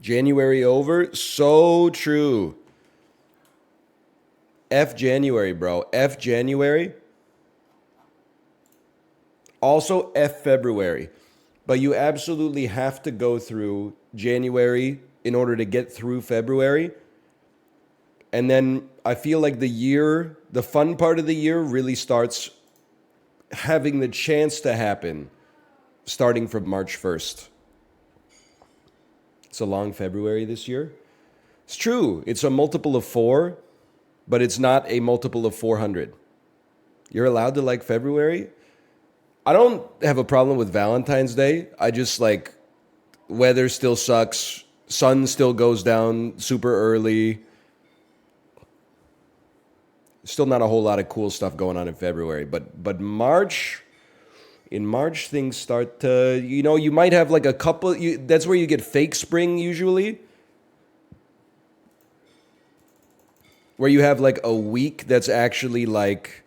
January over. So true. F January, bro. F January. Also F February. But you absolutely have to go through January in order to get through February. And then I feel like the fun part of the year really starts having the chance to happen starting from March 1st. It's a long February this year. It's true. It's a multiple of 4, but it's not a multiple of 400. You're allowed to like February. I don't have a problem with Valentine's Day. I just like weather still sucks. Sun still goes down super early. Still not a whole lot of cool stuff going on in February, but March, in March things start to, you might have like a couple, that's where you get fake spring usually. Where you have like a week that's actually like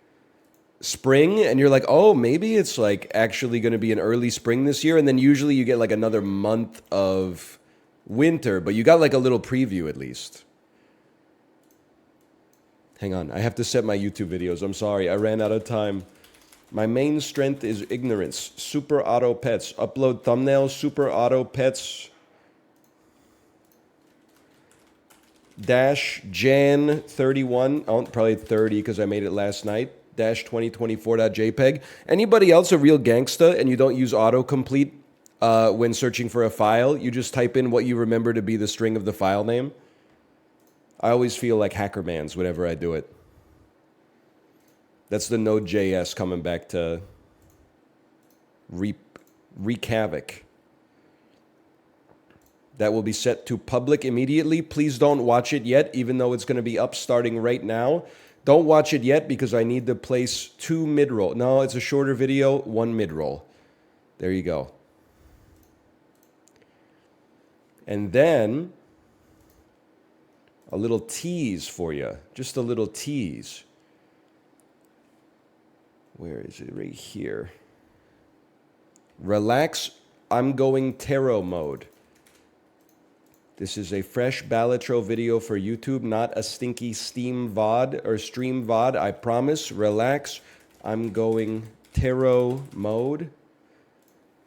spring and you're like, "Oh, maybe it's like actually going to be an early spring this year." And then usually you get like another month of winter, but you got like a little preview at least. Hang on, I have to set my YouTube videos. I'm sorry, I ran out of time. My main strength is ignorance. Super Auto Pets. Upload thumbnails. Super Auto Pets. Dash Jan 31. Oh, probably 30 because I made it last night. Dash 2024.jpg. Anybody else a real gangsta and you don't use autocomplete when searching for a file? You just type in what you remember to be the string of the file name? I always feel like Hackermans whenever I do it. That's the Node.js coming back to wreak havoc. That will be set to public immediately. Please don't watch it yet, even though it's going to be up starting right now. Don't watch it yet because I need to place 2 mid-roll. No, it's a shorter video, 1 mid-roll. There you go. And then a little tease for you. Just a little tease. Where is it? Right here. Relax. I'm going tarot mode. This is a fresh Balatro video for YouTube, not a stinky Steam VOD or stream VOD. I promise. Relax. I'm going tarot mode.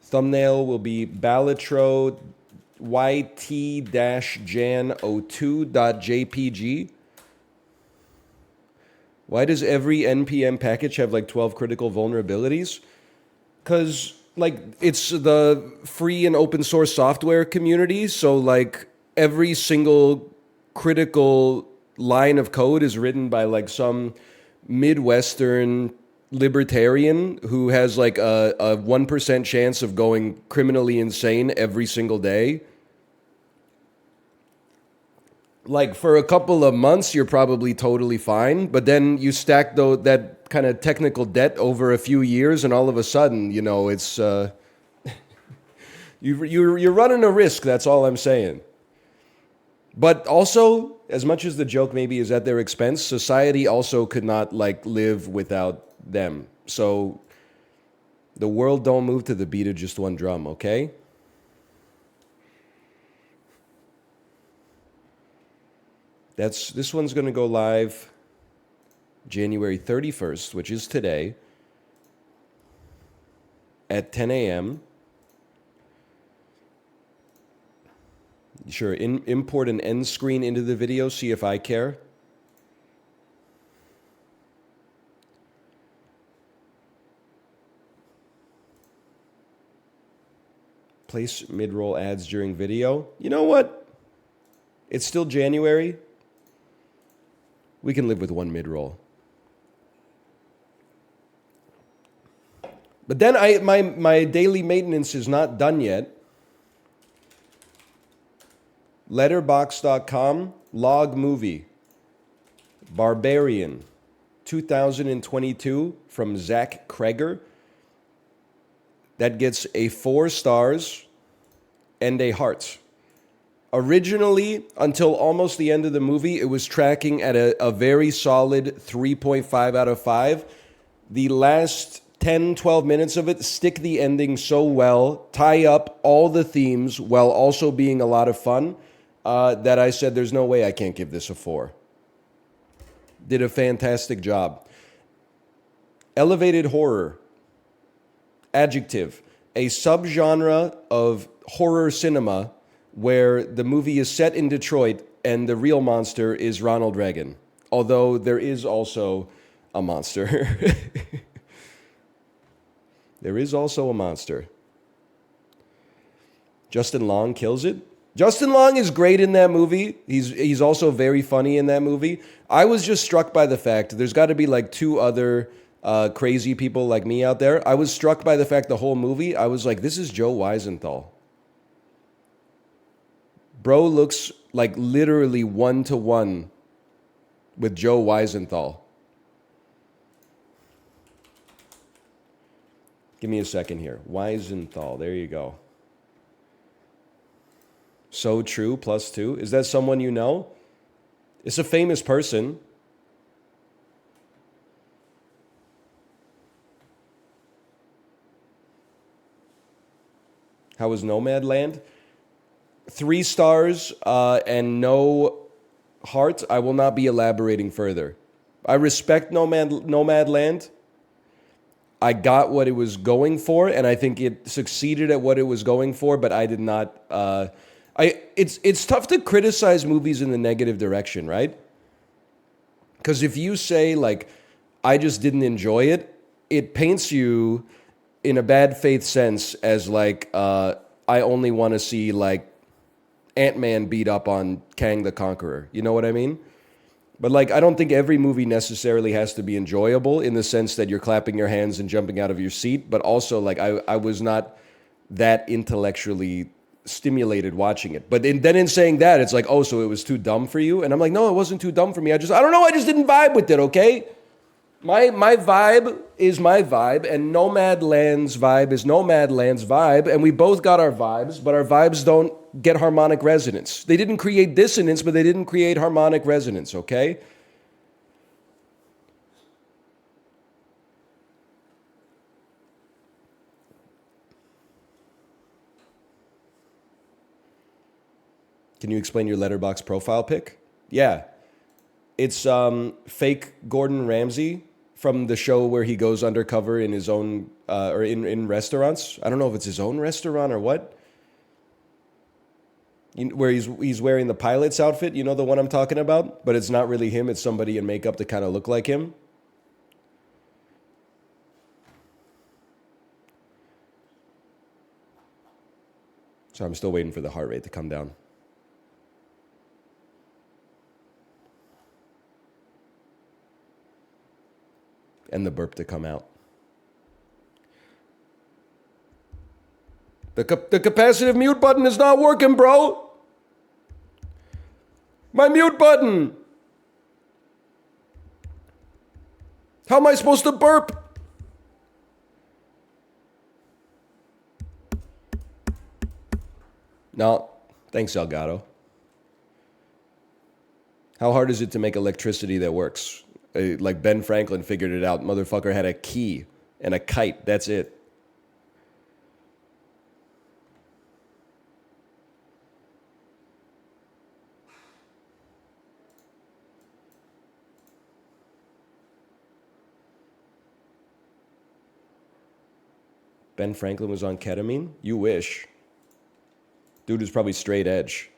Thumbnail will be Balatro yt-jan02.jpg. Why does every NPM package have like 12 critical vulnerabilities? Because like it's the free and open source software community, so like every single critical line of code is written by like some Midwestern libertarian who has like a 1% chance of going criminally insane every single day. Like for a couple of months, you're probably totally fine. But then you stack that kind of technical debt over a few years, and all of a sudden, it's you're running a risk. That's all I'm saying. But also, as much as the joke maybe is at their expense, society also could not like live without them. So the world don't move to the beat of just one drum, okay? This one's going to go live January 31st, which is today, at 10 a.m. Sure, import an end screen into the video, see if I care. Place mid-roll ads during video. You know what? It's still January. We can live with 1 mid-roll. But then my daily maintenance is not done yet. Letterbox.com, log movie. Barbarian, 2022 from Zach Kreger. That gets a 4 stars and a heart. Originally, until almost the end of the movie, it was tracking at a very solid 3.5 out of 5. The last 10, 12 minutes of it stick the ending so well, tie up all the themes while also being a lot of fun. that I said there's no way I can't give this a 4. Did a fantastic job. Elevated horror. Adjective. A subgenre of horror cinema where the movie is set in Detroit and the real monster is Ronald Reagan. Although there is also a monster. There is also a monster. Justin Long kills it. Justin Long is great in that movie. He's also very funny in that movie. I was just struck by the fact there's got to be like 2 other crazy people like me out there. I was struck by the fact the whole movie, I was like, this is Joe Weisenthal. Bro looks like literally 1-to-1 with Joe Weisenthal. Give me a second here. Weisenthal, there you go. So True +2. Is that someone you know? It's a famous person. How was Nomadland? 3 stars and no heart. I will not be elaborating further. I respect Nomadland. I got what it was going for, and I think it succeeded at what it was going for, but I did not. It's tough to criticize movies in the negative direction, right? Because if you say, like, I just didn't enjoy it, it paints you in a bad faith sense as, like, I only want to see, like, Ant-Man beat up on Kang the Conqueror. You know what I mean? But, like, I don't think every movie necessarily has to be enjoyable in the sense that you're clapping your hands and jumping out of your seat. But also, like, I was not that intellectually stimulated watching it. But then in saying that, it's like, oh, so it was too dumb for you? And I'm like, no, it wasn't too dumb for me. I don't know, I just didn't vibe with it, okay? My vibe is my vibe, and Nomadland's vibe is Nomadland's vibe, and we both got our vibes, but our vibes don't get harmonic resonance. They didn't create dissonance, but they didn't create harmonic resonance, okay? Can you explain your Letterboxd profile pic? Yeah. It's fake Gordon Ramsay from the show where he goes undercover in his own, or in restaurants. I don't know if it's his own restaurant or what. Where he's wearing the pilot's outfit. You know the one I'm talking about? But it's not really him. It's somebody in makeup to kind of look like him. So I'm still waiting for the heart rate to come down. And the burp to come out. The capacitive mute button is not working, bro. My mute button. How am I supposed to burp? No, thanks, Elgato. How hard is it to make electricity that works? Like Ben Franklin figured it out. Motherfucker had a key and a kite. That's it. Ben Franklin was on ketamine? You wish. Dude was probably straight edge.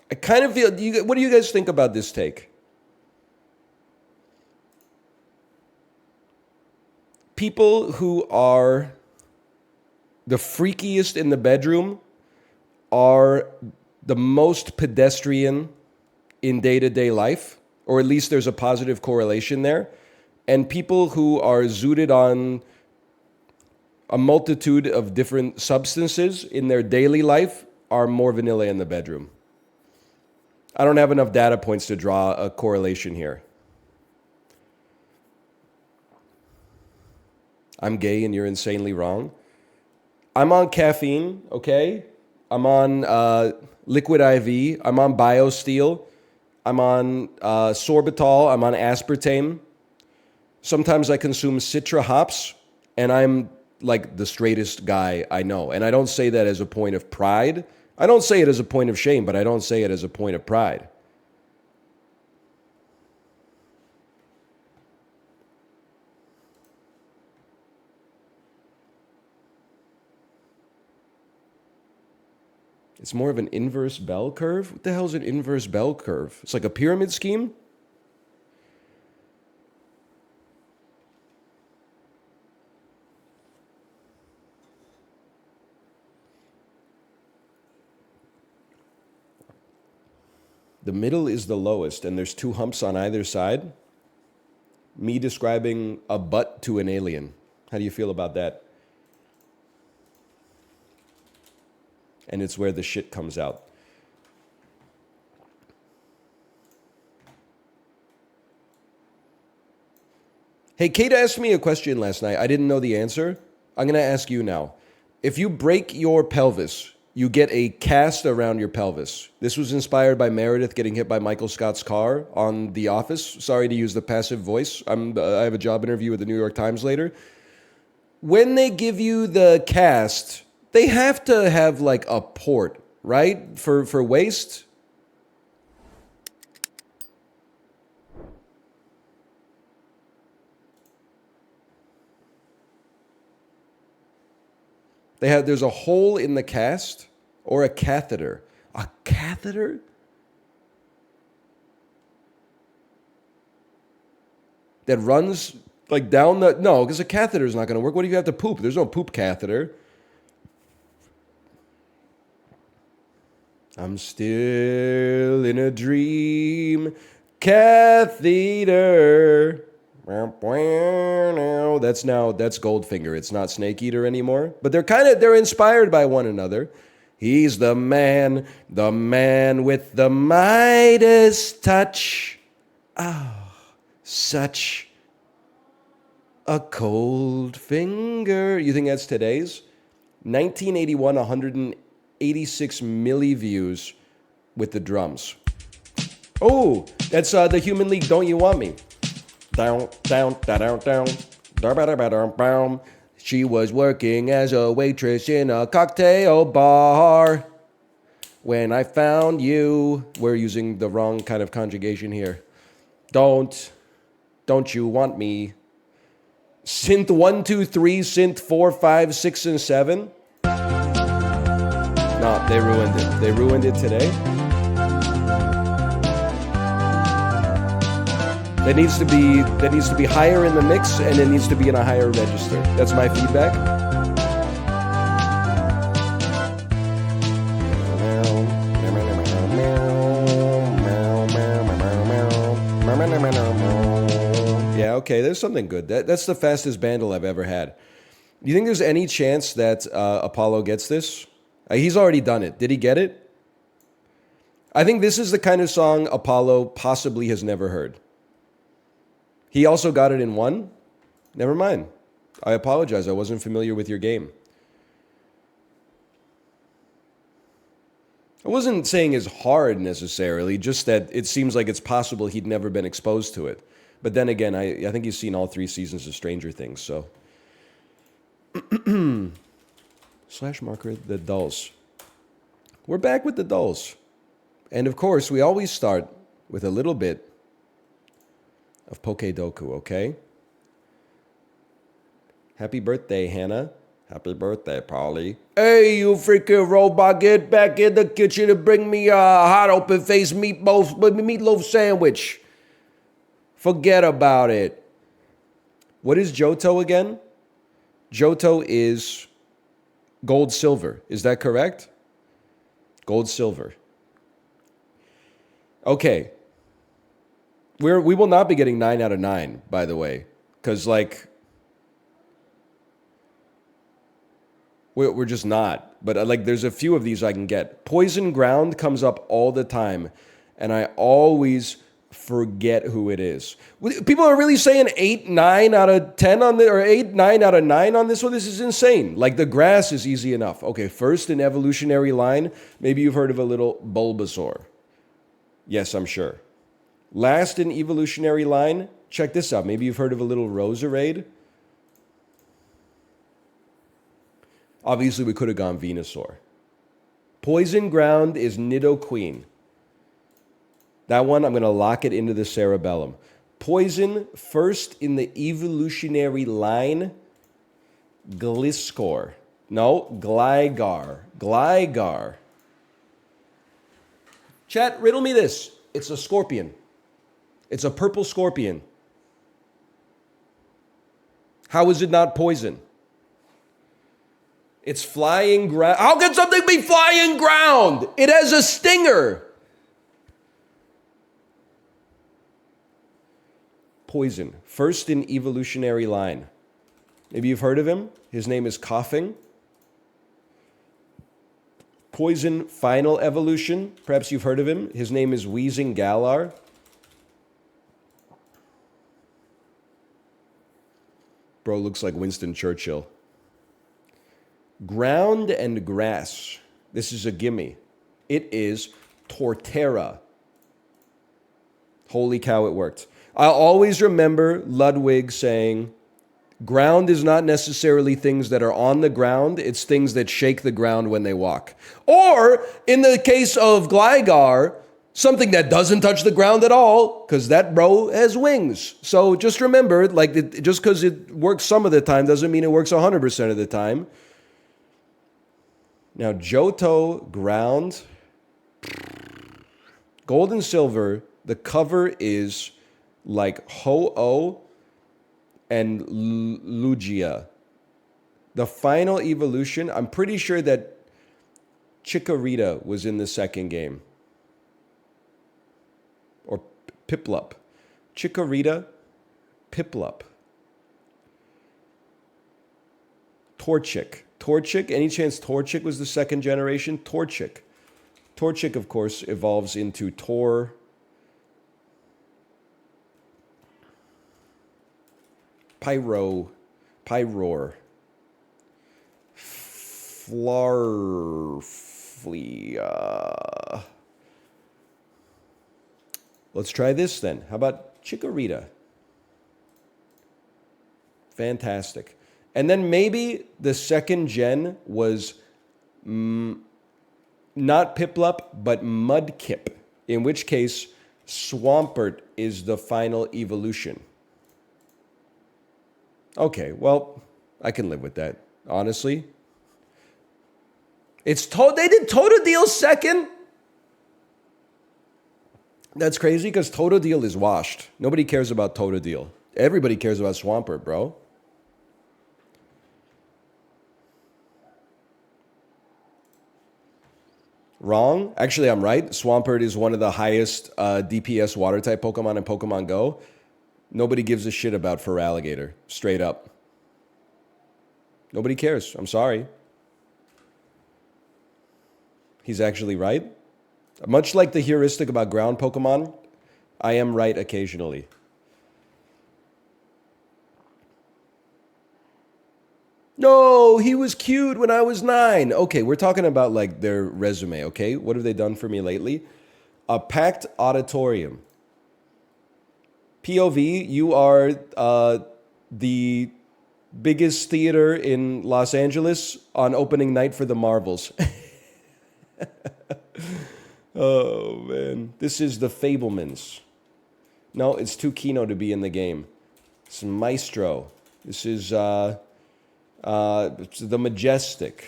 I kind of feel, what do you guys think about this take? People who are the freakiest in the bedroom are the most pedestrian in day-to-day life, or at least there's a positive correlation there. And people who are zooted on a multitude of different substances in their daily life are more vanilla in the bedroom. I don't have enough data points to draw a correlation here. I'm gay and you're insanely wrong. I'm on caffeine, okay? I'm on liquid IV. I'm on BioSteel. I'm on sorbitol. I'm on aspartame. Sometimes I consume citra hops, and I'm like the straightest guy I know. And I don't say that as a point of pride. I don't say it as a point of shame, but I don't say it as a point of pride. It's more of an inverse bell curve? What the hell is an inverse bell curve? It's like a pyramid scheme? The middle is the lowest, and there's two humps on either side. Me describing a butt to an alien. How do you feel about that? And it's where the shit comes out. Hey, Kate asked me a question last night. I didn't know the answer. I'm going to ask you now. If you break your pelvis, you get a cast around your pelvis. This was inspired by Meredith getting hit by Michael Scott's car on The Office. Sorry to use the passive voice. I have a job interview with the New York Times later. When they give you the cast, they have to have like a port, right? For waste. There's a hole in the cast or a catheter. A catheter? That runs like down the... No, because a catheter is not going to work. What if you have to poop? There's no poop catheter. I'm still in a dream. Catheter. That's Goldfinger. It's not Snake Eater anymore. But they're inspired by one another. He's the man with the Midas touch. Oh, such a cold finger. You think that's today's? 1981, 186 milli views with the drums. Oh, that's the Human League, Don't You Want Me? Down, down, down, down, down. She was working as a waitress in a cocktail bar. When I found you, we're using the wrong kind of conjugation here. Don't you want me? Synth 1, 2, 3, synth 4, 5, 6, and 7. No, they ruined it. They ruined it today. That needs to be higher in the mix, and it needs to be in a higher register. That's my feedback. Yeah, okay, there's something good. That's the fastest bandle I've ever had. Do you think there's any chance that Apollo gets this? He's already done it. Did he get it? I think this is the kind of song Apollo possibly has never heard. He also got it in one? Never mind. I apologize. I wasn't familiar with your game. I wasn't saying it's hard necessarily, just that it seems like it's possible he'd never been exposed to it. But then again, I think he's seen all 3 seasons of Stranger Things, so. Slash marker, the dulls. We're back with the dulls. And of course, we always start with a little bit of Pokedoku, okay? Happy birthday, Hannah. Happy birthday, Polly. Hey, you freaking robot, get back in the kitchen and bring me a hot open-faced meatloaf sandwich. Forget about it. What is Johto again? Johto is gold silver. Is that correct? Gold silver. Okay. We will not be getting 9 out of 9, by the way. Because, like, we're just not. But, like, there's a few of these I can get. Poison Ground comes up all the time. And I always forget who it is. People are really saying 8, 9 out of 10 on this, or 8, 9 out of 9 on this one. This is insane. Like, the grass is easy enough. Okay, first in evolutionary line, maybe you've heard of a little Bulbasaur. Yes, I'm sure. Last in evolutionary line, check this out. Maybe you've heard of a little Roserade. Obviously, we could have gone Venusaur. Poison ground is Nidoqueen. That one, I'm going to lock it into the cerebellum. Poison, first in the evolutionary line, Gliscor. No, Gligar. Gligar. Chat, riddle me this. It's a scorpion. It's a purple scorpion. How is it not poison? It's flying ground. How can something be flying ground? It has a stinger. Poison, first in evolutionary line. Maybe you've heard of him. His name is Coughing. Poison, final evolution. Perhaps you've heard of him. His name is Wheezing Galar. Bro looks like Winston Churchill. Ground and grass. This is a gimme. It is Torterra. Holy cow, it worked. I'll always remember Ludwig saying, ground is not necessarily things that are on the ground, it's things that shake the ground when they walk. Or, in the case of Gligar, something that doesn't touch the ground at all, because that bro has wings. So just remember, just because it works some of the time doesn't mean it works 100% of the time. Now, Johto ground, gold and silver, the cover is like Ho-Oh and Lugia. The final evolution, I'm pretty sure that Chikorita was in the second game. Or Piplup. Chikorita, Piplup. Torchic. Torchic, any chance Torchic was the second generation? Torchic. Torchic, of course, evolves into Tor. Pyroar. Flarflea. Let's try this then. How about Chikorita? Fantastic. And then maybe the second gen was not Piplup, but Mudkip, in which case Swampert is the final evolution. Okay, well, I can live with that, honestly. They did Totodile second? That's crazy because Totodile is washed. Nobody cares about Totodile. Everybody cares about Swampert, bro. Wrong. Actually, I'm right. Swampert is one of the highest DPS water type Pokemon in Pokemon Go. Nobody gives a shit about Feraligatr. Straight up. Nobody cares. I'm sorry. He's actually right. Much like the heuristic about ground Pokemon, I am right occasionally. No, he was cute when I was 9. Okay, we're talking about like their resume, okay? What have they done for me lately? A packed auditorium. POV, you are the biggest theater in Los Angeles on opening night for the Marvels. Oh, man. This is the Fablemans. No, it's too Kino to be in the game. It's Maestro. This is the Majestic.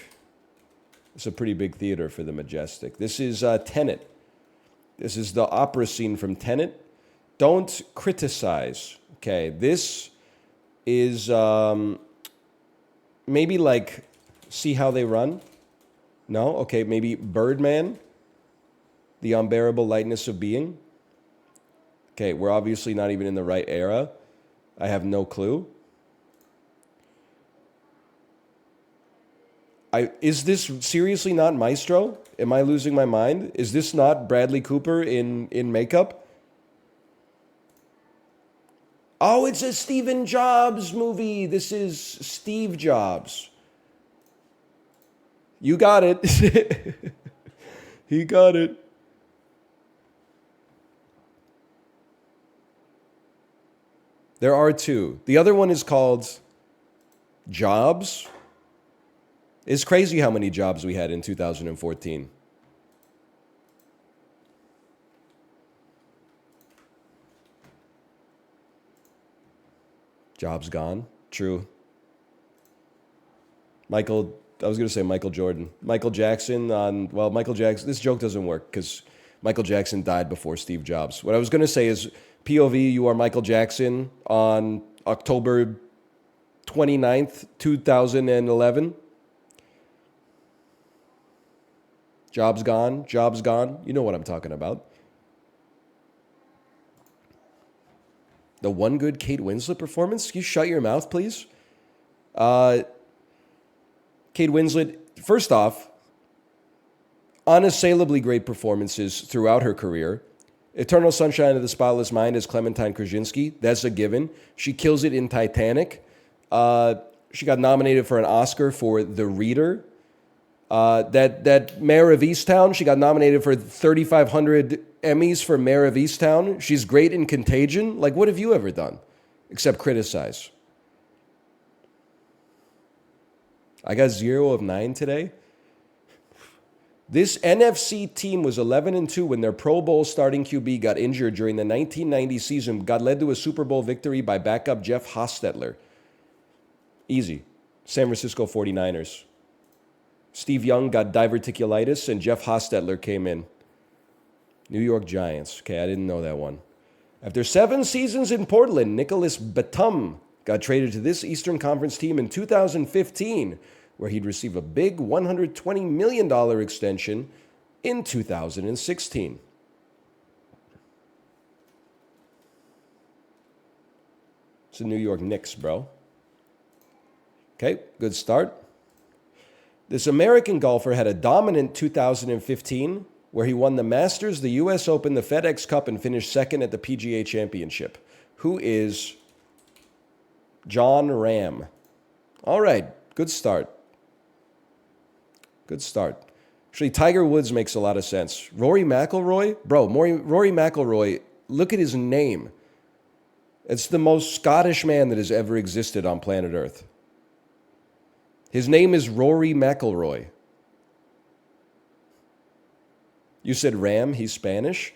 It's a pretty big theater for the Majestic. This is Tenet. This is the opera scene from Tenet. Don't criticize. Okay, this is maybe like see how they run. No? Okay, maybe Birdman. The Unbearable Lightness of Being. Okay, we're obviously not even in the right era. I have no clue. Is this seriously not Maestro? Am I losing my mind? Is this not Bradley Cooper in makeup? Oh, it's a Stephen Jobs movie. This is Steve Jobs. You got it. He got it. There are two. The other one is called Jobs. It's crazy how many jobs we had in 2014. Jobs gone. True. I was going to say Michael Jordan. Michael Jackson Michael Jackson, this joke doesn't work because Michael Jackson died before Steve Jobs. What I was going to say is, POV, you are Michael Jackson on October 29th, 2011. Jobs gone, jobs gone. You know what I'm talking about. The one good Kate Winslet performance? Can you shut your mouth, please? Kate Winslet, first off, unassailably great performances throughout her career. Eternal Sunshine of the Spotless Mind as Clementine Krasinski, that's a given. She kills it in Titanic. She got nominated for an Oscar for The Reader. That Mayor of Easttown, she got nominated for 3,500 Emmys for Mayor of Easttown. She's great in Contagion. Like, what have you ever done except criticize? I got 0 of 9 today. This NFC team was 11-2 when their Pro Bowl starting QB got injured during the 1990 season, got led to a Super Bowl victory by backup Jeff Hostetler. Easy. San Francisco 49ers. Steve Young got diverticulitis and Jeff Hostetler came in. New York Giants. Okay, I didn't know that one. After 7 seasons in Portland, Nicholas Batum got traded to this Eastern Conference team in 2015, where he'd receive a big $120 million extension in 2016. It's the New York Knicks, bro. Okay, good start. This American golfer had a dominant 2015, where he won the Masters, the U.S. Open, the FedEx Cup, and finished second at the PGA Championship. Who is John Ram? All right, good start. Good start. Actually, Tiger Woods makes a lot of sense. Rory McIlroy? Bro, Rory McIlroy, look at his name. It's the most Scottish man that has ever existed on planet Earth. His name is Rory McIlroy. You said Ram, he's Spanish?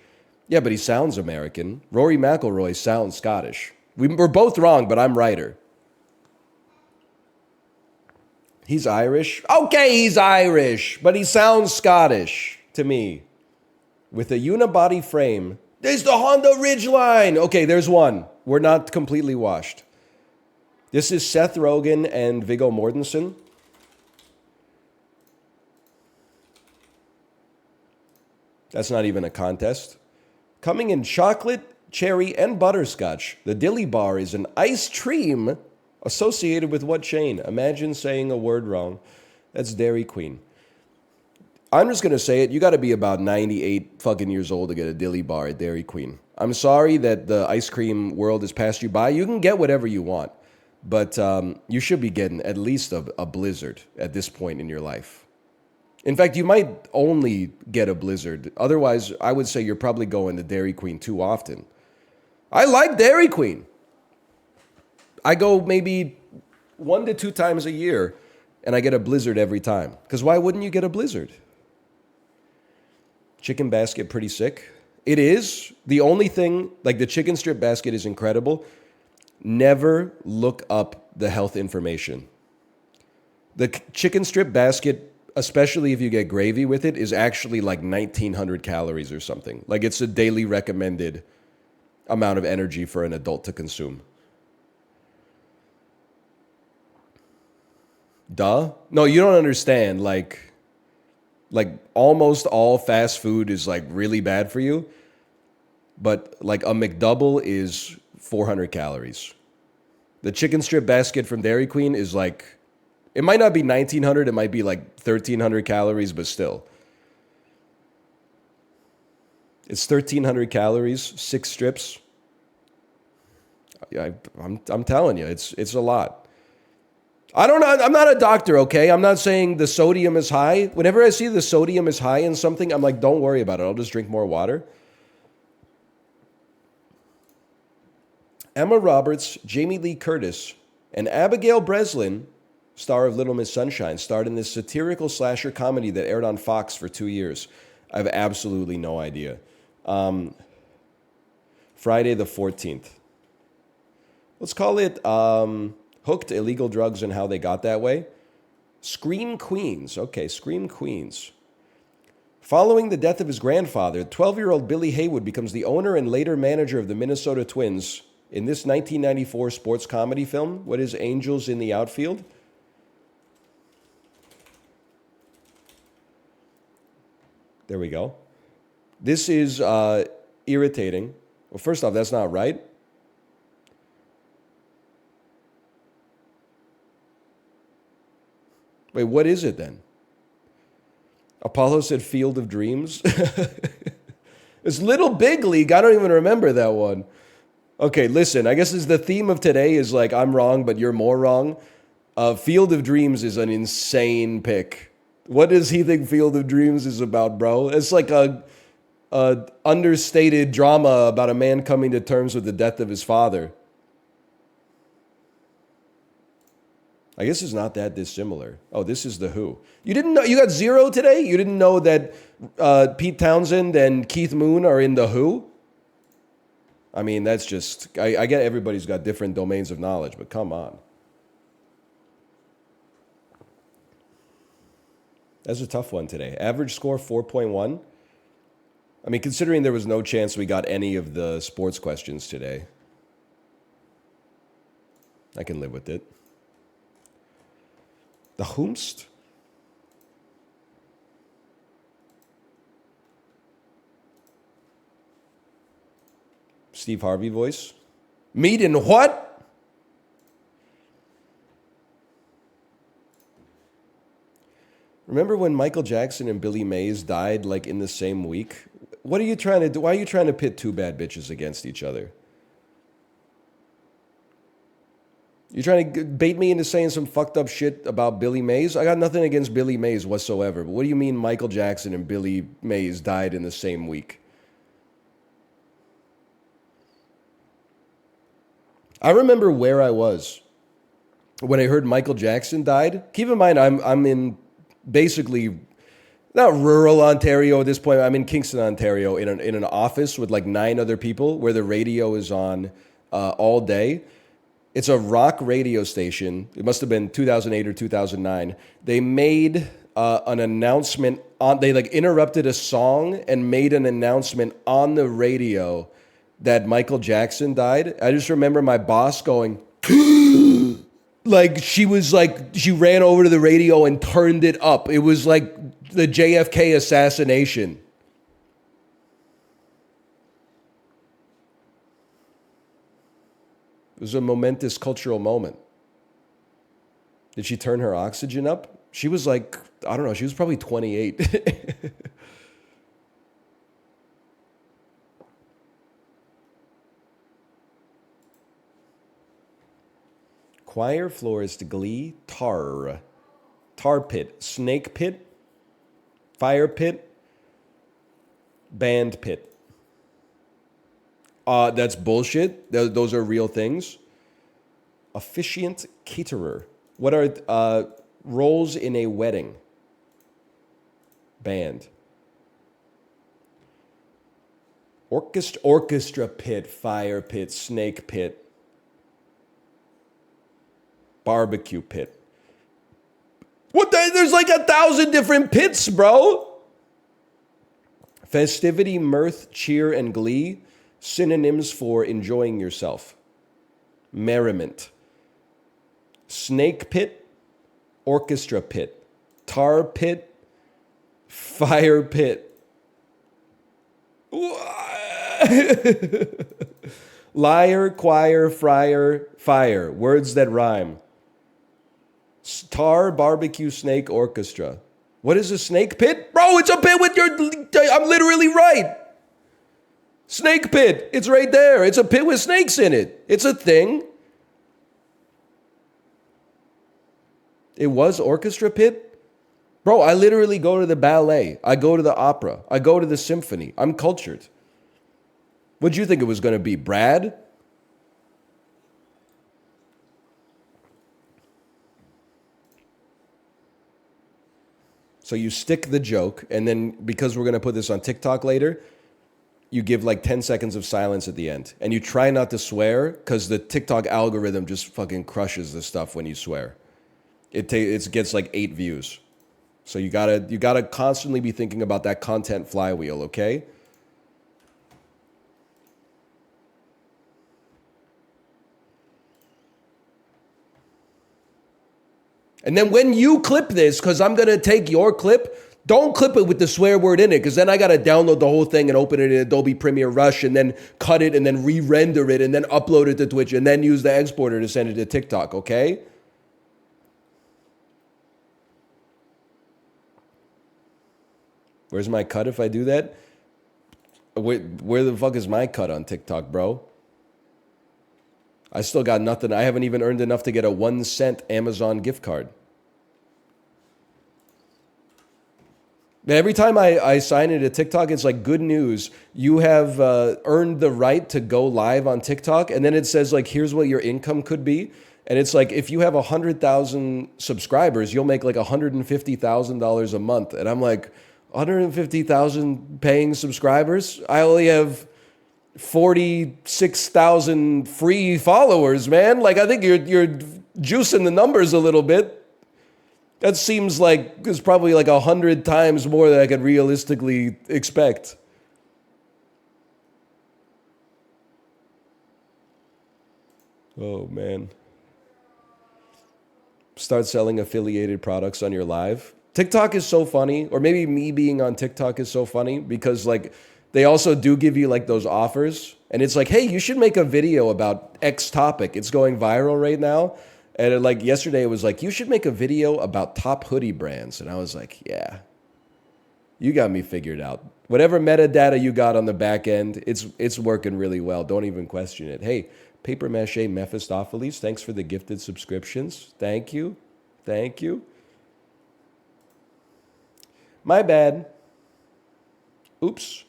Yeah, but he sounds American. Rory McIlroy sounds Scottish. We're both wrong, but I'm righter. He's Irish? Okay, he's Irish, but he sounds Scottish to me. With a unibody frame. There's the Honda Ridgeline. Okay, there's one. We're not completely washed. This is Seth Rogen and Viggo Mortensen. That's not even a contest. Coming in chocolate, cherry, and butterscotch, the Dilly Bar is an ice cream associated with what chain? Imagine saying a word wrong. That's Dairy Queen. I'm just going to say it. You got to be about 98 fucking years old to get a Dilly Bar at Dairy Queen. I'm sorry that the ice cream world has passed you by. You can get whatever you want. But you should be getting at least a Blizzard at this point in your life. In fact, you might only get a Blizzard. Otherwise, I would say you're probably going to Dairy Queen too often. I like Dairy Queen. I go maybe 1 to 2 times a year, and I get a Blizzard every time. Because why wouldn't you get a Blizzard? Chicken basket, pretty sick. It is. The only thing, like the chicken strip basket is incredible. Never look up the health information. The chicken strip basket, especially if you get gravy with it, is actually like 1,900 calories or something. Like it's a daily recommended amount of energy for an adult to consume. Duh? No, you don't understand. Like almost all fast food is like really bad for you. But like a McDouble is 400 calories. The chicken strip basket from Dairy Queen is like, it might not be 1,900, it might be like 1,300 calories, but still. It's 1,300 calories, 6 strips. I'm telling you, it's a lot. I don't know. I'm not a doctor, okay? I'm not saying the sodium is high. Whenever I see the sodium is high in something, I'm like, don't worry about it. I'll just drink more water. Emma Roberts, Jamie Lee Curtis, and Abigail Breslin star of Little Miss Sunshine, starred in this satirical slasher comedy that aired on Fox for 2 years. I have absolutely no idea. Friday the 14th. Let's call it Hooked, Illegal Drugs and How They Got That Way. Scream Queens. Okay, Scream Queens. Following the death of his grandfather, 12-year-old Billy Haywood becomes the owner and later manager of the Minnesota Twins. In this 1994 sports comedy film, what is Angels in the Outfield? There we go. This is irritating. Well, first off, that's not right. Wait, what is it then? Apollo said Field of Dreams. It's Little Big League. I don't even remember that one. Okay, listen, I guess the theme of today is like, I'm wrong, but you're more wrong. Field of Dreams is an insane pick. What does he think Field of Dreams is about, bro? It's like a understated drama about a man coming to terms with the death of his father. I guess it's not that dissimilar. Oh, this is The Who. You didn't know, you got 0 today? You didn't know that Pete Townsend and Keith Moon are in The Who? I mean, that's just, I get everybody's got different domains of knowledge, but come on. That's a tough one today. Average score 4.1. I mean, considering there was no chance we got any of the sports questions today, I can live with it. The Whomst? Steve Harvey voice. Meet in what? Remember when Michael Jackson and Billy Mays died like in the same week? What are you trying to do? Why are you trying to pit two bad bitches against each other? You trying to bait me into saying some fucked up shit about Billy Mays? I got nothing against Billy Mays whatsoever. But what do you mean Michael Jackson and Billy Mays died in the same week? I remember where I was when I heard Michael Jackson died. Keep in mind, I'm in basically not rural Ontario at this point. I'm in Kingston, Ontario, in an office with like 9 other people where the radio is on all day. It's a rock radio station. It must have been 2008 or 2009. They made an announcement on. They like interrupted a song and made an announcement on the radio that Michael Jackson died. I just remember my boss going, like she ran over to the radio and turned it up. It was like the JFK assassination. It was a momentous cultural moment. Did she turn her oxygen up? She was like, I don't know, she was probably 28. Choir, florist, glee, tar pit, snake pit, fire pit, band pit. That's bullshit. Those are real things. Officiant caterer. What are roles in a wedding? Band. Orchestra pit, fire pit, snake pit, barbecue pit. There's like 1,000 different pits, bro. Festivity, mirth, cheer, and glee. Synonyms for enjoying yourself. Merriment. Snake pit, orchestra pit, tar pit, fire pit. Liar, choir, friar, fire. Words that rhyme. Tar, barbecue, snake, orchestra. What is a snake pit? Bro, it's a pit with your... I'm literally right. Snake pit. It's right there. It's a pit with snakes in it. It's a thing. It was orchestra pit? Bro, I literally go to the ballet. I go to the opera. I go to the symphony. I'm cultured. What'd you think it was going to be, Brad? So you stick the joke, and then because we're going to put this on TikTok later, you give like 10 seconds of silence at the end. And you try not to swear because the TikTok algorithm just fucking crushes the stuff when you swear. It gets like 8 views. So you gotta constantly be thinking about that content flywheel, okay? And then when you clip this, because I'm going to take your clip, don't clip it with the swear word in it, because then I got to download the whole thing and open it in Adobe Premiere Rush and then cut it and then re-render it and then upload it to Twitch and then use the exporter to send it to TikTok, okay? Where's my cut if I do that? Where the fuck is my cut on TikTok, bro? I still got nothing. I haven't even earned enough to get a 1 cent Amazon gift card. Every time I sign into TikTok, it's like, good news. You have earned the right to go live on TikTok. And then it says, like, here's what your income could be. And it's like, if you have 100,000 subscribers, you'll make like $150,000 a month. And I'm like, 150,000 paying subscribers? I only have 46,000 free followers, man. Like, I think you're juicing the numbers a little bit. That seems like it's probably like 100 times more than I could realistically expect. Oh, man. Start selling affiliated products on your live. TikTok is so funny, or maybe me being on TikTok is so funny because like they also do give you like those offers and it's like, hey, you should make a video about X topic. It's going viral right now. And like yesterday it was like, you should make a video about top hoodie brands. And I was like, yeah, you got me figured out. Whatever metadata you got on the back end, it's working really well. Don't even question it. Hey, Paper Mache Mephistopheles, thanks for the gifted subscriptions. Thank you. Thank you. My bad. Oops.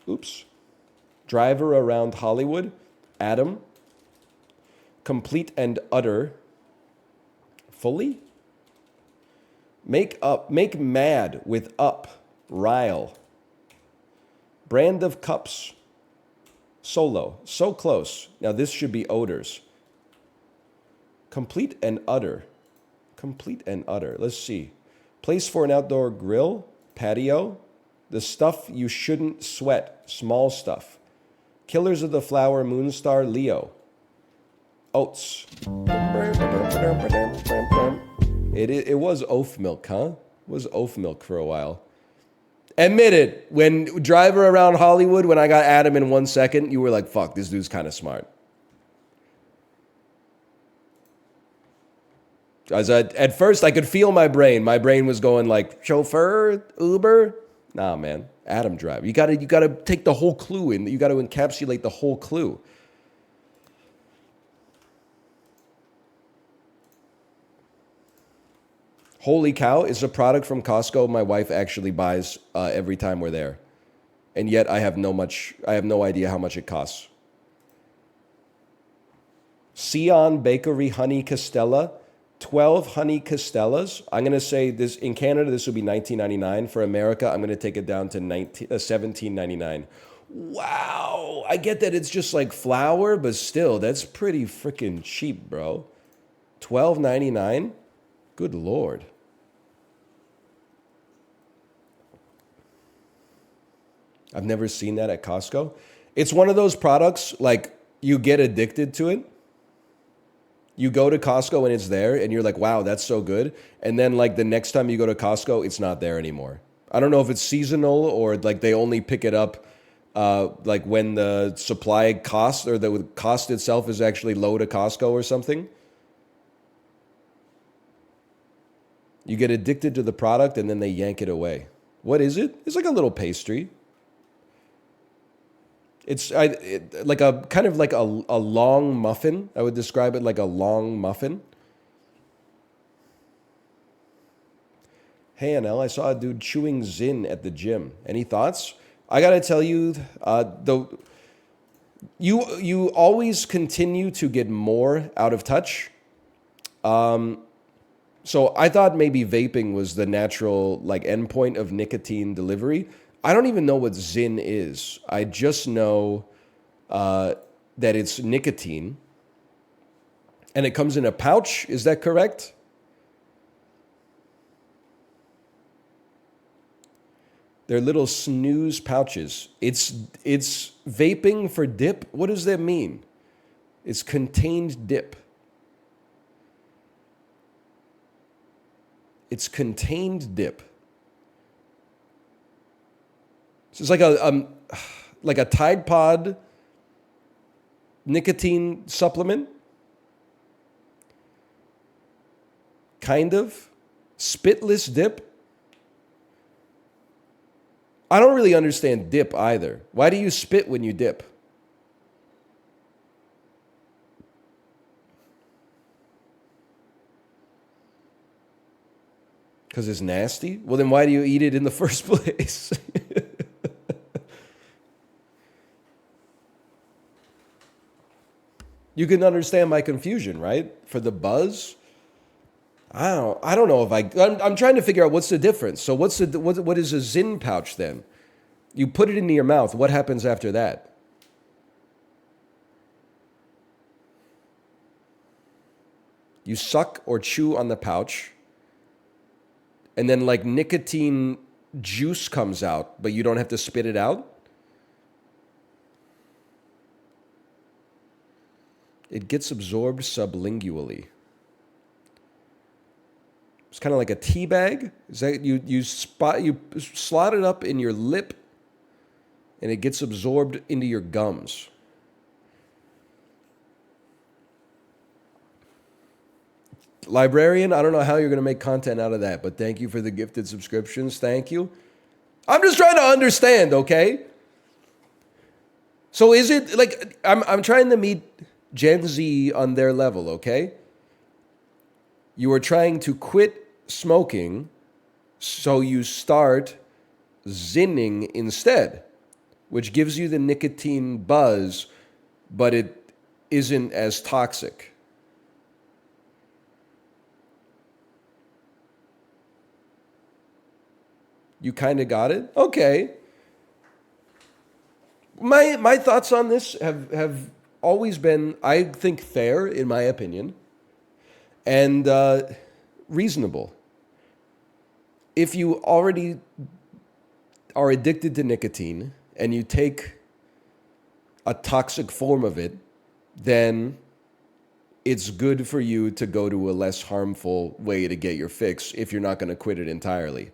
Oops. Driver around Hollywood. Adam. Complete and utter. Fully. Make mad with up. Rile. Brand of cups. Solo. So close. Now this should be odors. Complete and utter. Complete and utter. Let's see. Place for an outdoor grill, patio, the stuff you shouldn't sweat, small stuff. Killers of the Flower, Moonstar, Leo. Oats. It was oaf milk, huh? It was oaf milk for a while. Admit it, when Driver Around Hollywood, when I got Adam in 1 second, you were like, fuck, this dude's kind of smart. At first, I could feel my brain. My brain was going like, chauffeur, Uber. Nah, man, Adam Driver. You gotta take the whole clue in. You gotta encapsulate the whole clue. Holy cow, it's a product from Costco my wife actually buys every time we're there. And yet I have no idea how much it costs. Sion Bakery Honey Castella. 12 Honey Castellas. I'm going to say this in Canada, this would be $19.99. For America, I'm going to take it down to $17.99. Wow. I get that it's just like flour, but still, that's pretty freaking cheap, bro. $12.99? Good Lord. I've never seen that at Costco. It's one of those products, like, you get addicted to it. You go to Costco and it's there, and you're like, wow, that's so good. And then, like, the next time you go to Costco, it's not there anymore. I don't know if it's seasonal or, like, they only pick it up, like, when the supply cost or the cost itself is actually low to Costco or something. You get addicted to the product, and then they yank it away. What is it? It's like a little pastry. It's like a kind of like a long muffin. I would describe it like a long muffin. Hey, NL, I saw a dude chewing Zyn at the gym. Any thoughts? I gotta tell you, you always continue to get more out of touch. So I thought maybe vaping was the natural like endpoint of nicotine delivery. I don't even know what Zyn is. I just know that it's nicotine, and it comes in a pouch. Is that correct? They're little snooze pouches. It's vaping for dip. What does that mean? It's contained dip. It's contained dip. So it's like a Tide Pod nicotine supplement, kind of. Spitless dip. I don't really understand dip either. Why do you spit when you dip? Because it's nasty? Well, then why do you eat it in the first place? You can understand my confusion, right? For the buzz? I don't know if I'm trying to figure out what's the difference. So what is a Zyn pouch then? You put it into your mouth. What happens after that? You suck or chew on the pouch, and then like nicotine juice comes out, but you don't have to spit it out? It gets absorbed sublingually. It's kind of like a tea bag. Is that you slot it up in your lip, and it gets absorbed into your gums. Librarian, I don't know how you're going to make content out of that, but thank you for the gifted subscriptions. Thank you. I'm just trying to understand, okay? So is it like I'm trying to meet Gen Z on their level, okay? You are trying to quit smoking, so you start zinning instead, which gives you the nicotine buzz, but it isn't as toxic. You kind of got it? Okay. My thoughts on this have always been, I think, fair, in my opinion, and reasonable. If you already are addicted to nicotine and you take a toxic form of it, then it's good for you to go to a less harmful way to get your fix if you're not going to quit it entirely.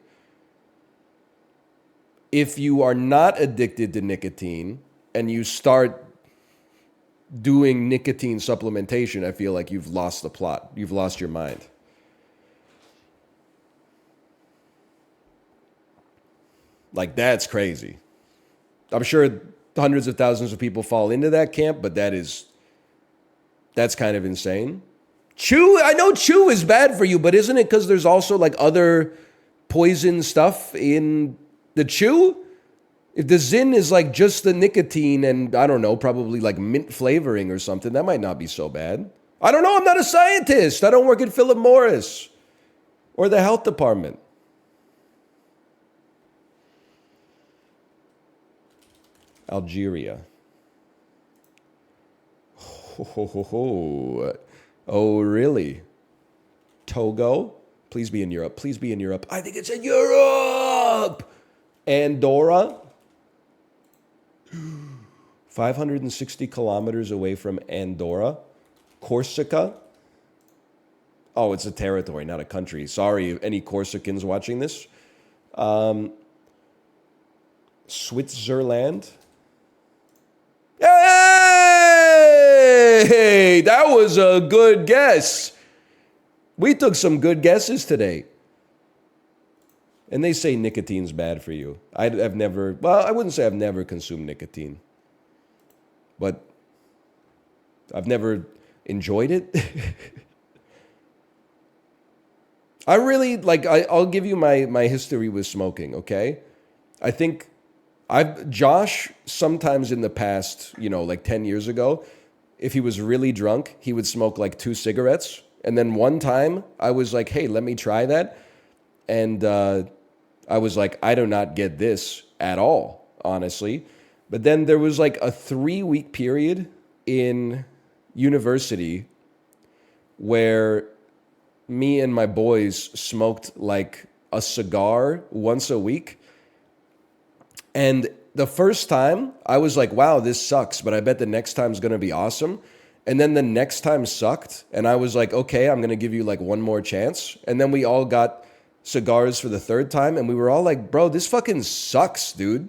If you are not addicted to nicotine and you start doing nicotine supplementation, I feel like you've lost the plot. You've lost your mind. Like, that's crazy. I'm sure hundreds of thousands of people fall into that camp, but that's kind of insane. Chew, I know chew is bad for you, but isn't it because there's also like other poison stuff in the chew? If the Zyn is like just the nicotine and, I don't know, probably like mint flavoring or something, that might not be so bad. I don't know. I'm not a scientist. I don't work at Philip Morris or the health department. Algeria. Oh, really? Togo? Please be in Europe. Please be in Europe. I think it's in Europe. Andorra? 560 kilometers away from Andorra. Corsica? Oh, it's a territory, not a country. Sorry, any Corsicans watching this. Switzerland? Hey! That was a good guess. We took some good guesses today. And they say nicotine's bad for you. I wouldn't say I've never consumed nicotine. But I've never enjoyed it. I really, I'll give you my history with smoking, okay? I think Josh, sometimes in the past, like 10 years ago, if he was really drunk, he would smoke like 2 cigarettes And then one time I was like, hey, let me try that. And I was like, I do not get this at all, honestly. But then there was like a 3 week period in university where me and my boys smoked like a cigar once a week. And the first time I was like, wow, this sucks, but I bet the next time's going to be awesome. And then the next time sucked. And I was like, okay, I'm going to give you like one more chance. And then we all got cigars for the third time. And we were all like, bro, this fucking sucks, dude.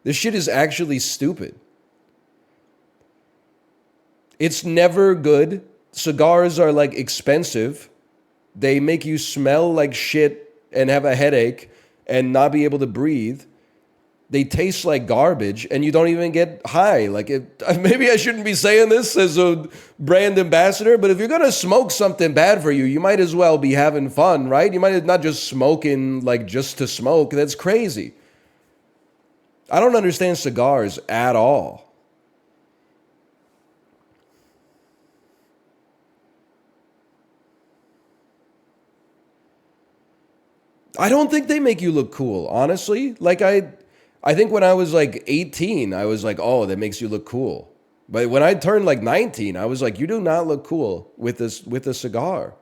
This shit is actually stupid. It's never good. Cigars are like expensive. They make you smell like shit and have a headache and not be able to breathe. They taste like garbage and you don't even get high. Like maybe I shouldn't be saying this as a brand ambassador, but if you're going to smoke something bad for you, you might as well be having fun, right? You might not just smoking like just to smoke. That's crazy. I don't understand cigars at all. I don't think they make you look cool, honestly. Like I think when I was like 18, I was like, "Oh, that makes you look cool." But when I turned like 19, I was like, "You do not look cool with a cigar."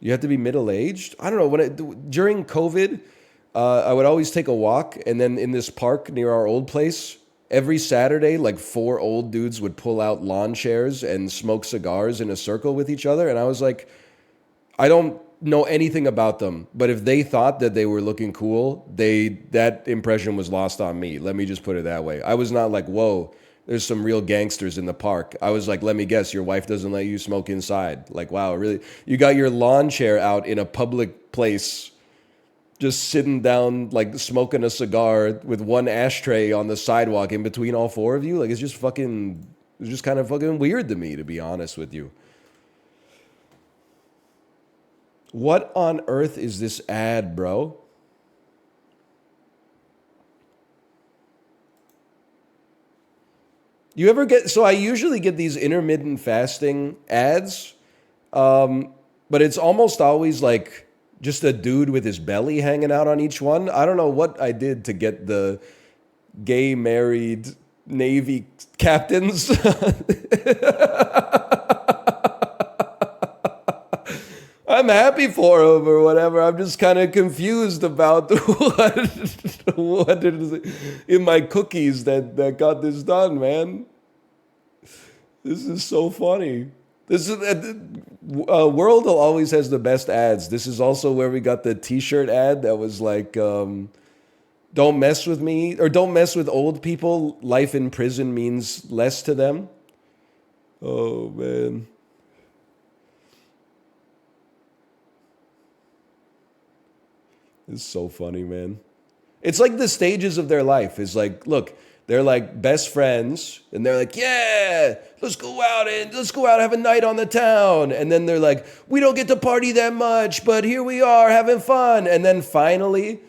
You have to be middle-aged? I don't know, during COVID, I would always take a walk and then in this park near our old place, every Saturday like four old dudes would pull out lawn chairs and smoke cigars in a circle with each other and I was like, I don't know anything about them, but if they thought that they were looking cool, that impression was lost on me. Let me just put it that way. I was not like, whoa, there's some real gangsters in the park. I was like, let me guess, your wife doesn't let you smoke inside. Like, wow, really? You got your lawn chair out in a public place, just sitting down, like smoking a cigar with one ashtray on the sidewalk in between all four of you? Like, it's just kind of fucking weird to me, to be honest with you. What on earth is this ad, bro? You ever get, so I usually get these intermittent fasting ads, but it's almost always like just a dude with his belly hanging out on each one. I don't know what I did to get the gay married Navy captains. I'm happy for him or whatever. I'm just kind of confused about what it is in my cookies that got this done, man. This is so funny. This is World always has the best ads. This is also where we got the T-shirt ad that was like, "Don't mess with me" or "Don't mess with old people. Life in prison means less to them." Oh man. It's so funny, man. It's like the stages of their life. It's like, look, they're like best friends, and they're like, yeah, let's go out, have a night on the town. And then they're like, we don't get to party that much, but here we are having fun. And then finally,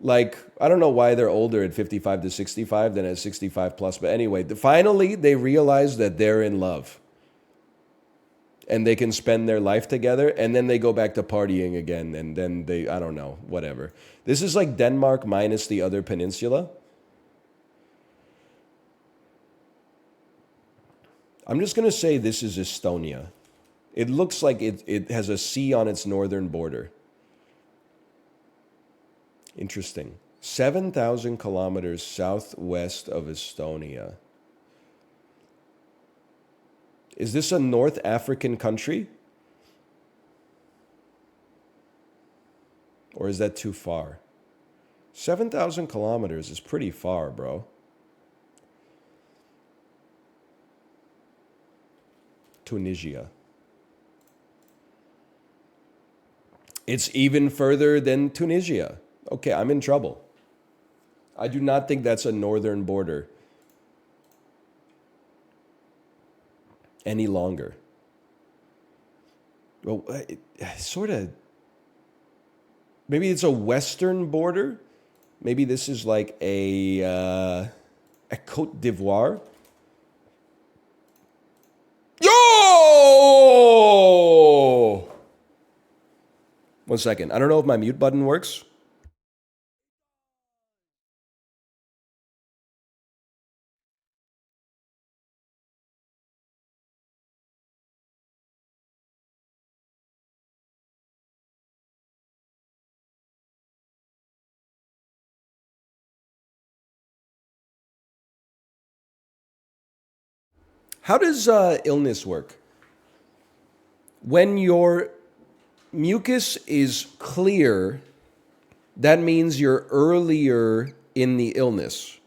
like, I don't know why they're older at 55 to 65 than at 65 plus, but anyway, finally they realize that they're in love and they can spend their life together, and then they go back to partying again, and then I don't know, whatever. This is like Denmark minus the other peninsula. I'm just going to say this is Estonia. It looks like it has a sea on its northern border. Interesting. 7,000 kilometers southwest of Estonia. Is this a North African country? Or is that too far? 7,000 kilometers is pretty far, bro. Tunisia. It's even further than Tunisia. Okay, I'm in trouble. I do not think that's a northern border any longer. Well, sort of. Maybe it's a western border. Maybe this is like a Côte d'Ivoire. Oh! 1 second. I don't know if my mute button works. How does illness work? When your mucus is clear, that means you're earlier in the illness.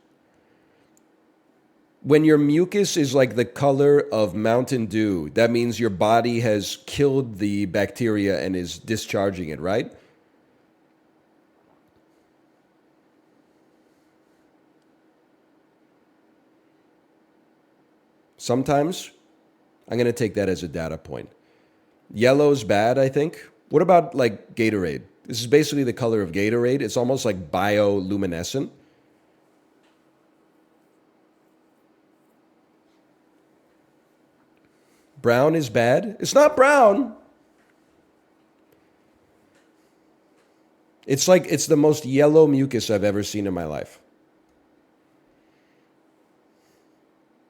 When your mucus is like the color of Mountain Dew, that means your body has killed the bacteria and is discharging it, right? Sometimes I'm going to take that as a data point. Yellow's bad, I think. What about like Gatorade? This is basically the color of Gatorade. It's almost like bioluminescent. Brown is bad. It's not brown. It's like it's the most yellow mucus I've ever seen in my life.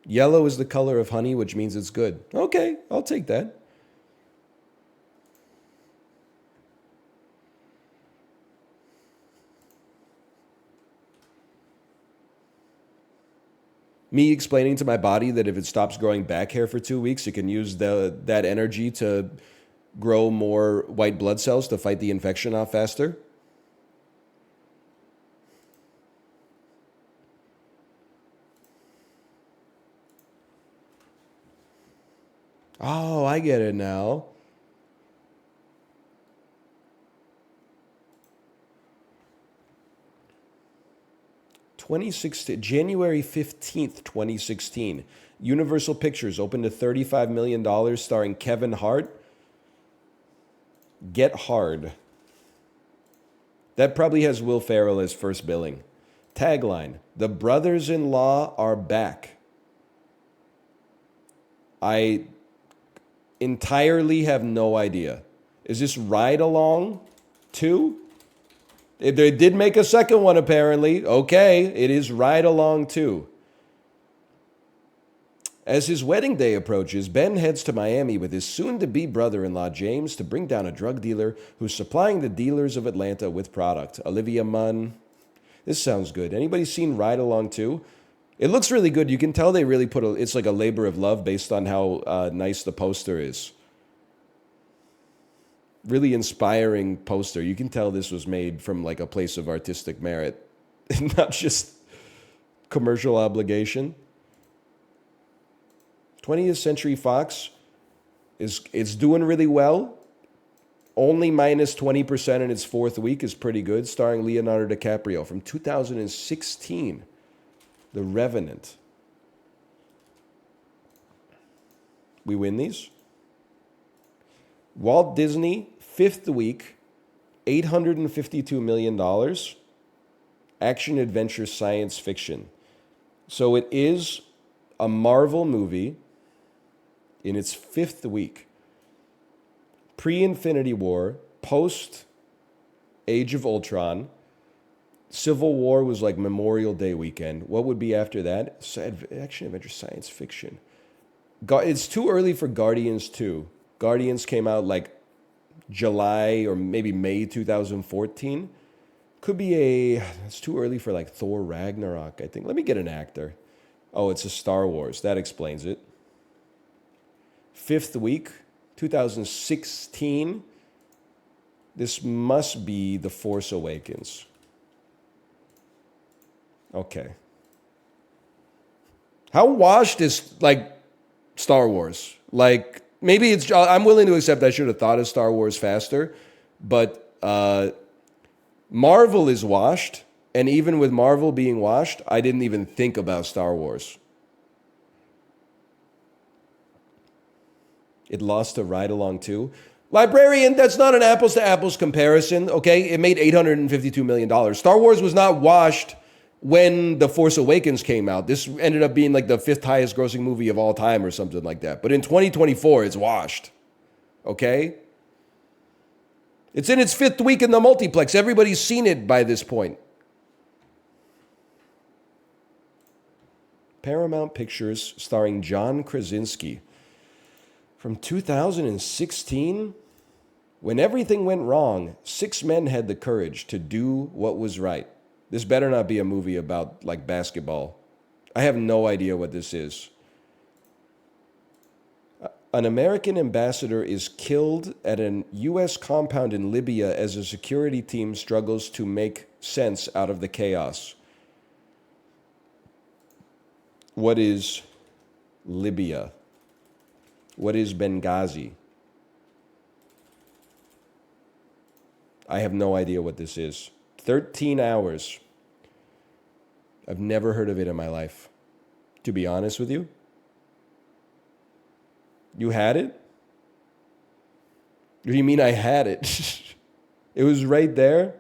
Yellow is the color of honey, which means it's good. Okay, I'll take that. Me explaining to my body that if it stops growing back hair for 2 weeks, it can use that energy to grow more white blood cells to fight the infection off faster. Oh, I get it now. 2016, January 15th, 2016. Universal Pictures opened a $35 million starring Kevin Hart. Get Hard. That probably has Will Ferrell as first billing. Tagline: The brothers-in-law are back. I entirely have no idea. Is this Ride Along 2? They did make a second one, apparently. Okay, it is Ride Along 2. As his wedding day approaches, Ben heads to Miami with his soon-to-be brother-in-law, James, to bring down a drug dealer who's supplying the dealers of Atlanta with product. Olivia Munn. This sounds good. Anybody seen Ride Along 2? It looks really good. You can tell they really it's like a labor of love based on how nice the poster is. Really inspiring poster. You can tell this was made from like a place of artistic merit, not just commercial obligation. 20th Century Fox it's doing really well. Only minus 20% in its fourth week is pretty good, starring Leonardo DiCaprio from 2016. The Revenant. We win these. Walt Disney, fifth week, $852 million. Action, adventure, science fiction. So it is a Marvel movie in its fifth week. Pre-Infinity War, post Age of Ultron. Civil War was like Memorial Day weekend. What would be after that? Action, adventure, science fiction. It's too early for Guardians 2. Guardians came out like July or maybe May 2014. Could be it's too early for like Thor Ragnarok, I think. Let me get an actor. Oh, it's a Star Wars. That explains it. Fifth week, 2016. This must be The Force Awakens. Okay. How washed is like Star Wars? Like maybe I'm willing to accept I should have thought of Star Wars faster, but Marvel is washed, and even with Marvel being washed, I didn't even think about Star Wars. It lost to Ride Along 2. Librarian, that's not an apples to apples comparison, okay? It made $852 million. Star Wars was not washed when The Force Awakens came out. This ended up being like the fifth highest grossing movie of all time or something like that. But in 2024, it's washed. Okay? It's in its fifth week in the multiplex. Everybody's seen it by this point. Paramount Pictures starring John Krasinski. From 2016, when everything went wrong, 6 men had the courage to do what was right. This better not be a movie about like basketball. I have no idea what this is. An American ambassador is killed at an U.S. compound in Libya as a security team struggles to make sense out of the chaos. What is Libya? What is Benghazi? I have no idea what this is. 13 hours. I've never heard of it in my life, to be honest with you. You had it? What do you mean I had it? It was right there.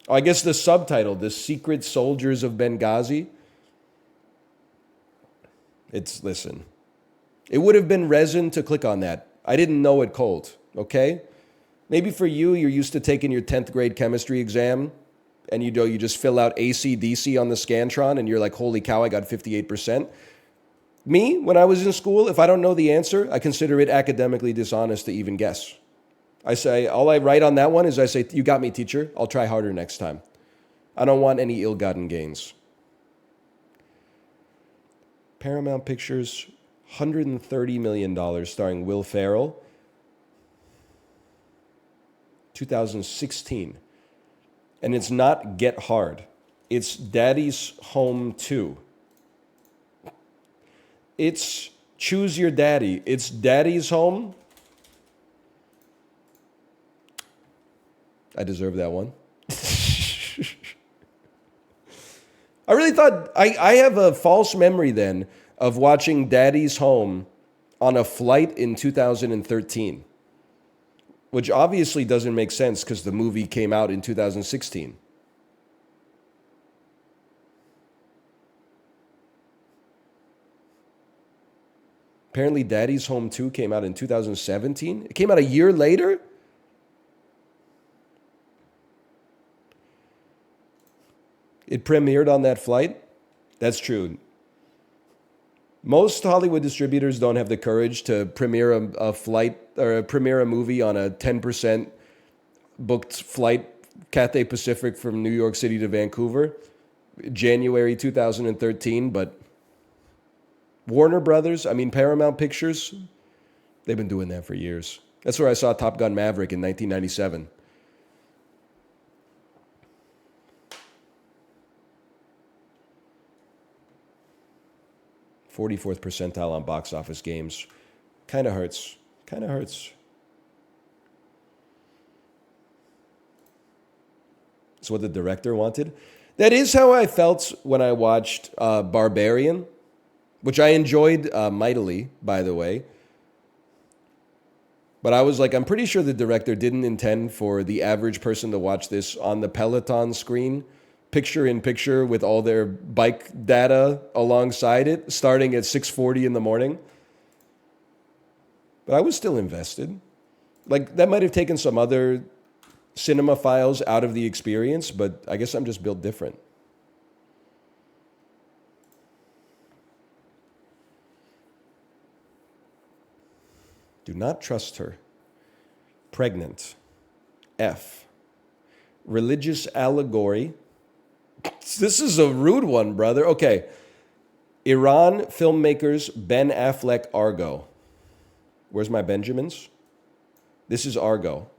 Oh, I guess the subtitle, The Secret Soldiers of Benghazi. Listen, it would have been resin to click on that. I didn't know it cold, okay? Maybe for you, you're used to taking your 10th grade chemistry exam and you just fill out AC/DC on the Scantron and you're like, holy cow, I got 58%. Me, when I was in school, if I don't know the answer, I consider it academically dishonest to even guess. I say, all I write on that one is I say, you got me, teacher. I'll try harder next time. I don't want any ill-gotten gains. Paramount Pictures, $130 million starring Will Ferrell. 2016. And it's not Get Hard. It's Daddy's Home 2. It's Choose Your Daddy. It's Daddy's Home. I deserve that one. I really thought, I have a false memory then of watching Daddy's Home on a flight in 2013, which obviously doesn't make sense because the movie came out in 2016. Apparently, Daddy's Home 2 came out in 2017. It came out a year later? It premiered on that flight? That's true. Most Hollywood distributors don't have the courage to premiere a flight or premiere a movie on a 10% booked flight, Cathay Pacific from New York City to Vancouver, January 2013. But Warner Brothers, Paramount Pictures, they've been doing that for years. That's where I saw Top Gun Maverick in 1997. '44th percentile on box office games. Kind of hurts. Kind of hurts. It's what the director wanted. That is how I felt when I watched Barbarian, which I enjoyed mightily, by the way. But I was like, I'm pretty sure the director didn't intend for the average person to watch this on the Peloton screen, picture in picture with all their bike data alongside it, starting at 6:40 in the morning. But I was still invested. Like, that might have taken some other cinemaphiles out of the experience, but I guess I'm just built different. Do not trust her. Pregnant. F. Religious allegory. This is a rude one, brother. Okay. Iran filmmakers Ben Affleck Argo. Where's my Benjamins? This is Argo.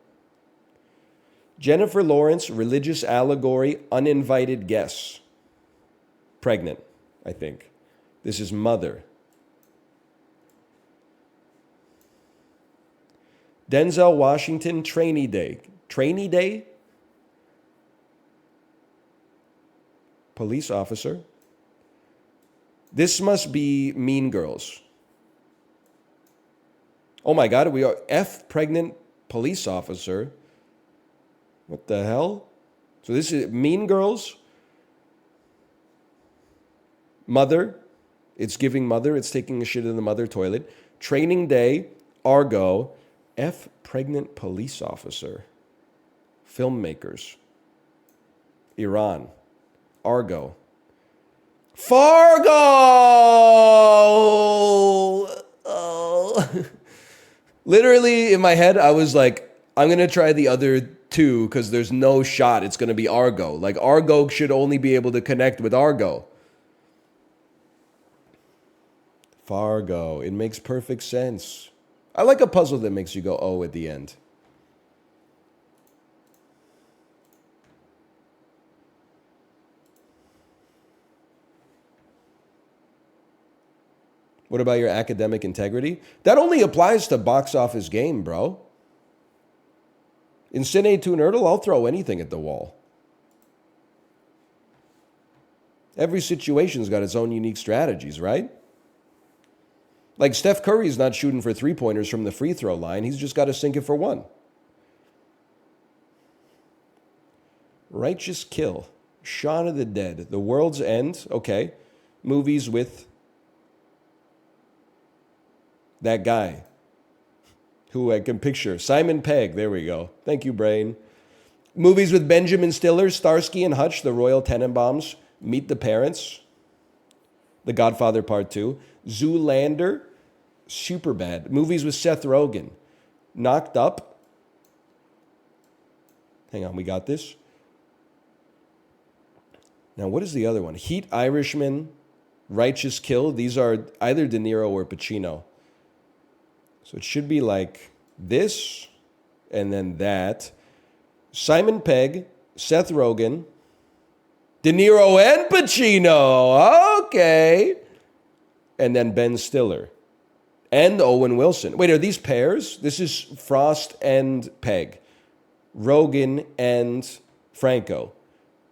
Jennifer Lawrence, religious allegory, uninvited guests. Pregnant, I think. This is Mother. Denzel Washington, Trainee Day. Trainee Day? Police officer. This must be Mean Girls. Oh my God, we are F pregnant police officer. What the hell? So this is Mean Girls. Mother, it's giving mother, it's taking a shit in the mother toilet. Training Day, Argo, F pregnant police officer. Filmmakers, Iran, Argo. Fargo! Oh. Literally in my head, I was like, I'm going to try the other two because there's no shot it's going to be Argo. Like, Argo should only be able to connect with Argo. Fargo. It makes perfect sense. I like a puzzle that makes you go, oh, at the end. What about your academic integrity? That only applies to box office game, bro. In Cine to Nerdle, I'll throw anything at the wall. Every situation's got its own unique strategies, right? Like Steph Curry's not shooting for three-pointers from the free throw line. He's just got to sink it for one. Righteous Kill. Shaun of the Dead. The World's End. Okay. Movies with that guy who I can picture. Simon Pegg. There we go. Thank you, brain. Movies with Benjamin Stiller, Starsky and Hutch, The Royal Tenenbaums, Meet the Parents, The Godfather Part 2, Zoolander, Superbad. Movies with Seth Rogen, Knocked Up. Hang on, we got this. Now, what is the other one? Heat, Irishman, Righteous Kill. These are either De Niro or Pacino. So it should be like this and then that. Simon Pegg, Seth Rogen, De Niro and Pacino. Okay. And then Ben Stiller and Owen Wilson. Wait, are these pairs? This is Frost and Pegg. Rogen and Franco.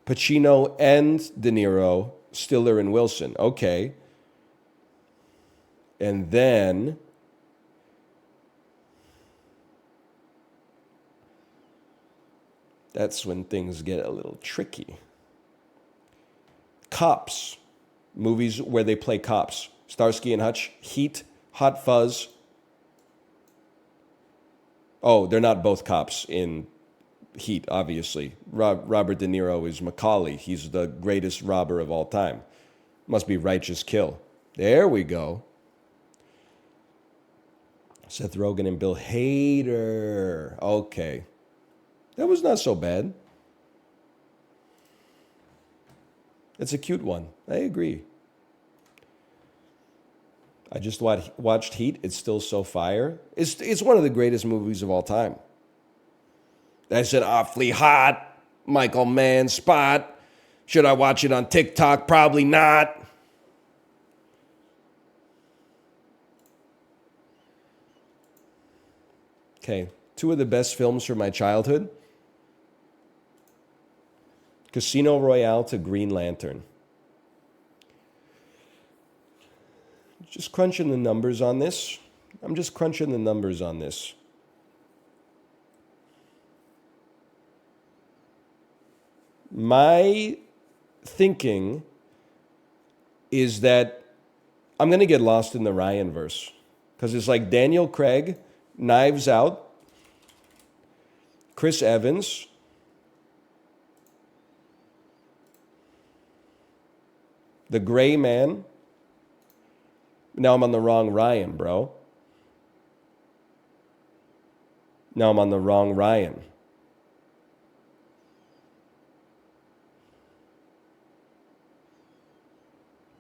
Pacino and De Niro. Stiller and Wilson. Okay. And then that's when things get a little tricky. Cops. Movies where they play cops. Starsky and Hutch, Heat, Hot Fuzz. Oh, they're not both cops in Heat, obviously. Robert De Niro is Macaulay. He's the greatest robber of all time. Must be Righteous Kill. There we go. Seth Rogen and Bill Hader. Okay. That was not so bad. It's a cute one. I agree. I just watched Heat. It's still so fire. It's one of the greatest movies of all time. That's an awfully hot Michael Mann spot. Should I watch it on TikTok? Probably not. Okay, two of the best films from my childhood. Casino Royale to Green Lantern. Just crunching the numbers on this. I'm just crunching the numbers on this. My thinking is that I'm going to get lost in the Ryan verse. Because it's like Daniel Craig, Knives Out, Chris Evans, The Gray Man. Now I'm on the wrong Ryan, bro. Now I'm on the wrong Ryan.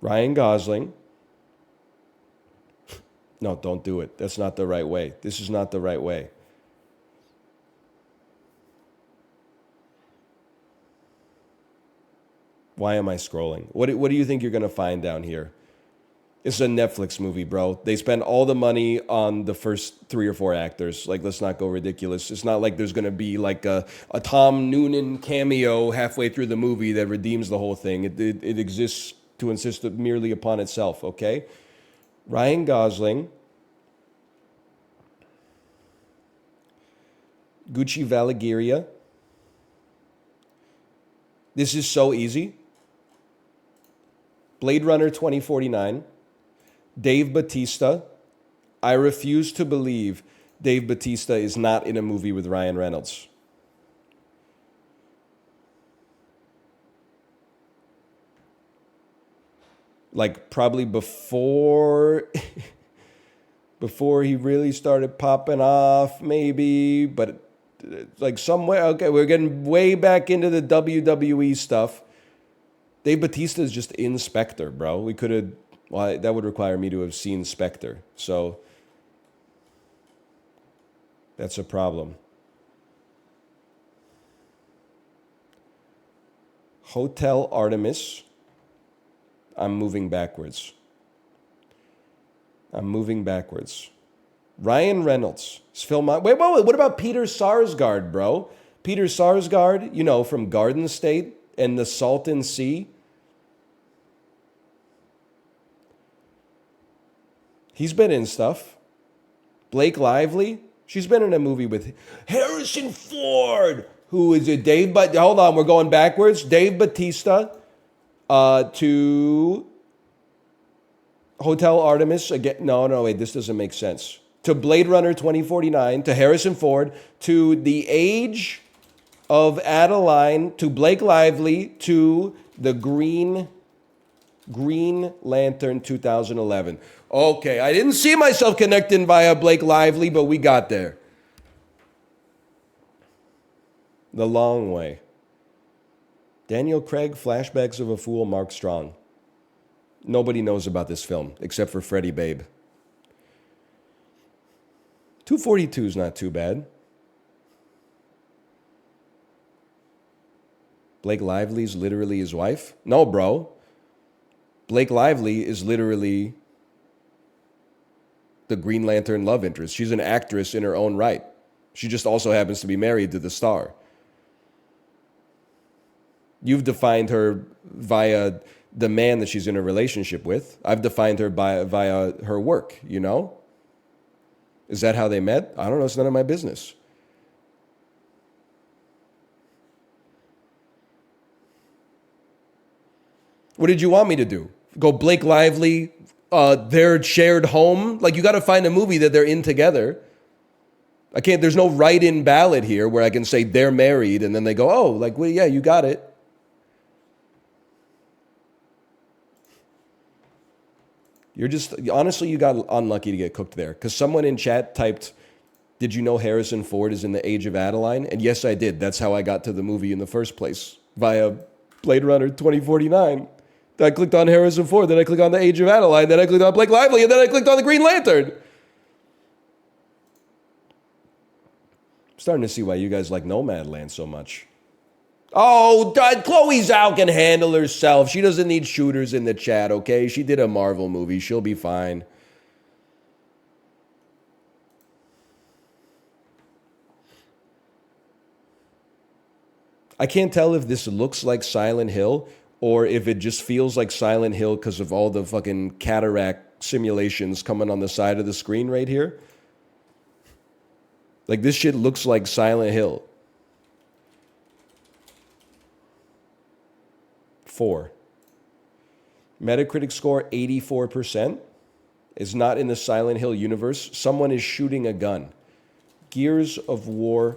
Ryan Gosling. No, don't do it. That's not the right way. This is not the right way. Why am I scrolling? What do you think you're going to find down here? It's a Netflix movie, bro. They spend all the money on the first 3 or 4 actors. Like, let's not go ridiculous. It's not like there's going to be like a Tom Noonan cameo halfway through the movie that redeems the whole thing. It exists to insist merely upon itself, okay? Ryan Gosling, Gucci Vallegiria. This is so easy. Blade Runner 2049, Dave Bautista. I refuse to believe Dave Bautista is not in a movie with Ryan Reynolds. Like probably before before he really started popping off, maybe, but like somewhere. Okay, we're getting way back into the WWE stuff. Dave Bautista is just in Spectre, bro. We could have. Well, that would require me to have seen Spectre, so that's a problem. Hotel Artemis. I'm moving backwards. Ryan Reynolds. Wait, what about Peter Sarsgaard, bro? Peter Sarsgaard, you know, from Garden State and the Salton Sea. He's been in stuff. Blake Lively, she's been in a movie with Harrison Ford. Who is it? Hold on, we're going backwards. Dave Bautista to Hotel Artemis again. No, wait, this doesn't make sense. To Blade Runner 2049, to Harrison Ford, to The Age of Adeline, to Blake Lively, to the Green Lantern 2011. Okay, I didn't see myself connecting via Blake Lively, but we got there. The Long Way. Daniel Craig, Flashbacks of a Fool, Mark Strong. Nobody knows about this film except for Freddie Babe. 242 is not too bad. Blake Lively's literally his wife? No, bro. Blake Lively is literally the Green Lantern love interest. She's an actress in her own right. She just also happens to be married to the star. You've defined her via the man that she's in a relationship with. I've defined her via her work, you know? Is that how they met? I don't know. It's none of my business. What did you want me to do? Go Blake Lively, their shared home? Like, you got to find a movie that they're in together. I can't, there's no write-in ballot here where I can say they're married and then they go, oh, like, well, yeah, you got it. You're just, honestly, you got unlucky to get cooked there. Because someone in chat typed, did you know Harrison Ford is in The Age of Adeline? And yes, I did. That's how I got to the movie in the first place, via Blade Runner 2049. Then I clicked on Harrison Ford, then I clicked on The Age of Adeline, then I clicked on Blake Lively, and then I clicked on the Green Lantern. I'm starting to see why you guys like Nomadland so much. Oh, Chloe Zhao can handle herself. She doesn't need shooters in the chat, okay? She did a Marvel movie. She'll be fine. I can't tell if this looks like Silent Hill or if it just feels like Silent Hill because of all the fucking cataract simulations coming on the side of the screen right here. Like, this shit looks like Silent Hill. 4. Metacritic score 84%. Is not in the Silent Hill universe. Someone is shooting a gun. Gears of War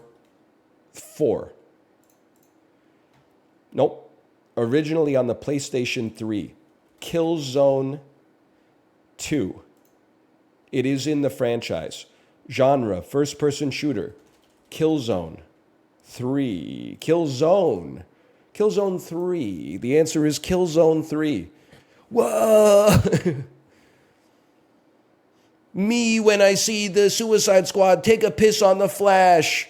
4. Nope. Originally on the PlayStation 3. Killzone 2. It is in the franchise. Genre, first-person shooter. Killzone 3. Killzone 3. The answer is Killzone 3. Whoa! Me when I see the Suicide Squad take a piss on the Flash.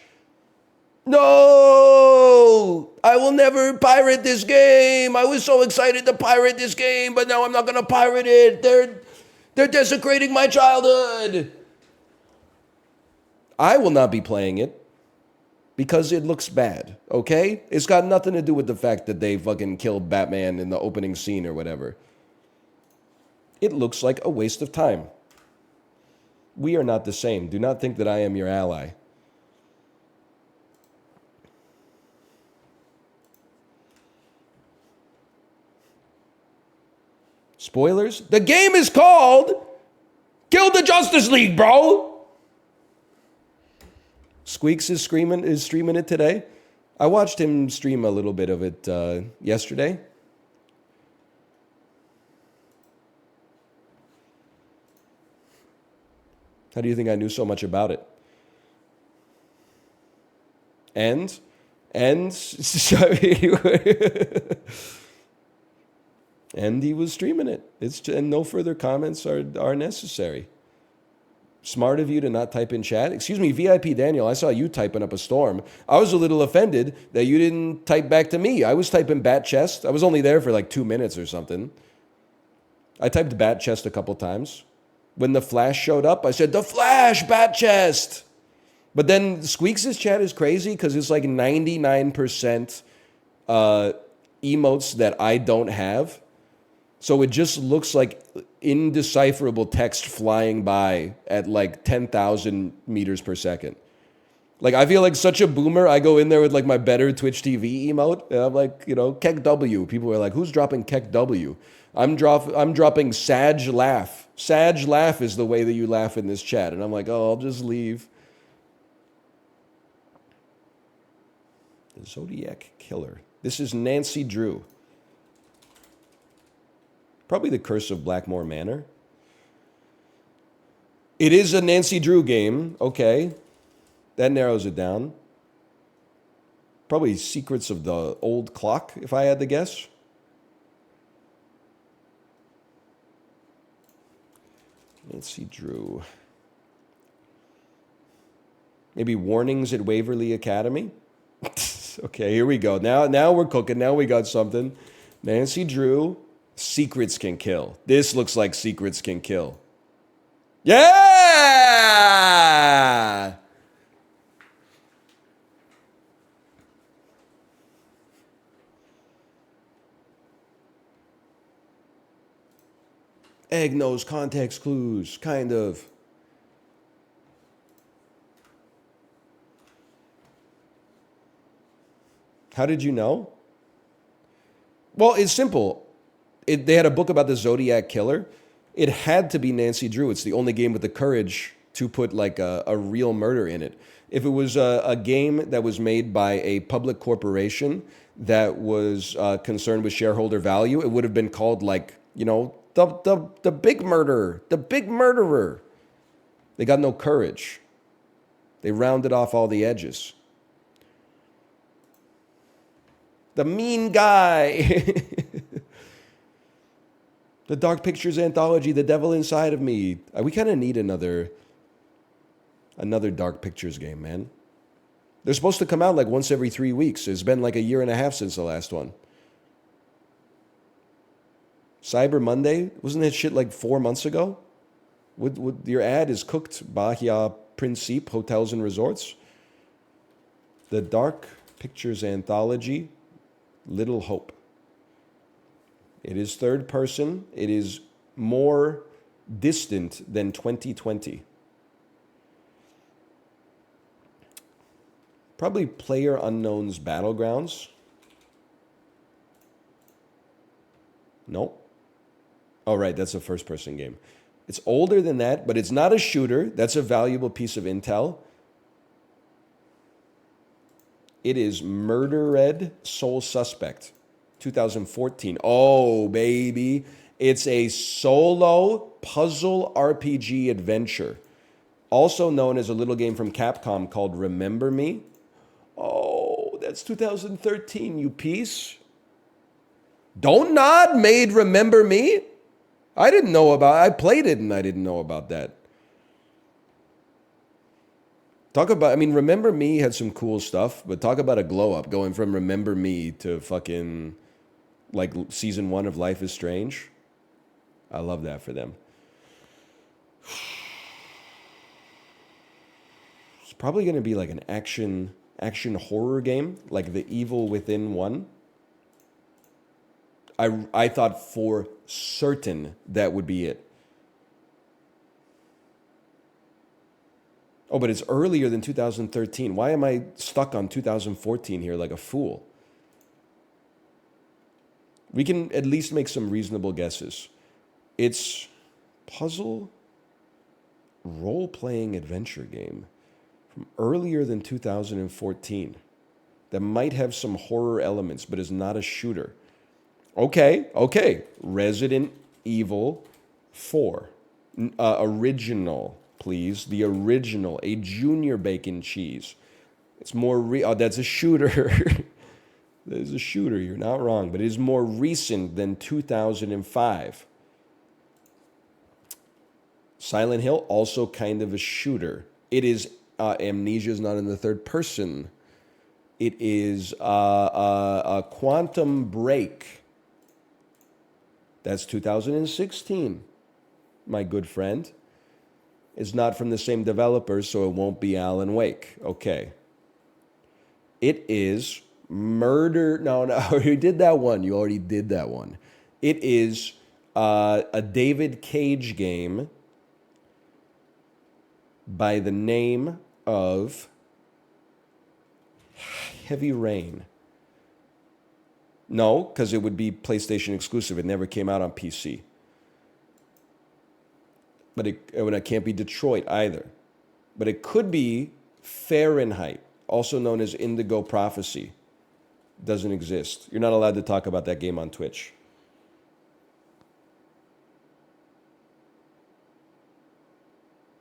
No! I will never pirate this game. I was so excited to pirate this game, but now I'm not going to pirate it. They're desecrating my childhood. I will not be playing it. Because it looks bad, okay? It's got nothing to do with the fact that they fucking killed Batman in the opening scene or whatever. It looks like a waste of time. We are not the same. Do not think that I am your ally. Spoilers? The game is called Kill the Justice League, bro! Squeaks is streaming it today. I watched him stream a little bit of it yesterday. How do you think I knew so much about it? And and he was streaming it. And no further comments are necessary. Smart of you to not type in chat. Excuse me, VIP Daniel, I saw you typing up a storm. I was a little offended that you didn't type back to me. I was typing bat chest. I was only there for like 2 minutes or something. I typed bat chest a couple times. When the Flash showed up, I said, the Flash, bat chest. But then Squeaks' chat is crazy because it's like 99% emotes that I don't have. So it just looks like indecipherable text flying by at like 10,000 meters per second. Like, I feel like such a boomer. I go in there with like my better Twitch TV emote. And I'm like, Keck W. People are like, who's dropping Keck W? I'm dropping Sag Laugh. Sag Laugh is the way that you laugh in this chat. And I'm like, oh, I'll just leave. The Zodiac Killer. This is Nancy Drew. Probably the Curse of Blackmore Manor. It is a Nancy Drew game. Okay. That narrows it down. Probably Secrets of the Old Clock, if I had to guess. Nancy Drew. Maybe Warnings at Waverly Academy. Okay, here we go. Now we're cooking. Now we got something. Nancy Drew. Secrets Can Kill. This looks like Secrets Can Kill. Yeah! Egg nose context clues, kind of. How did you know? Well, it's simple. They had a book about the Zodiac Killer. It had to be Nancy Drew. It's the only game with the courage to put like a real murder in it. If it was a game that was made by a public corporation that was concerned with shareholder value, it would have been called like, the big murderer, the big murderer. They got no courage. They rounded off all the edges. The mean guy. The Dark Pictures anthology, The Devil Inside of Me. We kind of need another Dark Pictures game, man. They're supposed to come out like once every 3 weeks. It's been like a year and a half since the last one. Cyber Monday, wasn't that shit like 4 months ago? Your ad is cooked. Bahia Principe Hotels and Resorts. The Dark Pictures anthology, Little Hope. It is third person. It is more distant than 2020. Probably Player Unknown's Battlegrounds. Nope. Oh, right, that's a first-person game. It's older than that, but it's not a shooter. That's a valuable piece of intel. It is Murdered Sole Suspect. 2014. Oh, baby. It's a solo puzzle RPG adventure. Also known as a little game from Capcom called Remember Me. Oh, that's 2013, you piece. Don't Nod made Remember Me? I played it and I didn't know about that. Remember Me had some cool stuff, but talk about a glow up going from Remember Me to fucking like season 1 of Life is Strange. I love that for them. It's probably going to be like an action horror game, like The Evil Within 1. I thought for certain that would be it. Oh, but it's earlier than 2013. Why am I stuck on 2014 here like a fool? We can at least make some reasonable guesses. It's puzzle role-playing adventure game from earlier than 2014 that might have some horror elements but is not a shooter. Okay. Resident Evil 4. Original, please. The original. A junior bacon cheese. It's more... that's a shooter. That is a shooter. You're not wrong. But it is more recent than 2005. Silent Hill, also kind of a shooter. It is... Amnesia is not in the third person. It is Quantum Break. That's 2016, my good friend. It's not from the same developers, so it won't be Alan Wake. Okay. It is Murder... No, you did that one. You already did that one. It is a David Cage game by the name of Heavy Rain. No, because it would be PlayStation exclusive. It never came out on PC. But it can't be Detroit either. But it could be Fahrenheit, also known as Indigo Prophecy. Doesn't exist. You're not allowed to talk about that game on Twitch.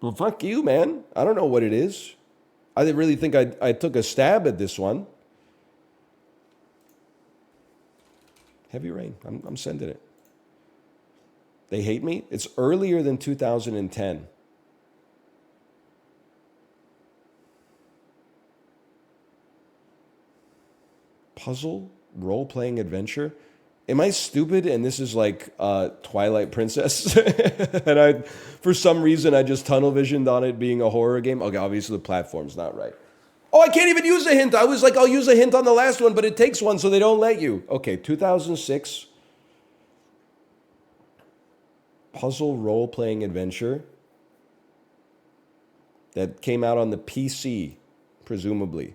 Well, fuck you, man. I don't know what it is. I didn't really think I took a stab at this one. Heavy Rain. I'm sending it. They hate me? It's earlier than 2010. Puzzle? Role-playing adventure? Am I stupid and this is like Twilight Princess? And for some reason, I just tunnel visioned on it being a horror game? Okay, obviously the platform's not right. Oh, I can't even use a hint. I was like, I'll use a hint on the last one, but it takes one, so they don't let you. Okay, 2006. Puzzle role-playing adventure. That came out on the PC, presumably.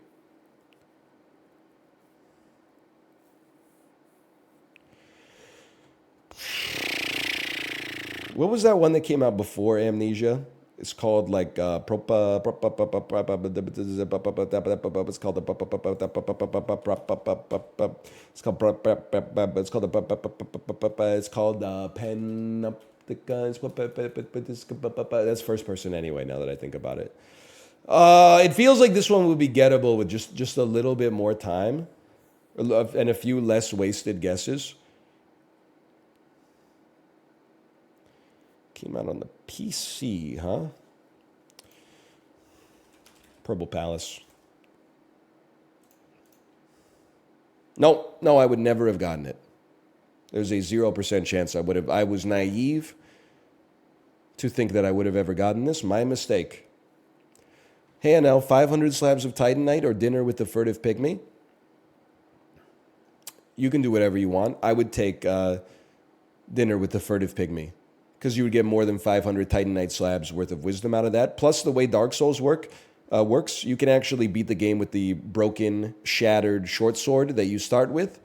What was that one that came out before Amnesia? It's called like it's called that's first person anyway. Now that I think about it, it feels like this one would be gettable with just a little bit more time and a few less wasted guesses. Came out on the PC, huh? Purple Palace. No, I would never have gotten it. There's a 0% chance I would have. I was naive to think that I would have ever gotten this. My mistake. Hey, Anel, 500 slabs of Titanite or dinner with the furtive pygmy? You can do whatever you want. I would take dinner with the furtive pygmy, because you would get more than 500 Titanite slabs worth of wisdom out of that. Plus, the way Dark Souls works, you can actually beat the game with the broken, shattered short sword that you start with.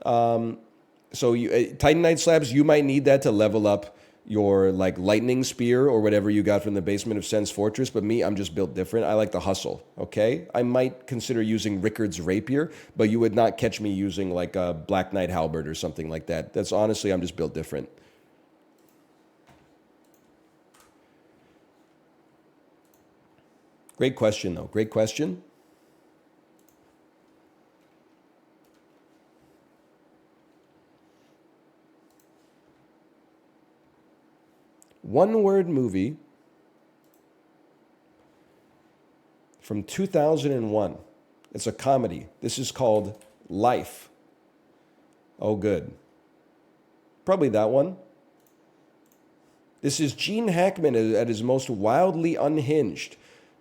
So Titanite slabs, you might need that to level up your like lightning spear or whatever you got from the basement of Sen's Fortress. But me, I'm just built different. I like to hustle, okay? I might consider using Rickard's Rapier, but you would not catch me using like a Black Knight Halberd or something like that. That's honestly, I'm just built different. Great question, though. Great question. One-word movie from 2001. It's a comedy. This is called Life. Oh, good. Probably that one. This is Gene Hackman at his most wildly unhinged.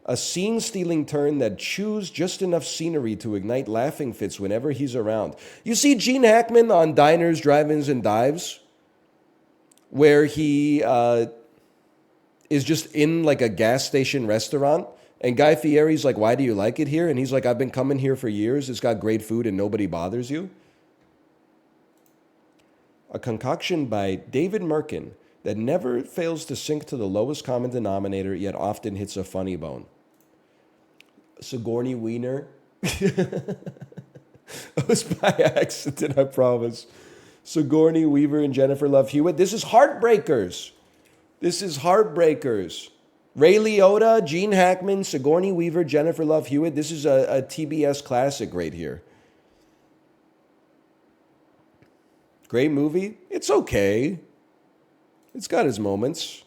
A scene-stealing turn that chews just enough scenery to ignite laughing fits whenever he's around. You see Gene Hackman on Diners, Drive-Ins, and Dives, where he is just in like a gas station restaurant, and Guy Fieri's like, "Why do you like it here?" And he's like, "I've been coming here for years. It's got great food and nobody bothers you." A concoction by David Merkin, that never fails to sink to the lowest common denominator, yet often hits a funny bone. Sigourney Weaver. It was by accident, I promise. Sigourney Weaver and Jennifer Love Hewitt. This is Heartbreakers. This is Heartbreakers. Ray Liotta, Gene Hackman, Sigourney Weaver, Jennifer Love Hewitt. This is a TBS classic right here. Great movie. It's okay. It's got its moments.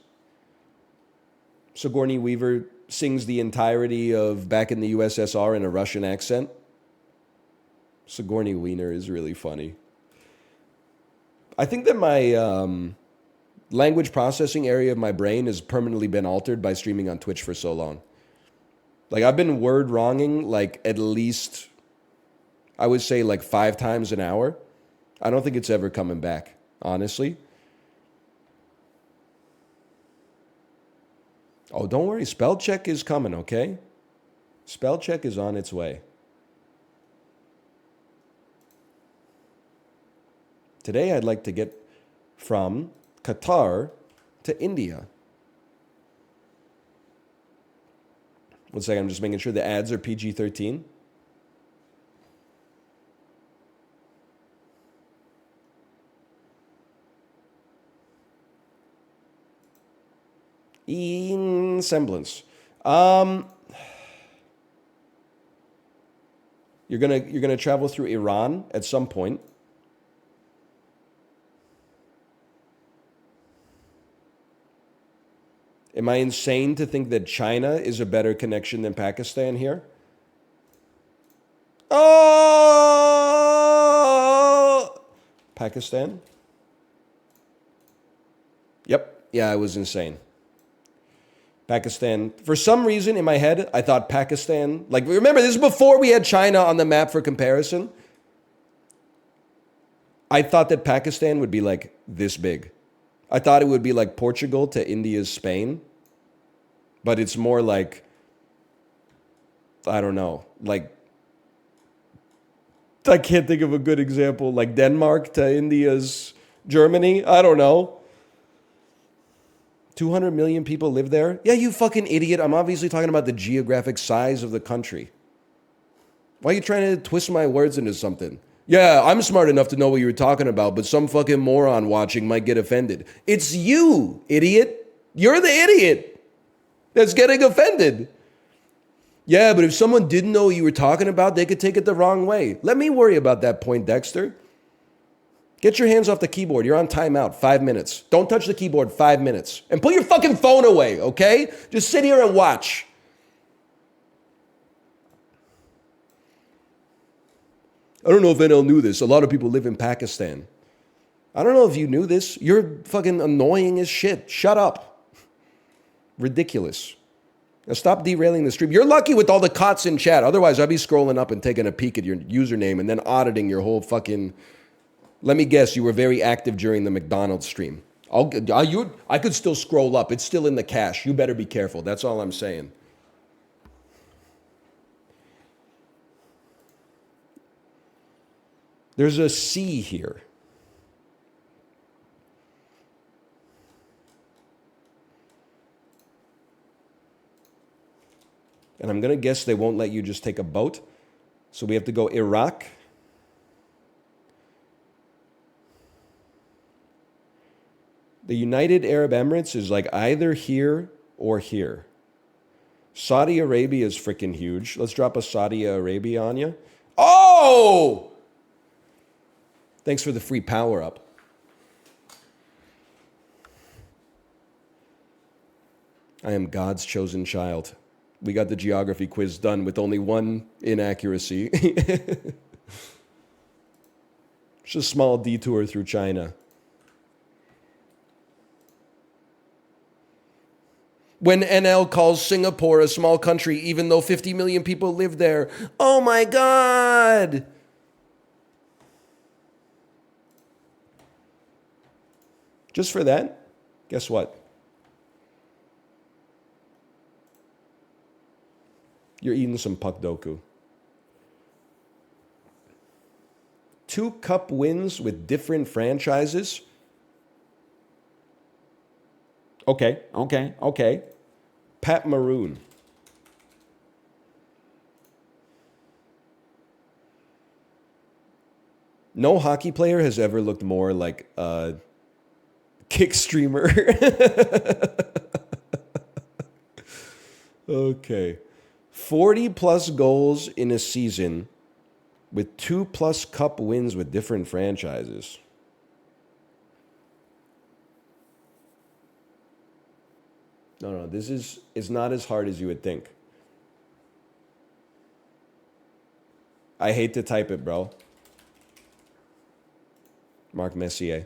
Sigourney Weaver sings the entirety of Back in the USSR in a Russian accent. Sigourney Weaver is really funny. I think that my language processing area of my brain has permanently been altered by streaming on Twitch for so long. Like, I've been word wronging like at least, I would say, like 5 times an hour. I don't think it's ever coming back, honestly. Oh, don't worry. Spell check is coming, okay? Spell check is on its way. Today, I'd like to get from Qatar to India. One second, I'm just making sure the ads are PG-13. In semblance. You're gonna travel through Iran at some point. Am I insane to think that China is a better connection than Pakistan here? Oh! Pakistan? Yep. Yeah, I was insane. Pakistan. For some reason in my head, I thought Pakistan, like, remember, this is before we had China on the map for comparison. I thought that Pakistan would be like this big. I thought it would be like Portugal to India's Spain. But it's more like, I don't know, like, I can't think of a good example, like Denmark to India's Germany. I don't know. 200 million people live there? Yeah, you fucking idiot. I'm obviously talking about the geographic size of the country. Why are you trying to twist my words into something? Yeah, I'm smart enough to know what you were talking about, but some fucking moron watching might get offended. It's you, idiot. You're the idiot that's getting offended. Yeah, but if someone didn't know what you were talking about, they could take it the wrong way. Let me worry about that point, Dexter. Get your hands off the keyboard. You're on timeout. 5 minutes. Don't touch the keyboard. 5 minutes. And put your fucking phone away, okay? Just sit here and watch. I don't know if NL knew this. A lot of people live in Pakistan. I don't know if you knew this. You're fucking annoying as shit. Shut up. Ridiculous. Now stop derailing the stream. You're lucky with all the cots in chat. Otherwise, I'd be scrolling up and taking a peek at your username and then auditing your whole fucking... Let me guess, you were very active during the McDonald's stream. I could still scroll up. It's still in the cache. You better be careful. That's all I'm saying. There's a C here. And I'm going to guess they won't let you just take a boat. So we have to go Iraq. The United Arab Emirates is like either here or here. Saudi Arabia is freaking huge. Let's drop a Saudi Arabia on you. Oh! Thanks for the free power up. I am God's chosen child. We got the geography quiz done with only one inaccuracy. Just a small detour through China. When NL calls Singapore a small country, even though 50 million people live there. Oh my God! Just for that, guess what? You're eating some puck doku. 2 cup wins with different franchises. Okay, okay, okay. Pat Maroon. No hockey player has ever looked more like a kick streamer. Okay. 40 plus goals in a season with 2 plus cup wins with different franchises. No, no, this is it's not as hard as you would think. I hate to type it, bro. Mark Messier.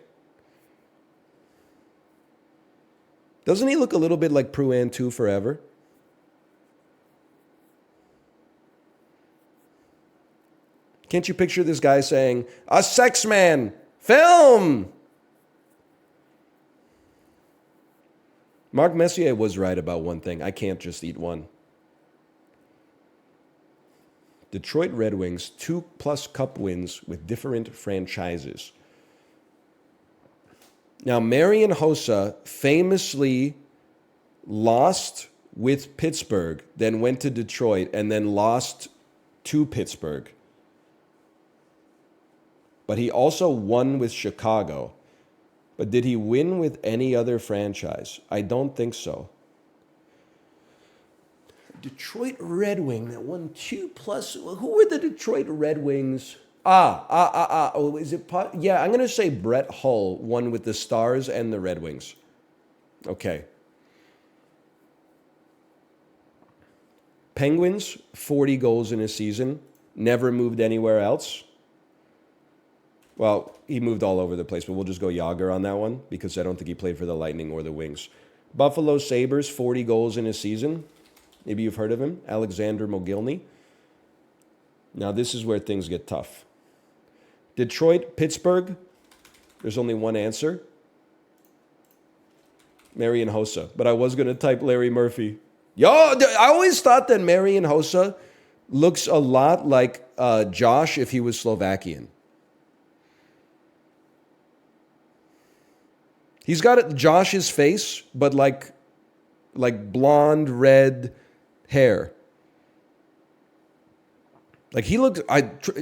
Doesn't he look a little bit like Pruan 2 forever? Can't you picture this guy saying, "A sex man, film"? Mark Messier was right about one thing. I can't just eat one. Detroit Red Wings, 2 plus cup wins with different franchises. Now, Marian Hossa famously lost with Pittsburgh, then went to Detroit, and then lost to Pittsburgh. But he also won with Chicago. But did he win with any other franchise? I don't think so. Detroit Red Wing that won 2 plus. Who were the Detroit Red Wings? Oh, is it? Yeah, I'm going to say Brett Hull won with the Stars and the Red Wings. Okay. Penguins, 40 goals in a season. Never moved anywhere else. Well, he moved all over the place, but we'll just go Yager on that one because I don't think he played for the Lightning or the Wings. Buffalo Sabres, 40 goals in a season. Maybe you've heard of him. Alexander Mogilny. Now, this is where things get tough. Detroit, Pittsburgh. There's only one answer. Marian Hossa. But I was going to type Larry Murphy. Yo, I always thought that Marian Hossa looks a lot like Josh if he was Slovakian. He's got Josh's face, but like blonde, red hair. Like he looks,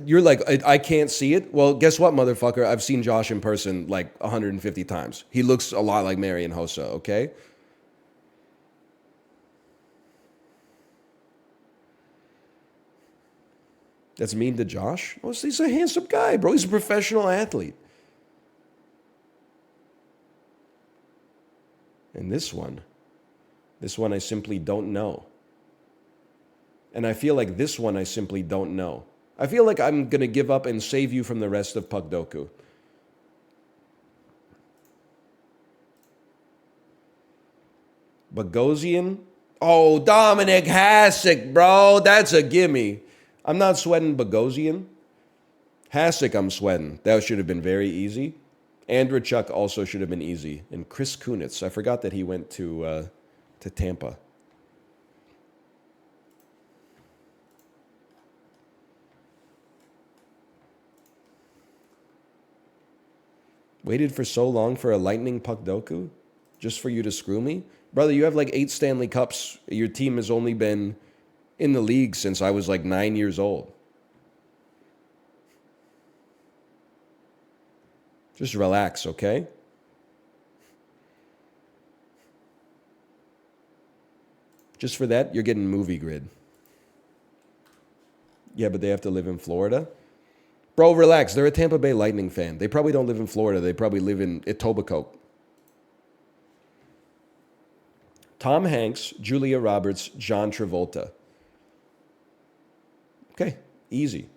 you're like, I can't see it. Well, guess what, motherfucker? I've seen Josh in person like 150 times. He looks a lot like Marian Hossa, okay? That's mean to Josh? Oh, he's a handsome guy, bro. He's a professional athlete. And this one I simply don't know. And I feel like this one I simply don't know. I feel like I'm going to give up and save you from the rest of Pugdoku. Bogosian? Oh, Dominic Hasek, bro. That's a gimme. I'm not sweating Bogosian. Hasek, I'm sweating. That should have been very easy. Andrechuk also should have been easy. And Chris Kunitz. I forgot that he went to Tampa. Waited for so long for a Lightning Pugdoku? Just for you to screw me? Brother, you have like 8 Stanley Cups. Your team has only been in the league since I was like 9 years old. Just relax, okay? Just for that, you're getting movie grid. Yeah, but they have to live in Florida? Bro, relax. They're a Tampa Bay Lightning fan. They probably don't live in Florida. They probably live in Etobicoke. Tom Hanks, Julia Roberts, John Travolta. Okay, easy.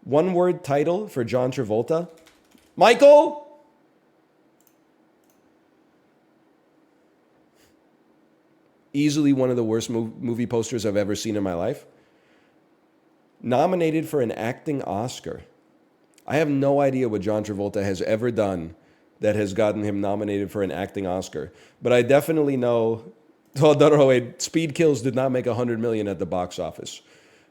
One word title for John Travolta. Michael? Easily one of the worst movie posters I've ever seen in my life. Nominated for an acting Oscar. I have no idea what John Travolta has ever done that has gotten him nominated for an acting Oscar. But I definitely know... Oh, no, wait. Speed Kills did not make $100 million at the box office.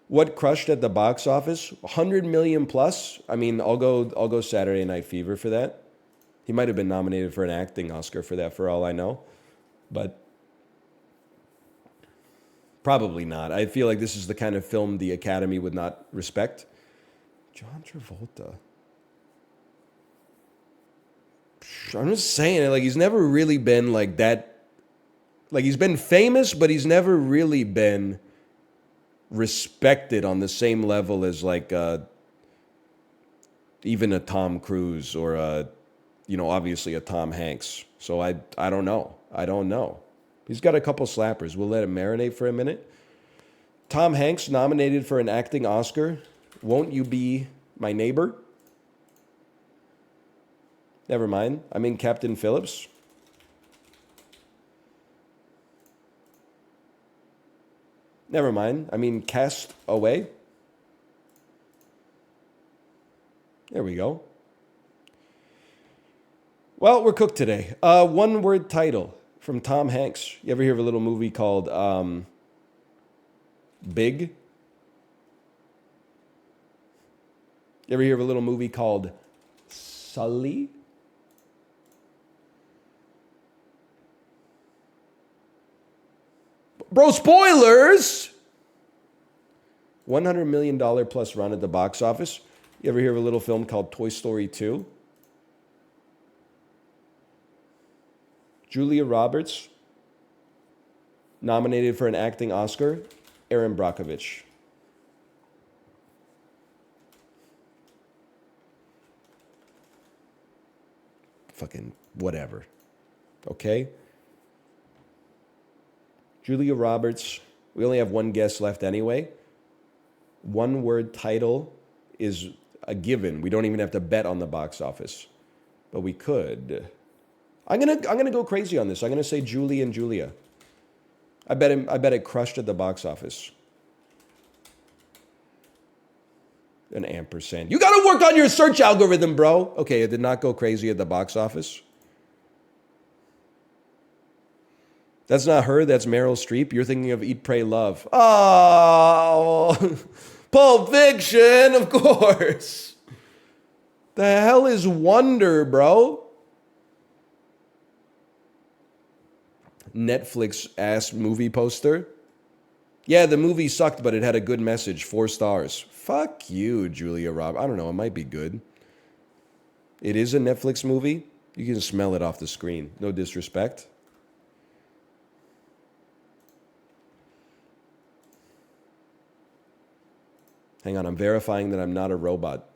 What crushed at the box office? $100 million plus? I mean, I'll go Saturday Night Fever for that. He might have been nominated for an acting Oscar for that, for all I know. But probably not. I feel like this is the kind of film the Academy would not respect. John Travolta. I'm just saying it, like, he's never really been like that. Like, he's been famous, but he's never really been respected on the same level as, like, even a Tom Cruise or obviously a Tom Hanks. So I don't know. I don't know. He's got a couple slappers. We'll let him marinate for a minute. Tom Hanks nominated for an acting Oscar. Won't You Be My Neighbor? Never mind. I mean, Captain Phillips. Never mind. I mean, Cast Away. There we go. Well, we're cooked today. One-word title from Tom Hanks. You ever hear of a little movie called Big? You ever hear of a little movie called Sully? Bro, spoilers! $100 million plus run at the box office. You ever hear of a little film called Toy Story 2? Julia Roberts, nominated for an acting Oscar. Erin Brockovich. Fucking whatever. Okay? Julia Roberts. We only have one guest left anyway. One word title is a given. We don't even have to bet on the box office. But we could. I'm gonna go crazy on this. I'm gonna say Julie and Julia. I bet it crushed at the box office. An ampersand. You gotta work on your search algorithm, bro. Okay, it did not go crazy at the box office. That's not her, that's Meryl Streep. You're thinking of Eat, Pray, Love. Oh, Pulp Fiction, of course. The hell is Wonder, bro? Netflix ass movie poster. Yeah, the movie sucked, but it had a good message. 4 stars. Fuck you, Julia Roberts. I don't know, it might be good. It is a Netflix movie. You can smell it off the screen. No disrespect. Hang on, I'm verifying that I'm not a robot.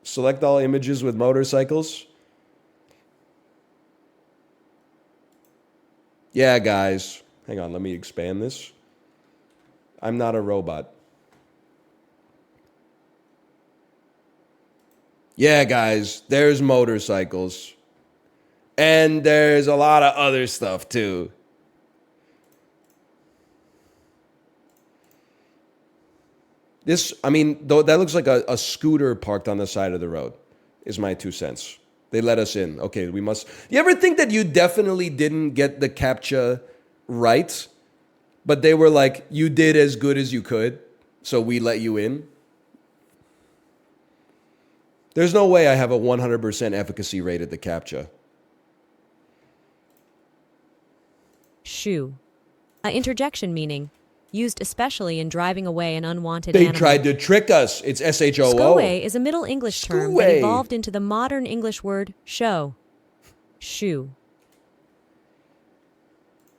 Select all images with motorcycles. Yeah, guys. Hang on, let me expand this. I'm not a robot. Yeah, guys, there's motorcycles. And there's a lot of other stuff, too. Though that looks like a scooter parked on the side of the road, is my 2 cents. They let us in. Okay, we must. You ever think that you definitely didn't get the CAPTCHA right, but they were like, you did as good as you could, so we let you in? There's no way I have a 100% efficacy rate at the CAPTCHA. Shoe. A interjection meaning, used especially in driving away an unwanted animal. They tried to trick us. It's SHOO. Scoway is a Middle English term that evolved into the modern English word show. Shoe.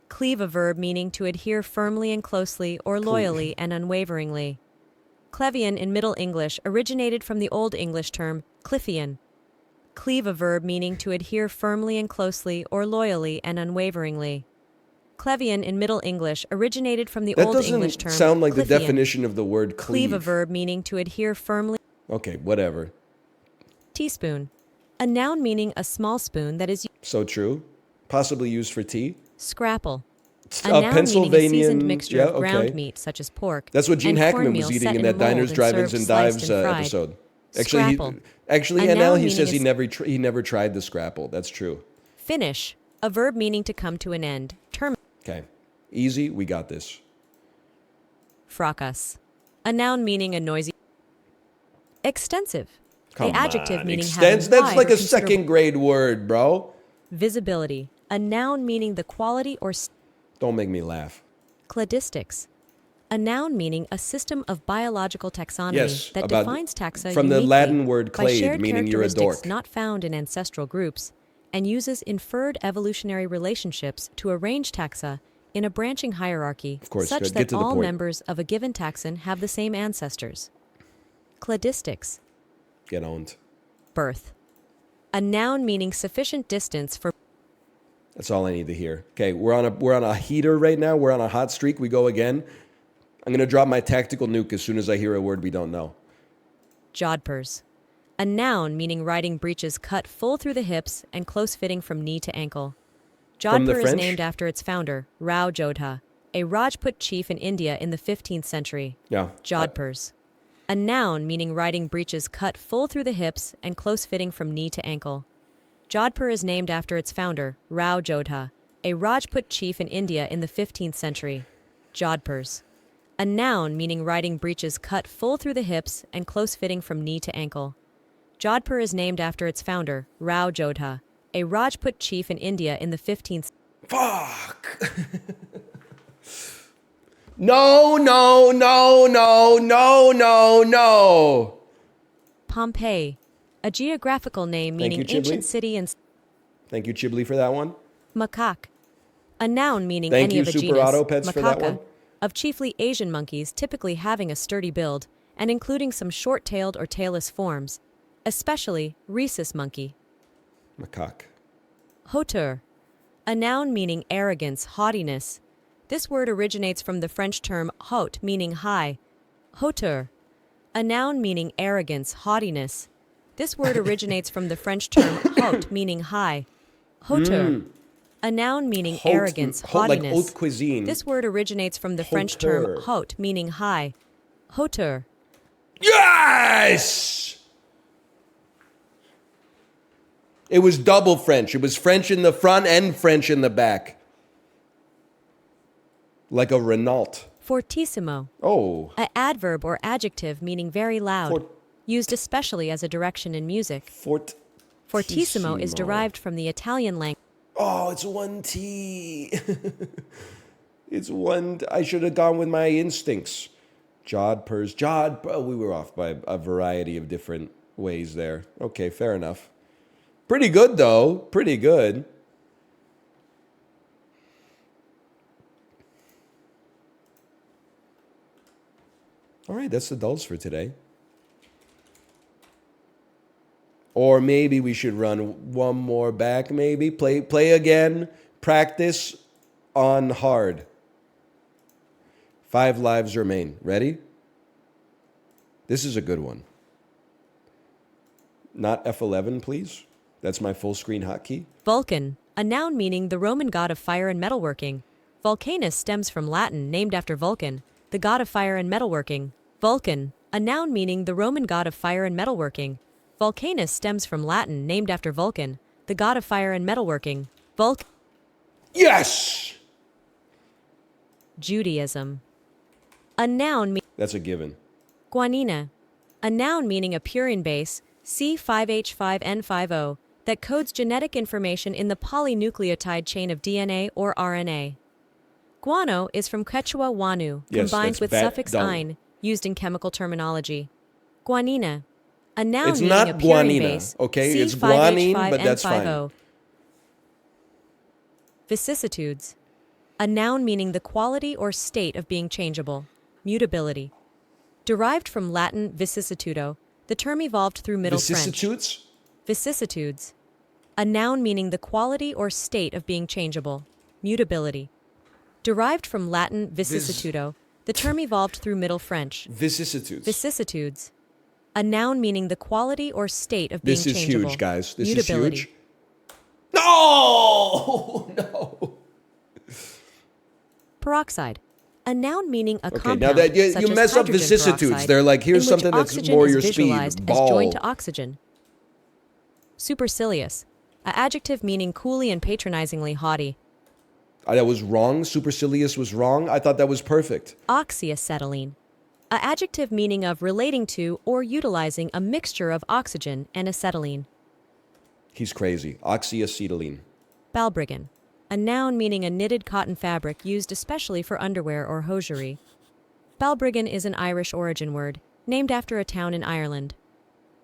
Cleave, a verb meaning to adhere firmly and closely or loyally and unwaveringly. Clevian in Middle English originated from the Old English term cliffian. Cleave, a verb meaning to adhere firmly and closely or loyally and unwaveringly. Clevian in Middle English originated from the Old English term That doesn't sound like cliffian. the definition of the word cleave. Cleave, a verb meaning to adhere firmly. Okay, whatever. Teaspoon. A noun meaning a small spoon that is So true. Possibly used for tea. Scrapple. A A noun Pennsylvanian meaning a seasoned mixture of okay. ground meat such as pork. That's what Gene and Hackman cornmeal was eating set in a that mold Diners, and Drive-Ins, served and sliced Dives and fried. episode. Scrapple. Actually, A and now noun he meaning says a he never tried the scrapple. That's true. Finish. A verb meaning to come to an end. Okay. Easy, we got this. Fracas. A noun meaning a noisy. Extensive. Come An adjective on. meaning Extends. having That's wide like or a second grade word, bro. Visibility. A noun meaning the quality or Don't make me laugh. cladistics. A noun meaning a system of biological taxonomy Yes, that about- defines taxa from the uniquely Latin word by clade, shared meaning you're a characteristics dork. not found in ancestral groups, and uses inferred evolutionary relationships to arrange taxa in a branching hierarchy Of course, such get that to the all point. members of a given taxon have the same ancestors. Cladistics. Get owned. Birth. A noun meaning sufficient distance for That's all I need to hear. Okay, we're on a heater right now. We're on a hot streak. We go again. I'm gonna drop my tactical nuke as soon as I hear a word we don't know. jodhpurs. A noun meaning riding breeches cut full through the hips and close-fitting from knee to ankle. From the Jodhpur is French? named after its founder, Rao Jodha, a Rajput chief in India in the 15th century. Yeah. Jodhpurs. A noun meaning riding breeches cut full through the hips and close-fitting from knee to ankle. Jodhpur is named after its founder, Rao Jodha, a Rajput chief in India in the 15th century. Jodhpurs. A noun meaning riding breeches cut full through the hips and close-fitting from knee to ankle. Jodhpur is named after its founder, Rao Jodha, a Rajput chief in India in the 15th. Fuck. No, no, no, no, no, no, no. Pompeii, a geographical name Thank meaning you, Chibli. ancient city in Thank you, Chibli, for that one. macaque, a noun meaning Thank any you, of a Super genus, Auto Pets, for that macaca, one. of chiefly Asian monkeys typically having a sturdy build and including some short-tailed or tailless forms, especially rhesus monkey. Macaque. Hauteur, a noun meaning arrogance, haughtiness. This word originates from the French term haut, meaning high. Hauteur, a noun meaning arrogance, haughtiness. This word originates from the French term haut, meaning high. Hauteur, a noun meaning Haute- arrogance, haute, like haughtiness. haute cuisine. This word originates from the French term Hauteur. haut, meaning high. Hauteur. Yes! It was double French. It was French in the front and French in the back. Like a Renault. Fortissimo, Oh. an adverb or adjective meaning very loud, Fort- used especially as a direction in music. Fortissimo is derived from the Italian language. Oh, it's one T. It's one. I should have gone with my instincts. Jodhpurs. We were off by a variety of different ways there. Okay, fair enough. Pretty good, though. Pretty good. All right, that's the dulls for today. Or maybe we should run one more back, maybe. Play again. Practice on hard. 5 lives remain. Ready? This is a good one. Not F11, please. That's my full screen hotkey. Vulcan, a noun meaning the Roman god of fire and metalworking. Vulcanus stems from Latin, named after Vulcan, the god of fire and metalworking. Vulcan, a noun meaning the Roman god of fire and metalworking. Vulcanus stems from Latin, named after Vulcan, the god of fire and metalworking. Yes! Judaism. A noun That's a given. guanina, a noun meaning a purine base, C5H5N50, that codes genetic information in the polynucleotide chain of DNA or RNA. Guano is from Quechua wanu, Yes, combined that's with bat suffix dung. "ine", used in chemical terminology. Guanina, a noun It's meaning not a purine guanina, base, okay? It's guanine, but that's fine. C5H5N50. Vicissitudes, a noun meaning the quality or state of being changeable, mutability. Derived from Latin vicissitudo, the term evolved through Middle French. Vicissitudes? Vicissitudes, a noun meaning the quality or state of being changeable, mutability. Derived from Latin vicissitudo, the term evolved through Middle French. Vicissitudes. Vicissitudes, a noun meaning the quality or state of being This is changeable. huge, guys. This mutability. is huge. No! No. Peroxide, a noun meaning a Okay, compound now that you such as mess up hydrogen vicissitudes, peroxide, they're like, here's in which something that's oxygen more is your speed. visualized as Ball. joined to oxygen. Supercilious, an adjective meaning coolly and patronizingly haughty. That was wrong. Supercilious was wrong. I thought that was perfect. Oxyacetylene, an adjective meaning of relating to or utilizing a mixture of oxygen and acetylene. He's crazy. Oxyacetylene. Balbriggan, A noun meaning a knitted cotton fabric used especially for underwear or hosiery. Balbriggan is an Irish origin word, named after a town in Ireland.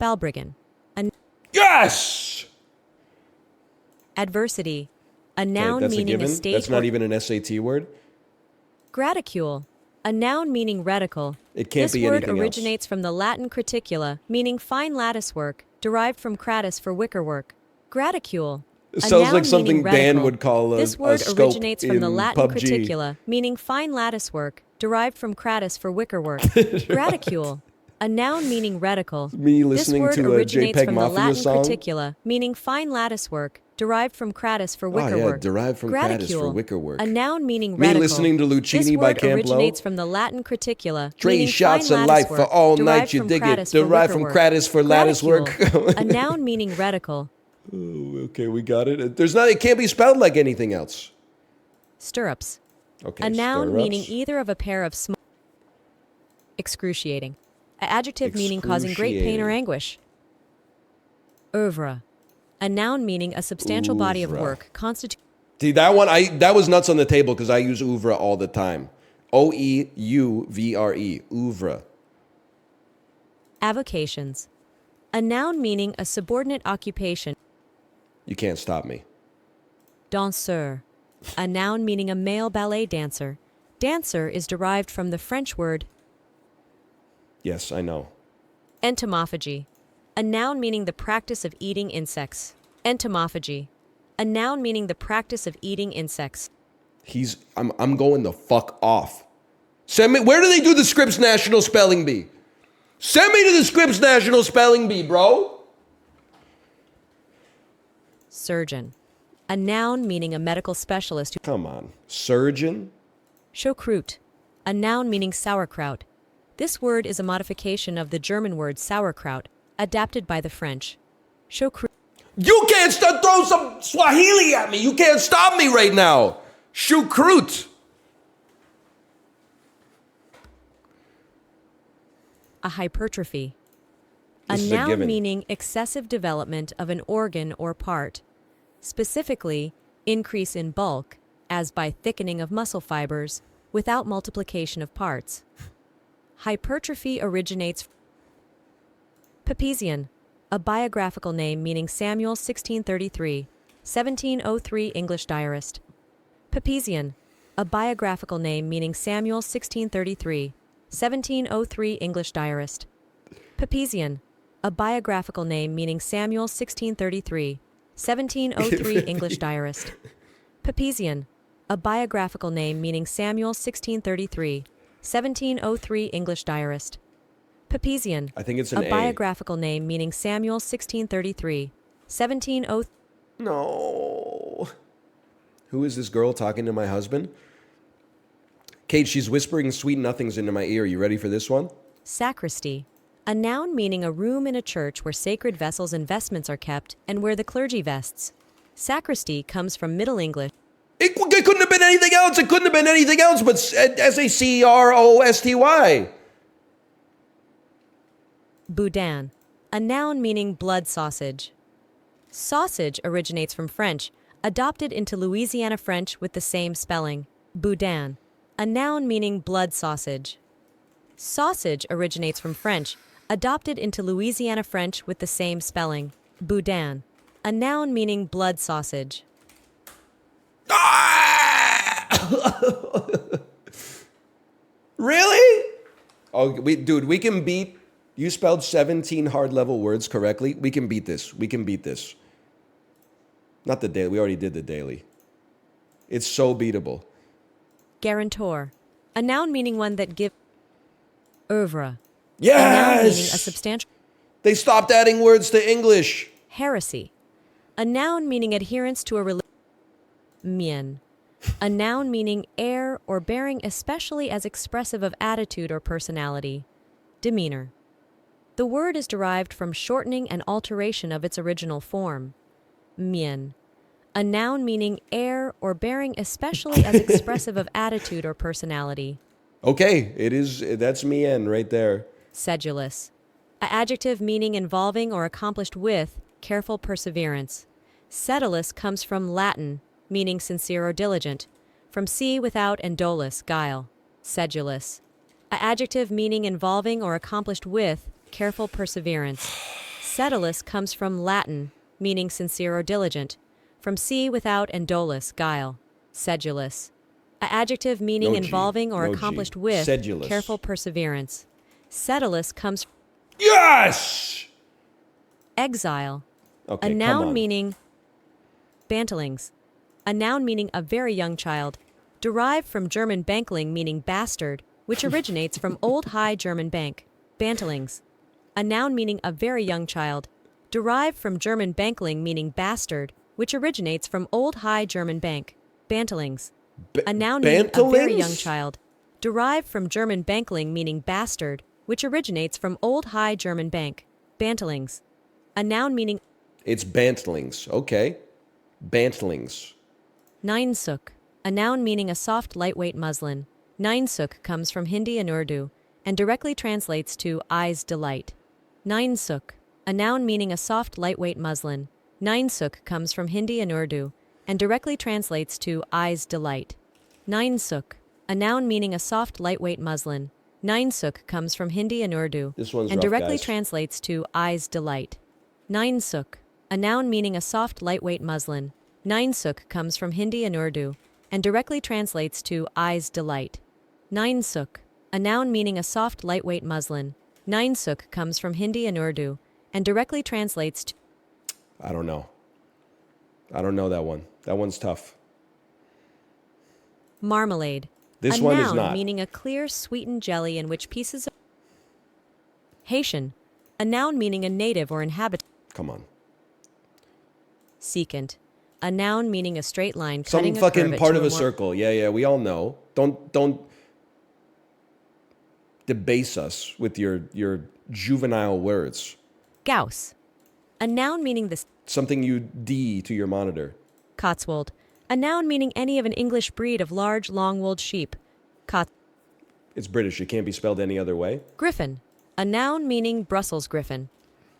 Balbriggan. Yes! Adversity. A Okay, noun that's a meaning a given. state That's or not even an SAT word. graticule. A noun meaning reticle. It can't This be word anything originates from the Latin criticula, meaning fine lattice work, derived from cratis for wicker work. Graticule. It A sounds noun like something meaning Dan reticle. would call This a word scope originates in from the Latin PUBG. criticula, meaning fine lattice work, derived from cratis for wicker work. Graticule. A noun meaning reticle. Me This listening word to a originates JPEG from the Mafia Latin song. criticula, meaning fine lattice work, derived from cratis for Oh wicker yeah, work. derived from Cratis for Graticule. wicker work. A noun meaning Me reticle. listening to This Lucchini by word Camp Low. originates from the Latin criticula, 3 meaning shots fine of lattice life for work, all derived night. You from dig cratis it? for Derived wicker from work. Cratis for lattice work. Graticule. A noun meaning reticle. Okay, we got it. There's not. It can't be spelled like anything else. Stirrups. Okay. A noun stirrups. meaning either of a pair of small. Excruciating. An adjective meaning causing great pain or Excruciating. anguish. Oeuvre. A noun meaning a substantial body of Oeuvre. work constituting. See that one? That was nuts on the table because I use oeuvre all the time. OEUVRE. Oeuvre. Avocations. A noun meaning a subordinate occupation. You can't stop me. Danseur. A noun meaning a male ballet dancer. Dancer is derived from the French word Yes, I know. entomophagy. A noun meaning the practice of eating insects. Entomophagy. A noun meaning the practice of eating insects. I'm going the fuck off. Send me. Where do they do the Scripps National Spelling Bee? Send me to the Scripps National Spelling Bee, bro. Surgeon. A noun meaning a medical specialist who. Come on, surgeon. Choucroute. A noun meaning sauerkraut. This word is a modification of the German word sauerkraut, adapted by the French. Choucroute. You can't throw some Swahili at me. You can't stop me right now. Choucroute. A hypertrophy. A This is a noun given. meaning excessive development of an organ or part. Specifically, increase in bulk, as by thickening of muscle fibers, without multiplication of parts. Hypertrophy originates. Papazian. A biographical name meaning Samuel 1633, 1703 English diarist. Papazian. A biographical name meaning Samuel 1633, 1703 English diarist. Papazian. A biographical name meaning Samuel 1633, 1703 English diarist. Papazian. A biographical name meaning Samuel 1633, 1703 English diarist. Papazian. I think it's an A A. biographical name meaning Samuel 1633, 1703. No. Who is this girl talking to my husband? Kate, she's whispering sweet nothings into my ear. You ready for this one? Sacristy. A noun meaning a room in a church where sacred vessels and vestments are kept and where the clergy vests. Sacristy comes from Middle English. It couldn't have been anything else. It couldn't have been anything else but Sacrosty. Boudin. A noun meaning blood sausage. Sausage originates from French, adopted into Louisiana French with the same spelling. Boudin. A noun meaning blood sausage. Sausage originates from French, adopted into Louisiana French with the same spelling. Boudin. A noun meaning blood sausage. Really? Oh, we can beat. You spelled 17 hard level words correctly. We can beat this. We can beat this. Not the daily. We already did the daily. It's so beatable. Guarantor. A noun meaning one that gives. Oeuvre. A noun meaning a Yes! substantial. They stopped adding words to English. Heresy. A noun meaning adherence to a religion. Mien. A noun meaning air or bearing especially as expressive of attitude or personality. Demeanor. The word is derived from shortening and alteration of its original form. Mien. A noun meaning air or bearing especially as expressive of attitude or personality. Okay, it is. That's me in right there. Sedulous. An adjective meaning involving or accomplished with careful perseverance. Sedulous comes from Latin meaning sincere or diligent. From see without and dolus, guile, sedulous. A adjective meaning involving or accomplished with careful perseverance. Sedulous comes from Latin, meaning sincere or diligent. From see without and dolus, guile, sedulous. A adjective meaning No G. involving or No G. accomplished with Sedulous. careful perseverance. Sedulous comes from Yes! exile. Okay, A come noun on. meaning bantlings. A noun meaning a very young child. Derived from German bankling meaning bastard, which originates from Old High German bank. Bantlings. A noun meaning a very young child. Derived from German bankling meaning bastard, which originates from Old High German bank. Bantlings. A noun meaning a very young Bantlings? child. Derived from German bankling meaning bastard, which originates from Old High German bank. Bantlings. A noun meaning It's bantlings. Okay. Bantlings. Ninesuk, a noun meaning a soft, lightweight muslin. Ninesuk comes from Hindi and Urdu and directly translates to eye's delight. Ninesuk, a noun meaning a soft, lightweight muslin. Ninesuk comes from Hindi and Urdu and directly translates to eye's delight. Ninesuk, a noun meaning a soft, lightweight muslin. Ninesuk comes from Hindi and Urdu This one's and rough, directly guys. translates to eye's delight. Ninesuk, a noun meaning a soft, lightweight muslin. Ninesuk comes from Hindi and Urdu and directly translates to eye's delight. Ninesuk, a noun meaning a soft, lightweight muslin. Ninesuk comes from Hindi and Urdu and directly translates to I don't know. I don't know that one. That one's tough. marmalade. This a one noun is not. meaning a clear, sweetened jelly in which pieces of Haitian, a noun meaning a native or inhabitant. Come on. Secant, a noun meaning a straight line Some cutting a fucking curve part to of a more- circle. Yeah, we all know. Don't debase us with your juvenile words. Gauss, a noun meaning the Something you D to your monitor. Cotswold, a noun meaning any of an English breed of large, long-wooled sheep. It's British. It can't be spelled any other way. Griffin, a noun meaning Brussels griffin.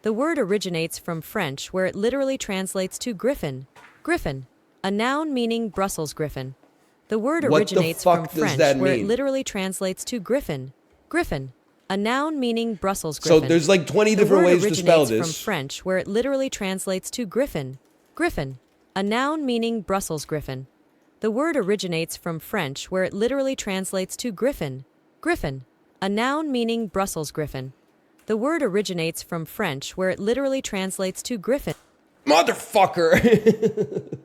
The word originates from French, where it literally translates to griffin. Griffin, a noun meaning Brussels griffin. The word What the originates fuck from does French, that where it mean? literally translates to griffin. Griffin, a noun meaning Brussels griffin. So there's like 20 The different word ways to spell originates from this. French, where it literally translates to griffin. Griffin, a noun meaning Brussels griffin. The word originates from French, where it literally translates to griffin. Griffin, a noun meaning Brussels griffin. The word originates from French, where it literally translates to griffin. Motherfucker!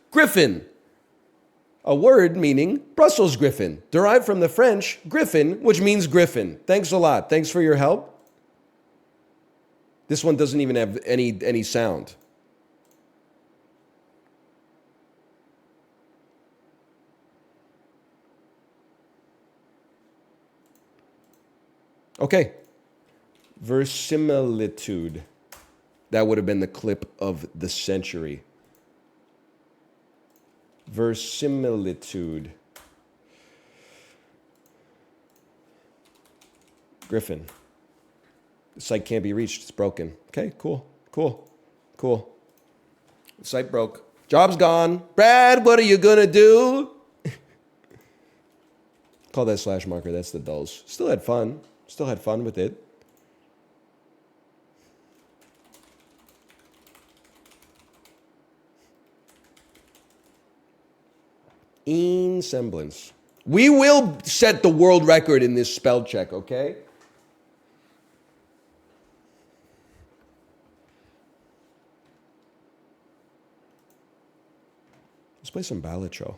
Griffin. A word meaning Brussels griffin, derived from the French griffin, which means griffin. Thanks a lot. Thanks for your help. This one doesn't even have any sound. Okay. Verisimilitude. That would have been the clip of the century. Verisimilitude. Griffin. The site can't be reached. It's broken. Okay, cool. The site broke. Job's gone. Brad, what are you gonna do? Call that slash marker. That's the dulls. Still had fun with it. In semblance. We will set the world record in this spell check, okay? Let's play some Balacho.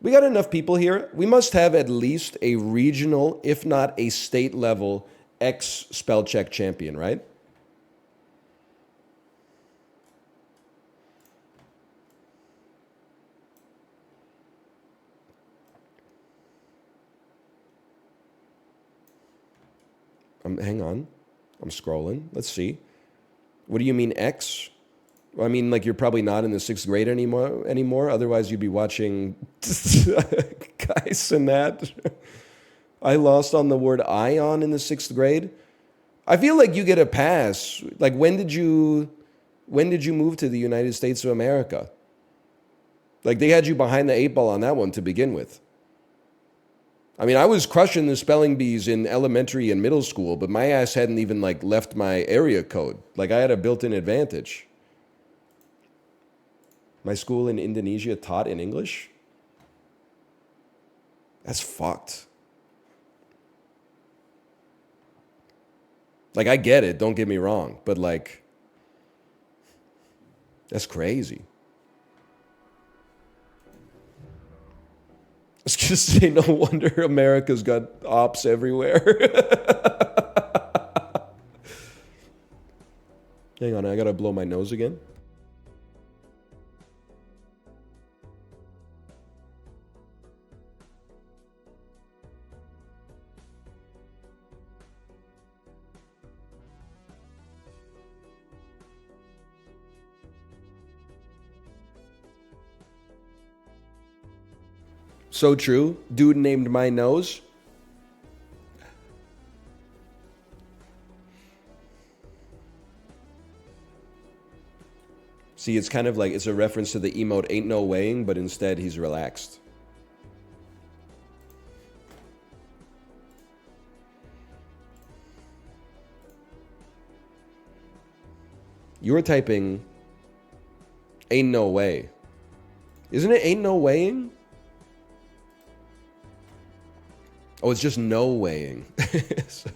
We got enough people here. We must have at least a regional, if not a state level, X spell check champion, right? Hang on. I'm scrolling. Let's see. What do you mean X? Well, I mean, like, you're probably not in the 6th grade anymore. Otherwise, you'd be watching guys and that. I lost on the word ion in the 6th grade. I feel like you get a pass. Like, when did you When did you move to the United States of America? Like, they had you behind the 8 ball on that one to begin with. I mean, I was crushing the spelling bees in elementary and middle school, but my ass hadn't even, like, left my area code. Like, I had a built-in advantage. My school in Indonesia taught in English? That's fucked. Like, I get it, don't get me wrong, but, like, that's crazy. I was gonna say, no wonder America's got ops everywhere. Hang on, I gotta blow my nose again. So true. Dude named my nose. See, it's kind of like it's a reference to the emote ain't no weighing, but instead he's relaxed. You were typing ain't no way. Isn't it ain't no weighing? Oh, it's just no weighing. Sorry.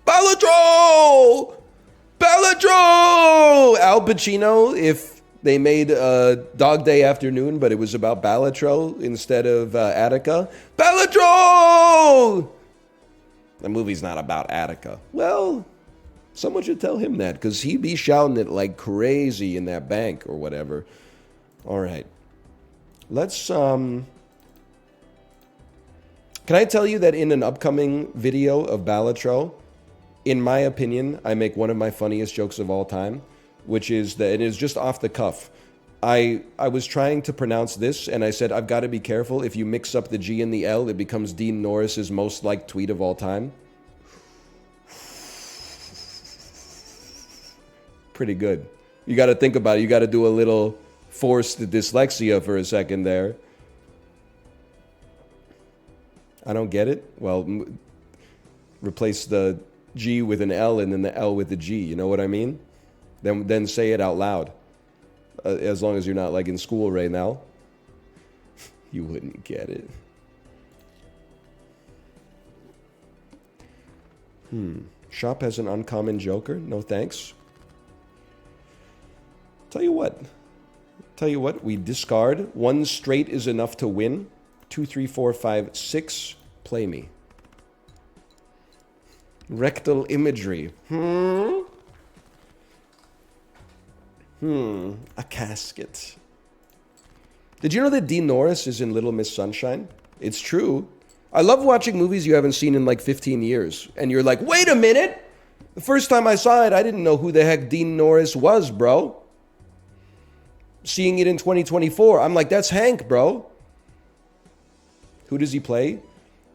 Belladro! Belladro! Al Pacino, if they made Dog Day Afternoon, but it was about Balatro instead of Attica. Belladro! The movie's not about Attica. Well, someone should tell him that, because he'd be shouting it like crazy in that bank or whatever. All right. Let's, Can I tell you that in an upcoming video of Balatro, in my opinion, I make one of my funniest jokes of all time, which is that it is just off the cuff. I was trying to pronounce this, and I said, I've got to be careful. If you mix up the G and the L, it becomes Dean Norris's most liked tweet of all time. Pretty good. You got to think about it. You got to do a little forced dyslexia for a second there. I don't get it. Well, replace the G with an L and then the L with the G. You know what I mean? Then say it out loud. As long as you're not like in school right now. You wouldn't get it. Shop has an uncommon joker? No thanks. Tell you what, we discard. 1 straight is enough to win. 2, 3, 4, 5, 6. Play me. Rectal imagery. A casket. Did you know that Dean Norris is in Little Miss Sunshine? It's true. I love watching movies you haven't seen in like 15 years. And you're like, wait a minute! The first time I saw it, I didn't know who the heck Dean Norris was, bro. Seeing it in 2024, I'm like, that's Hank, bro. Who does he play?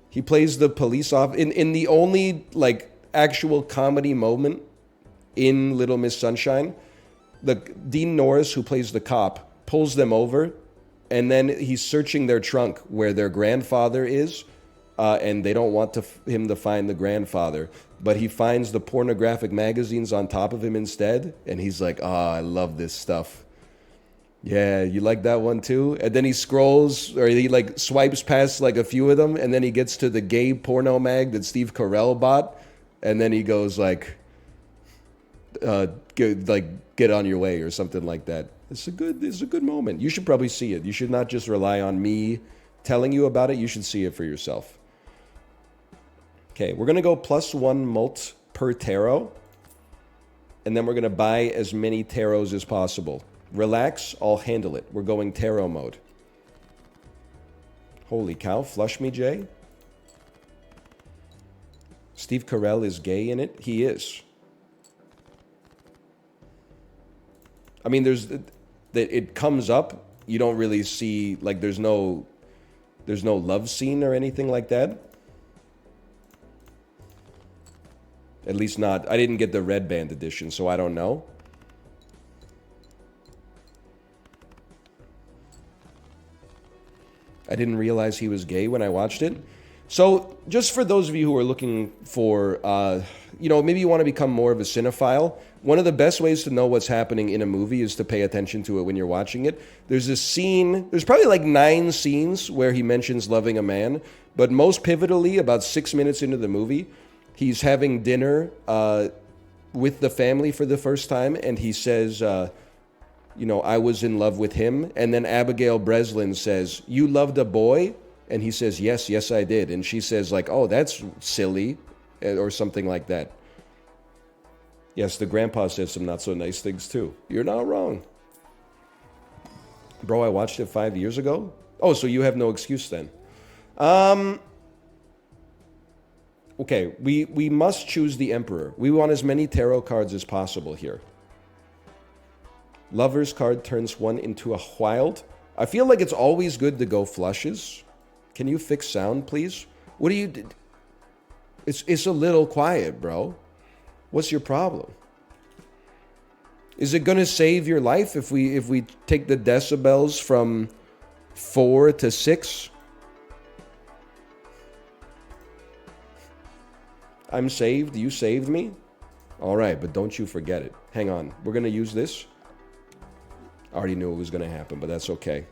He plays the police officer. In the only, like, actual comedy moment in Little Miss Sunshine, the Dean Norris, who plays the cop, pulls them over, and then he's searching their trunk where their grandfather is, and they don't want him to find the grandfather. But he finds the pornographic magazines on top of him instead, and he's like, I love this stuff. Yeah, you like that one too? And then he scrolls, or he like swipes past like a few of them, and then he gets to the gay porno mag that Steve Carell bought, and then he goes like, get on your way or something like that. It's a good moment. You should probably see it. You should not just rely on me telling you about it. You should see it for yourself. Okay, we're gonna go +1 mult per tarot, and then we're gonna buy as many tarots as possible. Relax, I'll handle it. We're going tarot mode. Holy cow, flush me, Jay. Steve Carell is gay in it? He is. I mean, it comes up. You don't really see, like, there's no love scene or anything like that. At least not. I didn't get the red band edition, so I don't know. I didn't realize he was gay when I watched it. So, just for those of you who are looking for, you know, maybe you want to become more of a cinephile, one of the best ways to know what's happening in a movie is to pay attention to it when you're watching it. There's a scene, there's probably like 9 scenes where he mentions loving a man, but most pivotally, about 6 minutes into the movie, he's having dinner with the family for the first time, and he says, you know, I was in love with him. And then Abigail Breslin says, you loved a boy? And he says, yes, yes, I did. And she says, like, oh, that's silly, or something like that. Yes, the grandpa says some not so nice things too. You're not wrong. Bro, I watched it 5 years ago? Oh, so you have no excuse then. Okay, we must choose the Emperor. We want as many tarot cards as possible here. Lover's card turns 1 into a wild. I feel like it's always good to go flushes. Can you fix sound, please? What do you... It's a little quiet, bro. What's your problem? Is it going to save your life if we take the decibels from 4 to 6? I'm saved. You saved me? All right, but don't you forget it. Hang on. We're going to use this. I already knew it was going to happen, but that's okay.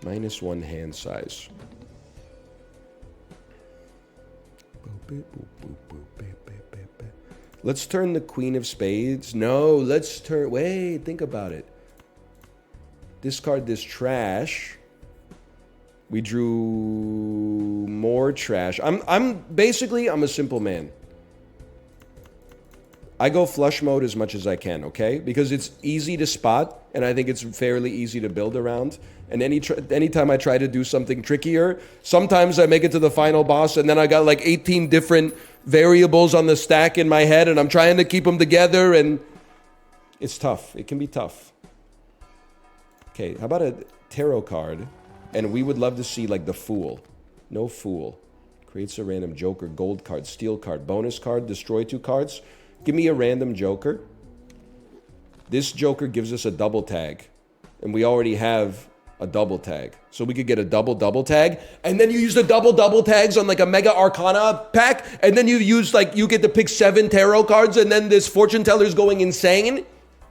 -1 hand size. Let's turn the Queen of Spades. No, let's turn... Wait, think about it. Discard this trash. We drew more trash. I'm basically, I'm a simple man. I go flush mode as much as I can, okay? Because it's easy to spot, and I think it's fairly easy to build around. And anytime I try to do something trickier, sometimes I make it to the final boss, and then I got like 18 different variables on the stack in my head, and I'm trying to keep them together, and it's tough. It can be tough. Okay, how about a tarot card? And we would love to see like the Fool. No Fool. Creates a random Joker, gold card, steel card, bonus card, destroy 2 cards. Give me a random Joker. This Joker gives us a double tag. And we already have a double tag. So we could get a double tag. And then you use the double tags on like a Mega Arcana pack. And then you use like, you get to pick 7 tarot cards. And then this fortune teller's going insane.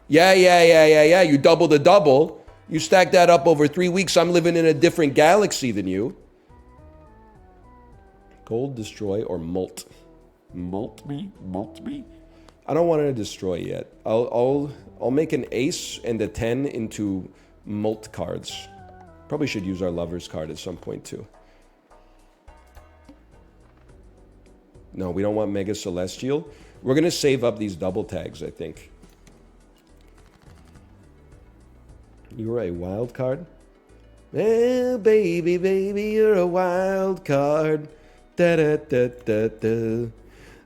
Yeah. You double the double. You stack that up over 3 weeks. I'm living in a different galaxy than you. Gold, destroy, or molt. Molt me? I don't want to destroy yet. I'll make an ace and a 10 into molt cards. Probably should use our lover's card at some point too. No, we don't want Mega Celestial. We're going to save up these double tags, I think. You're a wild card? Eh, baby, you're a wild card. Da-da-da-da-da.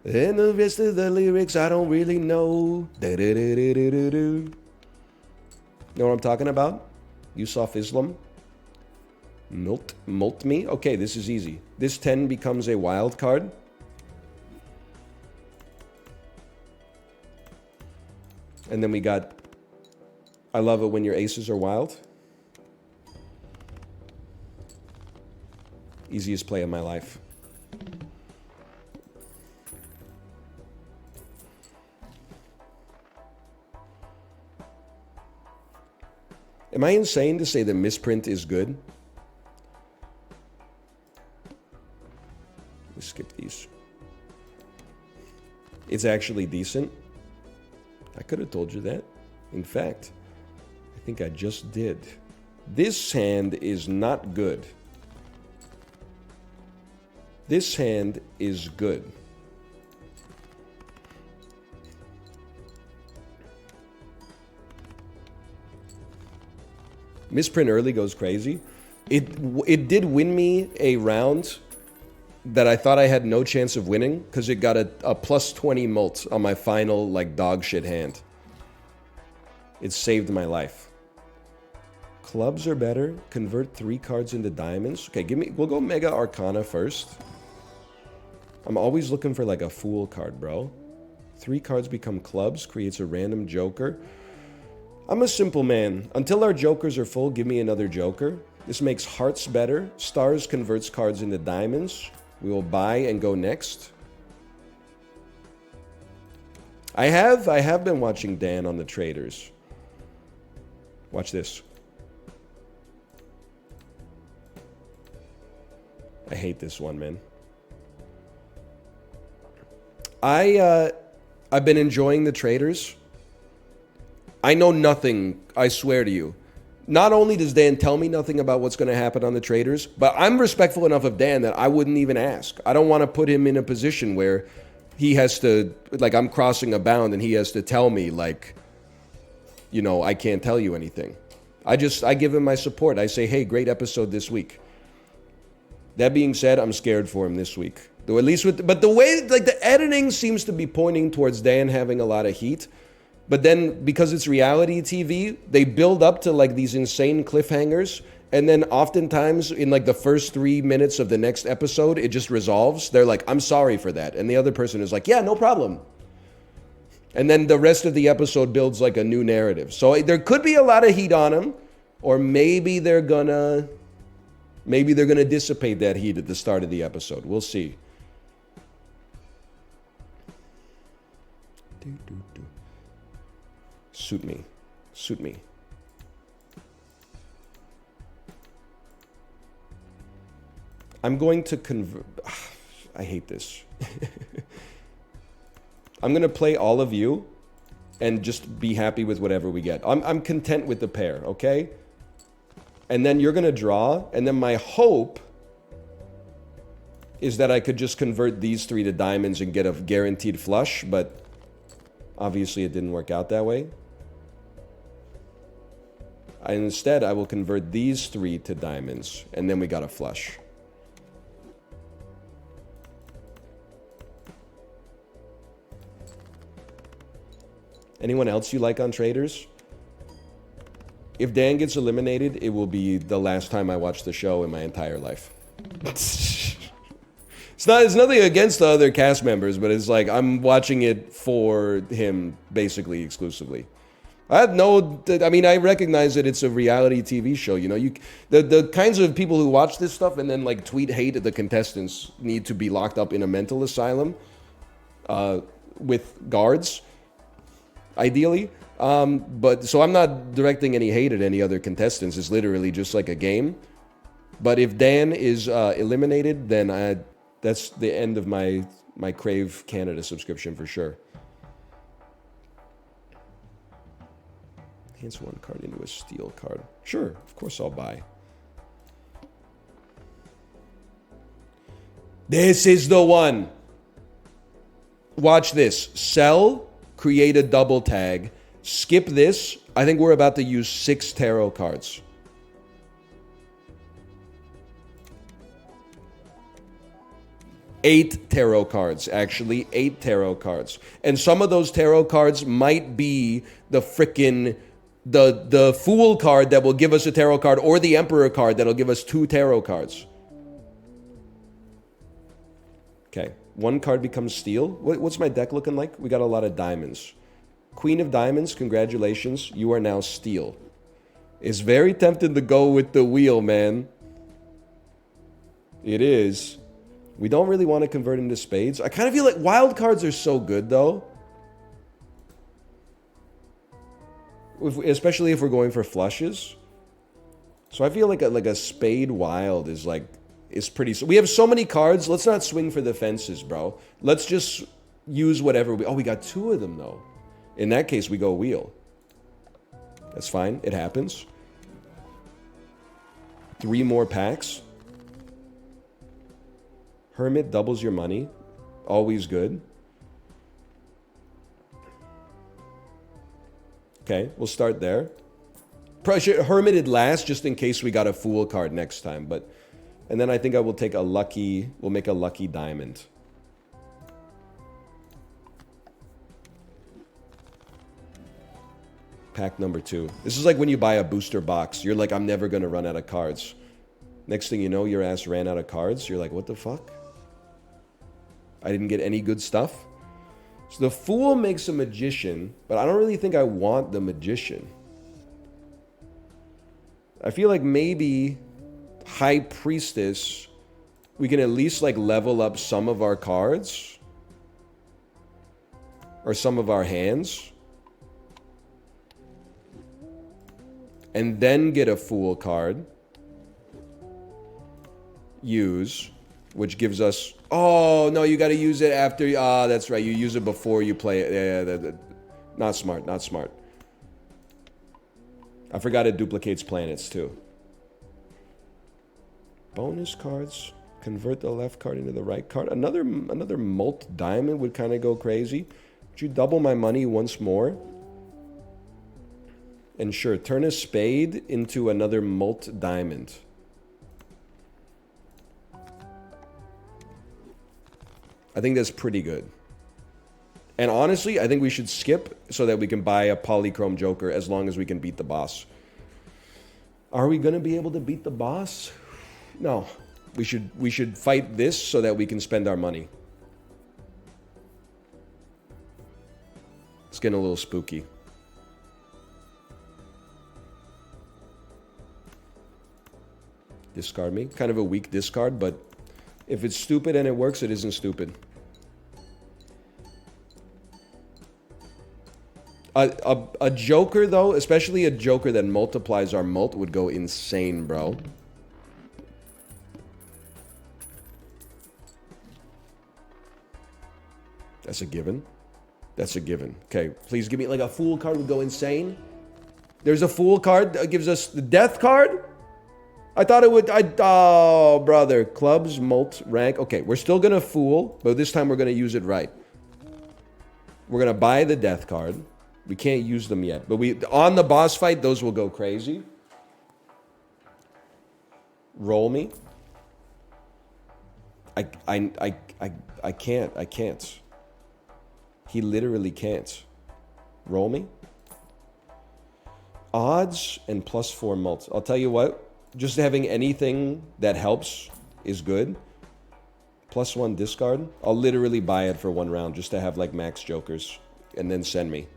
And the rest of the lyrics, I don't really know. Da-da-da-da-da-da. Know what I'm talking about? Yusuf Islam? Molt me? Okay, this is easy. This 10 becomes a wild card. And then we got... I love it when your aces are wild. Easiest play of my life. Am I insane to say that misprint is good? We skip these. It's actually decent. I could have told you that. In fact, I think I just did. This hand is not good. This hand is good. Misprint early goes crazy. It did win me a round that I thought I had no chance of winning because it got a plus 20 mult on my final like dog shit hand. It saved my life. Clubs are better. Convert 3 cards into diamonds. Okay, we'll go Mega Arcana first. I'm always looking for like a Fool card, bro. 3 cards become clubs, creates a random joker. I'm a simple man. Until our jokers are full, give me another joker. This makes hearts better. Stars converts cards into diamonds. We will buy and go next. I have been watching Dan on the traders. Watch this. I hate this one, man. I've been enjoying the traders. I know nothing, I swear to you. Not only does Dan tell me nothing about what's going to happen on the traders, but I'm respectful enough of Dan that I wouldn't even ask. I don't want to put him in a position where he has to, like, I'm crossing a bound and he has to tell me, like, you know, I can't tell you anything. I give him my support. I say, hey, great episode this week. That being said, I'm scared for him this week. Though at least but the way, like, the editing seems to be pointing towards Dan having a lot of heat. But then, because it's reality TV, they build up to, like, these insane cliffhangers. And then oftentimes, in, like, the first 3 minutes of the next episode, it just resolves. They're like, I'm sorry for that. And the other person is like, yeah, no problem. And then the rest of the episode builds, like, a new narrative. So there could be a lot of heat on him. Or maybe they're gonna dissipate that heat at the start of the episode. We'll see. Suit me. Suit me. I'm going to convert... I hate this. I'm going to play all of you and just be happy with whatever we get. I'm content with the pair, okay? And then you're going to draw, and then my hope is that I could just convert these 3 to diamonds and get a guaranteed flush, but obviously it didn't work out that way. Instead, I will convert these 3 to diamonds, and then we got a flush. Anyone else you like on traders? If Dan gets eliminated, it will be the last time I watch the show in my entire life. It's nothing against the other cast members, but it's like I'm watching it for him basically exclusively. I recognize that it's a reality TV show. You know, the kinds of people who watch this stuff and then, like, tweet hate at the contestants need to be locked up in a mental asylum with guards, ideally. But so I'm not directing any hate at any other contestants. It's literally just like a game. But if Dan is eliminated, then that's the end of my Crave Canada subscription for sure. Enhance 1 card into a steel card. Sure, of course I'll buy. This is the one. Watch this. Sell, create a double tag. Skip this. I think we're about to use 6 tarot cards. Eight tarot cards, actually. 8 tarot cards. And some of those tarot cards might be the frickin' the Fool card that will give us a tarot card, or the Emperor card that'll give us 2 tarot cards. Okay. 1 card becomes steel. What's my deck looking like? We got a lot of diamonds. Queen of Diamonds, congratulations. You are now steel. It's very tempting to go with the wheel, man. It is. We don't really want to convert into spades. I kind of feel like wild cards are so good, though. Especially if we're going for flushes. So I feel like a spade wild is pretty... So we have so many cards. Let's not swing for the fences, bro. Let's just use whatever we... Oh, we got 2 of them, though. In that case, we go wheel. That's fine. It happens. 3 more packs. Hermit doubles your money. Always good. Okay, we'll start there. Probably should Hermited last just in case we got a Fool card next time. And then I think I will take a lucky... We'll make a lucky diamond. Pack number 2. This is like when you buy a booster box. You're like, I'm never going to run out of cards. Next thing you know, your ass ran out of cards. You're like, what the fuck? I didn't get any good stuff. So the Fool makes a Magician, but I don't really think I want the Magician. I feel like maybe High Priestess, we can at least like level up some of our cards. Or some of our hands. And then get a Fool card. Use. Which gives us... Oh, no, you got to use it after... Ah, that's right. You use it before you play it. Yeah, not smart, not smart. I forgot it duplicates planets, too. Bonus cards. Convert the left card into the right card. Another Molt Diamond would kind of go crazy. Would you double my money once more? And sure, turn a Spade into another Molt Diamond. I think that's pretty good. And honestly, I think we should skip so that we can buy a Polychrome Joker as long as we can beat the boss. Are we going to be able to beat the boss? No. We should fight this so that we can spend our money. It's getting a little spooky. Discard me. Kind of a weak discard, but if it's stupid and it works, it isn't stupid. A Joker, though, especially a Joker that multiplies our Molt, would go insane, bro. That's a given. That's a given. Okay, please give me, like, a Fool card would go insane. There's a Fool card that gives us the Death card? I thought it would... Oh, brother. Clubs, Molt, rank. Okay, we're still going to Fool, but this time we're going to use it right. We're going to buy the Death card. We can't use them yet, but on the boss fight, those will go crazy. Roll me. I can't. He literally can't. Roll me. Odds and +4 Molt. I'll tell you what. Just having anything that helps is good. +1 discard. I'll literally buy it for 1 round just to have like max Jokers. And then send me.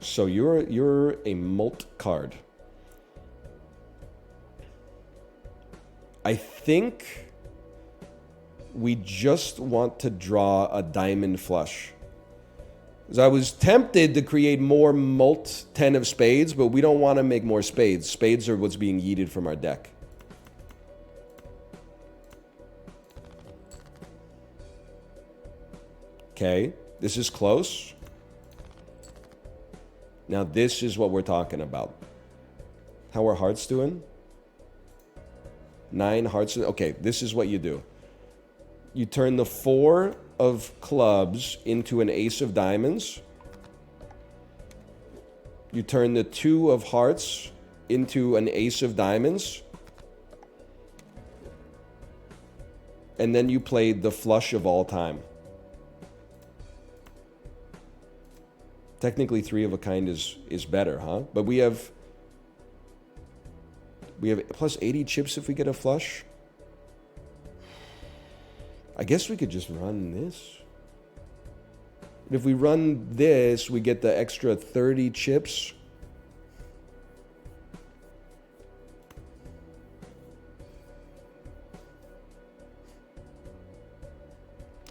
So you're a Molt card. I think we just want to draw a Diamond Flush. Because I was tempted to create more Molt 10 of Spades, but we don't want to make more Spades. Spades are what's being yeeted from our deck. Okay, this is close. Now this is what we're talking about. How are hearts doing? 9 hearts. Okay, this is what you do. You turn the 4 of clubs into an ace of diamonds. You turn the 2 of hearts into an ace of diamonds. And then you played the flush of all time. Technically 3 of a kind is better, huh? But we have plus 80 chips if we get a flush. I guess we could just run this. If we run this, we get the extra 30 chips.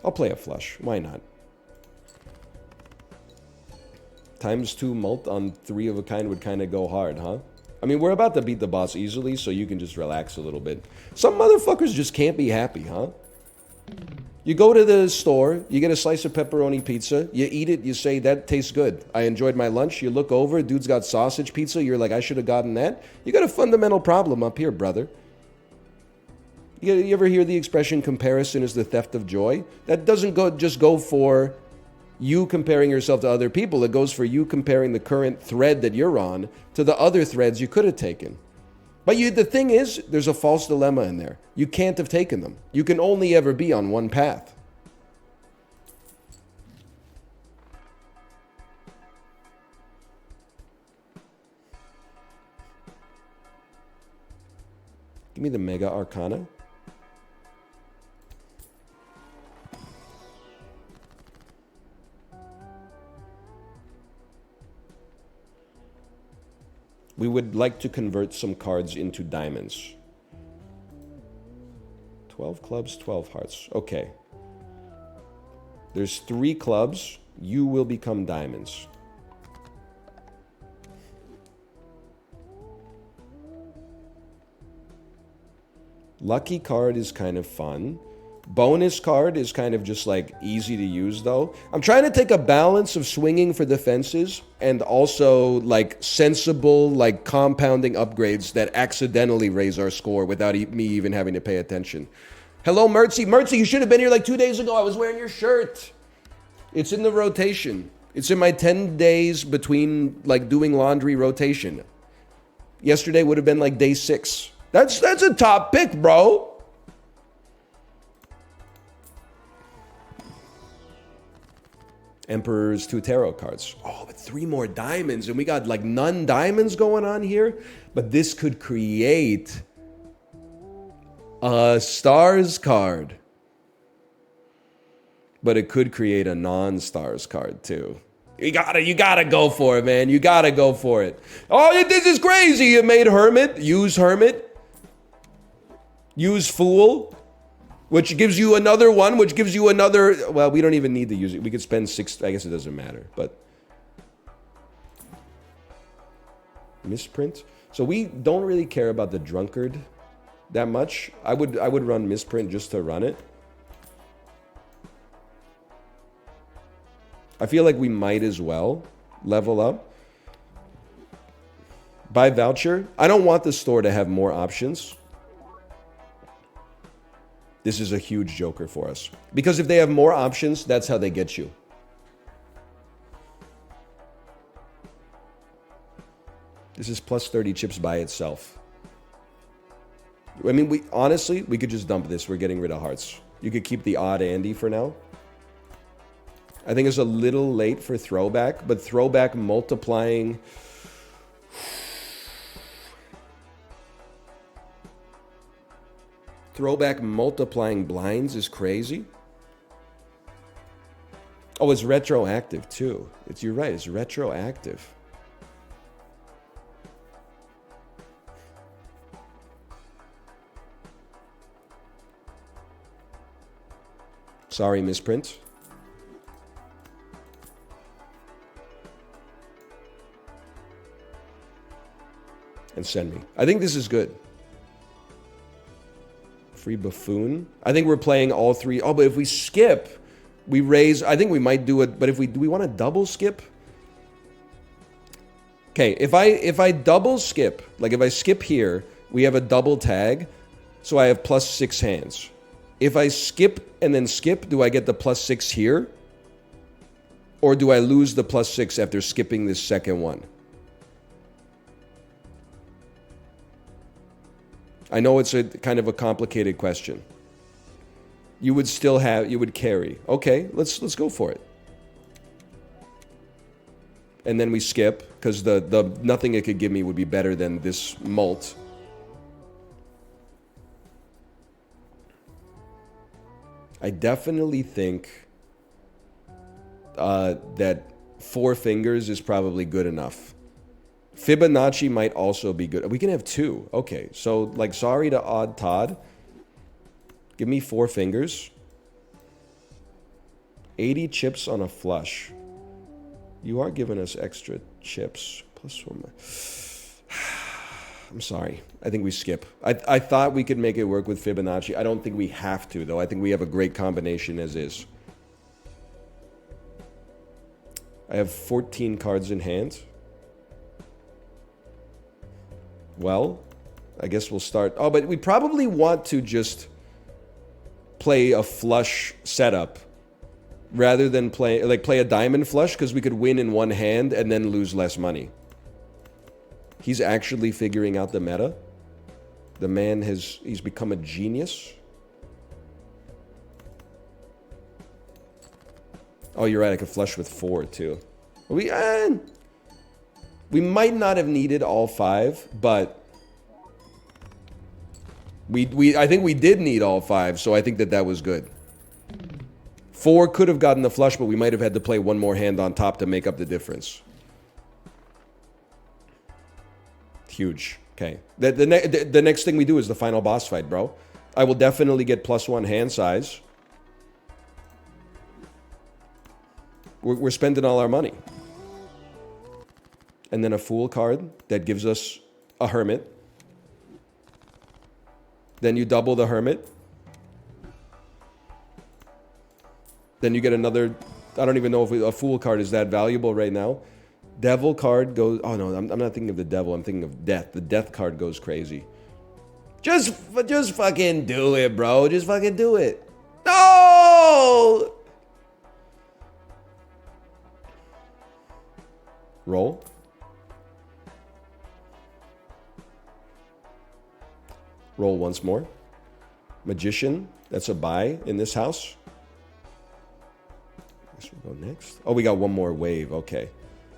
I'll play a flush. Why not? ×2 Molt on 3 of a kind would kind of go hard, huh? I mean, we're about to beat the boss easily, so you can just relax a little bit. Some motherfuckers just can't be happy, huh? You go to the store, you get a slice of pepperoni pizza, you eat it, you say, that tastes good. I enjoyed my lunch. You look over, dude's got sausage pizza, you're like, I should have gotten that. You got a fundamental problem up here, brother. You ever hear the expression, comparison is the theft of joy? That doesn't just go for you comparing yourself to other people. It goes for you comparing the current thread that you're on to the other threads you could have taken. But the thing is, there's a false dilemma in there. You can't have taken them. You can only ever be on one path. Give me the Mega Arcana. We would like to convert some cards into diamonds. 12 clubs, 12 hearts. Okay. There's 3 clubs. You will become diamonds. Lucky card is kind of fun. Bonus card is kind of just like easy to use though. I'm trying to take a balance of swinging for the fences and also like sensible like compounding upgrades that accidentally raise our score without me even having to pay attention. Hello, Mertzy. Mertzy, you should have been here like 2 days ago. I was wearing your shirt. It's in the rotation. It's in my 10 days between like doing laundry rotation. Yesterday would have been like day 6. That's a top pick, bro. Emperor's 2 tarot cards. Oh, but 3 more diamonds, and we got like none diamonds going on here. But this could create a stars card. But it could create a non-stars card too. You gotta go for it, man. You gotta go for it. Oh, this is crazy. You made Hermit. Use Hermit. Use Fool. Which gives you another one, which gives you another... Well, we don't even need to use it. We could spend 6... I guess it doesn't matter, but... Misprint. So we don't really care about the Drunkard that much. I would run Misprint just to run it. I feel like we might as well level up. Buy Voucher. I don't want the store to have more options. This is a huge joker for us. Because if they have more options, that's how they get you. This is plus 30 chips by itself. I mean, honestly, we could just dump this. We're getting rid of hearts. You could keep the odd Andy for now. I think it's a little late for throwback, but throwback multiplying... Throwback multiplying blinds is crazy. Oh, it's retroactive too. You're right, it's retroactive. Sorry, misprint. And send me. I think this is good. Free Buffoon. I think we're playing all 3. Oh, but if we skip, we raise... I think we might do it, but if do we want to double skip? Okay, if I double skip, like if I skip here, we have a double tag, so I have plus 6 hands. If I skip and then skip, do I get the plus 6 here? Or do I lose the plus 6 after skipping this second one? I know it's a kind of a complicated question. You would still have, you would carry. Okay, let's go for it. And then we skip, because the nothing it could give me would be better than this mult. I definitely think that 4 fingers is probably good enough. Fibonacci might also be good. We can have 2. Okay, so like sorry to Odd Todd. Give me 4 fingers. 80 chips on a flush. You are giving us extra chips. Plus 1. I'm sorry. I think we skip. I thought we could make it work with Fibonacci. I don't think we have to, though. I think we have a great combination as is. I have 14 cards in hand. Well, I guess we'll start. Oh, but we probably want to just play a flush setup rather than play a diamond flush, because we could win in one hand and then lose less money. He's actually figuring out the meta. The man he's become a genius. Oh, you're right. I could flush with 4 too. We might not have needed all 5, but I think we did need all 5, so I think that was good. 4 could have gotten the flush, but we might have had to play one more hand on top to make up the difference. Huge. Okay. The next thing we do is the final boss fight, bro. I will definitely get +1 hand size. We're spending all our money. And then a Fool card that gives us a Hermit. Then you double the Hermit. Then you get another... I don't even know if a Fool card is that valuable right now. Devil card goes... Oh, no, I'm not thinking of the Devil. I'm thinking of Death. The Death card goes crazy. Just fucking do it, bro. Just fucking do it. No! Roll. Roll once more. Magician. That's a buy in this house. I guess we'll go next. Oh, we got one more wave. Okay.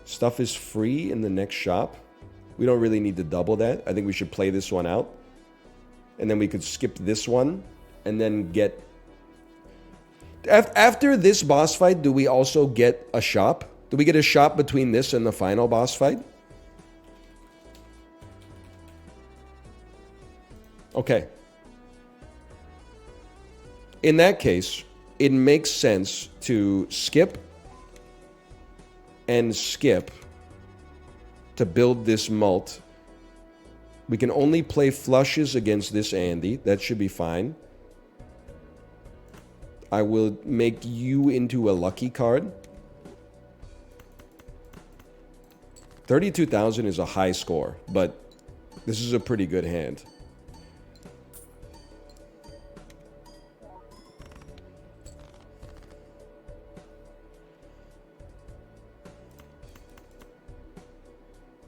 Stuff is free in the next shop. We don't really need to double that. I think we should play this one out. And then we could skip this one. And then get... After this boss fight, do we also get a shop? Do we get a shop between this and the final boss fight? Okay. In that case, it makes sense to skip and skip to build this mult. We can only play flushes against this Andy. That should be fine. I will make you into a lucky card. 32,000 is a high score, but this is a pretty good hand.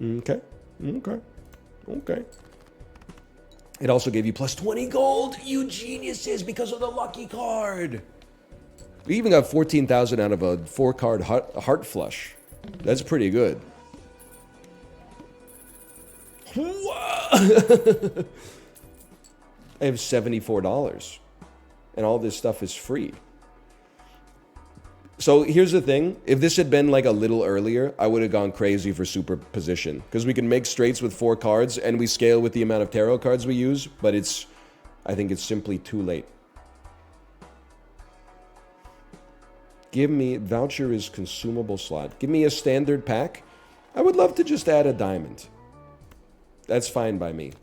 Okay. It also gave you +20 gold, you geniuses, because of the lucky card. We even got 14,000 out of a 4-card heart flush. That's pretty good. I have $74, and all this stuff is free. So here's the thing. If this had been like a little earlier, I would have gone crazy for superposition. Because we can make straights with 4 cards, and we scale with the amount of tarot cards we use. But I think it's simply too late. Give me... Voucher is consumable slot. Give me a standard pack. I would love to just add a diamond. That's fine by me.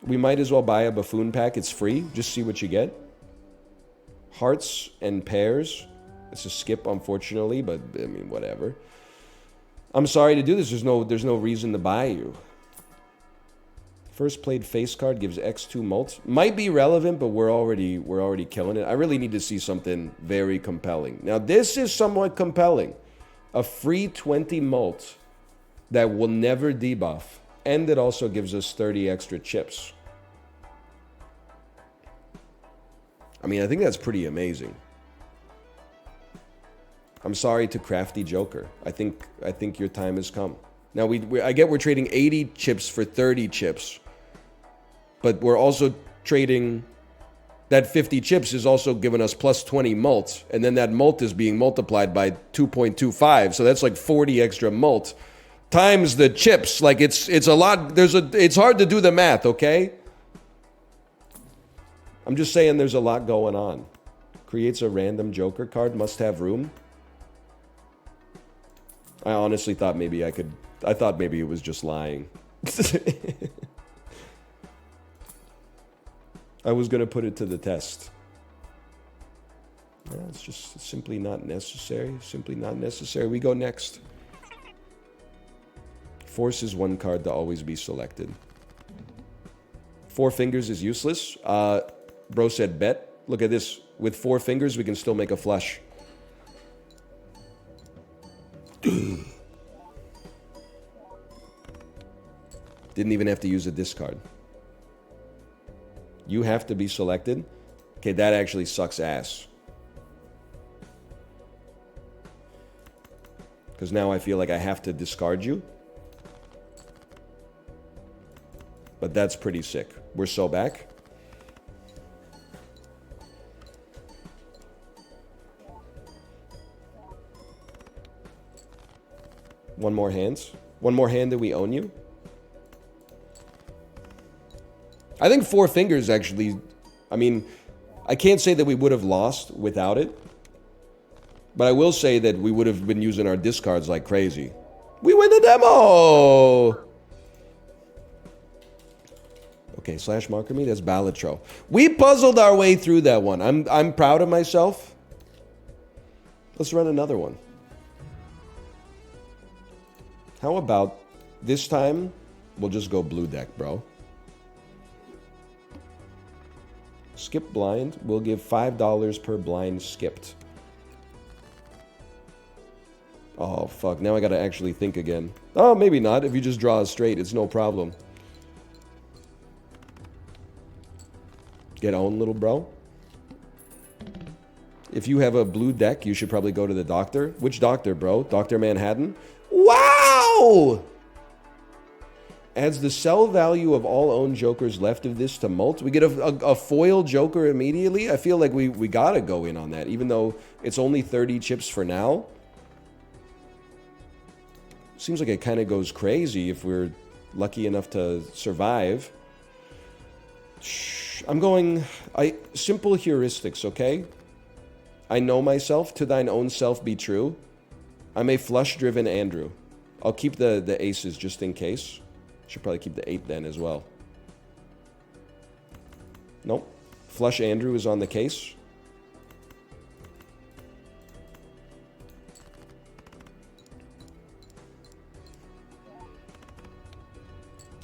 We might as well buy a buffoon pack. It's free. Just see what you get. Hearts and pairs. It's a skip, unfortunately, but I mean, whatever. I'm sorry to do this. There's no reason to buy you. First played face card gives X2 mult. Might be relevant, but we're already killing it. I really need to see something very compelling. Now, this is somewhat compelling. A free 20 mult that will never debuff, and it also gives us 30 extra chips. I mean, I think that's pretty amazing. I'm sorry to Crafty Joker. I think your time has come. Now, I get we're trading 80 chips for 30 chips, but we're also trading... That 50 chips is also giving us +20 mult, and then that mult is being multiplied by 2.25, so that's like 40 extra mult times the chips. Like, it's a lot. It's hard to do the math, okay? I'm just saying there's a lot going on. Creates a random Joker card, must have room. I honestly thought maybe I thought maybe it was just lying. I was going to put it to the test. Yeah, it's just simply not necessary. Simply not necessary. We go next. Force is one card to always be selected. 4 fingers is useless. Bro said bet. Look at this. With 4 fingers, we can still make a flush. Didn't even have to use a discard. You have to be selected. Okay, that actually sucks ass. Because now I feel like I have to discard you. But that's pretty sick. We're so back. One more hand. One more hand that we own you. I think four fingers actually... I mean, I can't say that we would have lost without it. But I will say that we would have been using our discards like crazy. We win the demo! Okay, slash marker me, that's Balatro. We puzzled our way through that one. I'm proud of myself. Let's run another one. How about this time, we'll just go blue deck, bro. Skip blind, we'll give $5 per blind skipped. Oh, fuck. Now I gotta actually think again. Oh, maybe not. If you just draw a straight, it's no problem. Get owned, little bro. If you have a blue deck, you should probably go to the doctor. Which doctor, bro? Dr. Manhattan? Wow! Adds the sell value of all owned jokers left of this to mult. We get a foil joker immediately. I feel like we gotta go in on that, even though it's only 30 chips for now. Seems like it kind of goes crazy if we're lucky enough to survive. Shh, I'm going... simple heuristics, okay? I know myself, to thine own self be true. I'm a flush-driven Andrew. I'll keep the aces just in case. Should probably keep the 8 then as well. Nope. Flush Andrew is on the case.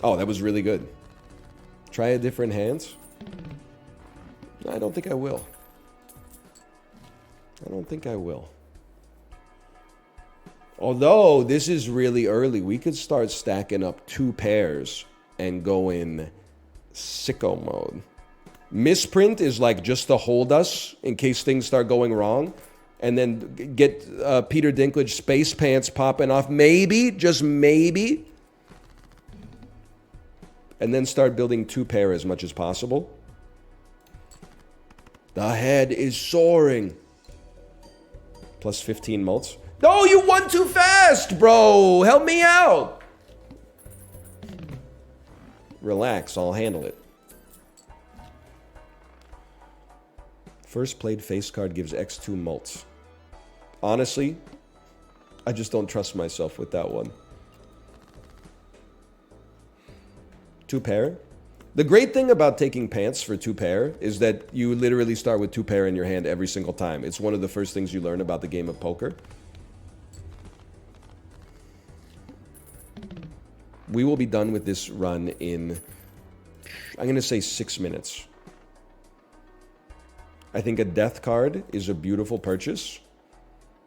Oh, that was really good. Try a different hand. I don't think I will. I don't think I will. Although, this is really early. We could start stacking up 2 pairs and go in sicko mode. Misprint is like just to hold us in case things start going wrong. And then get Peter Dinklage space pants popping off. Maybe, just maybe. And then start building 2 pair as much as possible. The head is soaring. Plus 15 mults. No, you won too fast, bro. Help me out. Relax, I'll handle it. First played face card gives X2 mults. Honestly, I just don't trust myself with that one. 2 pair. The great thing about taking pants for 2 pair is that you literally start with 2 pair in your hand every single time. It's one of the first things you learn about the game of poker. We will be done with this run in, I'm going to say 6 minutes. I think a death card is a beautiful purchase.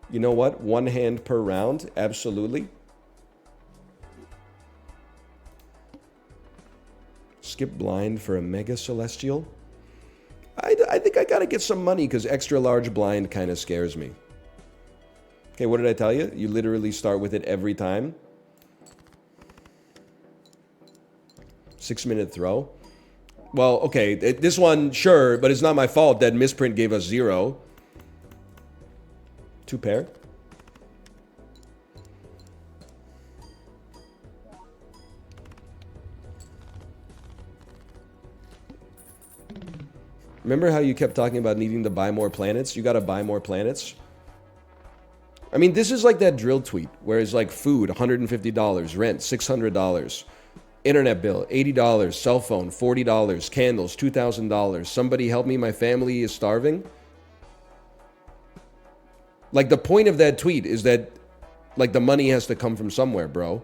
You know what? 1 hand per round, absolutely. Skip blind for a Mega Celestial. I think I gotta get some money because extra large blind kind of scares me. Okay, what did I tell you? You literally start with it every time. 6-minute throw. Well, okay, this one, sure, but it's not my fault that Misprint gave us 0. 2 pair. Remember how you kept talking about needing to buy more planets? You gotta buy more planets. I mean, this is like that drill tweet, where it's like food, $150, rent, $600, internet bill, $80, cell phone, $40, candles, $2,000. Somebody help me, my family is starving. Like, the point of that tweet is that, like, the money has to come from somewhere, bro.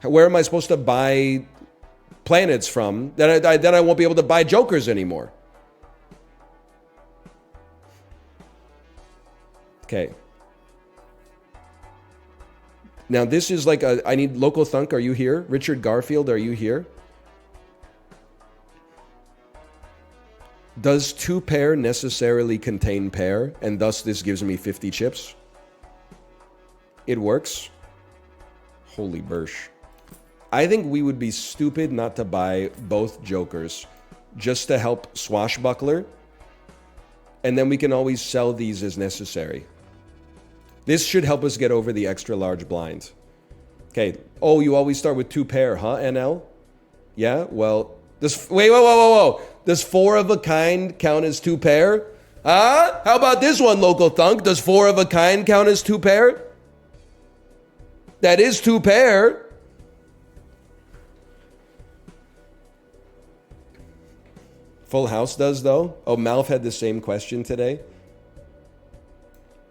Where am I supposed to buy planets from that I won't be able to buy jokers anymore? Okay. Now this is like a, I need Local Thunk, are you here? Richard Garfield, are you here? Does 2 pair necessarily contain pair, and thus this gives me 50 chips? It works. Holy bursh. I think we would be stupid not to buy both jokers just to help swashbuckler. And then we can always sell these as necessary. This should help us get over the extra large blind. Okay. Oh, you always start with 2 pair, huh, NL? Yeah, well, wait, whoa. Does 4 of a kind count as 2 pair? Huh? How about this one, local thunk? Does 4 of a kind count as 2 pair? That is 2 pair. Full House does, though. Oh, Malf had the same question today.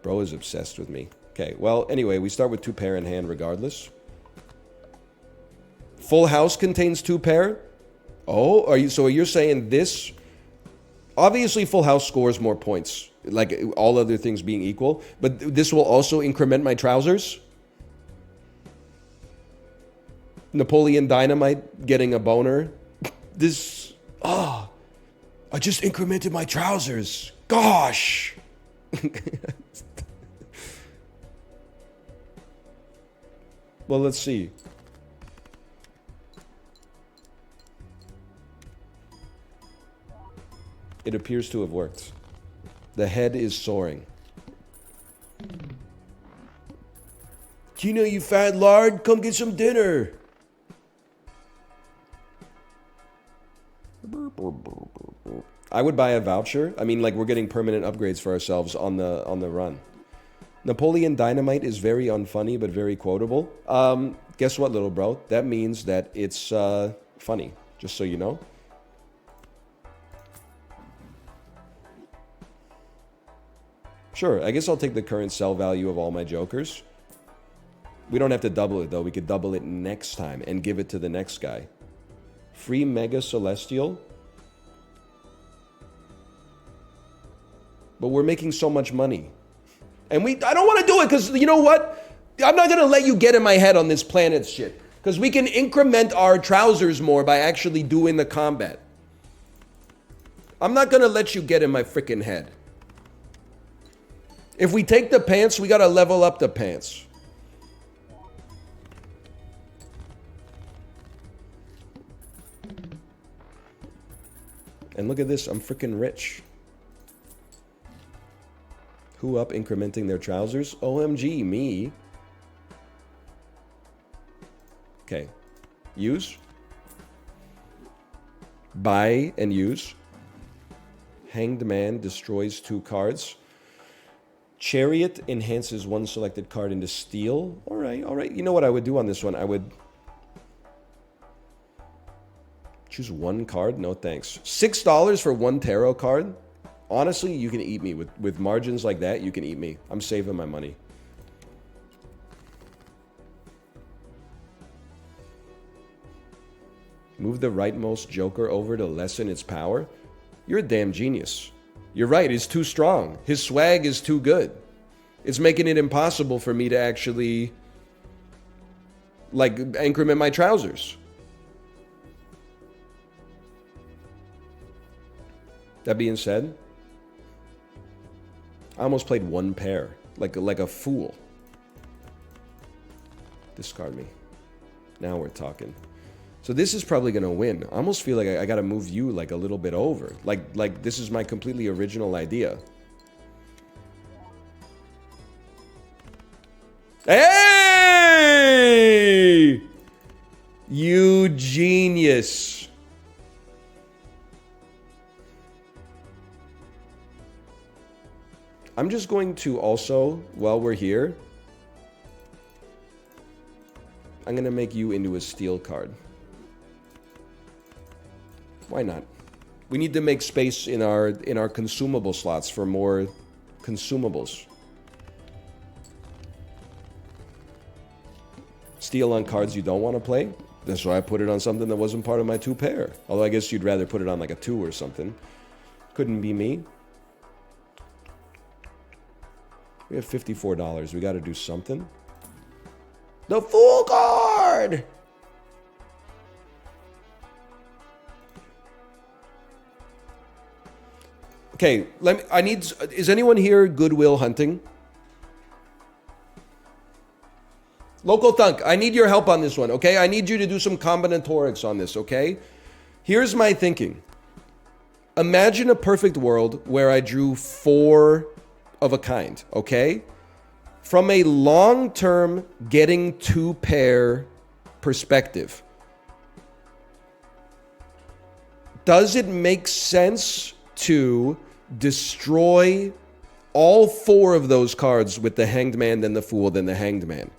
Bro is obsessed with me. Okay, well, anyway, we start with 2 pair in hand regardless. Full House contains 2 pair? Oh, so you're saying this? Obviously, Full House scores more points, like all other things being equal, but this will also increment my trousers? Napoleon Dynamite getting a boner? This... Oh, I just incremented my trousers. Gosh! Well, let's see. It appears to have worked. The head is soaring. Kino, you fat lard, come get some dinner. I would buy a voucher. I mean, like, we're getting permanent upgrades for ourselves on the run. Napoleon Dynamite is very unfunny, but very quotable. Guess what, little bro? That means that it's funny, just so you know. Sure, I guess I'll take the current sell value of all my jokers. We don't have to double it, though. We could double it next time and give it to the next guy. Free Mega Celestial. But we're making so much money. And I don't want to do it because, you know what? I'm not going to let you get in my head on this planet shit. Because we can increment our trousers more by actually doing the combat. I'm not going to let you get in my freaking head. If we take the pants, we got to level up the pants. And look at this, I'm freaking rich. Who up incrementing their trousers? OMG, me. Okay. Use. Buy and use. Hanged Man destroys 2 cards. Chariot enhances 1 selected card into steel. All right. You know what I would do on this one? I would choose 1 card. No thanks. $6 for 1 tarot card. Honestly, you can eat me. With margins like that, you can eat me. I'm saving my money. Move the rightmost joker over to lessen its power. You're a damn genius. You're right, it's too strong. His swag is too good. It's making it impossible for me to actually, like, increment my trousers. That being said, I almost played 1 pair, like a fool. Discard me. Now we're talking. So this is probably going to win. I almost feel like I got to move you like a little bit over. Like this is my completely original idea. Hey! You genius. I'm just going to also, while we're here, I'm going to make you into a steel card. Why not? We need to make space in our consumable slots for more consumables. Steel on cards you don't want to play? That's why I put it on something that wasn't part of my 2 pair. Although I guess you'd rather put it on like a 2 or something. Couldn't be me. We have $54. We got to do something. The Fool card! Okay, is anyone here Goodwill hunting? Local Thunk, I need your help on this one, okay? I need you to do some combinatorics on this, okay? Here's my thinking. Imagine a perfect world where I drew 4 of a kind, okay? From a long-term getting 2 pair perspective, does it make sense to destroy all 4 of those cards with the Hanged Man, then the Fool, then the Hanged Man?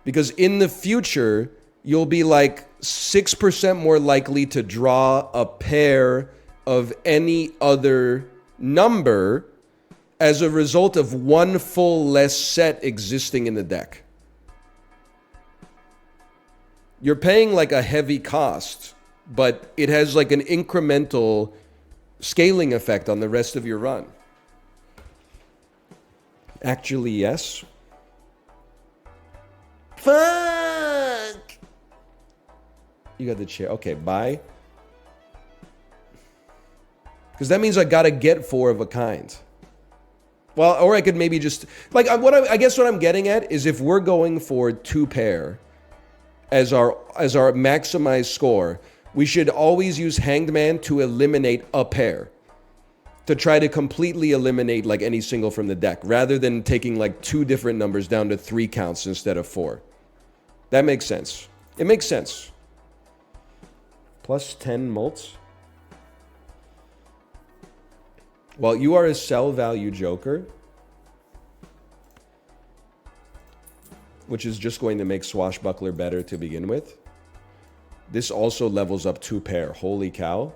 Because in the future, you'll be like 6% more likely to draw a pair of any other number as a result of 1 full less set existing in the deck. You're paying like a heavy cost, but it has like an incremental scaling effect on the rest of your run. Actually, yes. Fuck! You got the chair. Okay, bye. Because that means I gotta get 4 of a kind. Well, or I could maybe just... Like, I guess what I'm getting at is if we're going for 2 pair as our maximized score, we should always use Hanged Man to eliminate a pair. To try to completely eliminate like any single from the deck, rather than taking like 2 different numbers down to 3 counts instead of 4. That makes sense. It makes sense. Plus 10 mults. Well, you are a sell value joker, which is just going to make Swashbuckler better to begin with. This also levels up 2 pair. Holy cow.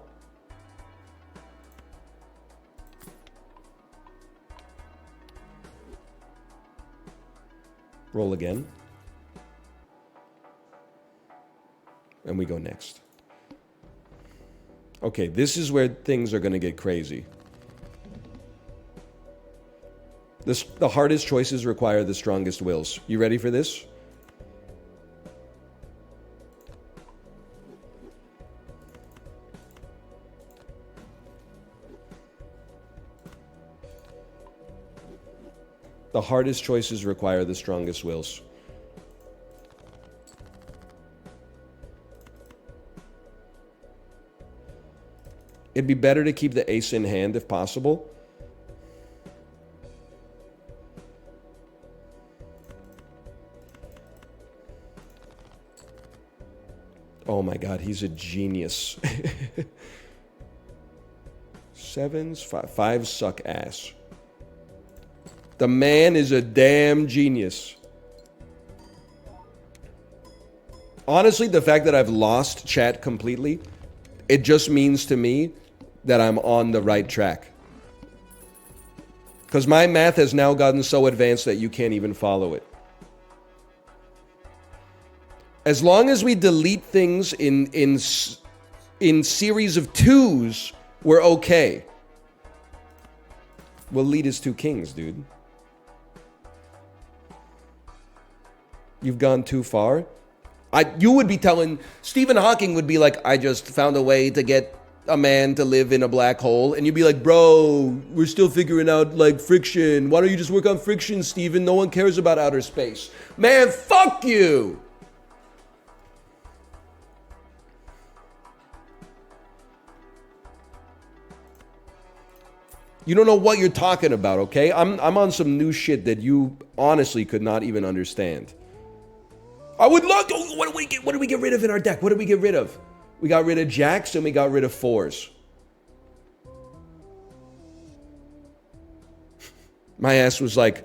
Roll again. And we go next. Okay, this is where things are going to get crazy. The hardest choices require the strongest wills. You ready for this? The hardest choices require the strongest wills. It'd be better to keep the ace in hand if possible. Oh my God, he's a genius. 7s, 5s suck ass. The man is a damn genius. Honestly, the fact that I've lost chat completely, it just means to me that I'm on the right track. Because my math has now gotten so advanced that you can't even follow it. As long as we delete things in series of 2s, we're okay. We'll lead as 2 kings, dude. You've gone too far. You would be telling... Stephen Hawking would be like, I just found a way to get a man to live in a black hole. And you'd be like, bro, we're still figuring out, like, friction. Why don't you just work on friction, Stephen? No one cares about outer space. Man, fuck you! You don't know what you're talking about, okay? I'm on some new shit that you honestly could not even understand. I would love to... What do we get rid of in our deck? What did we get rid of? We got rid of jacks and we got rid of 4s. My ass was like,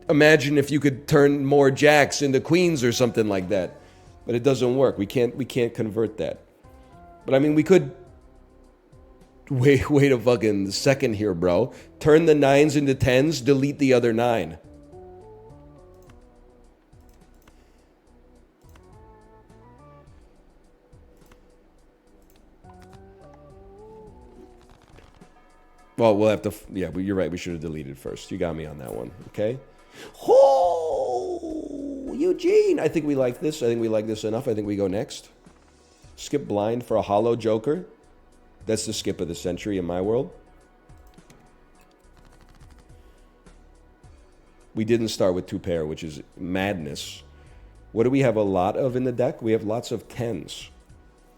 imagine if you could turn more jacks into queens or something like that. But it doesn't work. We can't convert that. But I mean, we could... Wait a fucking second here, bro. Turn the 9s into 10s, delete the other 9. Well, we'll have to... Yeah, you're right. We should have deleted first. You got me on that one, okay? Oh, Eugene! I think we like this. I think we like this enough. I think we go next. Skip blind for a hollow joker. That's the skip of the century in my world. We didn't start with 2 pair, which is madness. What do we have a lot of in the deck? We have lots of 10s.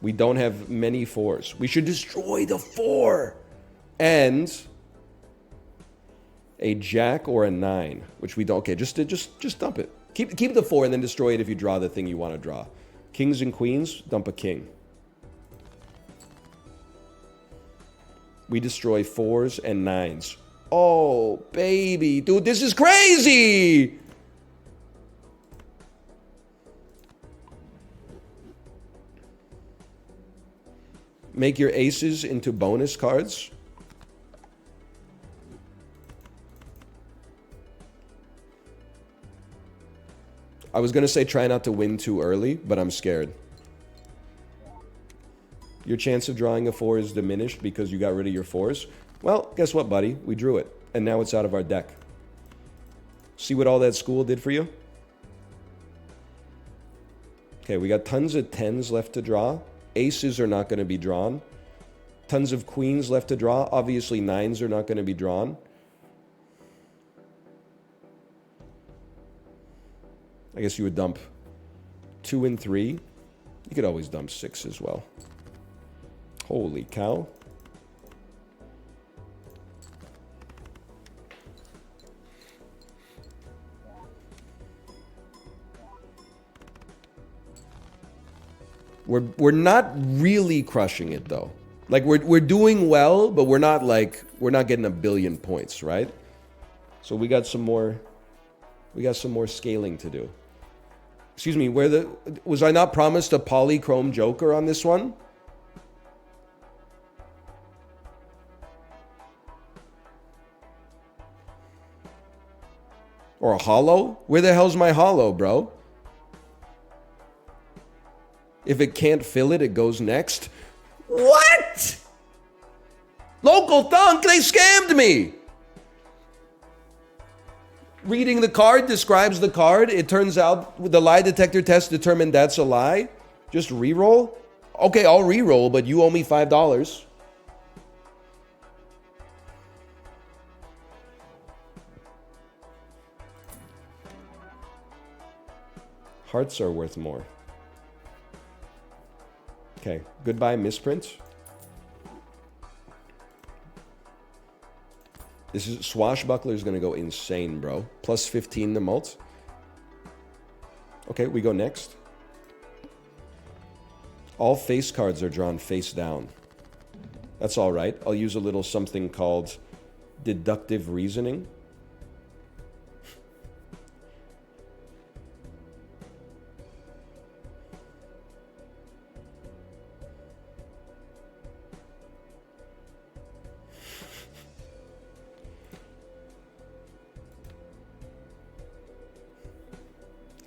We don't have many 4s. We should destroy the 4. And a jack or a 9, which we don't. Okay, just dump it. Keep the 4 and then destroy it if you draw the thing you want to draw. Kings and queens, dump a king. We destroy 4s and 9s. Oh, baby. Dude, this is crazy! Make your aces into bonus cards. I was going to say try not to win too early, but I'm scared. Your chance of drawing a 4 is diminished because you got rid of your 4s. Well, guess what, buddy? We drew it, and now it's out of our deck. See what all that school did for you? Okay, we got tons of 10s left to draw. Aces are not going to be drawn. Tons of queens left to draw. Obviously, 9s are not going to be drawn. I guess you would dump 2 and 3. You could always dump 6 as well. Holy cow. We're not really crushing it though. Like we're doing well, but we're not getting a billion points, right? So we got some more scaling to do. Excuse me, was I not promised a polychrome joker on this one? Or a hollow? Where the hell's my hollow, bro? If it can't fill it, it goes next. What? Local thunk, they scammed me. Reading the card describes the card. It turns out the lie detector test determined that's a lie. Just re-roll? Okay, I'll re-roll, but you owe me $5. Hearts are worth more. Okay, goodbye misprint. This is Swashbuckler is going to go insane, bro. Plus 15 the mult. Okay, we go next. All face cards are drawn face down. That's all right. I'll use a little something called deductive reasoning.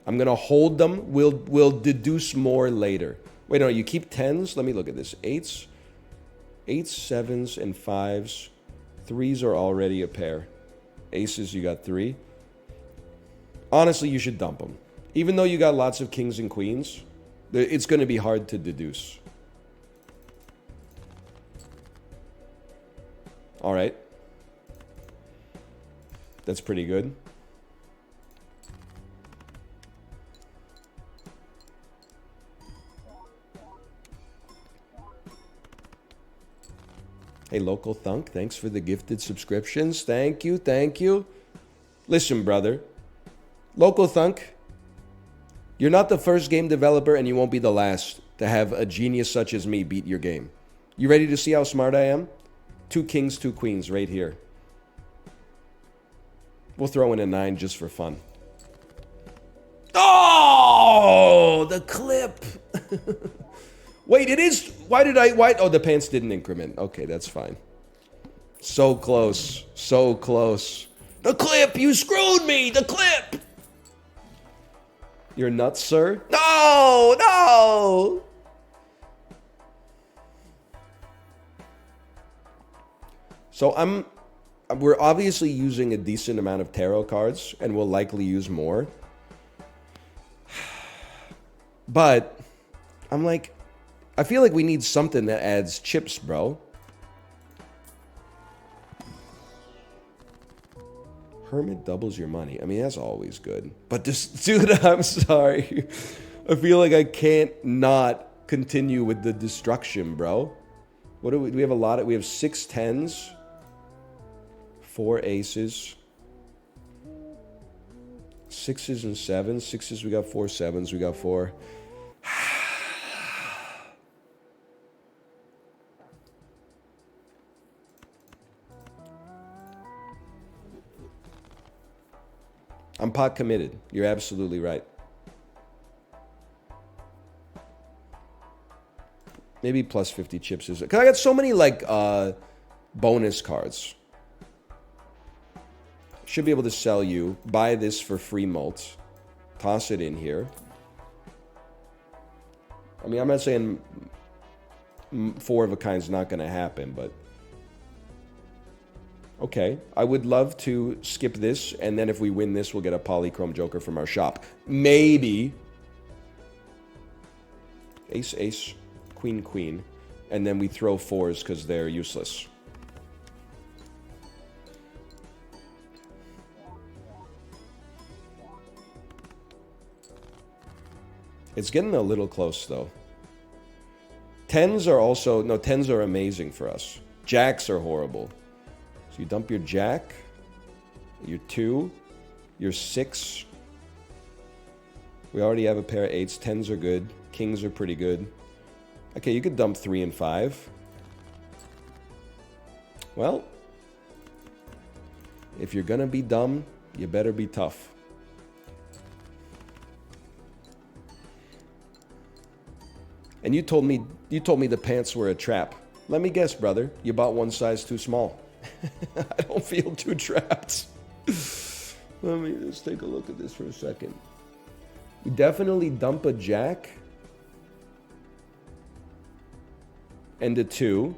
I'm going to hold them. We'll deduce more later. Wait, no, you keep 10s? Let me look at this. 8s, 7s, and 5s. 3s are already a pair. Aces, you got 3. Honestly, you should dump them. Even though you got lots of kings and queens, it's going to be hard to deduce. All right. That's pretty good. Hey, Local Thunk, thanks for the gifted subscriptions. Thank you, thank you. Listen, brother. Local Thunk, you're not the first game developer and you won't be the last to have a genius such as me beat your game. You ready to see how smart I am? 2 kings, 2 queens right here. We'll throw in a 9 just for fun. Oh, the clip. Wait, it is. Why? Oh, the pants didn't increment. Okay, that's fine. So close. So close. The clip! You screwed me! The clip! You're nuts, sir? No! No! So we're obviously using a decent amount of tarot cards, and we'll likely use more. But I'm like, I feel like we need something that adds chips, bro. Hermit doubles your money. I mean, that's always good. But just, dude, I'm sorry. I feel like I can't not continue with the destruction, bro. What do we have a lot of, we have 6 tens, 4 aces, 6s and 7s. 6s, we got 4 7s, we got 4. I'm pot committed. You're absolutely right. Maybe plus 50 chips is... Because I got so many, like, bonus cards. Should be able to sell you. Buy this for free mults. Toss it in here. I mean, I'm not saying 4 of a kind's not going to happen, but... Okay, I would love to skip this, and then if we win this, we'll get a polychrome joker from our shop. Maybe. Ace, ace, queen, queen. And then we throw 4s because they're useless. It's getting a little close, though. 10s are also... No, 10s are amazing for us. Jacks are horrible. You dump your jack, your 2, your 6. We already have a pair of 8s. 10s are good. Kings are pretty good. Okay, you could dump 3 and 5. Well, if you're gonna be dumb, you better be tough. And you told me the pants were a trap. Let me guess, brother. You bought one size too small. I don't feel too trapped. Let me just take a look at this for a second. You definitely dump a jack. And a 2.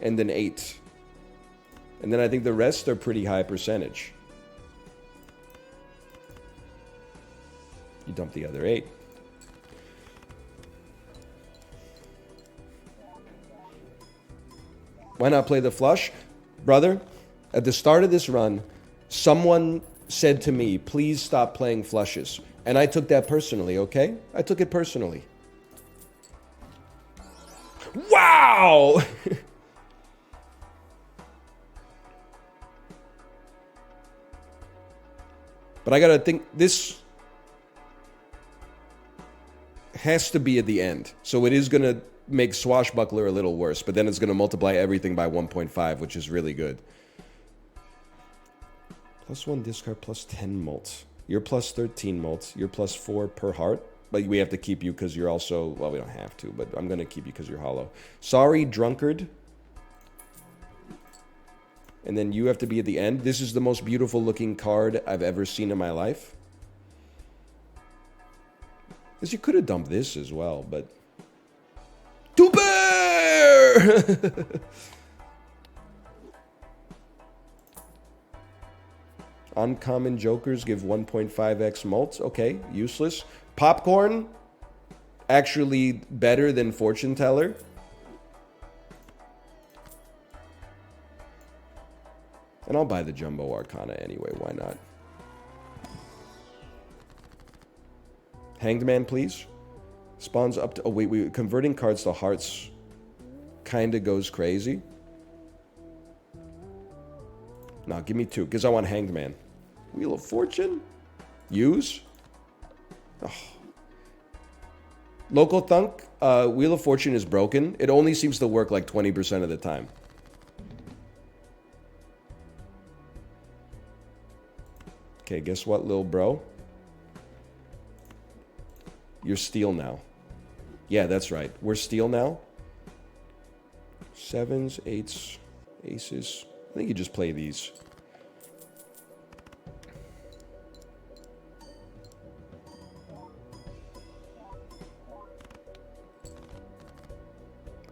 And an 8. And then I think the rest are pretty high percentage. You dump the other 8. Why not play the flush? Brother, at the start of this run, someone said to me, please stop playing flushes. And I took that personally, okay? I took it personally. Wow! But I gotta think, this has to be at the end. So it is gonna make Swashbuckler a little worse, but then it's going to multiply everything by 1.5, which is really good. +1 discard, +10 mults. You're +13 mults. You're +4 per heart. But we have to keep you because you're also... Well, we don't have to, but I'm going to keep you because you're hollow. Sorry, drunkard. And then you have to be at the end. This is the most beautiful looking card I've ever seen in my life. Because you could have dumped this as well, but... Super! Uncommon jokers give 1.5x mults. Okay, useless. Popcorn, actually better than fortune teller. And I'll buy the Jumbo Arcana anyway, why not? Hanged Man, please. Spawns up to... Oh, wait. Converting cards to hearts kind of goes crazy. No, give me 2, because I want Hanged Man. Wheel of Fortune? Use? Oh. Local Thunk, Wheel of Fortune is broken. It only seems to work like 20% of the time. Okay, guess what, little bro? You're steel now. Yeah, that's right. We're steel now. 7s, 8s, aces. I think you just play these.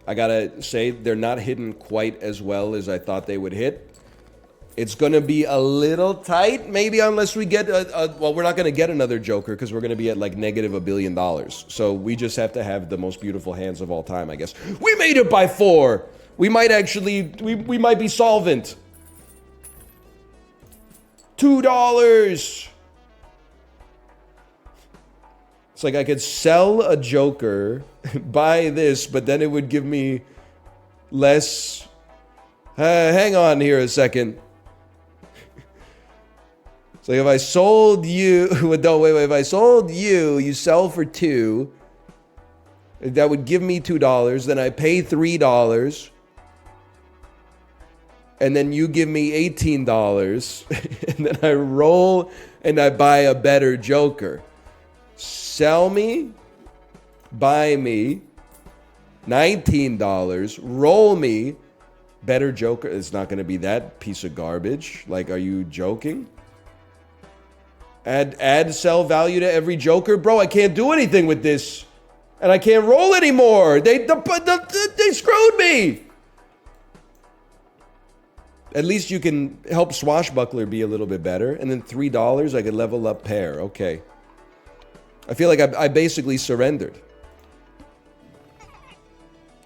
I gotta say, they're not hidden quite as well as I thought they would hit. It's gonna be a little tight, maybe, unless we get well, we're not gonna get another Joker because we're gonna be at like negative $1 billion. So we just have to have the most beautiful hands of all time, I guess. We made it by 4. We might actually, we might be solvent. $2. It's like I could sell a joker, buy this, but then it would give me less. Hang on here a second. It's like if I sold you, no, wait, if I sold you, you sell for 2. That would give me $2. Then I pay $3. And then you give me $18. And then I roll and I buy a better joker. Sell me, buy me, $19, roll me, better joker. It's not going to be that piece of garbage. Like, are you joking? Add sell value to every joker? Bro, I can't do anything with this. And I can't roll anymore. They screwed me. At least you can help Swashbuckler be a little bit better. And then $3, I could level up pair. Okay. I feel like I basically surrendered.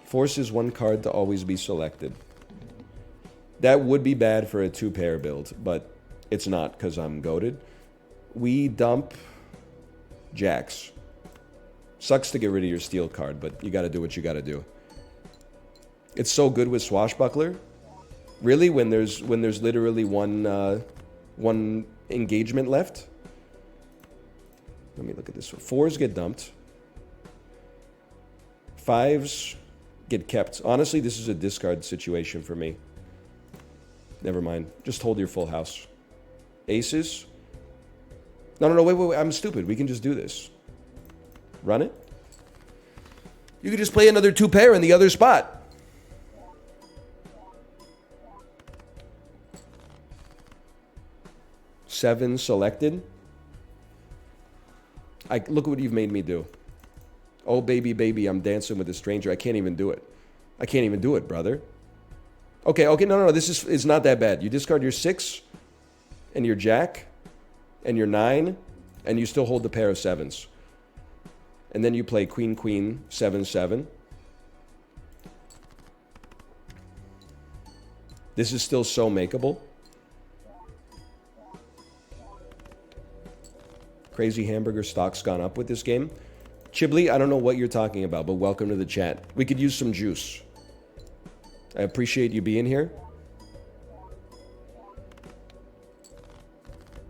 Forces one card to always be selected. That would be bad for a 2-pair build, but it's not because I'm goated. We dump jacks. Sucks to get rid of your steel card, but you got to do what you got to do. It's so good with Swashbuckler. Really, when there's literally one engagement left. Let me look at this one. 4s get dumped. 5s get kept. Honestly, this is a discard situation for me. Never mind. Just hold your full house. Aces. No, wait. I'm stupid. We can just do this. Run it. You could just play another 2-pair in the other spot. Seven selected. Look what you've made me do. Oh, baby, I'm dancing with a stranger. I can't even do it. I can't even do it, brother. Okay, no. It's not that bad. You discard your 6 and your jack and your 9, and you still hold the pair of 7s. And then you play queen, 7. This is still so makeable. Crazy Hamburger stock's gone up with this game. Chibli, I don't know what you're talking about, but welcome to the chat. We could use some juice. I appreciate you being here.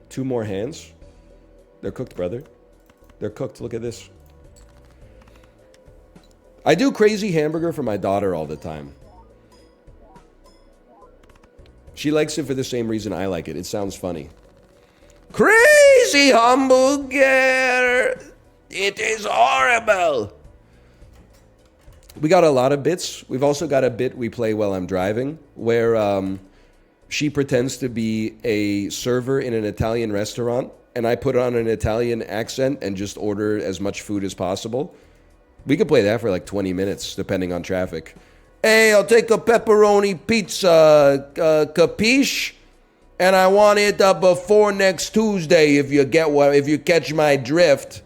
2 more hands. They're cooked, brother. They're cooked. Look at this. I do Crazy Hamburger for my daughter all the time. She likes it for the same reason I like it. It sounds funny. Crazy Hamburger! It is horrible! We got a lot of bits. We've also got a bit we play while I'm driving, where she pretends to be a server in an Italian restaurant, and I put on an Italian accent and just order as much food as possible. We could play that for like 20 minutes, depending on traffic. Hey, I'll take a pepperoni pizza, capiche? And I want it before next Tuesday if you catch my drift.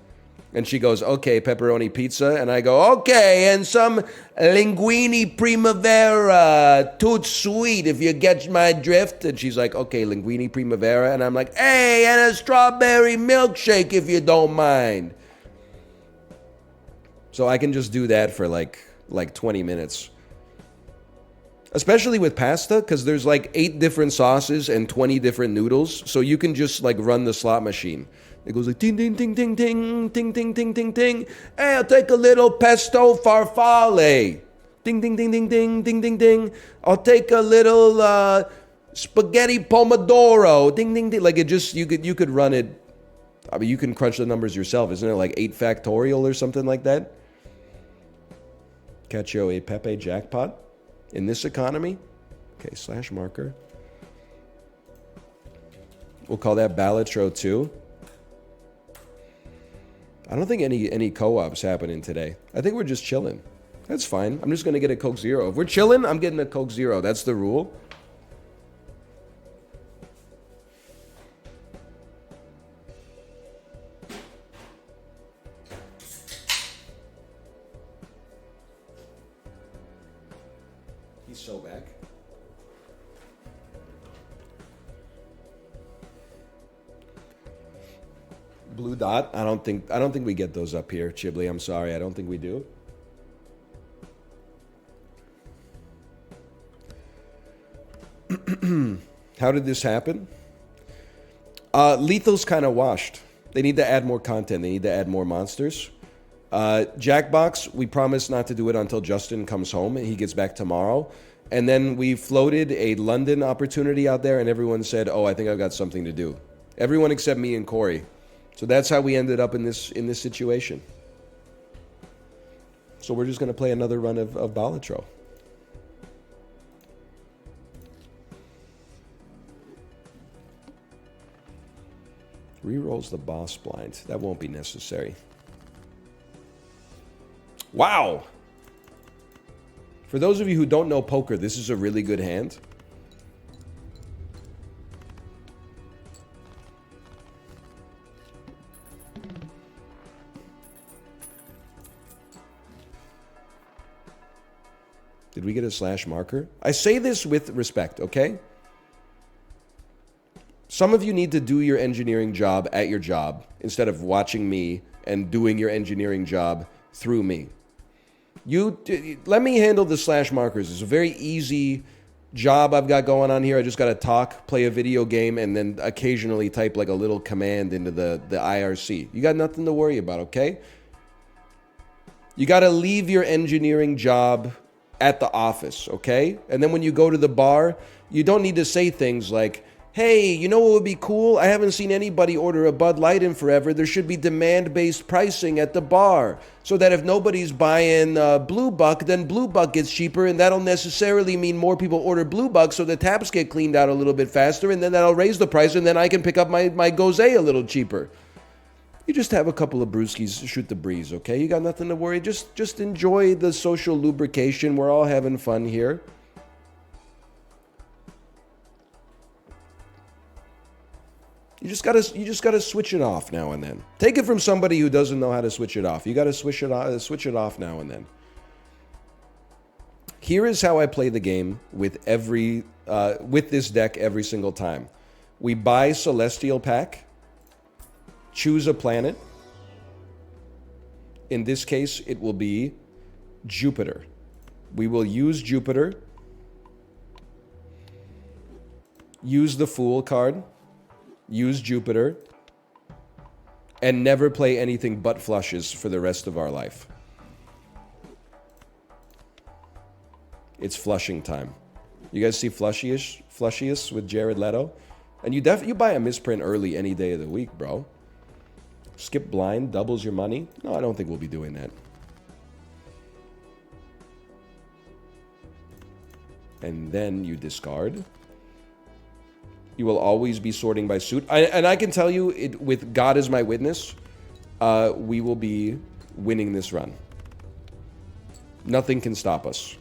And she goes, okay, pepperoni pizza. And I go, okay, and some linguine primavera, tout sweet if you catch my drift. And she's like, okay, linguine primavera. And I'm like, hey, and a strawberry milkshake if you don't mind. So I can just do that for like 20 minutes. Especially with pasta, because there's like 8 different sauces and 20 different noodles. So you can just like run the slot machine. It goes like ding, ding, ding, ding, ding, ding, ding, ding, ding, ding. Hey, I'll take a little pesto farfalle. Ding, ding, ding, ding, ding, ding, ding, ding. I'll take a little spaghetti pomodoro. Ding, ding, ding. Like it just, you could run it. I mean, you can crunch the numbers yourself. Isn't it like 8 factorial or something like that? Cacio e Pepe jackpot. In this economy? Okay, slash marker. We'll call that Balatro 2. I don't think any co-ops happening today. I think we're just chilling. That's fine. I'm just going to get a Coke Zero. If we're chilling, I'm getting a Coke Zero. That's the rule. He's so back. Blue dot. I don't think we get those up here, Chibli. I'm sorry. I don't think we do. How did this happen? Lethal's kind of washed. They need to add more content. They need to add more monsters. Jackbox, we promise not to do it until Justin comes home. He gets back tomorrow. And then we floated a London opportunity out there, and everyone said, oh, I think I've got something to do. Everyone except me and Corey. So that's how we ended up in this situation. So we're just going to play another run of Balatro. Rerolls the boss blind. That won't be necessary. Wow! For those of you who don't know poker, this is a really good hand. Did we get a slash marker? I say this with respect, okay? Some of you need to do your engineering job at your job instead of watching me and doing your engineering job through me. Let me handle the slash markers. It's a very easy job I've got going on here. I just got to talk, play a video game, and then occasionally type like a little command into the IRC. You got nothing to worry about, okay? You got to leave your engineering job at the office, okay? And then when you go to the bar, you don't need to say things like, hey, you know what would be cool? I haven't seen anybody order a Bud Light in forever. There should be demand-based pricing at the bar so that if nobody's buying Blue Buck, then Blue Buck gets cheaper, and that'll necessarily mean more people order Blue Buck so the taps get cleaned out a little bit faster, and then that'll raise the price, and then I can pick up my Gose a little cheaper. You just have a couple of brewskis, shoot the breeze, okay? You got nothing to worry. Just enjoy the social lubrication. We're all having fun here. You just gotta switch it off now and then. Take it from somebody who doesn't know how to switch it off. You gotta switch it off now and then. Here is how I play the game with this deck every single time. We buy Celestial Pack. Choose a planet. In this case, it will be Jupiter. We will use Jupiter. Use the Fool card. Use Jupiter. And never play anything but flushes for the rest of our life. It's flushing time. You guys see Flushiest with Jared Leto? And you buy a misprint early any day of the week, bro. Skip blind, doubles your money? No, I don't think we'll be doing that. And then you discard. You will always be sorting by suit. And I can tell you, with God as my witness, we will be winning this run. Nothing can stop us.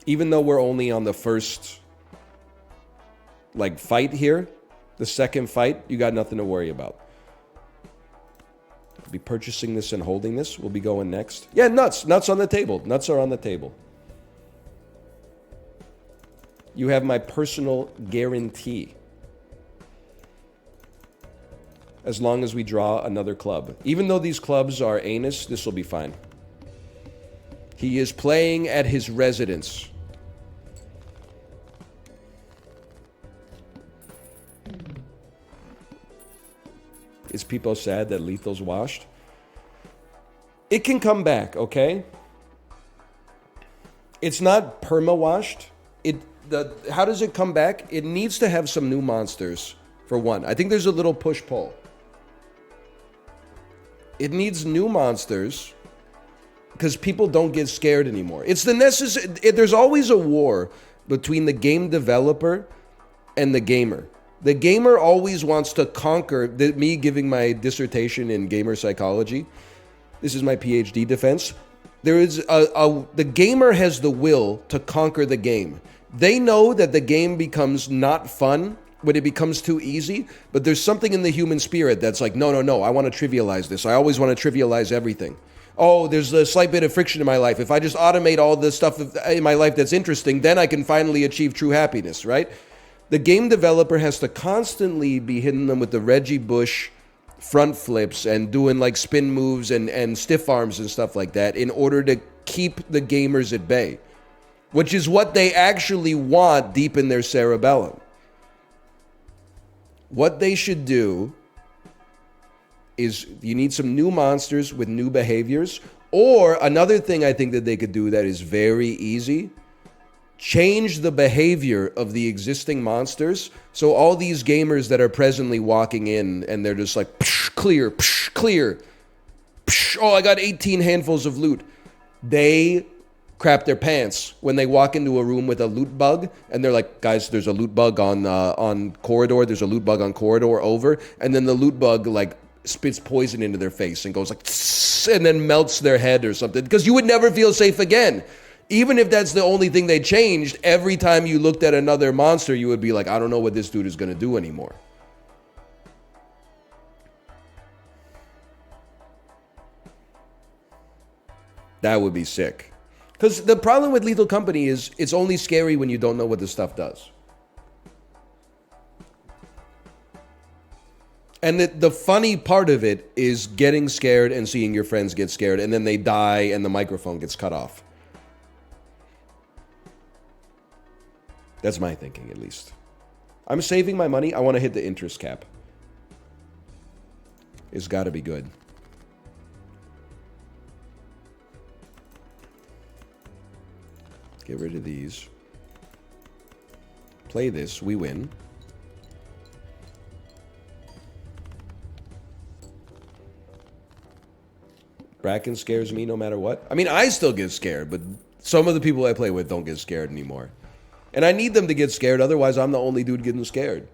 Even though we're only on the first, fight here, the second fight, you got nothing to worry about. We'll be purchasing this and holding this. We'll be going next. Yeah, nuts. Nuts on the table. Nuts are on the table. You have my personal guarantee. As long as we draw another club. Even though these clubs are anus, this will be fine. He is playing at his residence. Is people sad that Lethal's washed? It can come back, okay? It's not perma-washed. How does it come back? It needs to have some new monsters, for one. I think there's a little push-pull. It needs new monsters because people don't get scared anymore. It's the necessary. There's always a war between the game developer and the gamer. The gamer always wants to conquer. Me giving my dissertation in gamer psychology. This is my PhD defense. There is the gamer has the will to conquer the game. They know that the game becomes not fun when it becomes too easy, but there's something in the human spirit that's like, no, I want to trivialize this. I always want to trivialize everything. Oh, there's a slight bit of friction in my life. If I just automate all the stuff in my life that's interesting, then I can finally achieve true happiness, right? The game developer has to constantly be hitting them with the Reggie Bush front flips and doing like spin moves and stiff arms and stuff like that in order to keep the gamers at bay, which is what they actually want deep in their cerebellum. What they should do is you need some new monsters with new behaviors, or another thing I think that they could do that is very easy, change the behavior of the existing monsters. So all these gamers that are presently walking in and they're just like, psh, clear, psh, clear, psh, oh, I got 18 handfuls of loot. They crap their pants when they walk into a room with a loot bug and they're like, guys, there's a loot bug on corridor. There's a loot bug on corridor over. And then the loot bug like spits poison into their face and goes like, tss, and then melts their head or something, because you would never feel safe again. Even if that's the only thing they changed, every time you looked at another monster, you would be like, I don't know what this dude is going to do anymore. That would be sick. Because the problem with Lethal Company is it's only scary when you don't know what the stuff does. And the funny part of it is getting scared and seeing your friends get scared, and then they die and the microphone gets cut off. That's my thinking, at least. I'm saving my money. I want to hit the interest cap. It's got to be good. Get rid of these. Play this. We win. Bracken scares me no matter what. I mean, I still get scared, but some of the people I play with don't get scared anymore. And I need them to get scared, otherwise I'm the only dude getting scared.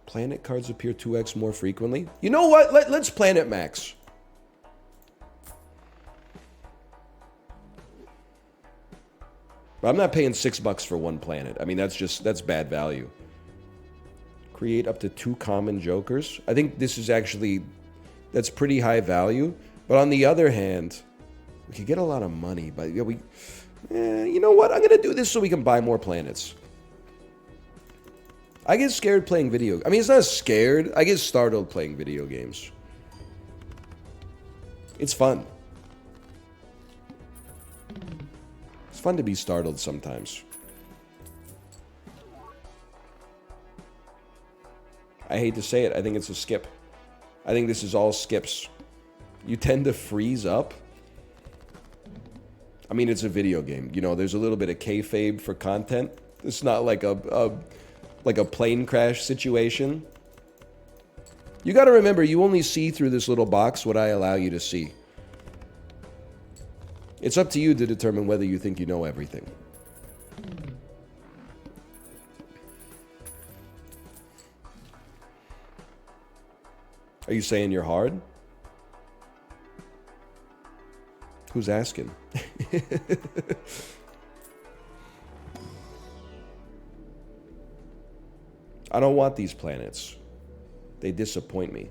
Planet cards appear 2x more frequently. You know what? Let's planet max. But I'm not paying $6 for one planet. I mean, that's bad value. Create up to 2 common jokers. I think this is actually, that's pretty high value. But on the other hand, we could get a lot of money. But yeah, you know what? I'm going to do this so we can buy more planets. I get scared playing video. I mean, it's not scared. I get startled playing video games. It's fun. It's fun to be startled sometimes. I hate to say it. I think it's a skip. I think this is all skips. You tend to freeze up. I mean, it's a video game. You know, there's a little bit of kayfabe for content. It's not like a plane crash situation. You got to remember, you only see through this little box what I allow you to see. It's up to you to determine whether you think you know everything. Are you saying you're hard? Who's asking? I don't want these planets. They disappoint me.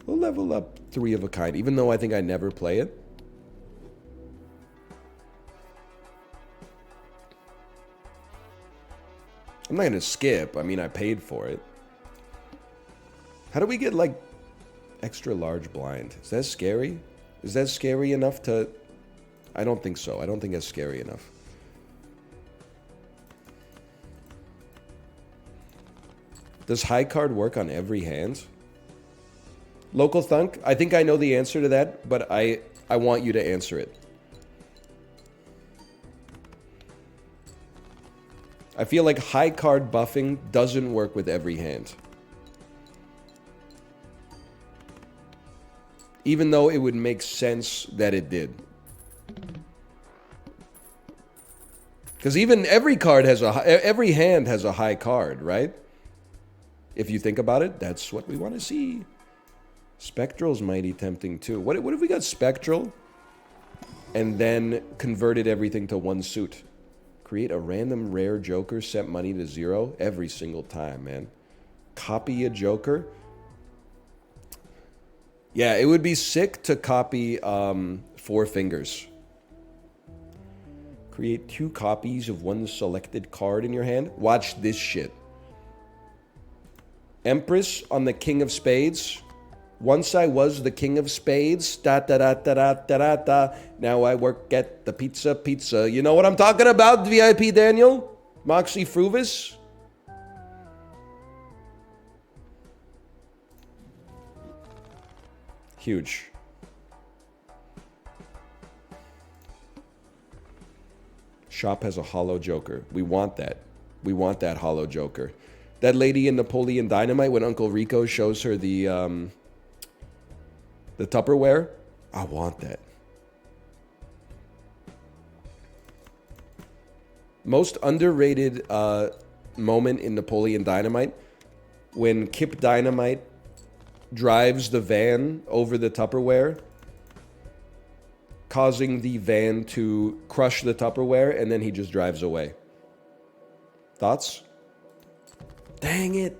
We'll level up 3 of a kind, even though I think I never play it. I'm not going to skip. I mean, I paid for it. How do we get, like, extra large blind? Is that scary? Is that scary enough to... I don't think so. I don't think that's scary enough. Does high card work on every hand? Local Thunk, I think I know the answer to that, but I want you to answer it. I feel like high card buffing doesn't work with every hand. Even though it would make sense that it did. Because even every hand has a high card, right? If you think about it, that's what we want to see. Spectral's mighty tempting too. What if we got Spectral and then converted everything to one suit? Create a random rare Joker, set money to 0 every single time, man. Copy a Joker. Yeah, it would be sick to copy 4 Fingers. Create 2 copies of one selected card in your hand. Watch this shit. Empress on the King of Spades. Once I was the King of Spades. Da da da da da da da da. Now I work at the pizza. You know what I'm talking about, VIP Daniel? Moxie Fruvis? Huge. Shop has a hollow joker. We want that. We want that hollow joker. That lady in Napoleon Dynamite, when Uncle Rico shows her the Tupperware, I want that. Most underrated moment in Napoleon Dynamite, when Kip Dynamite drives the van over the Tupperware, causing the van to crush the Tupperware, and then he just drives away. Thoughts? Dang it.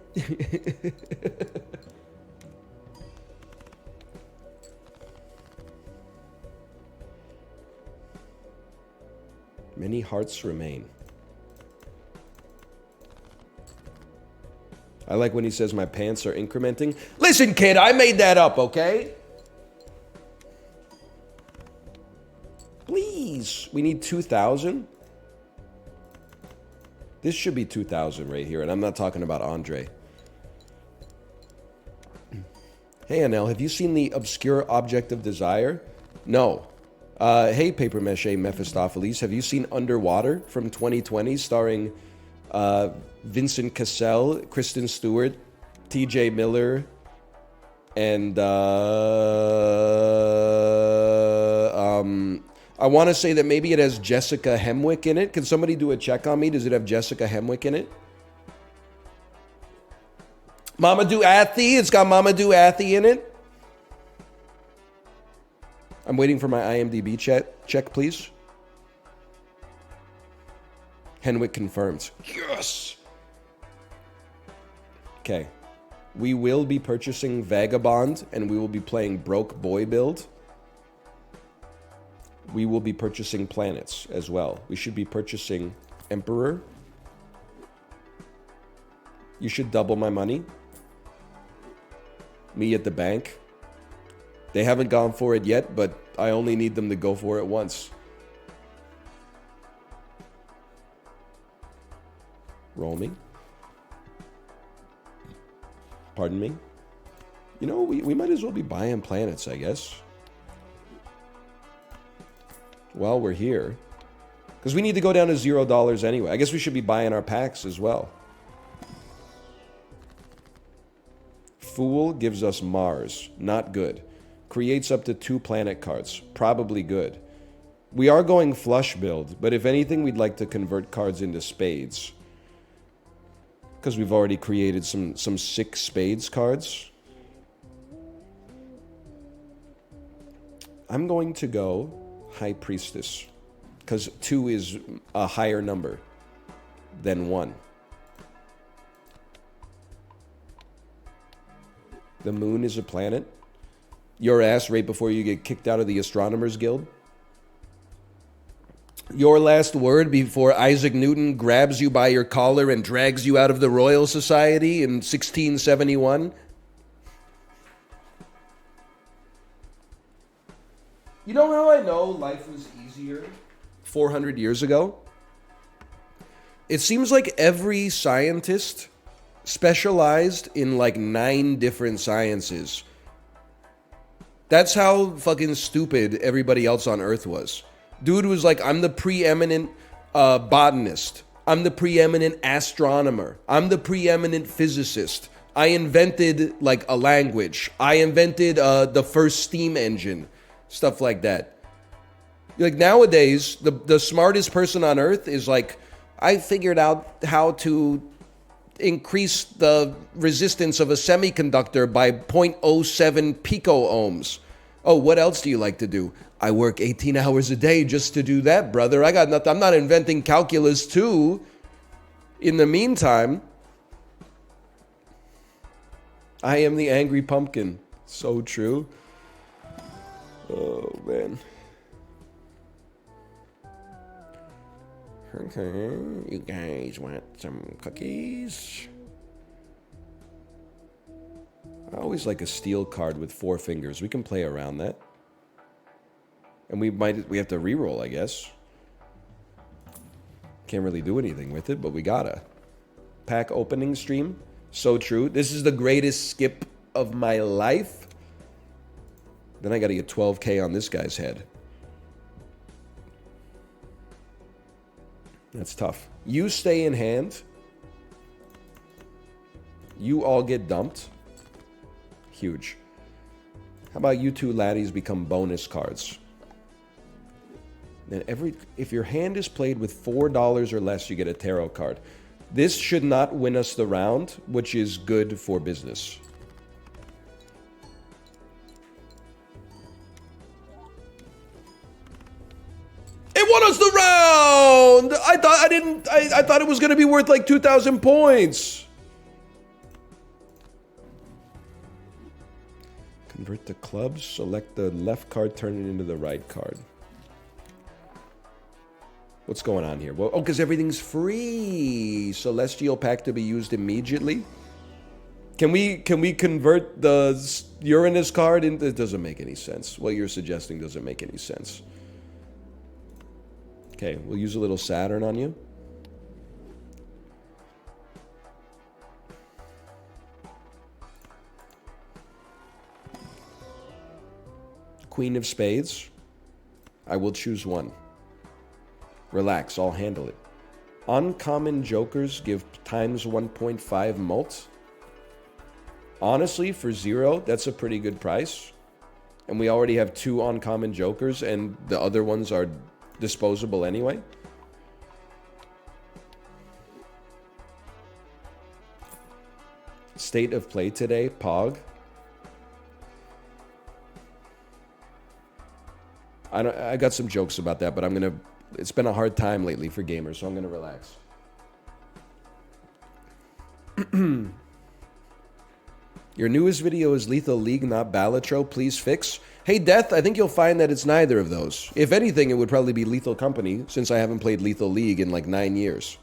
Many hearts remain. I like when he says my pants are incrementing. Listen, kid, I made that up, okay? Please. We need 2,000. This should be 2,000 right here, and I'm not talking about Andre. Hey, Anel, have you seen the Obscure Object of Desire? No. Hey, Paper Mache Mephistopheles, have you seen Underwater from 2020, starring Vincent Cassell, Kristen Stewart, T.J. Miller, and I want to say that maybe it has Jessica Hemwick in it. Can somebody do a check on me? Does it have Jessica Hemwick in it? Mamadou Athie. It's got Mamadou Athie in it. I'm waiting for my IMDb check, please. Henwick confirmed. Yes! Okay. We will be purchasing Vagabond, and we will be playing Broke Boy build. We will be purchasing planets as well. We should be purchasing Emperor. You should double my money. Me at the bank. They haven't gone for it yet, but I only need them to go for it once. Roll me. Pardon me. You know, we might as well be buying planets, I guess. While we're here. Because we need to go down to $0 anyway. I guess we should be buying our packs as well. Fool gives us Mars. Not good. Creates up to 2 planet cards. Probably good. We are going flush build, but if anything, we'd like to convert cards into spades. Because we've already created some 6 spades cards. I'm going to go High Priestess. Because 2 is a higher number than 1. The moon is a planet. Your ass right before you get kicked out of the Astronomers Guild. Your last word before Isaac Newton grabs you by your collar and drags you out of the Royal Society in 1671. You know how I know life was easier 400 years ago? It seems like every scientist specialized in like 9 different sciences. That's how fucking stupid everybody else on Earth was. Dude was like, I'm the preeminent botanist. I'm the preeminent astronomer. I'm the preeminent physicist. I invented like a language. I invented the first steam engine. Stuff like that. Like nowadays, the smartest person on Earth is like, I figured out how to increase the resistance of a semiconductor by 0.07 pico-ohms. Oh, what else do you like to do? I work 18 hours a day just to do that, brother. I got nothing. I'm not inventing calculus 2. In the meantime, I am the angry pumpkin. So true. Oh, man. Okay, you guys want some cookies? I always like a steel card with 4 fingers. We can play around that. And we have to reroll, I guess. Can't really do anything with it, but we gotta. Pack opening stream. So true. This is the greatest skip of my life. Then I gotta get 12K on this guy's head. That's tough. You stay in hand. You all get dumped. Huge. How about you two laddies become bonus cards? Then if your hand is played with $4 or less, you get a tarot card. This should not win us the round, which is good for business. It won us the round! I thought it was gonna be worth like 2,000 points. Convert the clubs, select the left card, turn it into the right card. What's going on here? Well, oh, because everything's free. Celestial pack to be used immediately. Can we convert the Uranus card into? It doesn't make any sense. What you're suggesting doesn't make any sense. Okay, we'll use a little Saturn on you. Queen of Spades. I will choose one. Relax, I'll handle it. Uncommon jokers give times 1.5 mult. Honestly, for 0, that's a pretty good price. And we already have 2 uncommon jokers, and the other ones are disposable anyway. State of play today, Pog. I got some jokes about that, but it's been a hard time lately for gamers, so I'm gonna relax. Your newest video is Lethal League, not Balatro. Please fix. Hey, Death, I think you'll find that it's neither of those. If anything, it would probably be Lethal Company, since I haven't played Lethal League in like 9 years.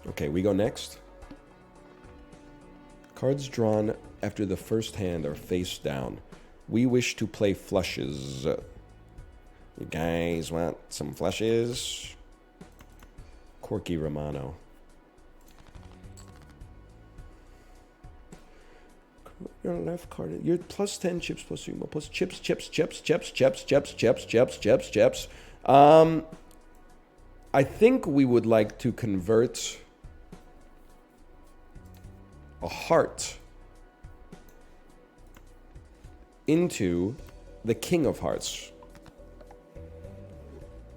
Okay, we go next. Cards drawn after the first hand are face down. We wish to play flushes. You guys want some flushes? Corky Romano. Your left card. You're plus 10 chips, plus 3 more, plus chips. I think we would like to convert a heart into the King of Hearts.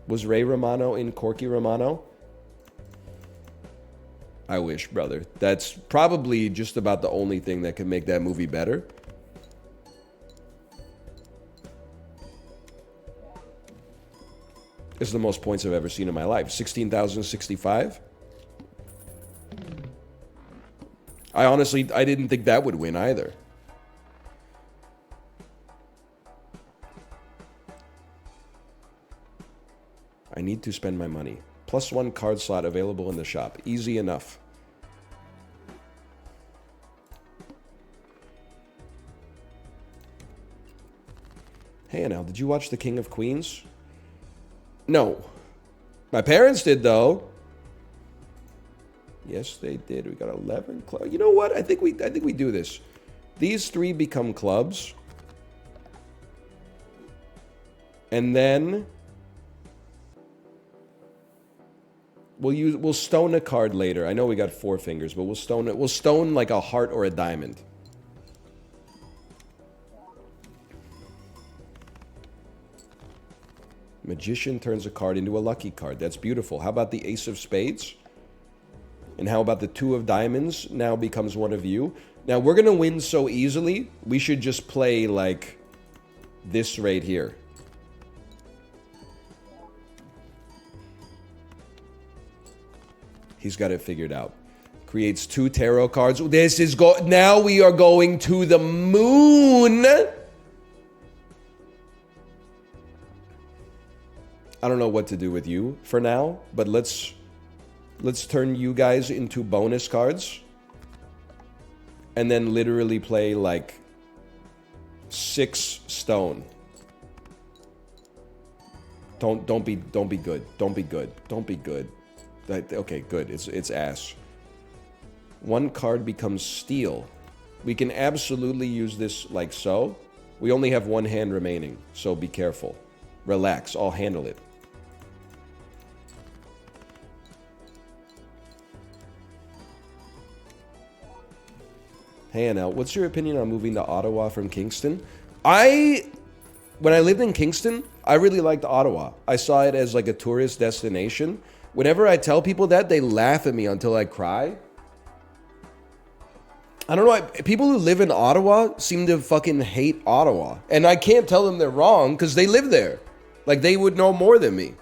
Was Ray Romano in Corky Romano? I wish, brother. That's probably just about the only thing that could make that movie better. This is the most points I've ever seen in my life. 16,065. I didn't think that would win either. I need to spend my money. +1 card slot available in the shop. Easy enough. Hey, Anel, did you watch The King of Queens? No. My parents did, though. Yes, they did. We got 11 clubs. You know what? I think we do this. These 3 become clubs. And then we'll stone a card later. I know we got 4 fingers, but we'll stone it. We'll stone like a heart or a diamond. Magician turns a card into a lucky card. That's beautiful. How about the Ace of Spades? And how about the 2 of Diamonds now becomes one of you? Now, we're going to win so easily, we should just play like this right here. He's got it figured out. Creates 2 tarot cards. This is now we are going to the moon. I don't know what to do with you for now, but let's turn you guys into bonus cards. And then literally play like 6 stone. Don't be good. Don't be good. Don't be good. Okay, good. It's ass. 1 card becomes steel. We can absolutely use this like so. We only have 1 hand remaining, so be careful. Relax, I'll handle it. Hey, Anel, what's your opinion on moving to Ottawa from Kingston? When I lived in Kingston, I really liked Ottawa. I saw it as like a tourist destination. Whenever I tell people that, they laugh at me until I cry. I don't know, people who live in Ottawa seem to fucking hate Ottawa. And I can't tell them they're wrong because they live there. Like, they would know more than me.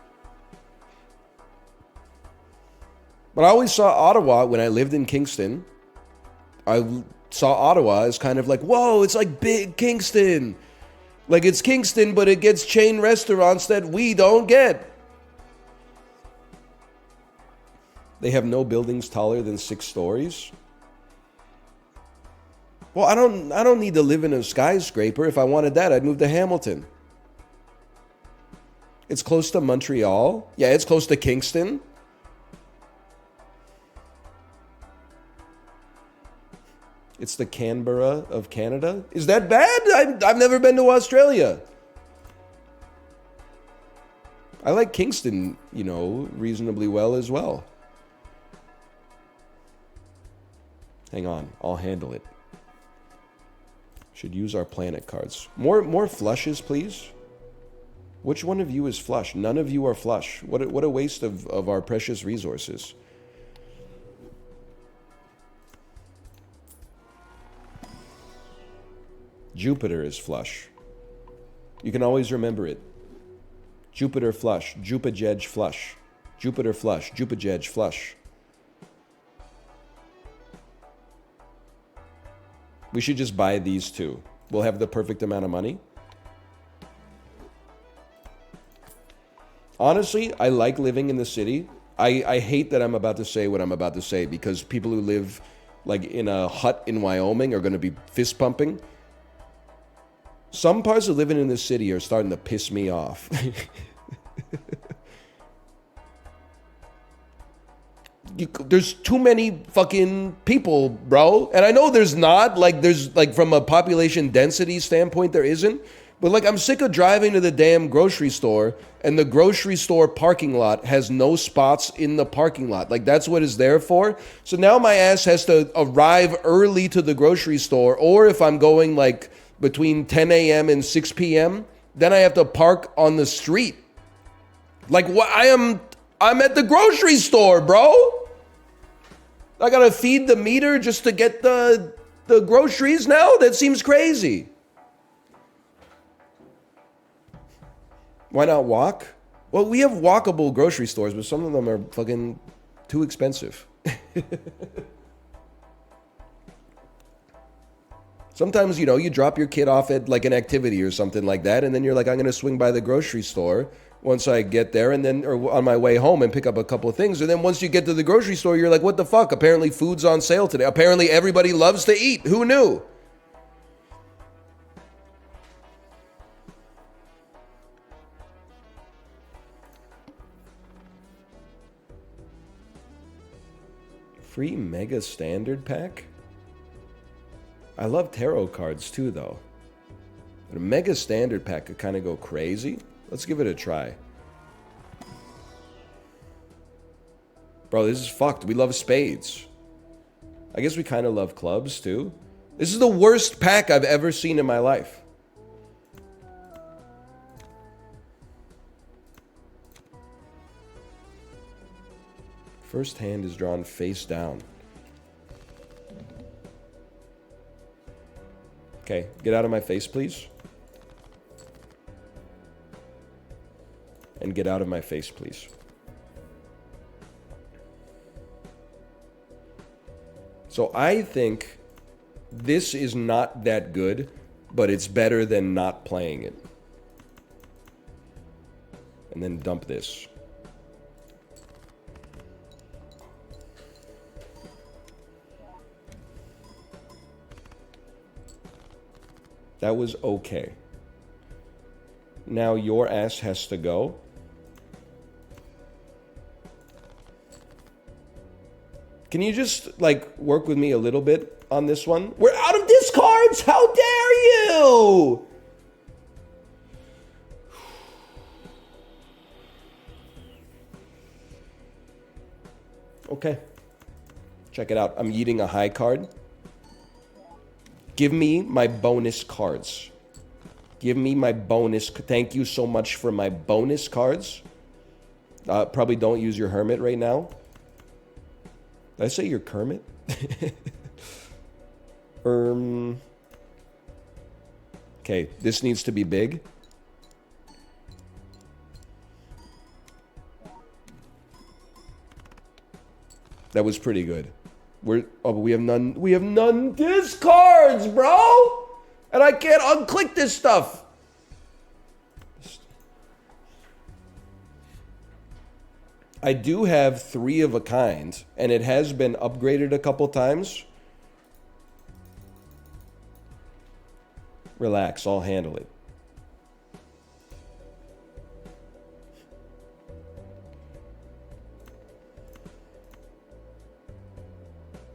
But I always saw Ottawa when I lived in Kingston. I saw Ottawa as kind of like, whoa, it's like big Kingston. Like, it's Kingston, but it gets chain restaurants that we don't get. They have no buildings taller than 6 stories. Well, I don't need to live in a skyscraper. If I wanted that, I'd move to Hamilton. It's close to Montreal. Yeah, it's close to Kingston. It's the Canberra of Canada. Is that bad? I've never been to Australia. I like Kingston, you know, reasonably well as well. Hang on, I'll handle it. Should use our planet cards. More flushes, please. Which one of you is flush? None of you are flush. What a waste of our precious resources. Jupiter is flush. You can always remember it. Jupiter flush. Jupajej flush. Jupiter flush. Jupajej flush. We should just buy these 2. We'll have the perfect amount of money. Honestly, I like living in the city. I hate that I'm about to say what I'm about to say because people who live like in a hut in Wyoming are going to be fist pumping. Some parts of living in the city are starting to piss me off. There's too many fucking people, bro. And I know there's not. Like, there's, like, from a population density standpoint, there isn't. But, like, I'm sick of driving to the damn grocery store, and the grocery store parking lot has no spots in the parking lot. Like, that's what it's there for. So now my ass has to arrive early to the grocery store, or if I'm going, like, between 10 a.m. and 6 p.m., then I have to park on the street. Like, what? I'm at the grocery store, bro. I gotta feed the meter just to get the groceries now? That seems crazy. Why not walk? Well, we have walkable grocery stores, but some of them are fucking too expensive. Sometimes, you know, you drop your kid off at like an activity or something like that, and then you're like, I'm gonna swing by the grocery store once I get there, and then, or on my way home, and pick up a couple of things. And then once you get to the grocery store, you're like, what the fuck? Apparently food's on sale today. Apparently everybody loves to eat. Who knew? Free Mega Standard Pack? I love tarot cards too, though. But a Mega Standard Pack could kind of go crazy. Let's give it a try. Bro, this is fucked. We love spades. I guess we kind of love clubs, too. This is the worst pack I've ever seen in my life. First hand is drawn face down. Okay, get out of my face, please. And get out of my face, please. So I think this is not that good, but it's better than not playing it. And then dump this. That was okay. Now your ass has to go. Can you just, like, work with me a little bit on this one? We're out of discards! How dare you! Okay. Check it out. I'm eating a high card. Give me my bonus cards. Give me my bonus. Thank you so much for my bonus cards. Probably don't use your hermit right now. Did I say your Kermit? Okay, this needs to be big. That was pretty good. But we have none discards, bro! And I can't unclick this stuff. I do have 3 of a kind, and it has been upgraded a couple times. Relax, I'll handle it.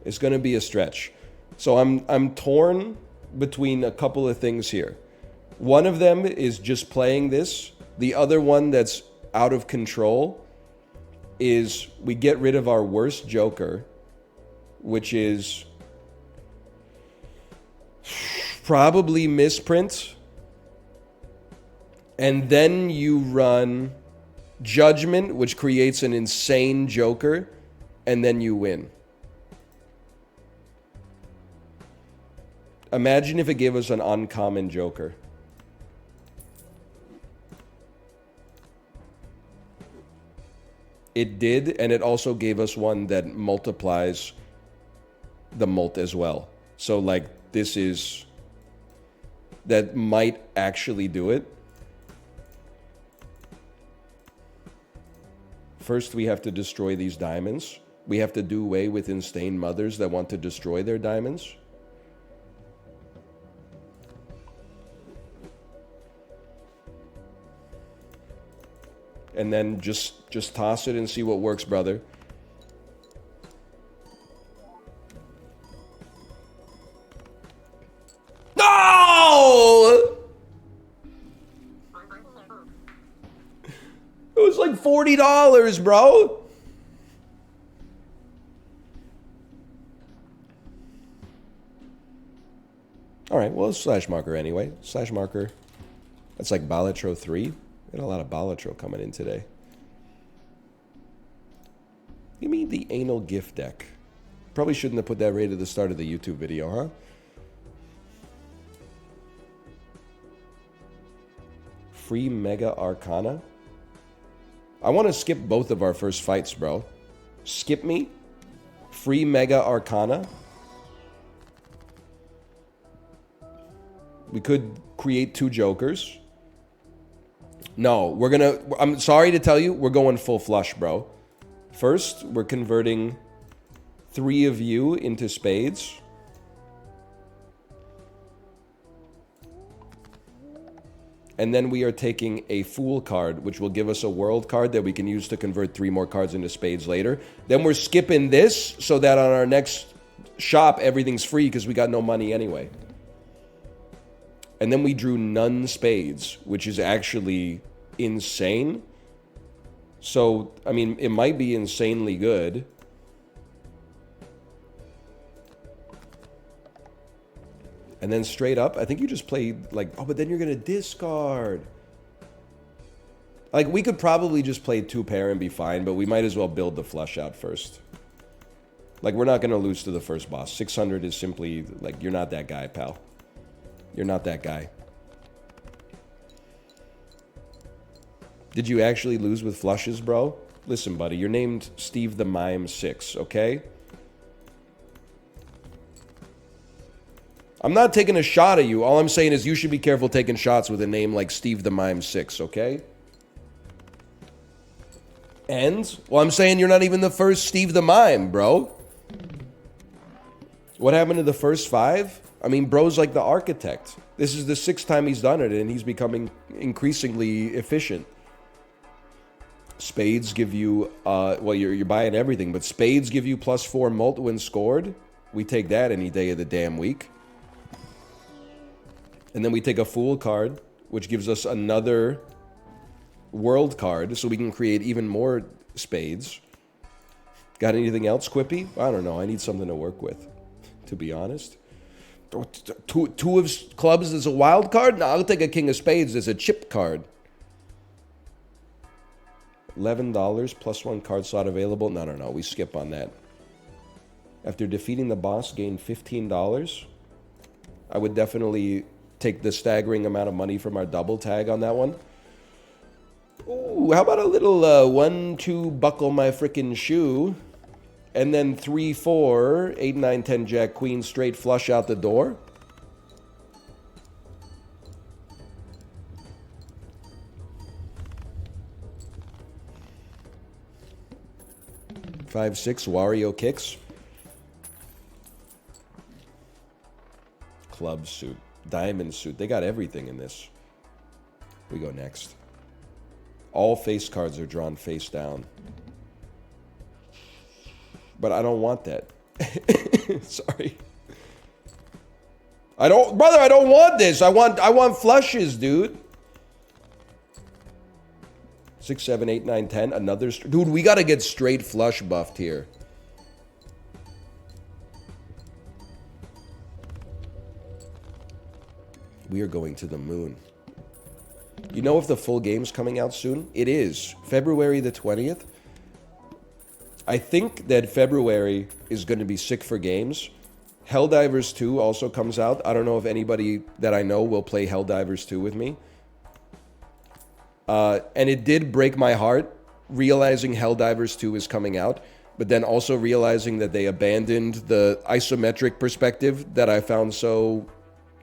It's going to be a stretch. So I'm torn between a couple of things here. One of them is just playing this. The other one that's out of control is we get rid of our worst joker, which is probably misprint. And then you run judgment, which creates an insane joker, and then you win. Imagine if it gave us an uncommon joker. It did, and it also gave us one that multiplies the mult as well. So, like, this is... that might actually do it. First, we have to destroy these diamonds. We have to do away with insane mothers that want to destroy their diamonds. And then just toss it and see what works, brother. No! It was like $40, bro. All right, well, it's slash marker anyway. Slash marker. That's like Balatro 3. Got a lot of Balatro coming in today. Give me the anal gift deck. Probably shouldn't have put that right at the start of the YouTube video, huh? Free Mega Arcana. I want to skip both of our first fights, bro. Skip me. Free Mega Arcana. We could create 2 jokers. No, we're gonna... I'm sorry to tell you, we're going full flush, bro. First, we're converting 3 of you into spades. And then we are taking a Fool card, which will give us a World card that we can use to convert 3 more cards into spades later. Then we're skipping this so that on our next shop, everything's free because we got no money anyway. And then we drew none spades, which is actually insane. So, I mean, it might be insanely good. And then straight up, I think you just played like, oh, but then you're going to discard. Like, we could probably just play 2 pair and be fine, but we might as well build the flush out first. Like, we're not going to lose to the first boss. 600 is simply, like, you're not that guy, pal. You're not that guy. Did you actually lose with flushes, bro? Listen, buddy, you're named Steve the Mime 6, okay? I'm not taking a shot at you. All I'm saying is you should be careful taking shots with a name like Steve the Mime 6, okay? And? Well, I'm saying you're not even the first Steve the Mime, bro. What happened to the first 5? I mean, bro's like the architect. This is the 6th time he's done it, and he's becoming increasingly efficient. Spades give you, well, you're buying everything, but spades give you +4 mult when scored. We take that any day of the damn week. And then we take a fool card, which gives us another world card, so we can create even more spades. Got anything else, Quippy? I don't know. I need something to work with, to be honest. Two of clubs is a wild card? No, I'll take a king of spades as a chip card. $11, +1 card slot available. No. We skip on that. After defeating the boss, gain $15. I would definitely take the staggering amount of money from our double tag on that one. Ooh, how about a little 1-2 buckle my frickin' shoe, and then 3-4, 8, 9, 10 jack queen straight flush out the door. Five, 6 Wario kicks. Club suit, diamond suit. They got everything in this. We go next. All face cards are drawn face down. But I don't want that. Sorry. I don't want this. I want flushes, dude. 6, 7, 8, 9, 10. Another... Dude, we gotta get straight flush buffed here. We are going to the moon. You know if the full game's coming out soon? It is. February the 20th. I think that February is going to be sick for games. Helldivers 2 also comes out. I don't know if anybody that I know will play Helldivers 2 with me. And it did break my heart realizing Helldivers 2 is coming out, but then also realizing that they abandoned the isometric perspective that I found so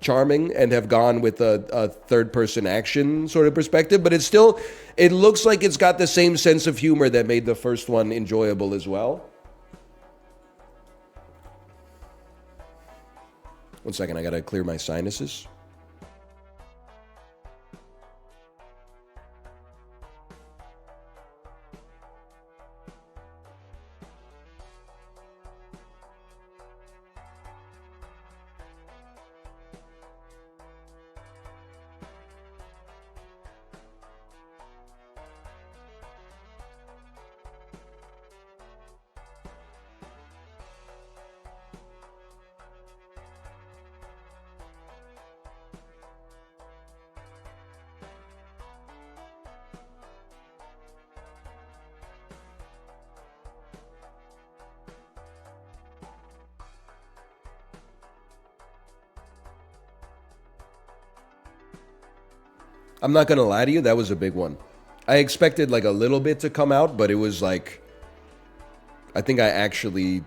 charming and have gone with a third-person action sort of perspective. But it's still, it looks like it's got the same sense of humor that made the first one enjoyable as well. One second, I gotta clear my sinuses. I'm not gonna lie to you, that was a big one. I expected like a little bit to come out, but it was like, I think I actually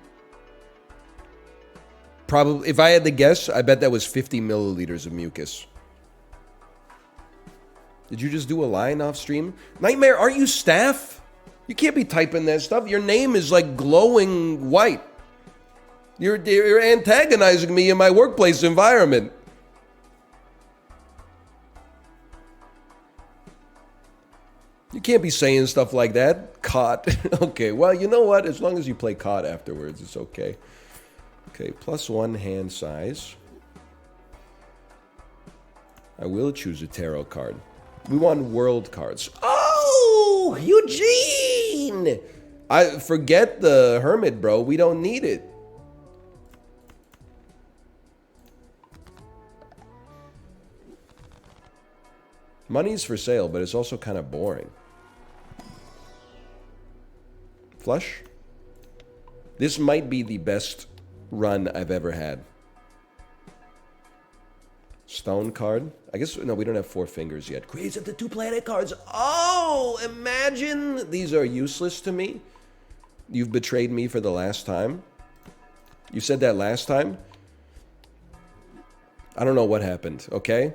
probably, if I had to guess, I bet that was 50 milliliters of mucus. Did you just do a line off stream? Nightmare, aren't you staff? You can't be typing that stuff. Your name is like glowing white. You're antagonizing me in my workplace environment. You can't be saying stuff like that. COD. Okay, well, you know what? As long as you play COD afterwards, it's okay. Okay, +1 hand size. I will choose a tarot card. We want world cards. Oh, Eugene! I forget the hermit, bro. We don't need it. Money's for sale, but it's also kind of boring. Flush. This might be the best run I've ever had. Stone card. I guess, no, we don't have 4 fingers yet. Creates up to 2 planet cards. Oh, imagine. These are useless to me. You've betrayed me for the last time. You said that last time. I don't know what happened, okay?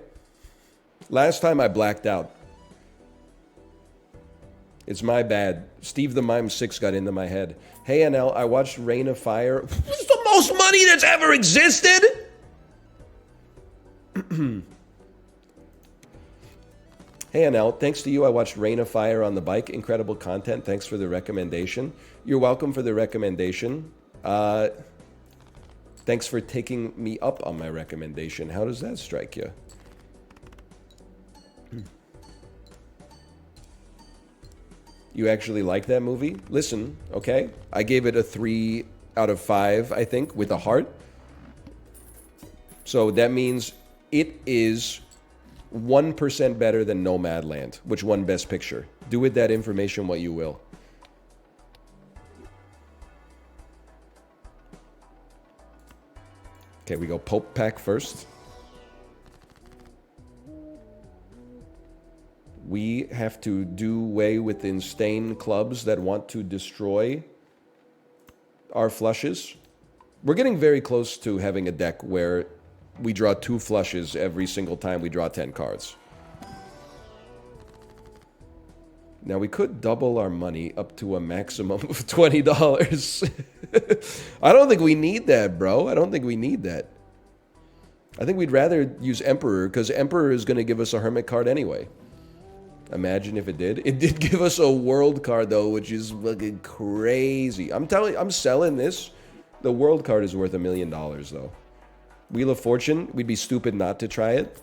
Last time I blacked out. It's my bad. Steve the Mime 6 got into my head. Hey, NL, I watched Rain of Fire. It's the most money that's ever existed! Hey, NL, thanks to you, I watched Rain of Fire on the bike. Incredible content. Thanks for the recommendation. You're welcome for the recommendation. Thanks for taking me up on my recommendation. How does that strike you? You actually like that movie? Listen, okay? I gave it a 3 out of 5, I think, with a heart. So that means it is 1% better than Nomadland, which won Best Picture. Do with that information what you will. Okay, we go Pope Pack first. We have to do away with the insane clubs that want to destroy our flushes. We're getting very close to having a deck where we draw 2 flushes every single time we draw 10 cards. Now we could double our money up to a maximum of $20. I don't think we need that, bro. I don't think we need that. I think we'd rather use Emperor, because Emperor is going to give us a Hermit card anyway. Imagine if it did. It did give us a World card, though, which is fucking crazy. I'm telling you, I'm selling this. The World card is worth $1 million, though. Wheel of Fortune, we'd be stupid not to try it.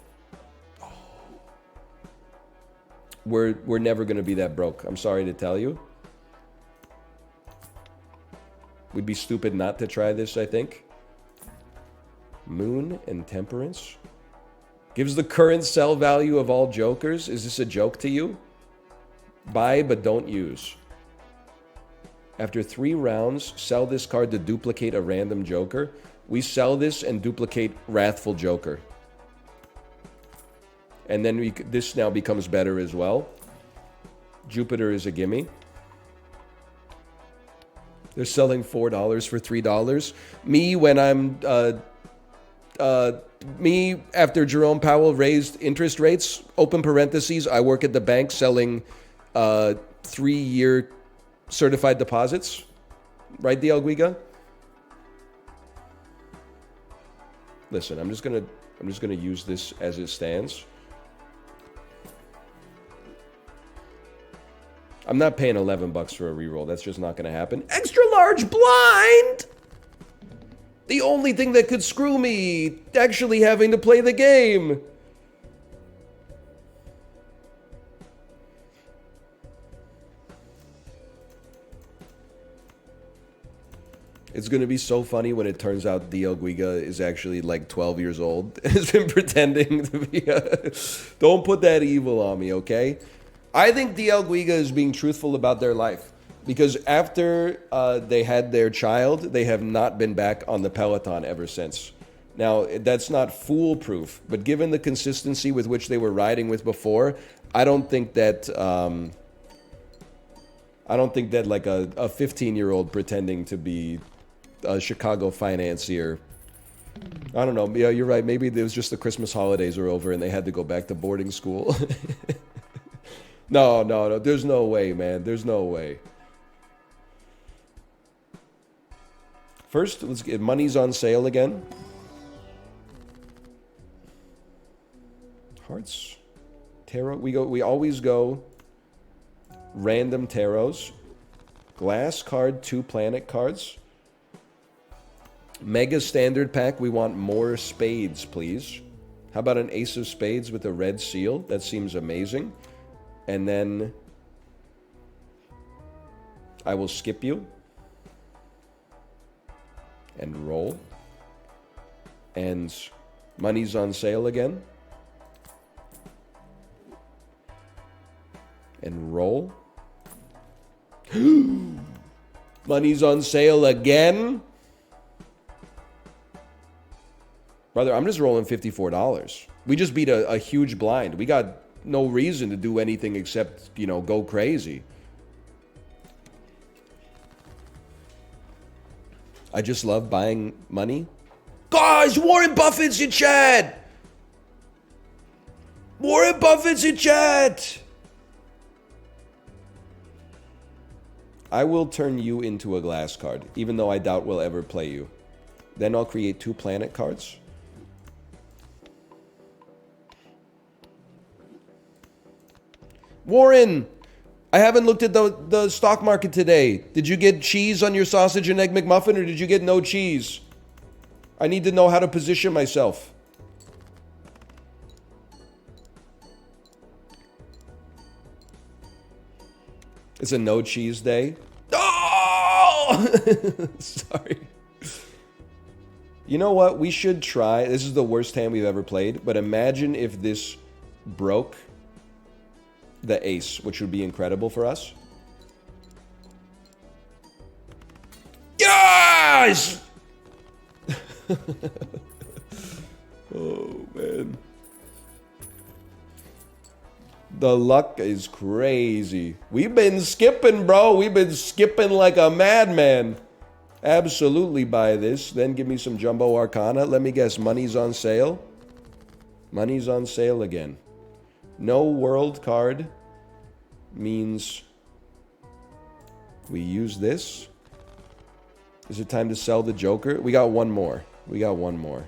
We're never going to be that broke. I'm sorry to tell you. We'd be stupid not to try this, I think. Moon and Temperance. Gives the current sell value of all jokers. Is this a joke to you? Buy but don't use. After 3 rounds, sell this card to duplicate a random joker. We sell this and duplicate Wrathful Joker. And then this now becomes better as well. Jupiter is a gimme. They're selling $4 for $3. Me, when I'm... me, after Jerome Powell raised interest rates, open parentheses, I work at the bank selling 3-year certified deposits. Right, Diel Guiga? Listen, I'm just gonna use this as it stands. I'm not paying $11 for a reroll. That's just not gonna happen. Extra large blind! The only thing that could screw me actually having to play the game. It's going to be so funny when it turns out DL Guiga is actually like 12 years old and has been pretending to be a... Don't put that evil on me, okay? I think DL Guiga is being truthful about their life. Because after they had their child, they have not been back on the Peloton ever since. Now, that's not foolproof, but given the consistency with which they were riding with before, I don't think that like a 15-year-old pretending to be a Chicago financier. I don't know. Yeah, you're right. Maybe it was just the Christmas holidays are over and they had to go back to boarding school. No. There's no way, man. There's no way. First, let's get money's on sale again. Hearts. Tarot. We always go random tarots. Glass card, 2 planet cards. Mega standard pack. We want more spades, please. How about an ace of spades with a red seal? That seems amazing. And then I will skip you. And roll. And money's on sale again. And roll. Money's on sale again. Brother, I'm just rolling $54. We just beat a huge blind. We got no reason to do anything except, you know, go crazy. I just love buying money. Guys, Warren Buffett's in chat! Warren Buffett's in chat! I will turn you into a glass card, even though I doubt we'll ever play you. Then I'll create 2 planet cards. Warren! I haven't looked at the stock market today. Did you get cheese on your sausage and egg McMuffin, or did you get no cheese? I need to know how to position myself. It's a no cheese day. Oh! Sorry. You know what? We should try. This is the worst hand we've ever played, but imagine if this broke the ace, which would be incredible for us. Yes! Oh, man. The luck is crazy. We've been skipping, bro. We've been skipping like a madman. Absolutely buy this. Then give me some Jumbo Arcana. Let me guess, money's on sale? Money's on sale again. No world card means we use this. Is it time to sell the Joker? We got one more. We got one more.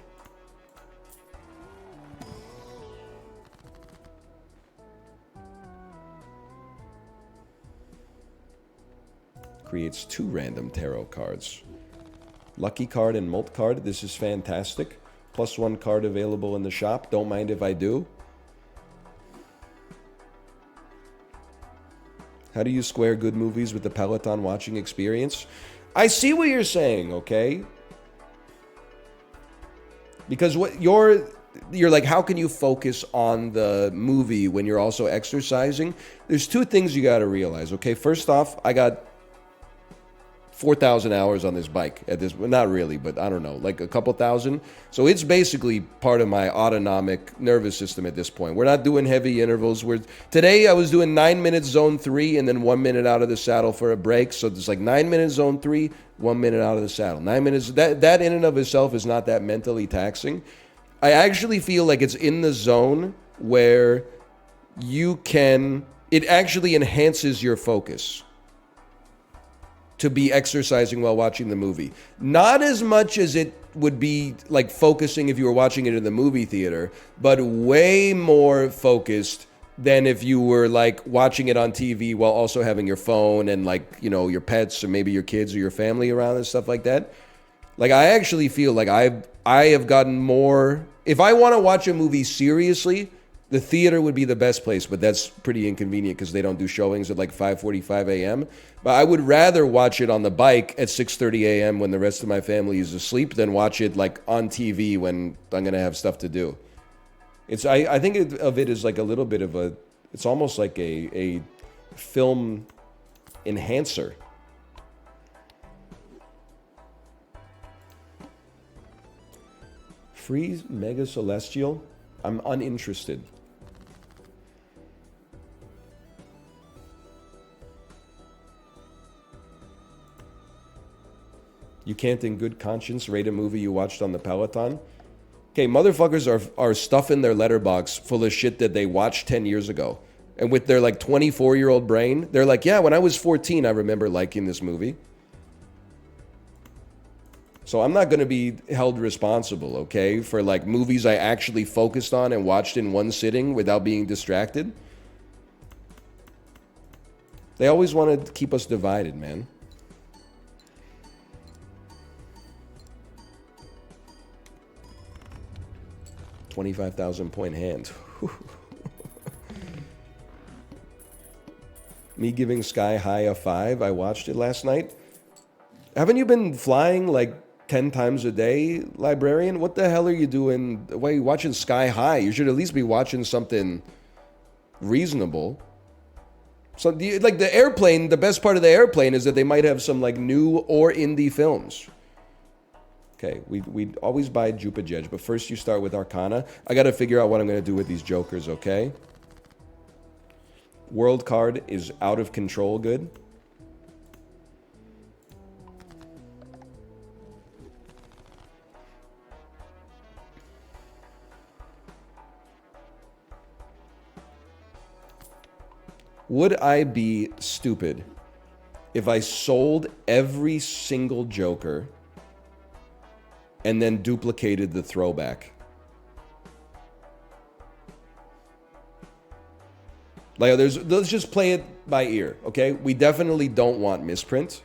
Creates 2 random tarot cards. Lucky card and Molt card. This is fantastic. +1 card available in the shop. Don't mind if I do. How do you square good movies with the Peloton watching experience? I see what you're saying, okay? Because what you're like, how can you focus on the movie when you're also exercising? There's 2 things you got to realize, okay? First off, I got 4,000 hours on this bike at this, well, not really, but I don't know, like a couple thousand. So it's basically part of my autonomic nervous system at this point. We're not doing heavy intervals. Today I was doing 9 minutes zone 3 and then 1 minute out of the saddle for a break. So it's like 9 minutes zone 3, 1 minute out of the saddle. 9 minutes, that in and of itself is not that mentally taxing. I actually feel like it's in the zone where it actually enhances your focus to be exercising while watching the movie. Not as much as it would be like focusing if you were watching it in the movie theater, but way more focused than if you were like watching it on TV while also having your phone and like, you know, your pets or maybe your kids or your family around and stuff like that. Like I actually feel like I have gotten more, if I want to watch a movie seriously, the theater would be the best place, but that's pretty inconvenient because they don't do showings at like 5:45 a.m. But I would rather watch it on the bike at 6:30 a.m. when the rest of my family is asleep than watch it like on TV when I'm going to have stuff to do. I think of it as like a little bit of it's almost like a film enhancer. Free Mega Celestial? I'm uninterested. You can't in good conscience rate a movie you watched on the Peloton? Okay, motherfuckers are stuffing their letterbox full of shit that they watched 10 years ago. And with their like 24-year-old brain, they're like, yeah, when I was 14, I remember liking this movie. So I'm not going to be held responsible, okay, for like movies I actually focused on and watched in one sitting without being distracted. They always want to keep us divided, man. $25,000 point hand. Me giving Sky High a 5. I watched it last night. Haven't you been flying like 10 times a day, librarian? What the hell are you doing? Why are you watching Sky High? You should at least be watching something reasonable. So, like the airplane, the best part of the airplane is that they might have some like new or indie films. Okay, we always buy Jupa Jedge, but first you start with Arcana. I got to figure out what I'm going to do with these jokers, okay? World card is out of control good. Would I be stupid if I sold every single Joker and then duplicated the throwback. Like, let's just play it by ear, okay? We definitely don't want misprint.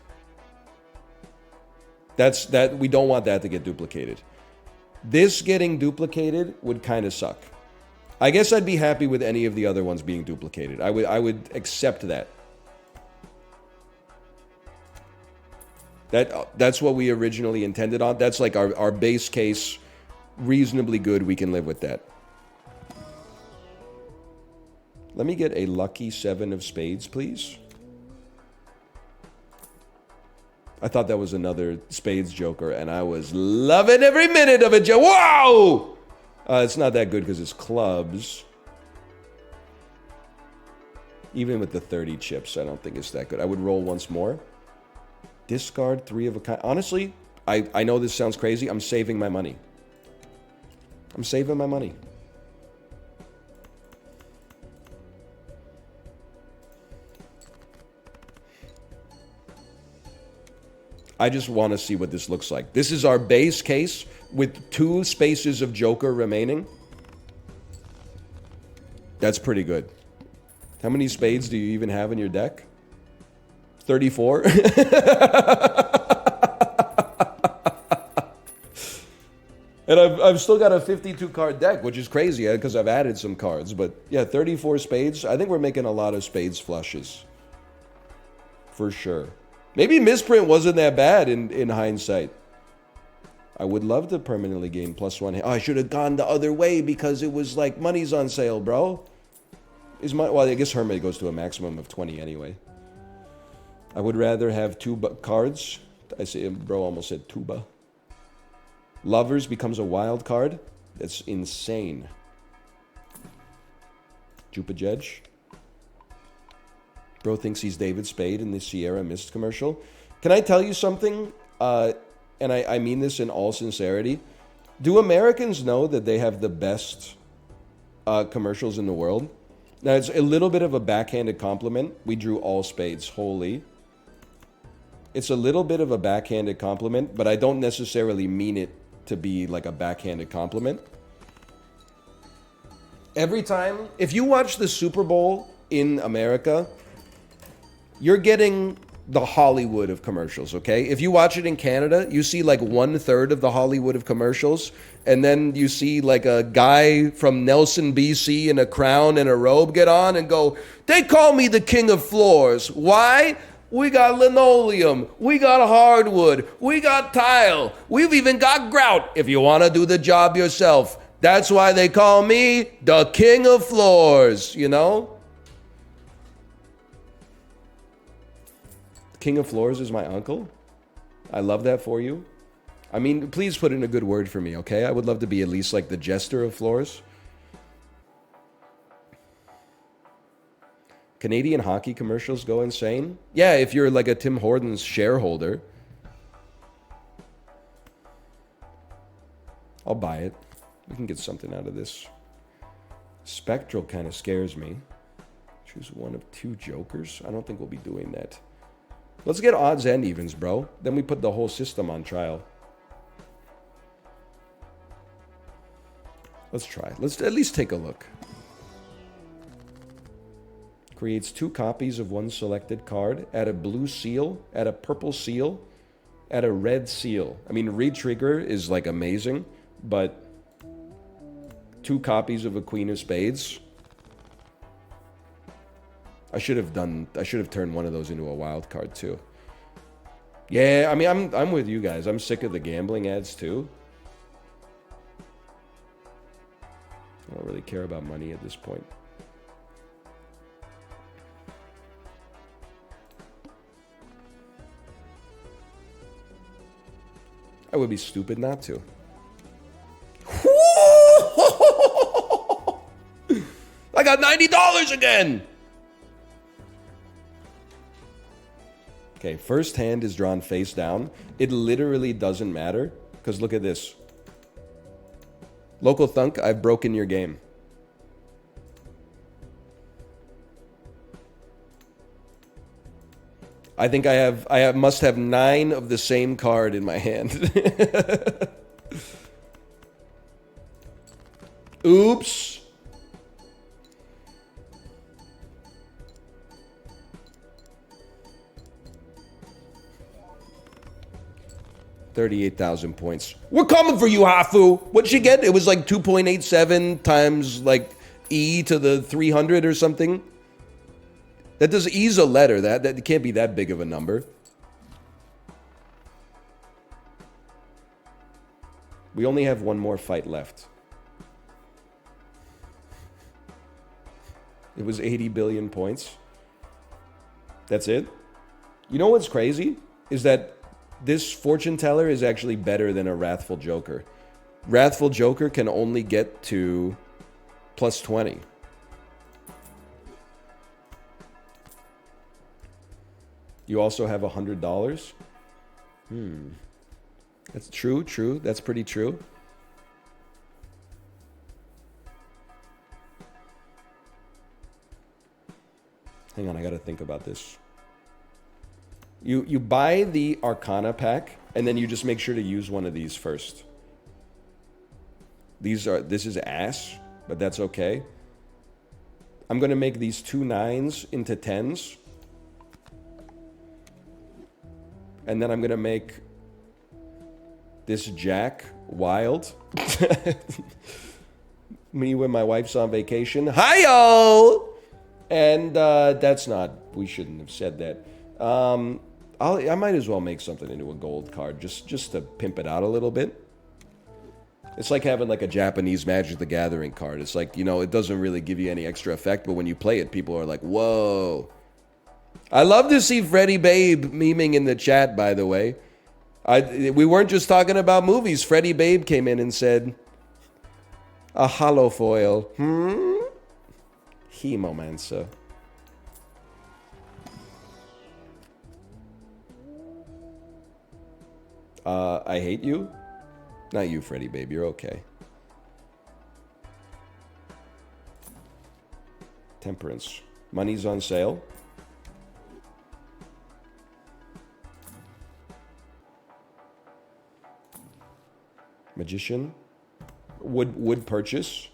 We don't want that to get duplicated. This getting duplicated would kind of suck. I guess I'd be happy with any of the other ones being duplicated. I would accept that. That's what we originally intended on. That's like our base case, reasonably good. We can live with that. Let me get a lucky 7 of spades, please. I thought that was another spades joker, and I was loving every minute of it. Wow! It's not that good because it's clubs. Even with the 30 chips, I don't think it's that good. I would roll once more. Discard 3 of a kind. Honestly, I know this sounds crazy. I'm saving my money. I'm saving my money. I just want to see what this looks like. This is our base case with 2 spaces of Joker remaining. That's pretty good. How many spades do you even have in your deck? 34? And I've still got a 52 card deck, which is crazy because I've added some cards. But yeah, 34 spades. I think we're making a lot of spades flushes. For sure. Maybe misprint wasn't that bad in hindsight. I would love to permanently gain +1. Oh, I should have gone the other way because it was like money's on sale, bro. Well, I guess Hermit goes to a maximum of 20 anyway. I would rather have 2 cards. I say, bro almost said tuba. Lovers becomes a wild card. That's insane. Jupajej. Bro thinks he's David Spade in the Sierra Mist commercial. Can I tell you something? And I mean this in all sincerity. Do Americans know that they have the best commercials in the world? Now, it's a little bit of a backhanded compliment. We drew all spades. Holy. It's a little bit of a backhanded compliment, but I don't necessarily mean it to be like a backhanded compliment. Every time, if you watch the Super Bowl in America, you're getting the Hollywood of commercials, okay? If you watch it in Canada, you see like 1/3 of the Hollywood of commercials, and then you see like a guy from Nelson, BC in a crown and a robe get on and go, "They call me the king of floors." Why? We got linoleum, we got hardwood, we got tile, we've even got grout if you want to do the job yourself. That's why they call me the king of floors, you know? King of Floors is my uncle. I love that for you. I mean, please put in a good word for me, okay? I would love to be at least like the jester of floors. Canadian hockey commercials go insane. Yeah, if you're like a Tim Hortons shareholder. I'll buy it. We can get something out of this. Spectral kind of scares me. Choose one of 2 jokers. I don't think we'll be doing that. Let's get odds and evens, bro. Then we put the whole system on trial. Let's try. Let's at least take a look. Creates 2 copies of one selected card. Add a blue seal. Add a purple seal. Add a red seal. I mean, re-trigger is like amazing, but 2 copies of a Queen of Spades. I should have turned one of those into a wild card too. Yeah, I mean, I'm with you guys. I'm sick of the gambling ads too. I don't really care about money at this point. I would be stupid not to. I got $90 again! Okay, first hand is drawn face down. It literally doesn't matter, because look at this. Local Thunk, I've broken your game. I think must have 9 of the same card in my hand. Oops. $38,000 points. We're coming for you, Hafu. What'd she get? It was like 2.87 times like E to the 300 or something. That does E's a letter. That can't be that big of a number. We only have one more fight left. It was 80 billion points. That's it? You know what's crazy? Is that this fortune teller is actually better than a Wrathful Joker. Wrathful Joker can only get to plus 20. You also have $100? That's true. That's pretty true. Hang on, I gotta think about this. You buy the Arcana pack, and then you just make sure to use one of these first. This is ass, but that's okay. I'm gonna make these 2 9s into 10s. And then I'm gonna make this Jack wild. Me when my wife's on vacation. Hi-yo! And that's not, we shouldn't have said that. I might as well make something into a gold card just to pimp it out a little bit. It's like having like a Japanese Magic the Gathering card. It's like, you know, it doesn't really give you any extra effect, but when you play it, people are like, whoa. I love to see Freddy Babe memeing in the chat, by the way. We weren't just talking about movies. Freddy Babe came in and said, a hollow foil. Hemomancer. I hate you? Not you, Freddy Babe. You're okay. Temperance. Money's on sale. Magician. Would purchase.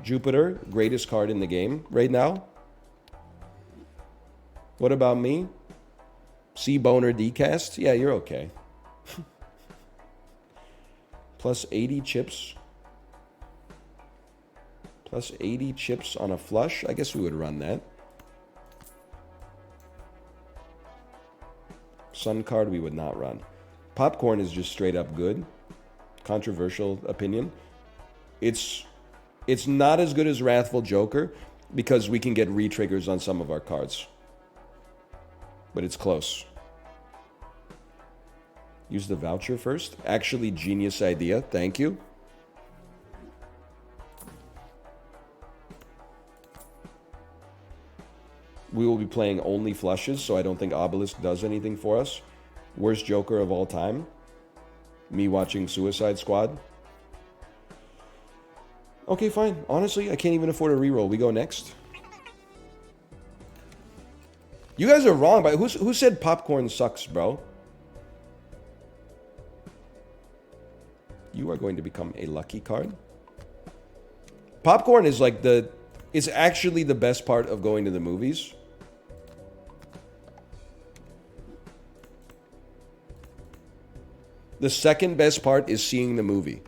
Jupiter. Greatest card in the game right now. What about me? C Boner Decast? Yeah, you're okay. Plus 80 chips. Plus 80 chips on a flush. I guess we would run that. Sun card we would not run. Popcorn is just straight up good. Controversial opinion. It's not as good as Wrathful Joker because we can get re-triggers on some of our cards. But it's close. Use the voucher first. Actually, genius idea. Thank you. We will be playing only flushes, so I don't think Obelisk does anything for us. Worst Joker of all time. Me watching Suicide Squad. Okay, fine. Honestly, I can't even afford a reroll. We go next. You guys are wrong, but who said popcorn sucks, bro? You are going to become a lucky card. Popcorn is like it's actually the best part of going to the movies. The second best part is seeing the movie.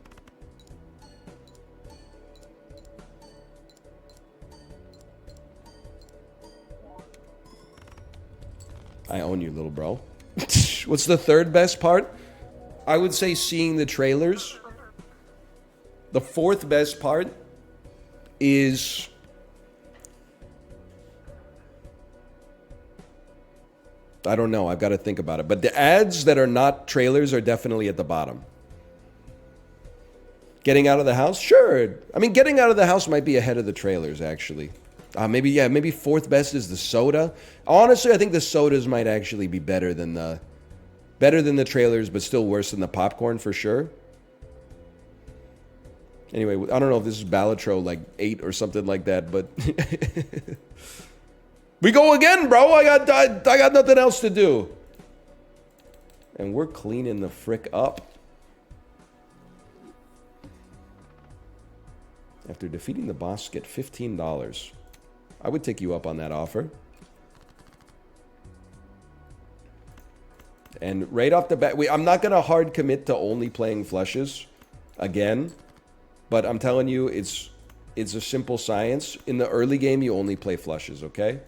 I own you, little bro. What's the third best part? I would say seeing the trailers. The fourth best part is I don't know. I've got to think about it. But the ads that are not trailers are definitely at the bottom. Getting out of the house? Sure. I mean, getting out of the house might be ahead of the trailers, actually. Maybe fourth best is the soda. Honestly, I think the sodas might actually be better than the trailers, but still worse than the popcorn for sure. Anyway, I don't know if this is Balatro like 8 or something like that, but We go again, bro. I got nothing else to do. And we're cleaning the frick up. After defeating the boss, get $15. I would take you up on that offer. And right off the bat, I'm not going to hard commit to only playing fleshes again. But I'm telling you, it's a simple science. In the early game, you only play flushes, okay?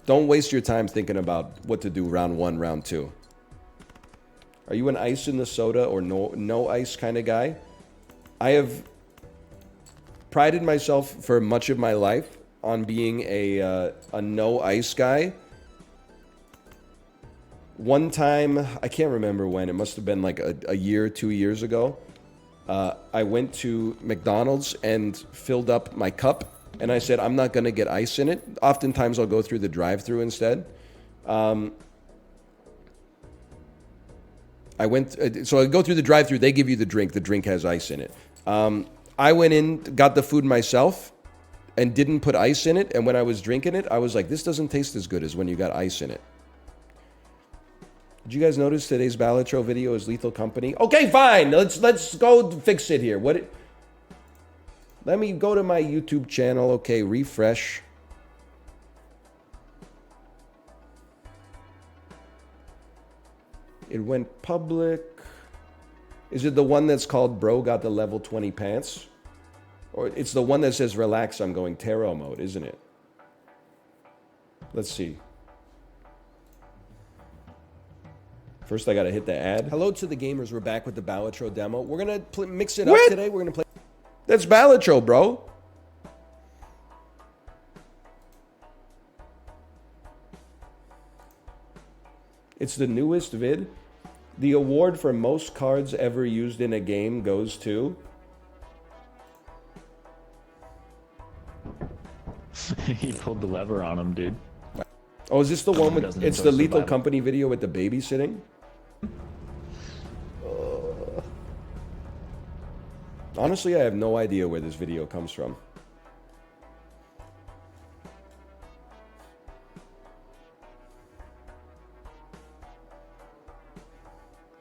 Don't waste your time thinking about what to do round 1, round 2. Are you an ice in the soda or no ice kind of guy? I have prided myself for much of my life on being a no ice guy. One time, I can't remember when, it must have been like a year, 2 years ago. I went to McDonald's and filled up my cup, and I said, I'm not going to get ice in it. Oftentimes, I'll go through the drive-thru instead. So I go through the drive-thru, they give you the drink has ice in it. I went in, got the food myself, and didn't put ice in it, and when I was drinking it, I was like, this doesn't taste as good as when you got ice in it. Did you guys notice today's Balatro video is Lethal Company? Okay, fine. Let's go fix it here. Let me go to my YouTube channel. Okay, refresh. It went public. Is it the one that's called Bro Got the Level 20 Pants? Or it's the one that says relax, I'm going tarot mode, isn't it? Let's see. First, I gotta hit the ad. Hello to the gamers. We're back with the Balatro demo. We're gonna mix it up today. We're gonna play. That's Balatro, bro. It's the newest vid. The award for most cards ever used in a game goes to. He pulled the lever on him, dude. Oh, is this the one with? It's the Lethal Company video with the babysitting. Honestly, I have no idea where this video comes from.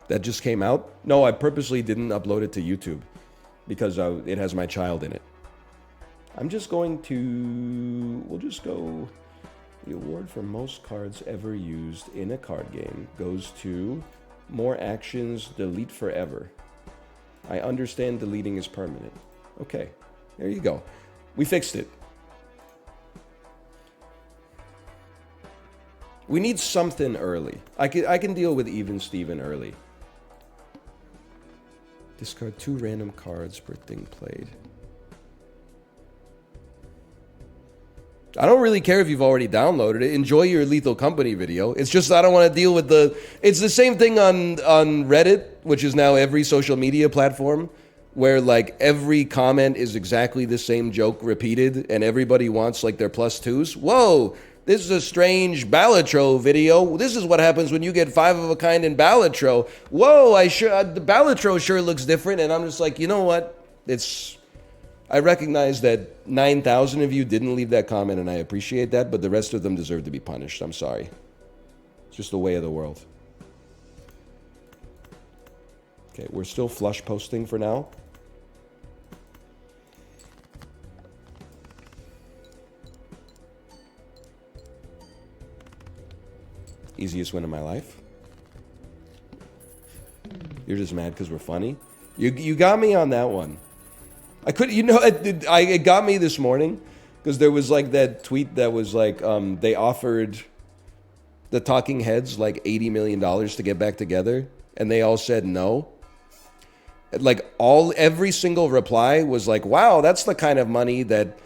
That just came out? No, I purposely didn't upload it to YouTube because it has my child in it. I'm just going to... We'll just go... The award for most cards ever used in a card game goes to More Actions, Delete Forever. I understand deleting is permanent. Okay, there you go. We fixed it. We need something early. I can deal with even Steven early. Discard 2 random cards per thing played. I don't really care if you've already downloaded it. Enjoy your Lethal Company video. It's just I don't want to deal with the... It's the same thing on Reddit, which is now every social media platform, where like every comment is exactly the same joke repeated, and everybody wants like their +2s. Whoa, this is a strange Balatro video. This is what happens when you get 5 of a kind in Balatro. Whoa, the Balatro sure looks different, and I'm just like, you know what? I recognize that 9,000 of you didn't leave that comment, and I appreciate that, but the rest of them deserve to be punished. I'm sorry. It's just the way of the world. Okay, we're still flush posting for now. Easiest win of my life. You're just mad because we're funny? You got me on that one. I could, you know, it got me this morning because there was like that tweet that was like, they offered the Talking Heads like $80 million to get back together, and they all said no. Like every single reply was like, wow, that's the kind of money that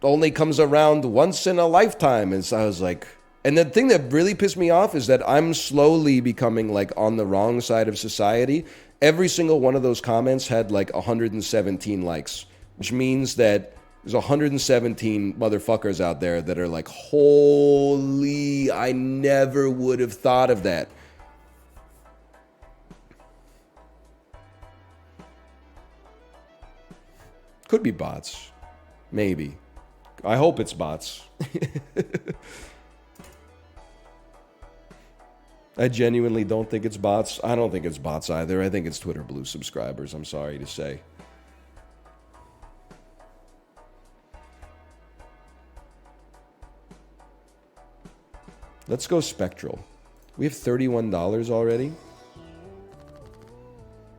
only comes around once in a lifetime. And so I was like, and the thing that really pissed me off is that I'm slowly becoming like on the wrong side of society. Every single one of those comments had like 117 likes, which means that there's 117 motherfuckers out there that are like, holy, I never would have thought of that. Could be bots. Maybe. I hope it's bots. I genuinely don't think it's bots. I don't think it's bots either. I think it's Twitter Blue subscribers, I'm sorry to say. Let's go Spectral. We have $31 already.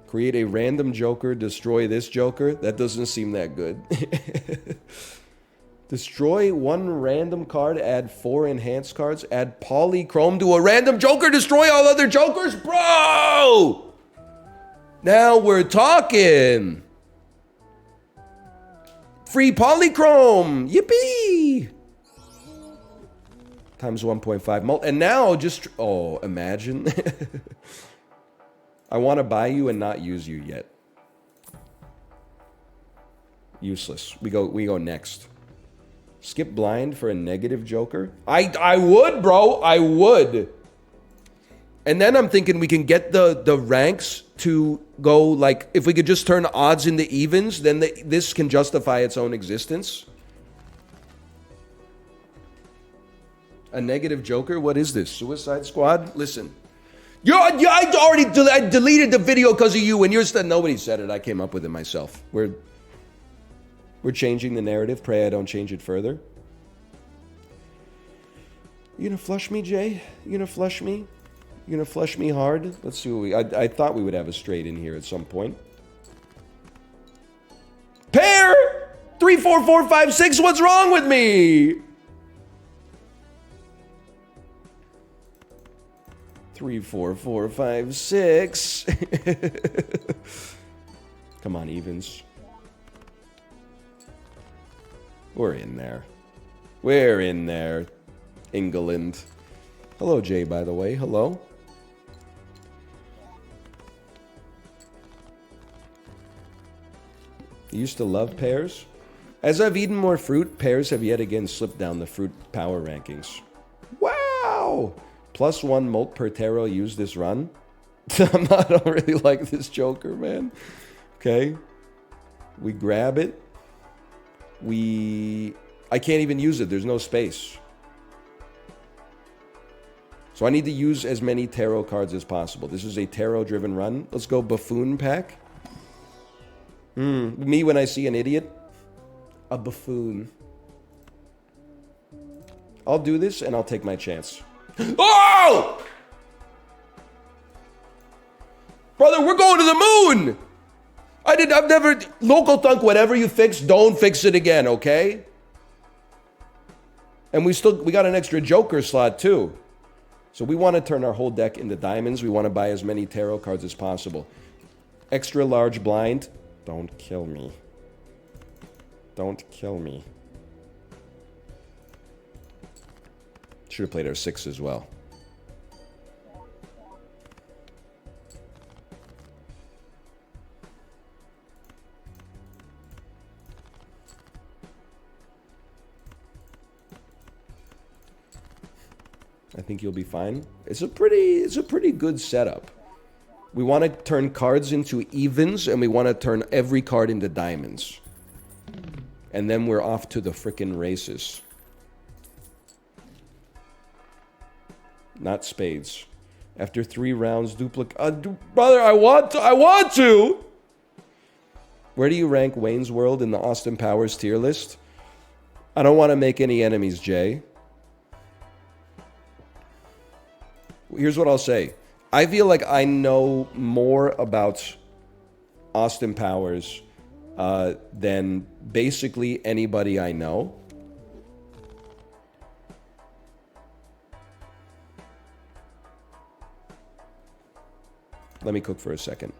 Create a random Joker, destroy this Joker. That doesn't seem that good. Destroy one random card, add 4 enhanced cards, add Polychrome to a random Joker, destroy all other Jokers? Bro! Now we're talking! Free Polychrome! Yippee! Times 1.5. And now just... Oh, imagine. I want to buy you and not use you yet. Useless. We go next. Skip blind for a negative Joker? I would, bro. I would. And then I'm thinking we can get the ranks to go, like, if we could just turn odds into evens, then this can justify its own existence. A negative Joker? What is this? Suicide Squad? Listen. I deleted the video because of you, and you're still... Nobody said it. I came up with it myself. We're changing the narrative. Pray I don't change it further. You gonna flush me, Jay? You gonna flush me? You gonna flush me hard? Let's see what we... I thought we would have a straight in here at some point. Pair! 3, 4, 4, 5, 6. What's wrong with me? 3, 4, 4, 5, 6. Come on, evens. We're in there. We're in there. England. Hello, Jay, by the way. Hello. You used to love pears? As I've eaten more fruit, pears have yet again slipped down the fruit power rankings. Wow! +1 molt per tarot used this run. I don't really like this Joker, man. Okay. We grab it. I can't even use it. There's no space. So I need to use as many tarot cards as possible. This is a tarot-driven run. Let's go buffoon pack. Me when I see an idiot. A buffoon. I'll do this and I'll take my chance. Oh! Brother, we're going to the moon! I've never... Local Thunk, whatever you fix, don't fix it again, okay? And we got an extra Joker slot, too. So we want to turn our whole deck into diamonds. We want to buy as many tarot cards as possible. Extra large blind. Don't kill me. Don't kill me. Should have played our 6 as well. I think you'll be fine. It's a pretty good setup. We want to turn cards into evens, and we want to turn every card into diamonds. And then we're off to the frickin' races. Not spades. After 3 rounds, brother, I want to! Where do you rank Wayne's World in the Austin Powers tier list? I don't want to make any enemies, Jay. Here's what I'll say. I feel like I know more about Austin Powers than basically anybody I know. Let me cook for a second.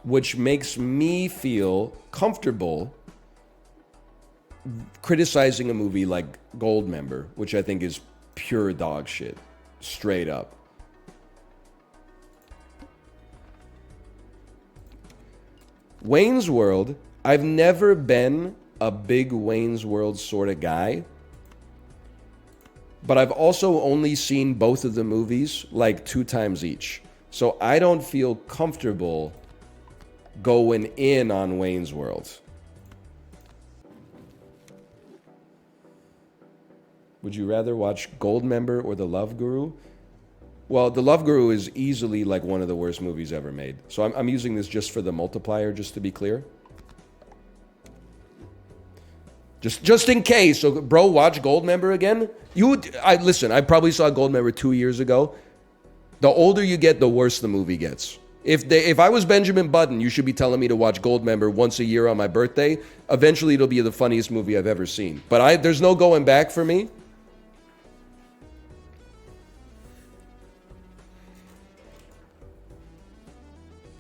Which makes me feel comfortable criticizing a movie like Goldmember, which I think is pure dog shit. Straight up. Wayne's World, I've never been a big Wayne's World sort of guy. But I've also only seen both of the movies like 2 times each. So I don't feel comfortable going in on Wayne's World. Would you rather watch Goldmember or The Love Guru? Well, The Love Guru is easily like one of the worst movies ever made. So I'm using this just for the multiplier, just to be clear. Just in case. So, bro, watch Goldmember again. Listen. I probably saw Goldmember 2 years ago. The older you get, the worse the movie gets. If I was Benjamin Button, you should be telling me to watch Goldmember once a year on my birthday. Eventually, it'll be the funniest movie I've ever seen. But there's no going back for me.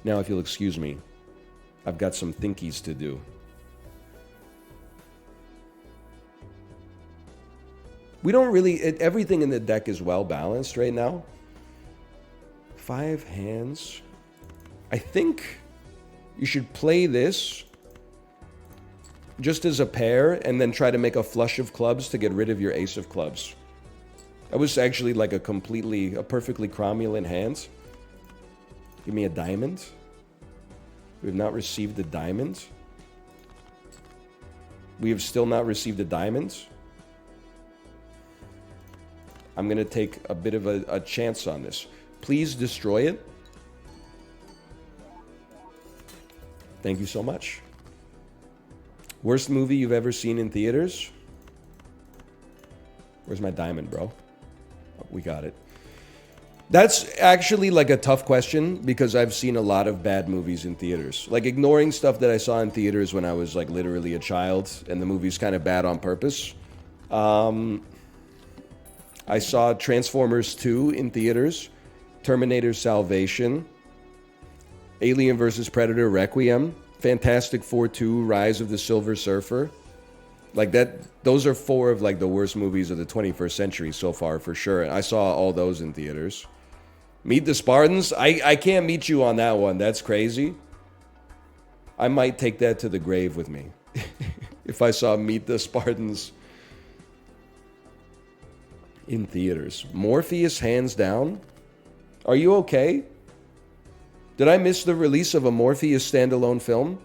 Now, if you'll excuse me, I've got some thinkies to do. We don't really... everything in the deck is well balanced right now. 5 hands. I think you should play this just as a pair and then try to make a flush of clubs to get rid of your ace of clubs. That was actually like a perfectly cromulent hand. Give me a diamond. We have not received the diamond. We have still not received a diamond. I'm going to take a bit of a chance on this. Please destroy it. Thank you so much. Worst movie you've ever seen in theaters? Where's my diamond, bro? Oh, we got it. That's actually like a tough question because I've seen a lot of bad movies in theaters. Like ignoring stuff that I saw in theaters when I was like literally a child and the movie's kind of bad on purpose. I saw Transformers 2 in theaters, Terminator Salvation, Alien vs. Predator Requiem, Fantastic Four 2, Rise of the Silver Surfer. Like that, those are 4 of like the worst movies of the 21st century so far for sure. I saw all those in theaters. Meet the Spartans? I can't meet you on that one. That's crazy. I might take that to the grave with me. If I saw Meet the Spartans in theaters. Morpheus, hands down. Are you okay? Did I miss the release of a Morpheus standalone film?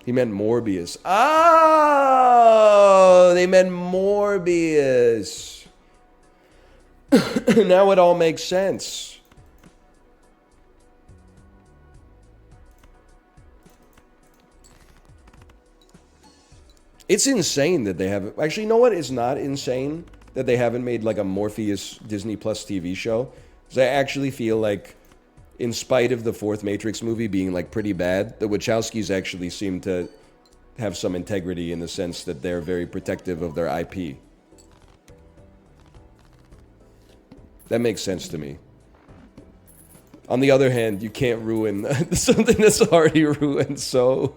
He meant Morbius. Oh, they meant Morbius. Now it all makes sense. It's insane that they haven't... Actually, you know what? It's not insane that they haven't made like a Morpheus Disney Plus TV show. Because I actually feel like, in spite of the 4th Matrix movie being like pretty bad, the Wachowskis actually seem to have some integrity in the sense that they're very protective of their IP. That makes sense to me. On the other hand, you can't ruin something that's already ruined, so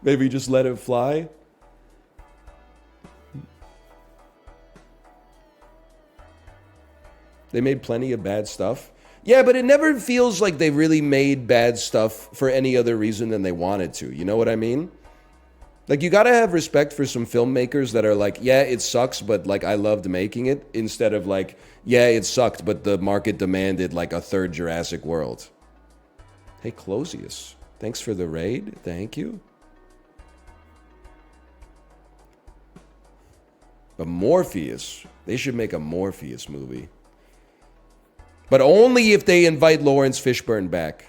maybe just let it fly. They made plenty of bad stuff. Yeah, but it never feels like they really made bad stuff for any other reason than they wanted to. You know what I mean? Like, you gotta have respect for some filmmakers that are like, yeah, it sucks, but, like, I loved making it. Instead of, like, yeah, it sucked, but the market demanded, like, a 3rd Jurassic World. Hey, Closius. Thanks for the raid. Thank you. But Morpheus. They should make a Morpheus movie. But only if they invite Lawrence Fishburne back.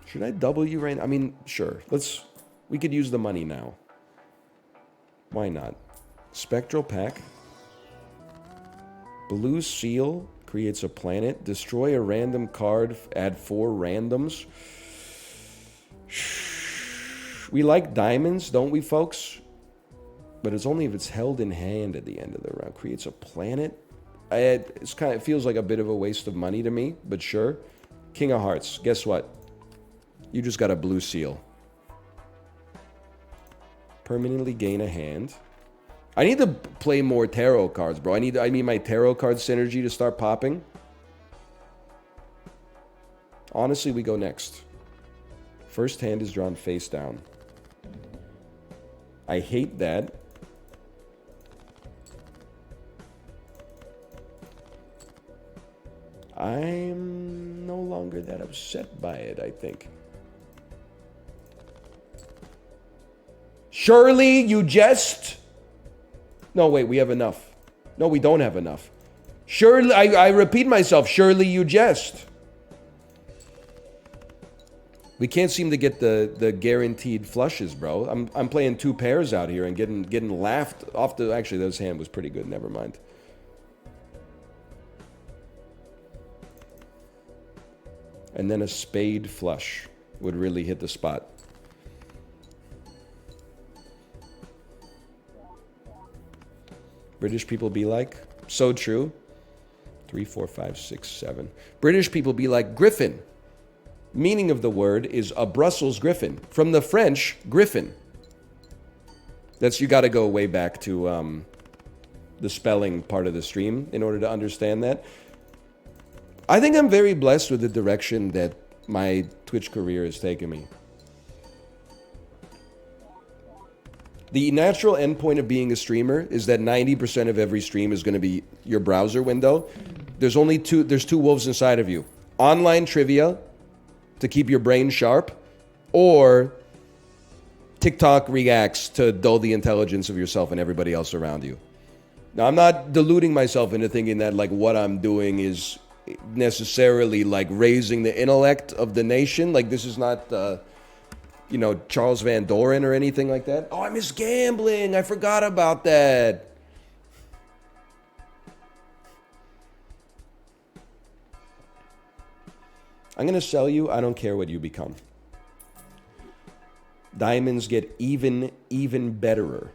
Should I double you right now? I mean, sure. We could use the money now. Why not? Spectral pack. Blue seal creates a planet. Destroy a random card. Add 4 randoms. We like diamonds, don't we, folks? But it's only if it's held in hand at the end of the round. Creates a planet. It feels like a bit of a waste of money to me, but sure. King of Hearts. Guess what? You just got a blue seal. Permanently gain a hand. I need to play more tarot cards, bro. I need my tarot card synergy to start popping. Honestly, we go next. First hand is drawn face down. I hate that. I'm no longer that upset by it, I think. Surely you jest? No, wait, we have enough. No, we don't have enough. Surely, I repeat myself, surely you jest. We can't seem to get the guaranteed flushes, bro. I'm playing 2 pairs out here and getting laughed off the... Actually, those hand was pretty good. Never mind. And then a spade flush would really hit the spot. British people be like, so true. 3, 4, 5, 6, 7. British people be like Griffin. Meaning of the word is a Brussels griffin. From the French, griffin. That's, you got to go way back to the spelling part of the stream in order to understand that. I think I'm very blessed with the direction that my Twitch career has taken me. The natural endpoint of being a streamer is that 90% of every stream is going to be your browser window. There's two wolves inside of you. Online trivia to keep your brain sharp, or TikTok reacts to dull the intelligence of yourself and everybody else around you. Now, I'm not deluding myself into thinking that like what I'm doing is necessarily like raising the intellect of the nation. Like this is not you know, Charles Van Doren or anything like that. Oh, I miss gambling. I forgot about that. I'm going to sell you. I don't care what you become. Diamonds get even betterer.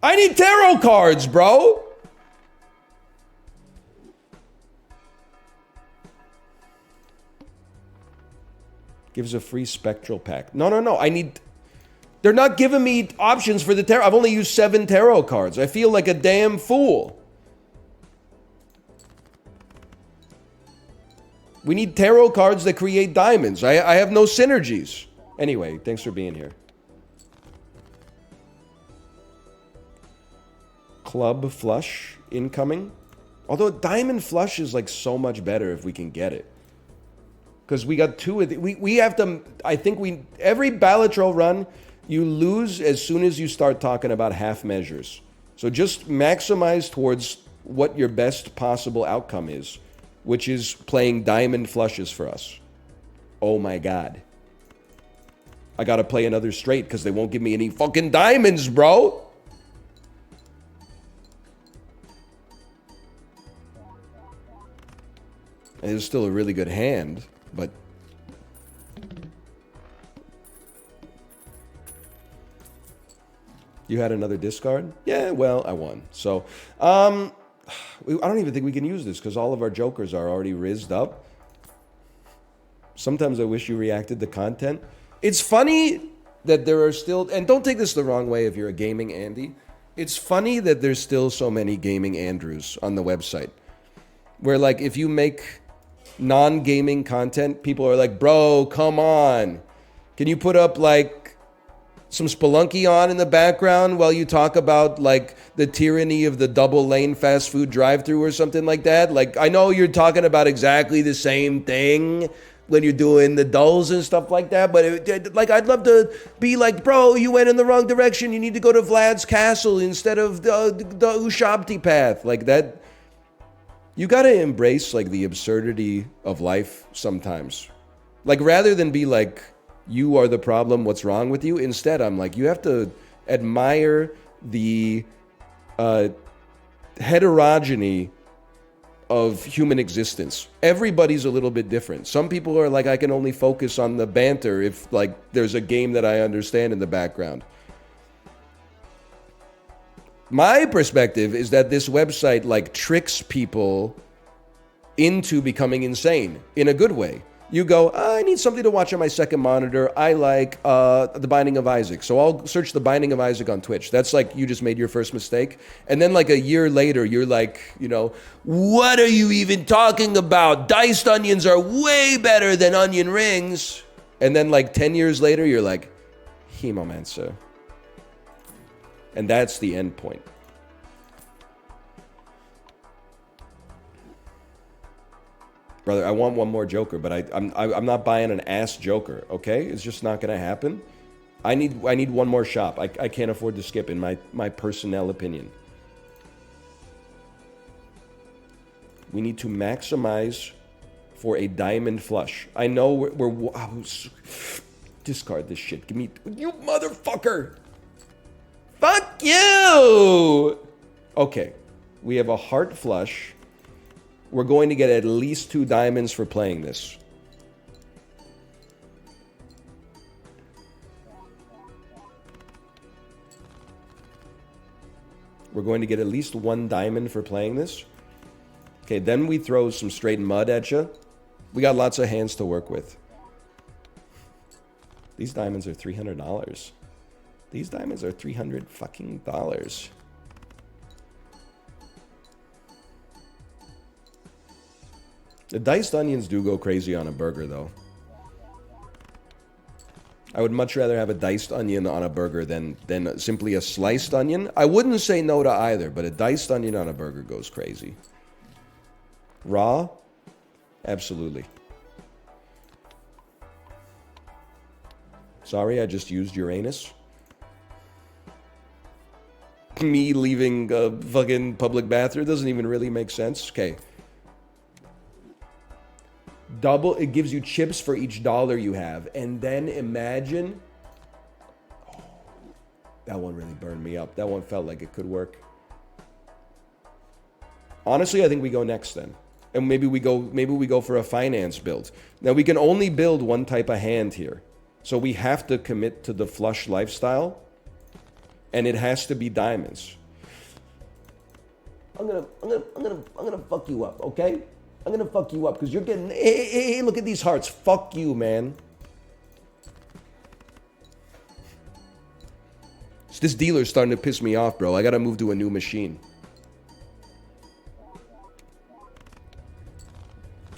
I need tarot cards, bro. Gives a free spectral pack. No. I need... They're not giving me options for the tarot. I've only used 7 tarot cards. I feel like a damn fool. We need tarot cards that create diamonds. I have no synergies. Anyway, thanks for being here. Club flush incoming. Although diamond flush is like so much better if we can get it. Because we got 2 of the... We have to... I think we... Every Balatro run, you lose as soon as you start talking about half measures. So just maximize towards what your best possible outcome is, which is playing diamond flushes for us. Oh my god. I gotta play another straight because they won't give me any fucking diamonds, bro! And it's still a really good hand, but... You had another discard? Yeah, well, I won. So, I don't even think we can use this because all of our jokers are already rizzed up. Sometimes I wish you reacted to content. It's funny that there are still... And don't take this the wrong way if you're a gaming Andy. It's funny that there's still so many gaming Andrews on the website. Where, like, if you make non-gaming content, people are like, bro, come on. Can you put up, like, some Spelunky on in the background while you talk about, like, the tyranny of the double-lane fast food drive-thru or something like that? Like, I know you're talking about exactly the same thing when you're doing the dulls and stuff like that, but, like, I'd love to be like, bro, you went in the wrong direction. You need to go to Vlad's castle instead of the Ushabti path. Like, that... You gotta embrace, like, the absurdity of life sometimes. Like, rather than be like, you are the problem, what's wrong with you? Instead, I'm like, you have to admire the heterogeneity of human existence. Everybody's a little bit different. Some people are like, I can only focus on the banter if, like, there's a game that I understand in the background. My perspective is that this website, like, tricks people into becoming insane in a good way. You go, I need something to watch on my second monitor. I like The Binding of Isaac. So I'll search The Binding of Isaac on Twitch. That's like you just made your first mistake. And then like a year later, you're like, you know, what are you even talking about? Diced onions are way better than onion rings. And then like 10 years later, you're like, Hemomancer. And that's the end point. Brother, I want one more Joker, but I'm not buying an ass Joker, okay? It's just not going to happen. I need one more shop. I can't afford to skip, in my personnel opinion. We need to maximize for a diamond flush. I know we're discard this shit. Give me, you motherfucker. Fuck you. Okay, we have a heart flush. We're going to get at least 2 diamonds for playing this. We're going to get at least 1 diamond for playing this. Okay, then we throw some straight mud at you. We got lots of hands to work with. These diamonds are $300. These diamonds are $300 fucking dollars. The diced onions do go crazy on a burger, though. I would much rather have a diced onion on a burger than simply a sliced onion. I wouldn't say no to either, but a diced onion on a burger goes crazy. Raw? Absolutely. Sorry, I just used Uranus. Me leaving a fucking public bathroom doesn't even really make sense. Okay. Double, it gives you chips for each dollar you have. And then imagine... Oh, that one really burned me up. That one felt like it could work. Honestly, I think we go next then. And maybe we go for a finance build. Now, we can only build one type of hand here. So we have to commit to the flush lifestyle. And it has to be diamonds. I'm gonna fuck you up, okay? I'm gonna fuck you up because you're getting. Hey, look at these hearts. Fuck you, man. This dealer's starting to piss me off, bro. I gotta move to a new machine.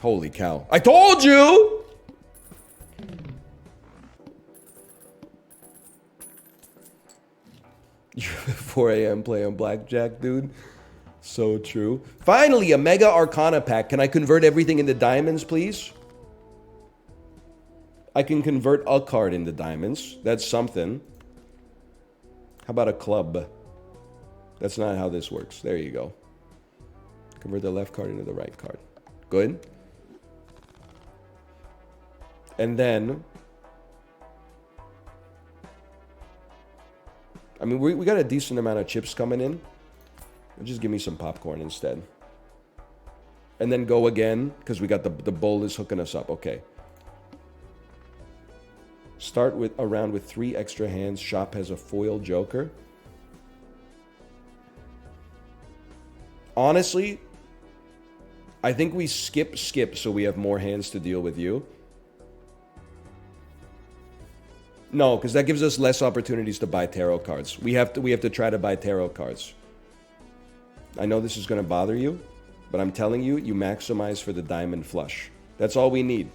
Holy cow. I told you! 4 a.m. playing blackjack, dude. So true. Finally, a Mega Arcana pack. Can I convert everything into diamonds, please? I can convert a card into diamonds. That's something. How about a club? That's not how this works. There you go. Convert the left card into the right card. Good. And then... I mean, we got a decent amount of chips coming in. Just give me some popcorn instead. And then go again, because we got the bowl is hooking us up. Okay. Start with around with 3 extra hands. Shop has a foil joker. Honestly, I think we skip so we have more hands to deal with you. No, because that gives us less opportunities to buy tarot cards. We have to try to buy tarot cards. I know this is going to bother you, but I'm telling you, you maximize for the diamond flush. That's all we need.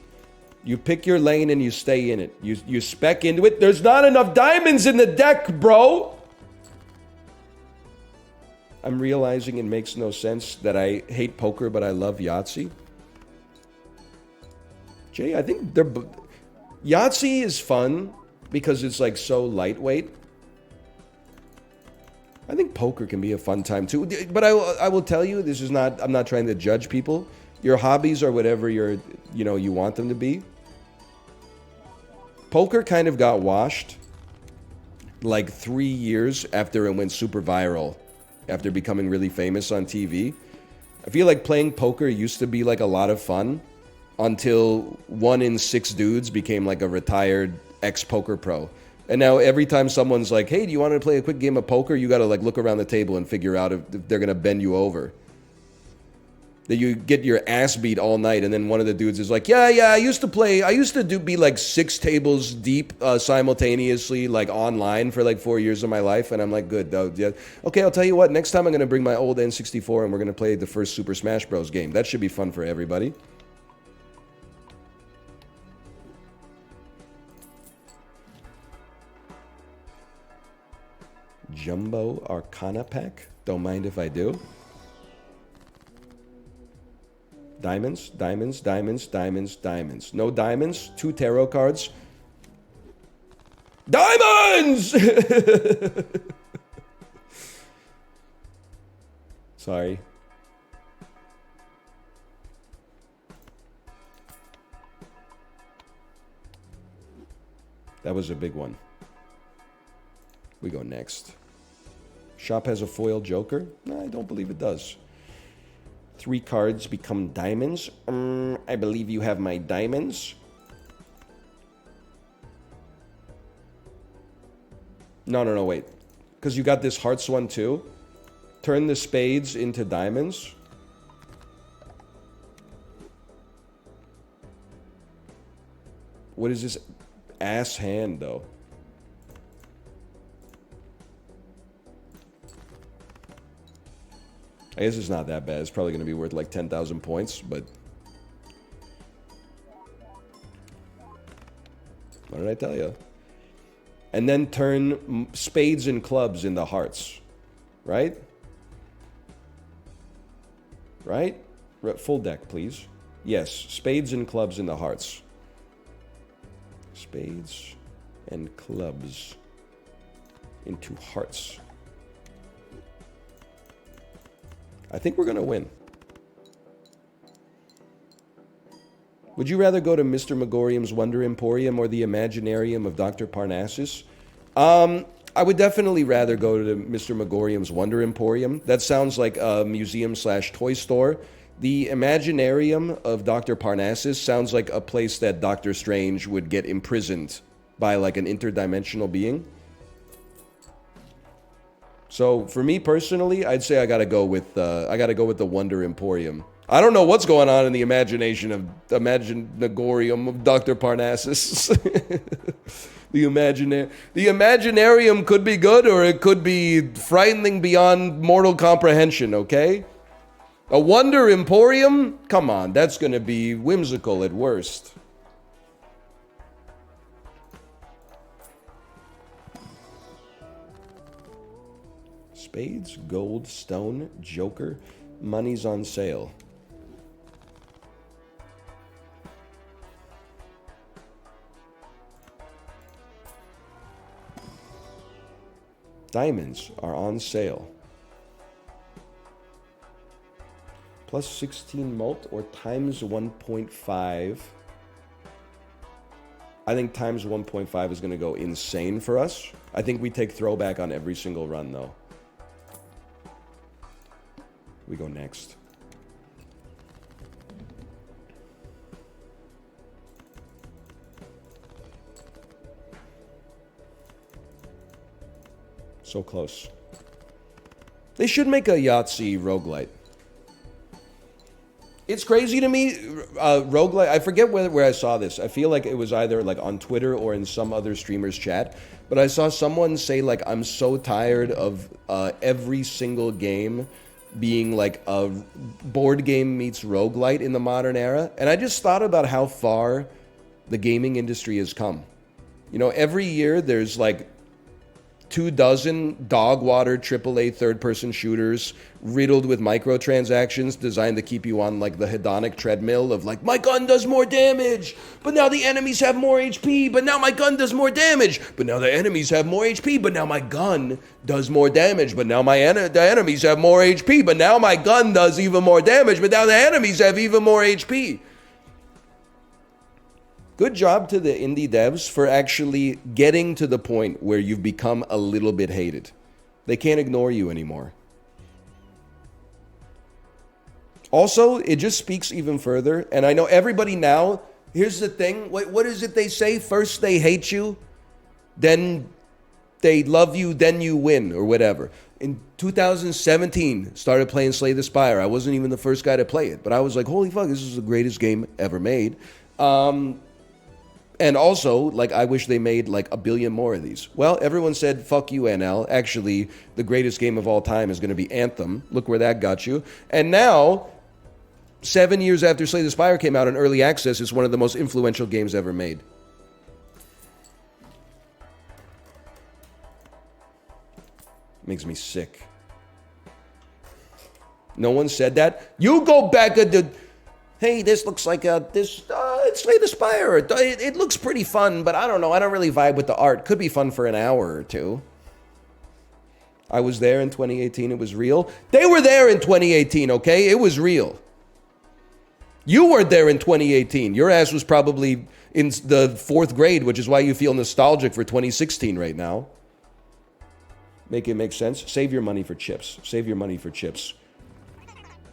You pick your lane and you stay in it. You spec into it. There's not enough diamonds in the deck, bro! I'm realizing it makes no sense that I hate poker, but I love Yahtzee. Jay, I think Yahtzee is fun because it's like so lightweight. I think poker can be a fun time too. But I will tell you, this is not, I'm not trying to judge people. Your hobbies are whatever you want them to be. Poker kind of got washed like 3 years after it went super viral, after becoming really famous on TV. I feel like playing poker used to be like a lot of fun until 1 in 6 dudes became like a retired ex-poker pro. And now every time someone's like, hey, do you want to play a quick game of poker? You got to like look around the table and figure out if they're going to bend you over. That you get your ass beat all night, and then one of the dudes is like, yeah, I used to be like 6 tables deep simultaneously, like online for like 4 years of my life. And I'm like, good, though. Yeah. Okay, I'll tell you what, next time I'm going to bring my old N64 and we're going to play the first Super Smash Bros. Game. That should be fun for everybody. Jumbo Arcana pack? Don't mind if I do. Diamonds, diamonds, diamonds, diamonds, diamonds. No diamonds. 2 tarot cards. Diamonds! Sorry. That was a big one. We go next. Shop has a foil joker? No, I don't believe it does. 3 cards become diamonds. I believe you have my diamonds. No, wait. Because you got this hearts one too. Turn the spades into diamonds. What is this ass hand, though? I guess it's not that bad. It's probably going to be worth like 10,000 points, but... What did I tell you? And then turn spades and clubs into hearts. Right? Right? Full deck, please. Yes, spades and clubs into hearts. Spades and clubs into hearts. I think we're going to win. Would you rather go to Mr. Megorium's Wonder Emporium or the Imaginarium of Dr. Parnassus? I would definitely rather go to Mr. Megorium's Wonder Emporium. That sounds like a museum/toy store. The Imaginarium of Dr. Parnassus sounds like a place that Doctor Strange would get imprisoned by like an interdimensional being. So for me personally, I'd say I gotta go with the Wonder Emporium. I don't know what's going on in the Imaginarium of Dr. Parnassus. The Imaginarium could be good, or it could be frightening beyond mortal comprehension. Okay, a Wonder Emporium? Come on, that's gonna be whimsical at worst. Spades, gold, stone, joker, money's on sale. Diamonds are on sale. Plus 16 mult or times 1.5. I think times 1.5 is going to go insane for us. I think we take throwback on every single run, though. We go next. So close. They should make a Yahtzee roguelite. It's crazy to me, roguelite, I forget where I saw this. I feel like it was either like on Twitter or in some other streamer's chat. But I saw someone say like, I'm so tired of every single game being like a board game meets roguelite in the modern era. And I just thought about how far the gaming industry has come. You know, every year there's like 24 dog water AAA third-person shooters riddled with microtransactions designed to keep you on like the hedonic treadmill of like, my gun does more damage, but now the enemies have more HP, but now my gun does more damage, but now the enemies have more HP, but now my gun does more damage, but now the enemies have more HP, but now my gun does even more damage, but now the enemies have even more HP. Good job to the indie devs for actually getting to the point where you've become a little bit hated. They can't ignore you anymore. Also, it just speaks even further, and I know everybody now, here's the thing, what is it they say? First they hate you, then they love you, then you win, or whatever. In 2017, started playing Slay the Spire. I wasn't even the first guy to play it, but I was like, holy fuck, this is the greatest game ever made. And also, like, I wish they made, like, a billion more of these. Well, everyone said, fuck you, NL. Actually, the greatest game of all time is going to be Anthem. Look where that got you. And now, 7 years after Slay the Spire came out in early access, it's one of the most influential games ever made. Makes me sick. No one said that. You go back at the... Hey, this looks like it's Slay the Spire. It looks pretty fun, but I don't know. I don't really vibe with the art. Could be fun for an hour or two. I was there in 2018. It was real. They were there in 2018, okay? It was real. You weren't there in 2018. Your ass was probably in the 4th grade, which is why you feel nostalgic for 2016 right now. Make it make sense? Save your money for chips. Save your money for chips.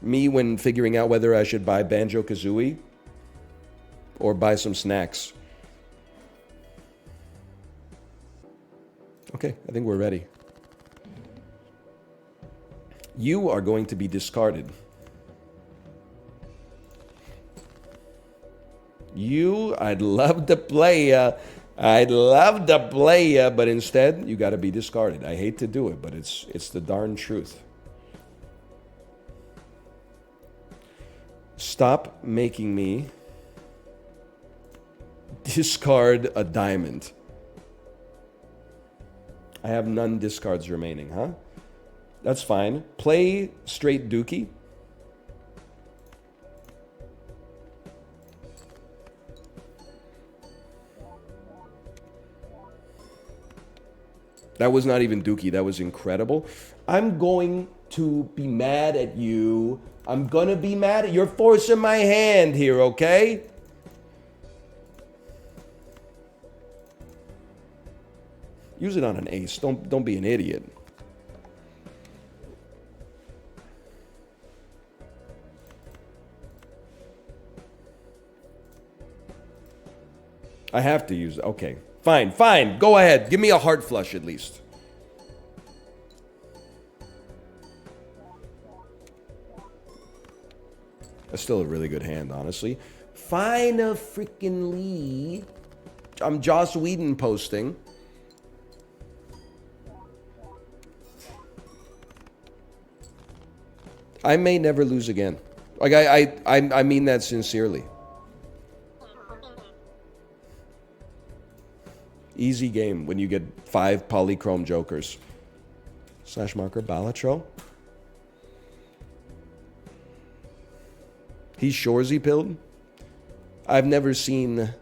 Me, when figuring out whether I should buy Banjo-Kazooie or buy some snacks. Okay, I think we're ready. You are going to be discarded. I'd love to play ya. But instead, you gotta be discarded. I hate to do it, but it's the darn truth. Stop making me discard a diamond. I have none discards remaining, huh? That's fine. Play straight dookie. That was not even dookie. That was incredible. I'm going to be mad at you. I'm gonna be mad at... You're forcing my hand here, okay? Use it on an ace. Don't be an idiot. I have to use it. Okay. Fine. Go ahead. Give me a heart flush at least. That's still a really good hand, honestly. Finally. I'm Joss Whedon posting. I may never lose again. Like, I mean that sincerely. Easy game when you get 5 polychrome jokers. Slash marker Balatro. He's Shorzy pilled. I've never seen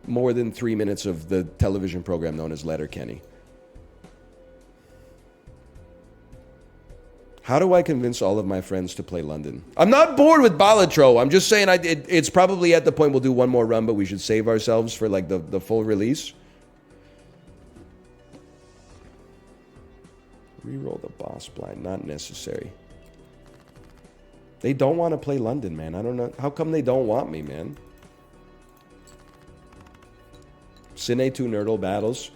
more than 3 minutes of the television program known as Letterkenny. How do I convince all of my friends to play London? I'm not bored with Balatro. I'm just saying it's probably at the point we'll do one more run, but we should save ourselves for like the full release. Reroll the boss blind. Not necessary. They don't want to play London, man. I don't know. How come they don't want me, man? Cine 2 Nerdle battles.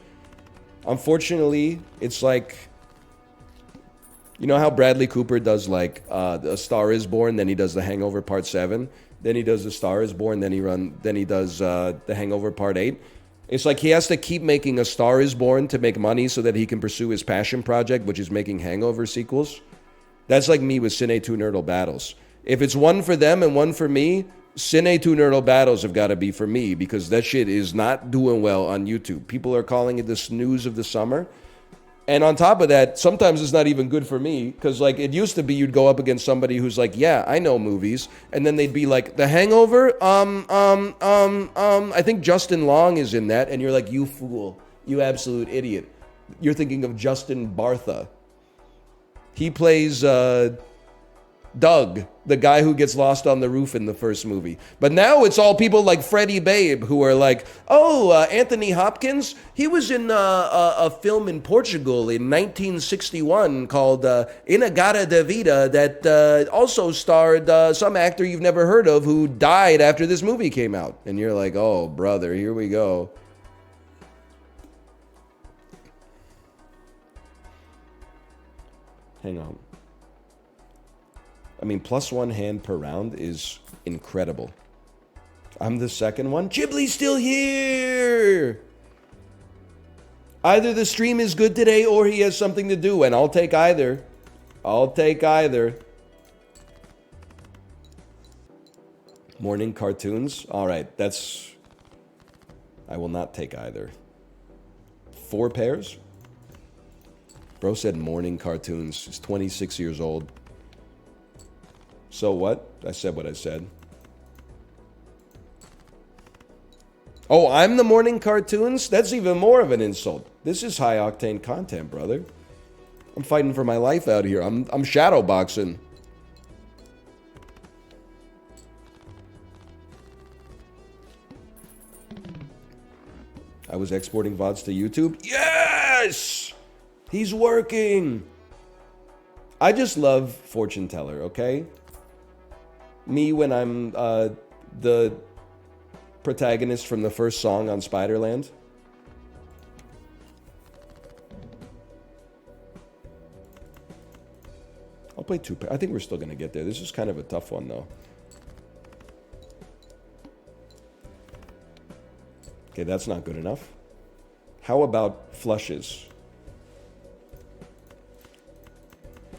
Unfortunately, it's like... You know how Bradley Cooper does like A Star Is Born, then he does The Hangover Part 7, then he does A Star Is Born, then he does The Hangover Part 8. It's like he has to keep making A Star Is Born to make money so that he can pursue his passion project, which is making Hangover sequels. That's like me with Cine 2 Nerdle battles. If it's one for them and one for me, Cine 2 Nerdle battles have got to be for me because that shit is not doing well on YouTube. People are calling it the snooze of the summer. And on top of that, sometimes it's not even good for me because, like, it used to be you'd go up against somebody who's like, yeah, I know movies. And then they'd be like, The Hangover? I think Justin Long is in that. And you're like, you fool. You absolute idiot. You're thinking of Justin Bartha. He plays Doug, the guy who gets lost on the roof in the first movie. But now it's all people like Freddie Babe who are like, Anthony Hopkins, he was in a film in Portugal in 1961 called Inagada da Vida that also starred some actor you've never heard of who died after this movie came out. And you're like, oh, brother, here we go. Hang on. I mean, +1 hand per round is incredible. I'm the second one. Ghibli's still here! Either the stream is good today or he has something to do, and I'll take either. I'll take either. Morning cartoons? Alright, that's... I will not take either. 4 pairs? Bro said morning cartoons. He's 26 years old. So what? I said what I said. Oh, I'm the morning cartoons? That's even more of an insult. This is high octane content, brother. I'm fighting for my life out here. I'm shadow boxing. I was exporting VODs to YouTube. Yes! He's working. I just love fortune teller, okay? Me when I'm the protagonist from the first song on Spiderland. I'll play two. I think we're still going to get there. This is kind of a tough one, though. Okay, that's not good enough. How about flushes?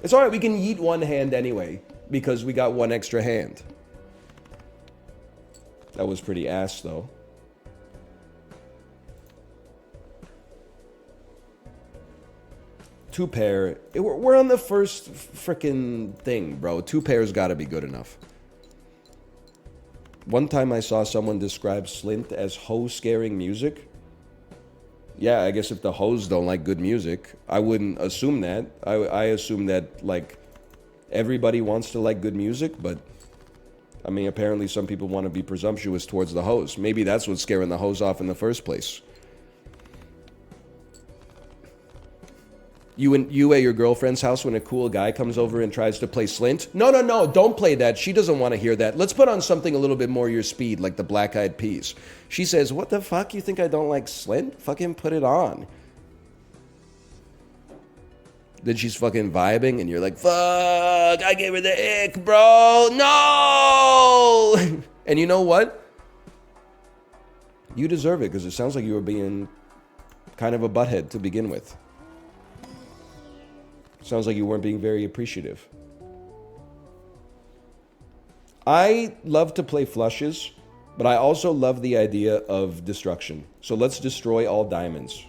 It's alright, we can yeet one hand anyway, because we got one extra hand. That was pretty ass, though. Two pair. We're on the first frickin' thing, bro. Two pairs gotta be good enough. One time I saw someone describe Slint as hoe-scaring music. Yeah, I guess if the hoes don't like good music, I wouldn't assume that. I assume that, like, everybody wants to like good music, but, I mean, apparently some people want to be presumptuous towards the hoes. Maybe that's what's scaring the hoes off in the first place. You at your girlfriend's house when a cool guy comes over and tries to play Slint? No, don't play that. She doesn't want to hear that. Let's put on something a little bit more your speed, like the Black Eyed Peas. She says, what the fuck? You think I don't like Slint? Fucking put it on. Then she's fucking vibing and you're like, fuck, I gave her the ick, bro. No! And you know what? You deserve it because it sounds like you were being kind of a butthead to begin with. Sounds like you weren't being very appreciative. I love to play flushes, but I also love the idea of destruction. So let's destroy all diamonds.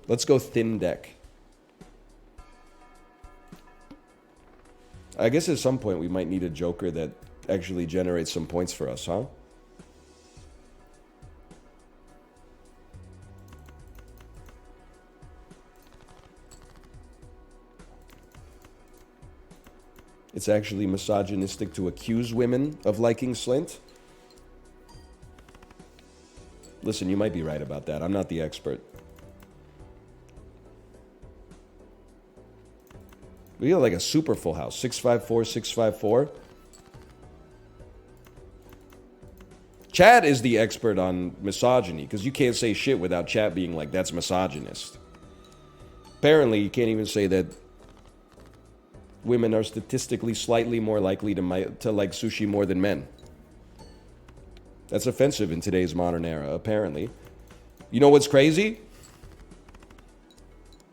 Let's go thin deck. I guess at some point we might need a joker that actually generates some points for us, huh? It's actually misogynistic to accuse women of liking Slint. Listen, you might be right about that. I'm not the expert. We got like a super full house. 654, 654. Chad is the expert on misogyny, because you can't say shit without Chad being like, that's misogynist. Apparently, you can't even say that women are statistically slightly more likely to like sushi more than men. That's offensive in today's modern era, apparently. You know what's crazy?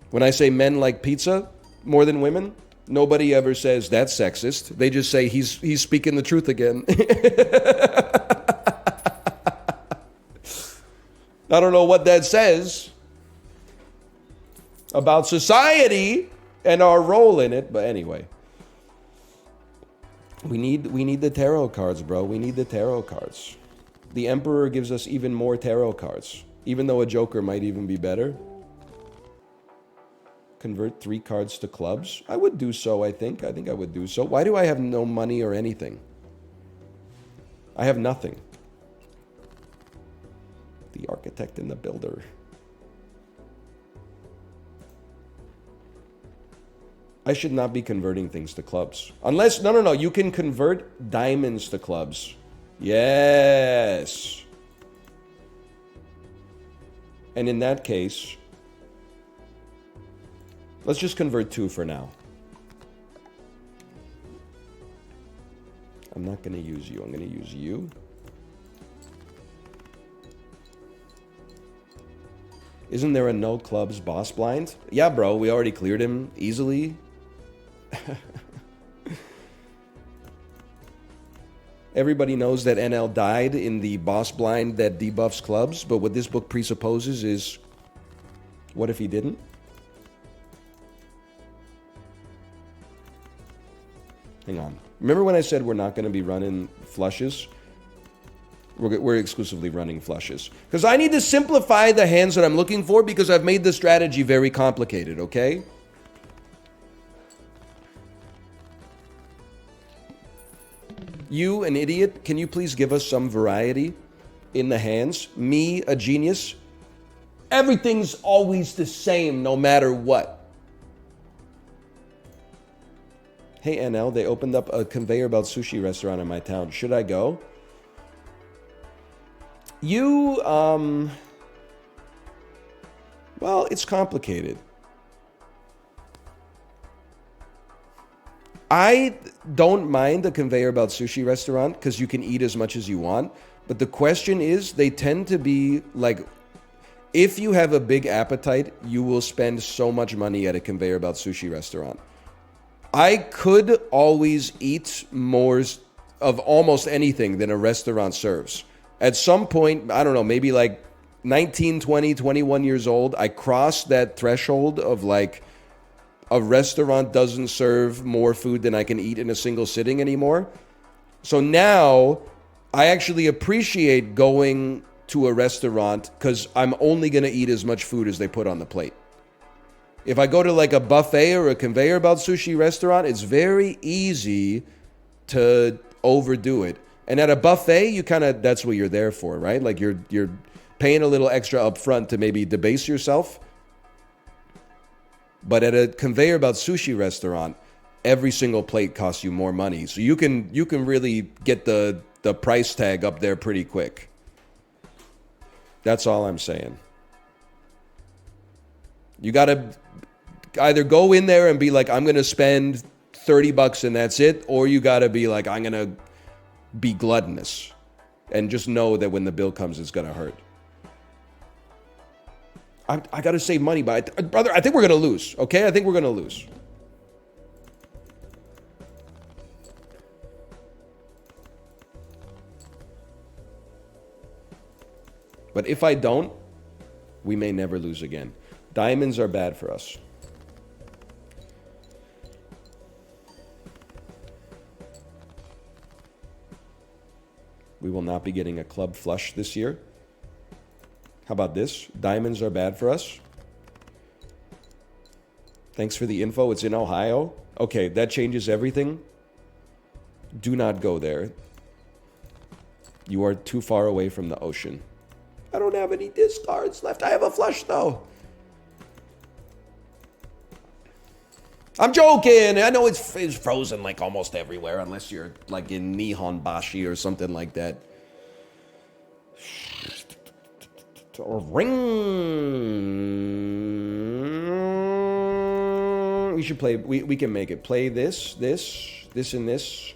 When I say men like pizza more than women, nobody ever says that's sexist. They just say he's speaking the truth again. I don't know what that says about society and our role in it, but anyway. We need the tarot cards, bro. We need the tarot cards. The Emperor gives us even more tarot cards, even though a Joker might even be better. Convert 3 cards to clubs? I would do so, I think. I think I would do so. Why do I have no money or anything? I have nothing. The architect and the builder. I should not be converting things to clubs. Unless, no, you can convert diamonds to clubs. Yes. And in that case, let's just convert 2 for now. I'm not going to use you. I'm going to use you. Isn't there a no clubs boss blind? Yeah, bro, we already cleared him easily. Everybody knows that NL died in the boss blind that debuffs clubs, but what this book presupposes is, what if he didn't? Hang on. Remember when I said we're not going to be running flushes? We're exclusively running flushes. Because I need to simplify the hands that I'm looking for because I've made the strategy very complicated, okay? You, an idiot, can you please give us some variety in the hands? Me, a genius? Everything's always the same no matter what. Hey, NL, they opened up a conveyor belt sushi restaurant in my town. Should I go? Well, it's complicated. I don't mind a conveyor belt sushi restaurant because you can eat as much as you want. But the question is, they tend to be like, if you have a big appetite, you will spend so much money at a conveyor belt sushi restaurant. I could always eat more of almost anything than a restaurant serves. At some point, I don't know, maybe like 19, 20, 21 years old, I crossed that threshold of like a restaurant doesn't serve more food than I can eat in a single sitting anymore. So now I actually appreciate going to a restaurant because I'm only going to eat as much food as they put on the plate. If I go to like a buffet or a conveyor belt sushi restaurant, it's very easy to overdo it. And at a buffet, you kind of, that's what you're there for, right? Like you're paying a little extra up front to maybe debase yourself. But at a conveyor belt sushi restaurant, every single plate costs you more money. So you can really get the price tag up there pretty quick. That's all I'm saying. You got to either go in there and be like, I'm going to spend $30 and that's it. Or you got to be like, I'm going to be gluttonous and just know that when the bill comes, it's going to hurt. I got to save money, but brother, I think we're going to lose. Okay? I think we're going to lose. But if I don't, we may never lose again. Diamonds are bad for us. We will not be getting a club flush this year. How about this? Diamonds are bad for us. Thanks for the info. It's in Ohio. Okay, that changes everything. Do not go there. You are too far away from the ocean. I don't have any discards left. I have a flush, though. I'm joking. I know it's frozen like almost everywhere, unless you're like in Nihonbashi or something like that. Or ring. We should play. We can make it. Play this, and this,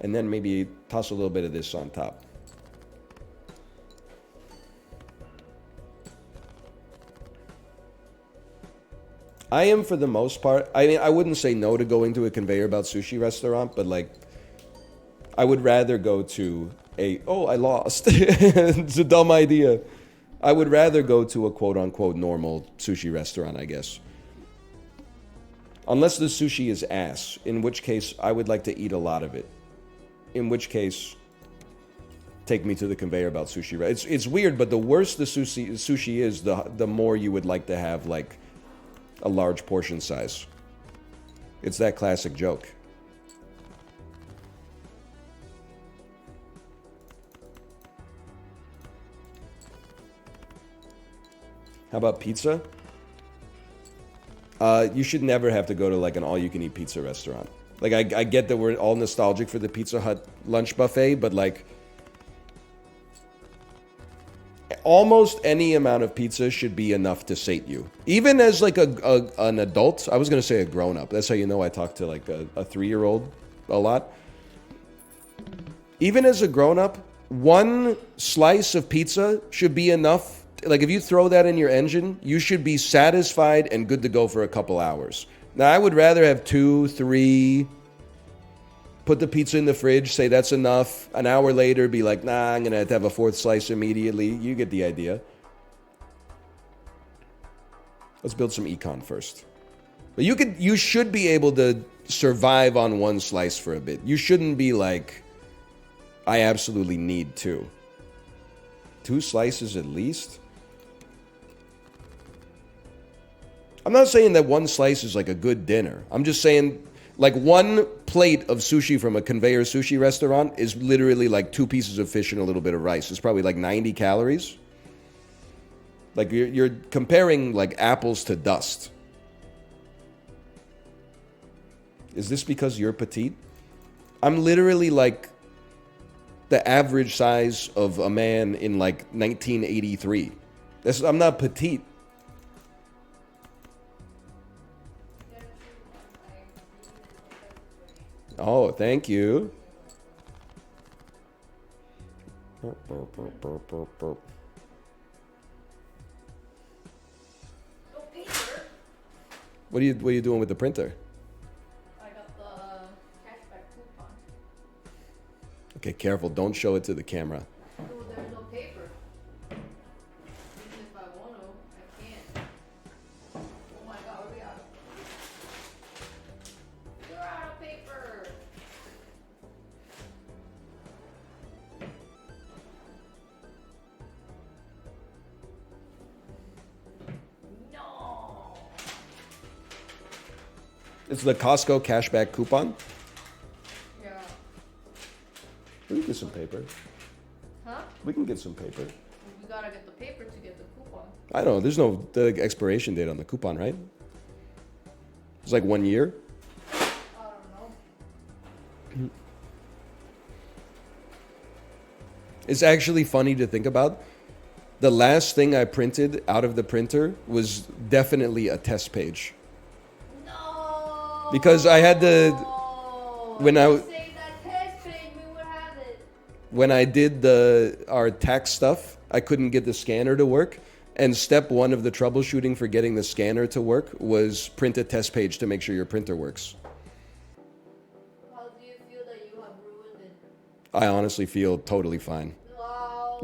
and then maybe toss a little bit of this on top. I am, for the most part, I mean, I wouldn't say no to going to a conveyor belt sushi restaurant, but like, I would rather go to I lost. It's a dumb idea. I would rather go to a quote-unquote normal sushi restaurant, I guess. Unless the sushi is ass, in which case I would like to eat a lot of it. In which case, take me to the conveyor belt sushi. It's weird, but the worse the sushi is, the more you would like to have, like, a large portion size. It's that classic joke. How about pizza? You should never have to go to like an all-you-can-eat pizza restaurant. Like, I get that we're all nostalgic for the Pizza Hut lunch buffet, but like, almost any amount of pizza should be enough to sate you. Even as like an adult, I was going to say a grown-up. That's how you know I talk to like a 3-year-old a lot. Even as a grown-up, one slice of pizza should be enough. Like, if you throw that in your engine, you should be satisfied and good to go for a couple hours. Now, I would rather have 2, 3, put the pizza in the fridge, say that's enough. An hour later, be like, nah, I'm going to have a 4th slice immediately. You get the idea. Let's build some econ first. But you should be able to survive on one slice for a bit. You shouldn't be like, I absolutely need 2. 2 slices at least? I'm not saying that 1 slice is like a good dinner. I'm just saying like 1 plate of sushi from a conveyor sushi restaurant is literally like 2 pieces of fish and a little bit of rice. It's probably like 90 calories. Like you're comparing like apples to dust. Is this because you're petite? I'm literally like the average size of a man in like 1983. I'm not petite. Oh, thank you. What are you doing with the printer? I got the cashback coupon. Okay, careful. Don't show it to the camera. Oh, there's no paper. Even if I want to, I can't. Oh my god, we out. You're out of paper. No. It's the Costco cashback coupon. Yeah. We can get some paper. Huh? We can get some paper. You gotta get the paper to get the coupon. I don't know. There's no the expiration date on the coupon, right? It's like 1 year. I don't know. It's actually funny to think about. The last thing I printed out of the printer was definitely a test page. No. Because I had to when I Save that test page, we would have it. when I did our tax stuff, I couldn't get the scanner to work. And step 1 of the troubleshooting for getting the scanner to work was print a test page to make sure your printer works. How do you feel that you have ruined it? I honestly feel totally fine. Wow.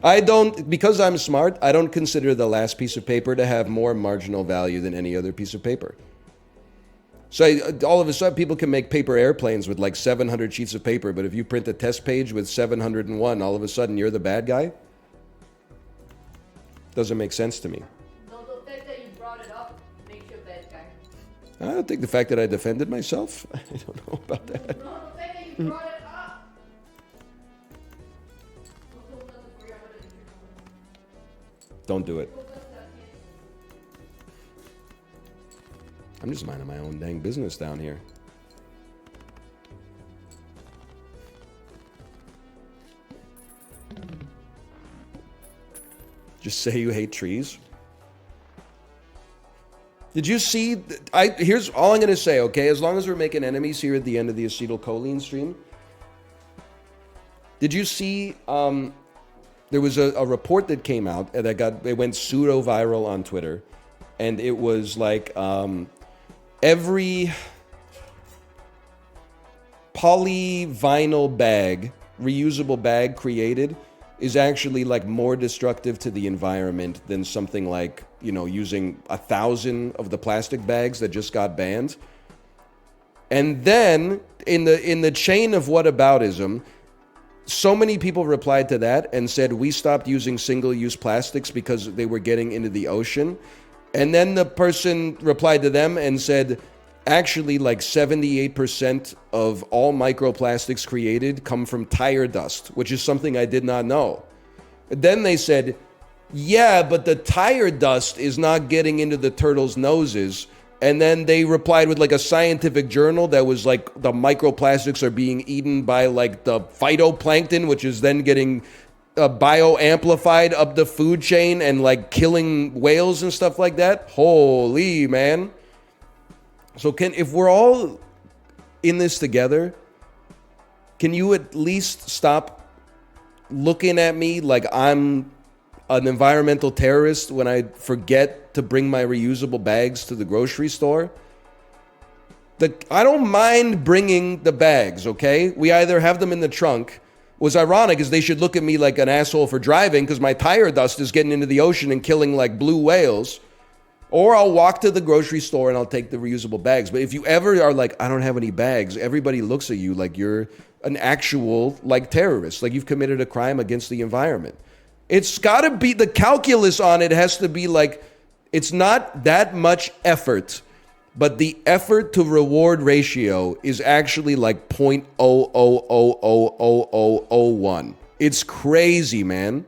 I don't, because I'm smart, I don't consider the last piece of paper to have more marginal value than any other piece of paper. So all of a sudden, people can make paper airplanes with like 700 sheets of paper, but if you print a test page with 701, all of a sudden you're the bad guy? Doesn't make sense to me. No, the fact that you brought it up makes you a bad guy. I don't think the fact that I defended myself, I don't know about that. No, the fact that you brought it up. Don't do it. I'm just minding my own dang business down here. Just say you hate trees. Did you see? Here's all I'm going to say, okay? As long as we're making enemies here at the end of the acetylcholine stream. Did you see? There was a report that came out that it went pseudo viral on Twitter, and it was like every polyvinyl bag, reusable bag created is actually like more destructive to the environment than something like, you know, using 1,000 of the plastic bags that just got banned. And then in the chain of whataboutism, so many people replied to that and said we stopped using single-use plastics because they were getting into the ocean. And then the person replied to them and said, actually, like 78% of all microplastics created come from tire dust, which is something I did not know. Then they said, yeah, but the tire dust is not getting into the turtles' noses. And then they replied with like a scientific journal that was like the microplastics are being eaten by like the phytoplankton, which is then getting bioamplified up the food chain and like killing whales and stuff like that. Holy man. So if we're all in this together, can you at least stop looking at me like I'm an environmental terrorist when I forget to bring my reusable bags to the grocery store? I don't mind bringing the bags, okay? We either have them in the trunk. What's ironic is they should look at me like an asshole for driving because my tire dust is getting into the ocean and killing like blue whales. Or I'll walk to the grocery store and I'll take the reusable bags. But if you ever are like, I don't have any bags, everybody looks at you like you're an actual, like, terrorist. Like, you've committed a crime against the environment. It's got to be, the calculus on it has to be like, it's not that much effort, but the effort to reward ratio is actually like 0.00000001. It's crazy, man.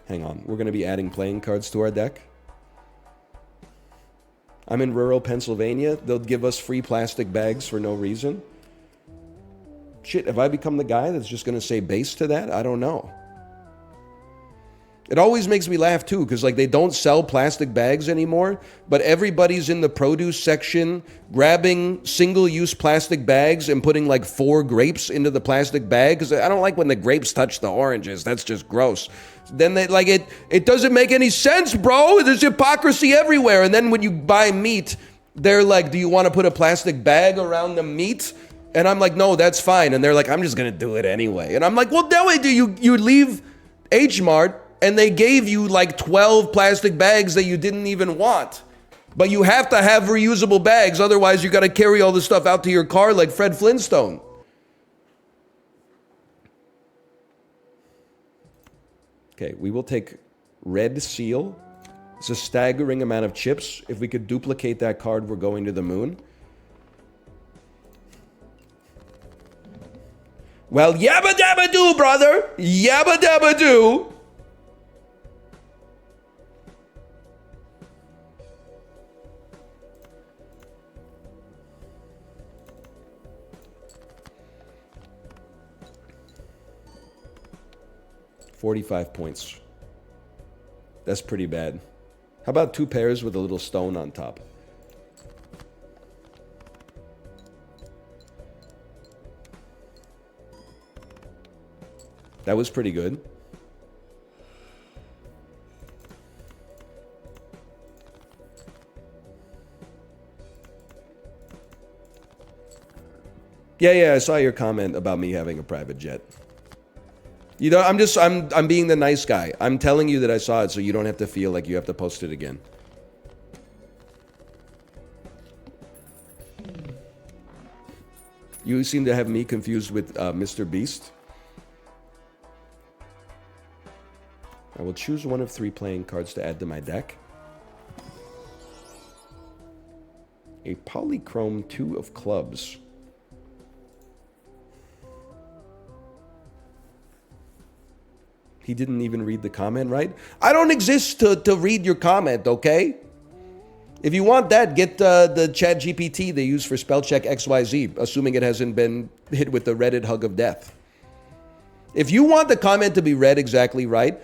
Hang on, we're going to be adding playing cards to our deck. I'm in rural Pennsylvania. They'll give us free plastic bags for no reason. Shit, have I become the guy that's just going to say base to that? I don't know. It always makes me laugh too, because like they don't sell plastic bags anymore, but everybody's in the produce section grabbing single-use plastic bags and putting like 4 grapes into the plastic bag, because I don't like when the grapes touch the oranges. That's just gross. Then they like it doesn't make any sense, bro. There's hypocrisy everywhere. And then when you buy meat, they're like, do you want to put a plastic bag around the meat? And I'm like, no, that's fine. And they're like, I'm just going to do it anyway. And I'm like, well, that way do you leave H Mart and they gave you like 12 plastic bags that you didn't even want. But you have to have reusable bags. Otherwise, you got to carry all this stuff out to your car like Fred Flintstone. Okay, we will take Red Seal. It's a staggering amount of chips. If we could duplicate that card, we're going to the moon. Well, yabba dabba doo, brother. Yabba dabba doo. $45 points. That's pretty bad. How about 2 pairs with a little stone on top? That was pretty good. Yeah, I saw your comment about me having a private jet. You know, I'm being the nice guy. I'm telling you that I saw it so you don't have to feel like you have to post it again. You seem to have me confused with Mr. Beast. I will choose one of 3 playing cards to add to my deck. A Polychrome 2 of Clubs. He didn't even read the comment, right? I don't exist to read your comment, okay? If you want that, get the chat GPT they use for spell check XYZ, assuming it hasn't been hit with the Reddit hug of death. If you want the comment to be read exactly right,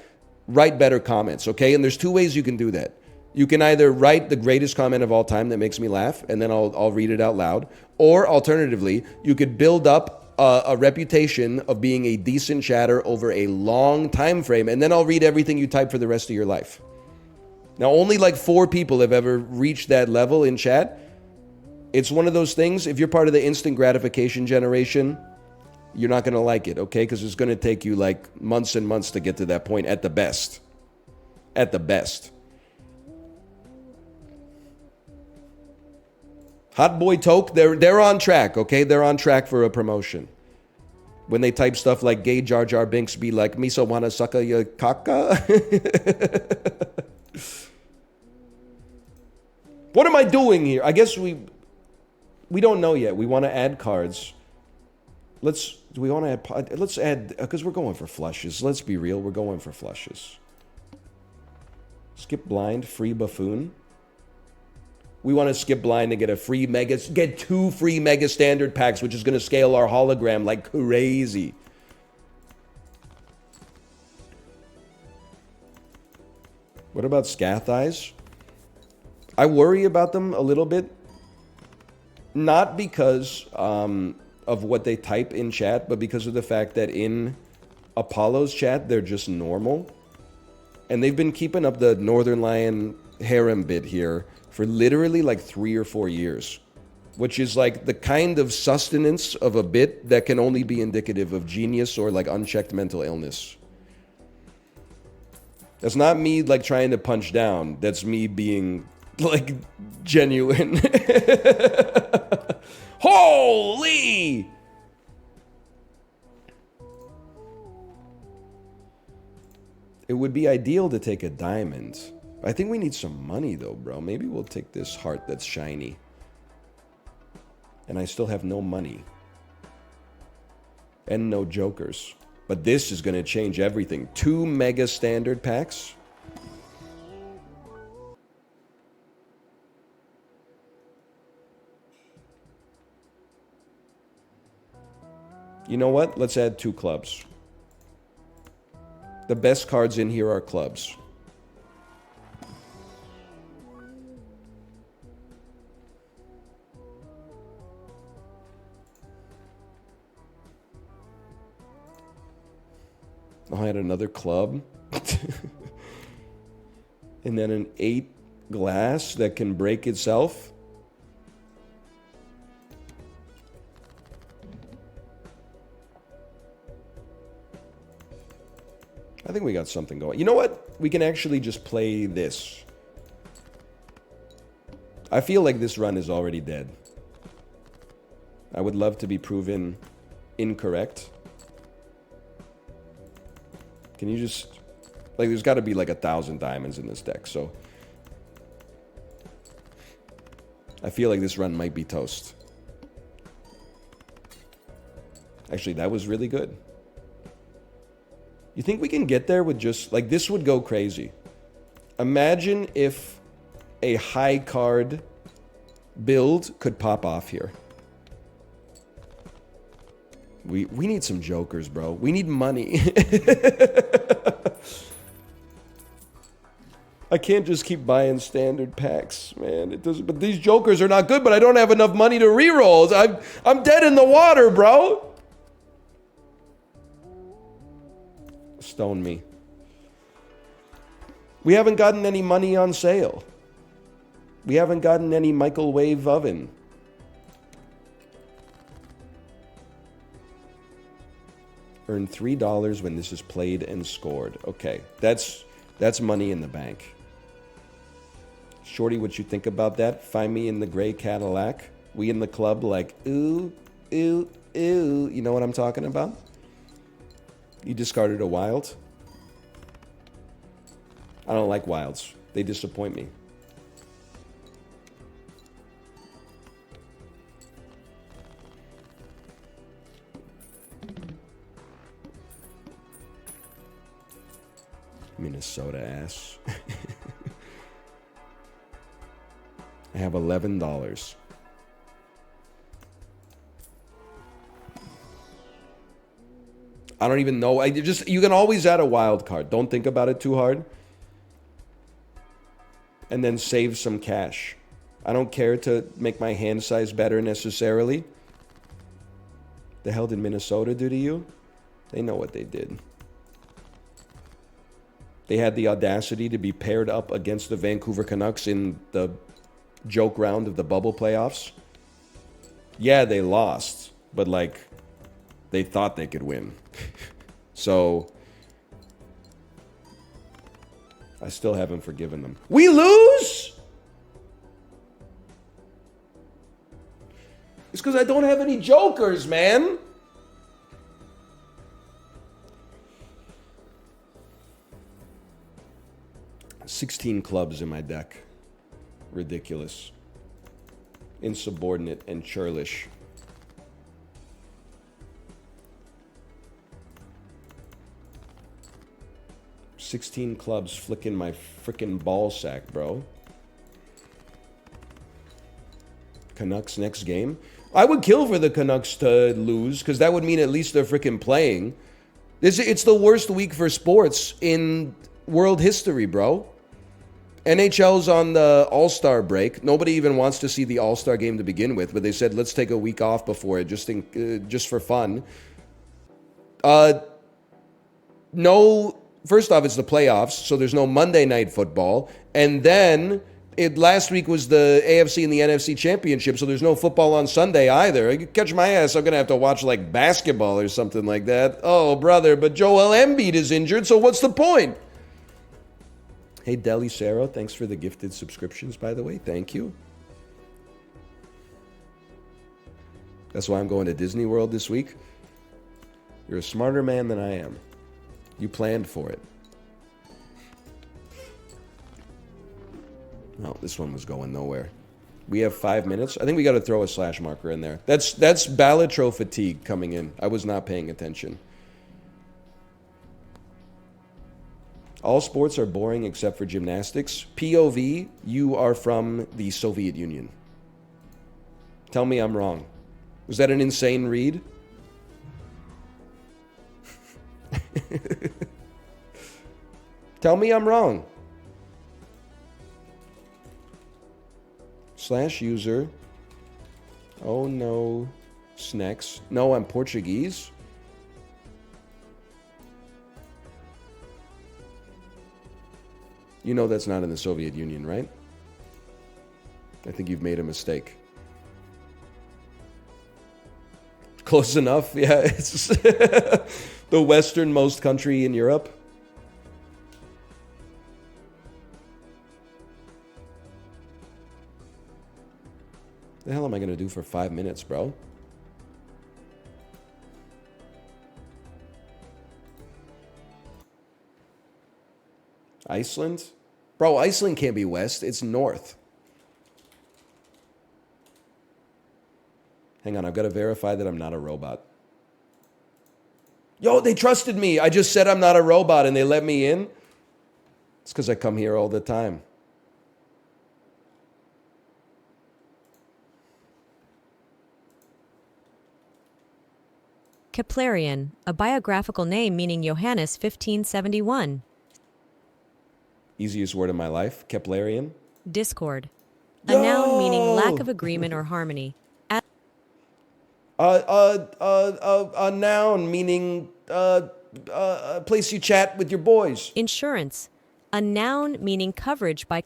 write better comments, okay? And there's 2 ways you can do that. You can either write the greatest comment of all time that makes me laugh, and then I'll read it out loud. Or alternatively, you could build up a reputation of being a decent chatter over a long time frame, and then I'll read everything you type for the rest of your life. Now, only like 4 people have ever reached that level in chat. It's one of those things, if you're part of the instant gratification generation, you're not going to like it, okay? Because it's going to take you like months and months to get to that point at the best. At the best. Hot Boy Toke, they're on track, okay? They're on track for a promotion. When they type stuff like gay Jar Jar Binks be like, Misa wanna sucka ya kaka? What am I doing here? I guess we don't know yet. We want to add cards. Let's add, because we're going for flushes. Let's be real, we're going for flushes. Skip blind, free buffoon. We want to skip blind and get get 2 free mega standard packs, which is going to scale our hologram like crazy. What about Scath Eyes? I worry about them a little bit. Not because of what they type in chat, but because of the fact that in Apollo's chat, they're just normal. And they've been keeping up the Northernlion harem bit here for literally like 3 or 4 years, which is like the kind of sustenance of a bit that can only be indicative of genius or like unchecked mental illness. That's not me like trying to punch down. That's me being Like, genuine. Holy! It would be ideal to take a diamond. I think we need some money, though, bro. Maybe we'll take this heart that's shiny. And I still have no money. And no jokers. But this is going to change everything. 2 mega standard packs. You know what? Let's add 2 clubs. The best cards in here are clubs. I had another club. And then an 8 glass that can break itself. I think we got something going. You know what? We can actually just play this. I feel like this run is already dead. I would love to be proven incorrect. Can you just... Like, there's got to be like 1,000 diamonds in this deck, so... I feel like this run might be toast. Actually, that was really good. You think we can get there with just... Like, this would go crazy. Imagine if a high card build could pop off here. We need some jokers, bro. We need money. I can't just keep buying standard packs, man. It doesn't. But these jokers are not good. But I don't have enough money to rerolls. I'm dead in the water, bro. Stone me. We haven't gotten any money on sale. We haven't gotten any microwave oven. Earn $3 when this is played and scored. Okay, that's money in the bank. Shorty, what you think about that? Find me in the gray Cadillac. We in the club like, ooh, ooh, ooh. You know what I'm talking about? You discarded a wild? I don't like wilds. They disappoint me. Minnesota ass. I have $11. I don't even know. You can always add a wild card. Don't think about it too hard. And then save some cash. I don't care to make my hand size better necessarily. The hell did Minnesota do to you? They know what they did. They had the audacity to be paired up against the Vancouver Canucks in the joke round of the bubble playoffs. Yeah, they lost, but like, they thought they could win. So, I still haven't forgiven them. We lose? It's because I don't have any jokers, man. $16 clubs in my deck. Ridiculous. Insubordinate and churlish. $16 clubs flicking my frickin' ball sack, bro. Canucks next game. I would kill for the Canucks to lose, because that would mean at least they're frickin' playing. It's the worst week for sports in world history, bro. NHL's on the All-Star break. Nobody even wants to see the All-Star game to begin with, but they said let's take a week off before it, just for fun. No, first off, it's the playoffs, so there's no Monday Night Football, and then last week was the AFC and the NFC Championship, so there's no football on Sunday either. You catch my ass, I'm gonna have to watch like basketball or something like that. Oh, brother, but Joel Embiid is injured, so what's the point? Hey, Deli Sarah, thanks for the gifted subscriptions, by the way. Thank you. That's why I'm going to Disney World this week. You're a smarter man than I am. You planned for it. Oh, this one was going nowhere. We have 5 minutes. I think we got to throw a slash marker in there. That's Balatro fatigue coming in. I was not paying attention. All sports are boring except for gymnastics. POV, you are from the Soviet Union. Tell me I'm wrong. Was that an insane read? Tell me I'm wrong. Slash user. Oh no. Snacks. No, I'm Portuguese. You know that's not in the Soviet Union, right? I think you've made a mistake. Close enough. Yeah, it's the westernmost country in Europe. The hell am I going to do for 5 minutes, bro? Iceland? Bro, Iceland can't be west. It's north. Hang on, I've got to verify that I'm not a robot. Yo, they trusted me. I just said I'm not a robot and they let me in. It's because I come here all the time. Keplerian, a biographical name meaning Johannes 1571. Easiest word in my life, Keplerian. Discord, a noun meaning lack of agreement or harmony. A noun meaning a place you chat with your boys. Insurance, a noun meaning coverage by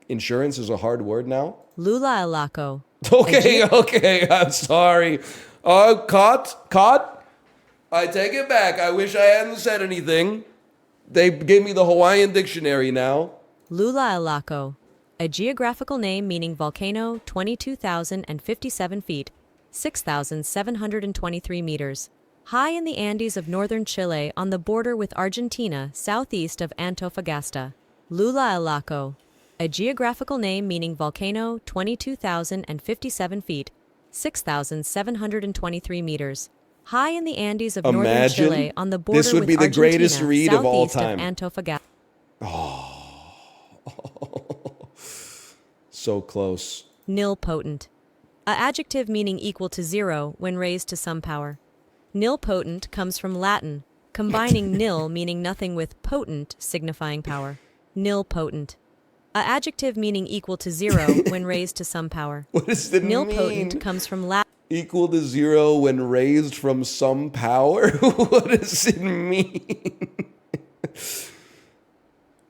Insurance is a hard word now. Lula Alako. Okay, I'm sorry. Caught. I take it back. I wish I hadn't said anything. They gave me the Hawaiian dictionary now. Lula Alako, a geographical name meaning volcano, 22,057 feet, 6,723 meters. High in the Andes of northern Chile on the border with Argentina, southeast of Antofagasta. Lula Alako, a geographical name meaning volcano, 22,057 feet, 6,723 meters. High in the Andes of northern Chile on the border this would with be the Argentina, greatest read of all southeast time. Antofagasta. So close. Nilpotent, a adjective meaning equal to zero when raised to some power. Nilpotent comes from Latin, combining nil meaning nothing with potent signifying power. Nilpotent, a adjective meaning equal to zero when raised to some power. What does it Nilpotent mean? comes from Latin. Equal to zero when raised from some power? What does it mean?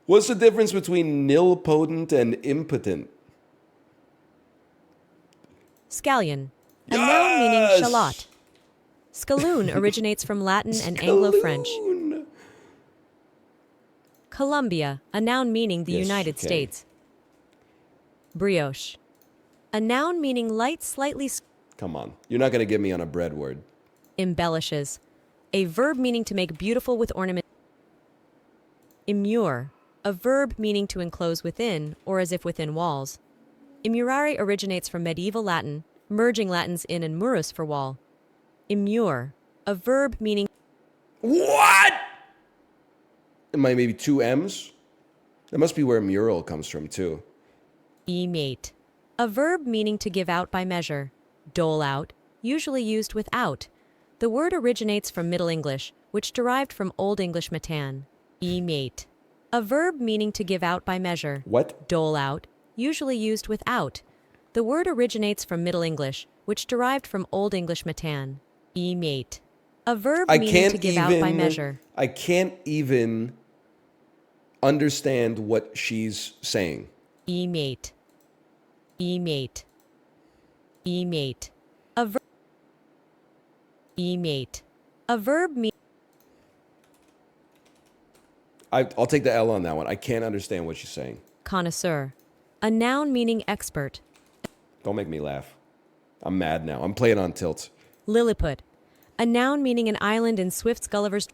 What's the difference between nilpotent and impotent? Scallion, a noun meaning shallot. Scalloon originates from Latin and Anglo-French. Scalloon. Columbia, a noun meaning the Yes, United okay. States. Brioche, a noun meaning light, slightly Come on. You're not going to get me on a bread word. embellishes, a verb meaning to make beautiful with ornament. Immure, a verb meaning to enclose within or as if within walls. Immurare originates from medieval Latin, merging Latin's in and murus for wall. Immure, a verb meaning What? Am I maybe two M's? That must be where mural comes from, too. emate, a verb meaning to give out by measure. Dole out, usually used without. The word originates from Middle English, which derived from Old English matan. Emate, a verb meaning to give out by measure. What? Dole out, usually used without. The word originates from Middle English, which derived from Old English matan. Emate, a verb meaning to give out by measure. I can't even understand what she's saying. Emate, emate, emate, a verb. Emate, a verb meaning I'll take the L on that one. I can't understand what she's saying. Connoisseur. A noun meaning expert. Don't make me laugh. I'm mad now. I'm playing on tilt. Lilliput. A noun meaning an island in Swift's Gulliver's.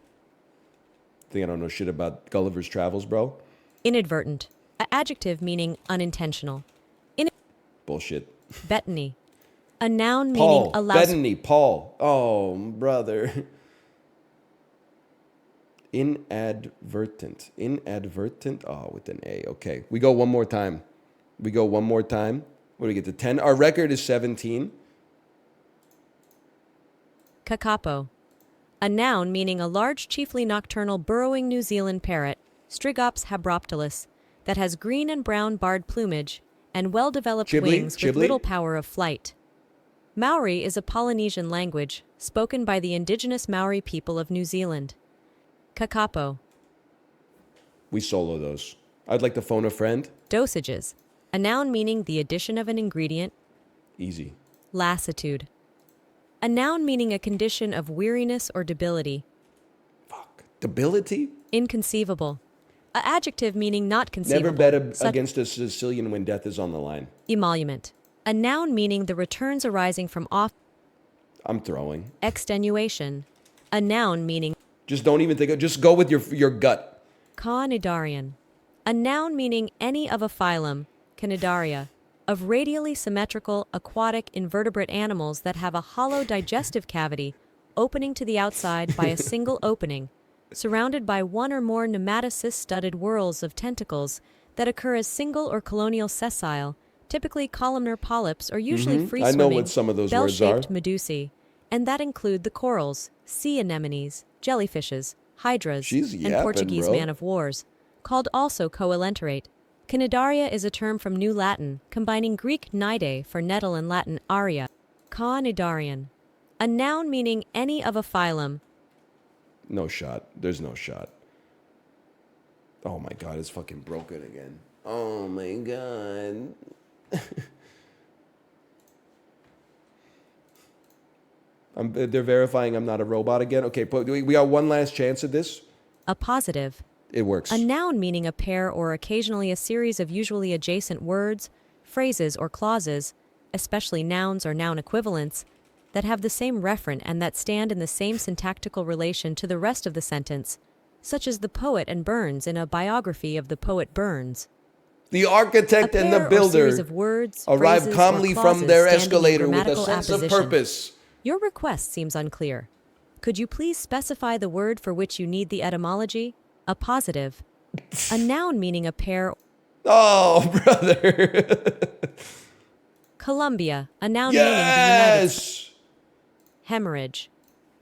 Think I don't know shit about Gulliver's Travels, bro? Inadvertent. A adjective meaning unintentional. Bullshit. Bettany. A noun meaning Paul. a louse. Bethany. Paul. Oh, brother. Inadvertent. Inadvertent. Oh, with an A. Okay. We go one more time. What do we get to 10? Our record is 17. Kakapo. A noun meaning a large, chiefly nocturnal, burrowing New Zealand parrot, Strigops habroptilus, that has green and brown barred plumage and well-developed wings with little power of flight. Maori is a Polynesian language spoken by the indigenous Maori people of New Zealand. Kakapo. We solo those. I'd like to phone a friend. Dosages. A noun meaning the addition of an ingredient. Easy. Lassitude. A noun meaning a condition of weariness or debility. Fuck. Debility? Inconceivable. A adjective meaning not conceivable. Never bet against a Sicilian when death is on the line. Emolument. A noun meaning the returns arising from off. I'm throwing. Extenuation. A noun meaning Just don't even think. Just go with your gut. Conidarian. A noun meaning any of a phylum, Canidaria, of radially symmetrical aquatic invertebrate animals that have a hollow digestive cavity opening to the outside by a single opening, surrounded by one or more nematocyst-studded whorls of tentacles that occur as single or colonial sessile, typically columnar polyps or usually free-swimming, I know what some of those words are. bell-shaped medusae, and that include the corals, sea anemones, jellyfishes, hydras, She's and yapping, Portuguese bro. man-of-wars, called also coelenterate. Canidaria is a term from New Latin, combining Greek nide for nettle and Latin aria. Conidarian. A noun meaning any of a phylum. No shot. There's no shot. Oh my god, it's fucking broken again. Oh my god. They're verifying I'm not a robot again. Okay, but we got one last chance at this. A positive. It works. A noun meaning a pair or occasionally a series of usually adjacent words, phrases, or clauses, especially nouns or noun equivalents, that have the same referent and that stand in the same syntactical relation to the rest of the sentence, such as the poet and Burns in a biography of the poet Burns. The architect A and the pair or builder series of words, arrive phrases, calmly or from clauses their standing in escalator with a grammatical sense of apposition. purpose. Your request seems unclear. Could you please specify the word for which you need the etymology? A positive. A noun meaning a pair. Oh, brother. Columbia. A noun meaning the United States. Yes. Hemorrhage.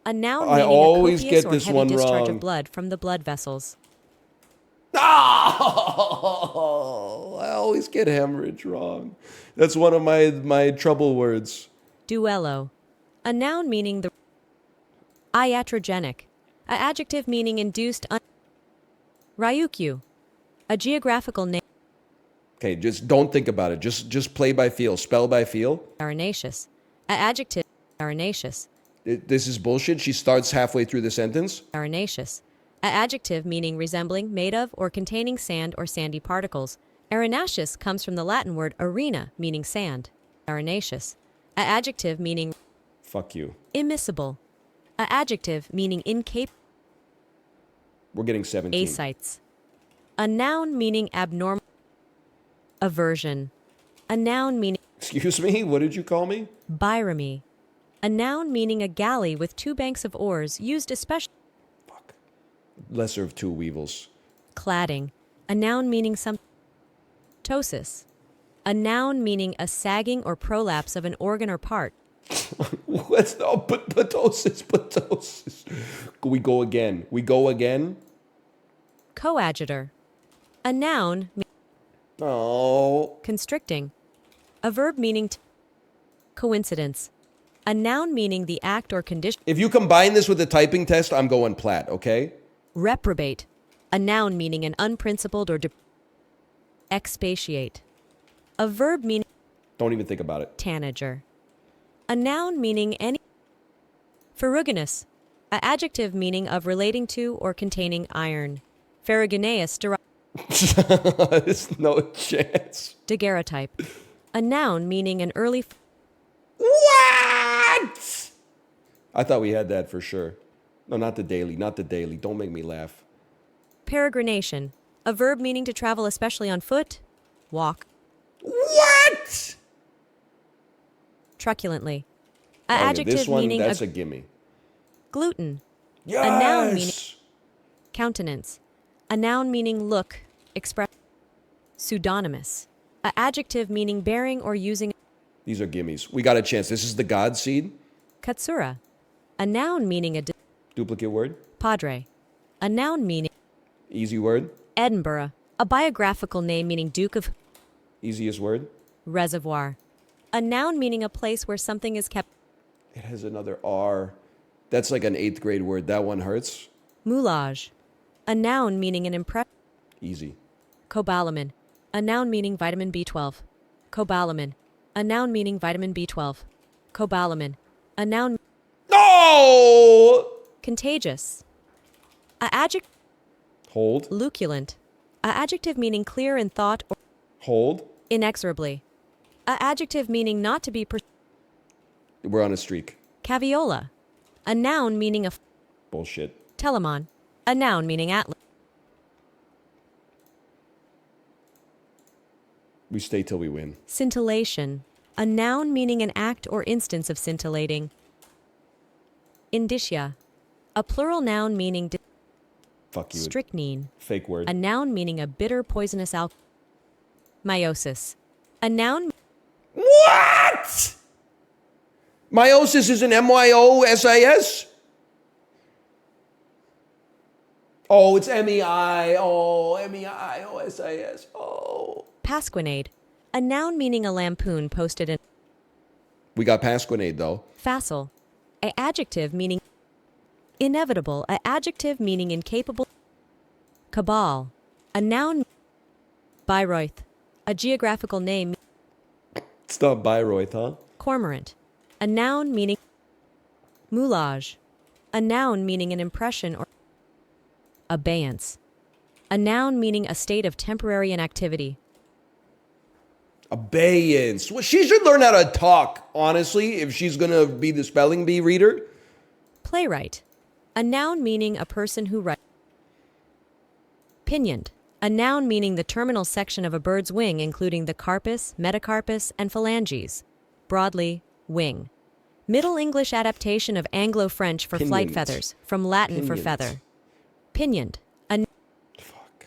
A noun I meaning always a copious get or this heavy one discharge wrong. of blood from the blood vessels. Oh, I always get hemorrhage wrong. That's one of my trouble words. Duello. A noun meaning the iatrogenic. A adjective meaning induced. Ryukyu. A geographical name. Okay, just don't think about it. Just play by feel. Spell by feel. Arenaceous. A adjective. Arenaceous. This is bullshit. She starts halfway through the sentence. Arenaceous. A adjective meaning resembling, made of, or containing sand or sandy particles. Arenaceous comes from the Latin word arena, meaning sand. Arenaceous. A adjective meaning Fuck you. immiscible. A adjective meaning incapable. We're getting 17. Asites. A noun meaning abnormal. Aversion. A noun meaning Excuse me? What did you call me? biramy. A noun meaning a galley with two banks of oars used especially. Fuck. Lesser of two weevils. Cladding. A noun meaning some. Ptosis. A noun meaning a sagging or prolapse of an organ or part. What's no ptosis. We go again. Coadjutor. A noun Oh. constricting. A verb meaning coincidence. A noun meaning the act or condition. If you combine this with the typing test, I'm going plat, okay? Reprobate. A noun meaning an unprincipled or expatiate. A verb meaning Don't even think about it. tanager. A noun meaning any. Ferruginous. A adjective meaning of relating to or containing iron. Ferrugineus There's no chance. daguerreotype. A noun meaning an early What? I thought we had that for sure. No, not the daily. Not the daily. Don't make me laugh. peregrination. A verb meaning to travel especially on foot, walk, What? truculently. A Oh, yeah, adjective this one, meaning that's a a gimme. gluten. Yes. noun meaning- Countenance. A noun meaning look, express. Pseudonymous. A adjective meaning bearing or using. These are gimmies. We got a chance. This is the God seed. Katsura. A noun meaning a Duplicate word. padre. A noun meaning Easy word. Edinburgh. A biographical name meaning Duke of Easiest word. Reservoir. A noun meaning a place where something is kept. It has another R. That's like an 8th grade word. That one hurts. Moulage. A noun meaning an impress. Easy. Cobalamin. A noun meaning vitamin B12. Cobalamin. A noun meaning vitamin B12. Cobalamin. A noun No! contagious. A adjective Hold. luculent. A adjective meaning clear in thought or Hold. inexorably. A adjective meaning not to be We're on a streak. caviola. A noun meaning a Bullshit. telemon. A noun meaning atlas. We stay till we win. Scintillation. A noun meaning an act or instance of scintillating. Indicia. A plural noun meaning Fuck you. strychnine. Fake word. A noun meaning a bitter poisonous alcohol. Meiosis. A noun What? Meiosis is an MYOSIS? Oh, it's MEI. Oh, MEIOSIS. Oh. pasquinade. A noun meaning a lampoon posted in We got Pasquinade, though. facile. A adjective meaning inevitable. A adjective meaning incapable. Cabal. A noun Bayreuth. A geographical name It's not Bayreuth, huh? cormorant. A noun meaning moulage. A noun meaning an impression or abeyance. A noun meaning a state of temporary inactivity. Abeyance. Well, she should learn how to talk, honestly, if she's going to be the spelling bee reader. Playwright. A noun meaning a person who writes. Pinioned. A noun meaning the terminal section of a bird's wing, including the carpus, metacarpus, and phalanges. Broadly, wing. Middle English adaptation of Anglo-French for flight Pinioned. feathers, from Latin for Pinioned. feather. Pinioned. A Fuck.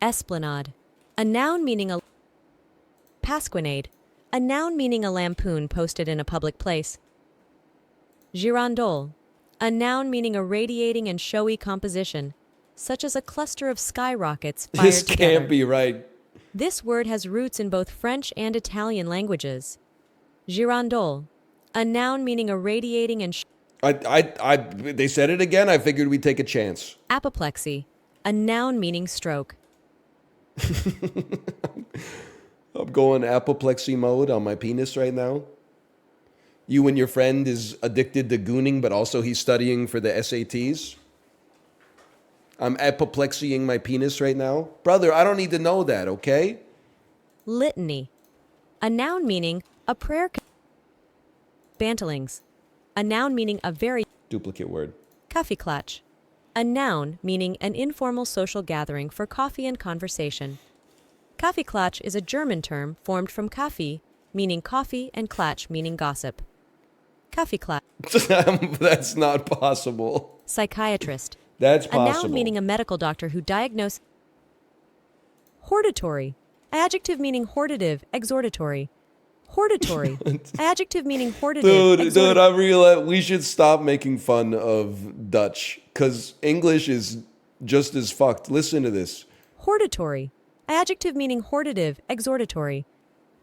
esplanade. A noun meaning a pasquinade. A noun meaning a lampoon posted in a public place. Girandole. A noun meaning a radiating and showy composition, such as a cluster of skyrockets fired This together. can't be right. This word has roots in both French and Italian languages. Girandole. A noun meaning a radiating and They said it again. I figured we'd take a chance. apoplexy. A noun meaning stroke. I'm going apoplexy mode on my penis right now. You and your friend is addicted to gooning, but also he's studying for the SATs. I'm apoplexying my penis right now. Brother, I don't need to know that, okay? Litany. A noun meaning a prayer. Bantalings. A noun meaning a very. Duplicate word. Kaffeeklatsch. A noun meaning an informal social gathering for coffee and conversation. Kaffeeklatsch is a German term formed from Kaffee, meaning coffee, and Klatsch, meaning gossip. Kaffeeklatsch. That's not possible. Psychiatrist. That's A possible. noun meaning a medical doctor who diagnoses. Hortatory. Adjective meaning hortative, exhortatory. Hortatory. Adjective meaning hortative, Dude, I realize we should stop making fun of Dutch because English is just as fucked. Listen to this. Hortatory. Adjective meaning hortative, exhortatory.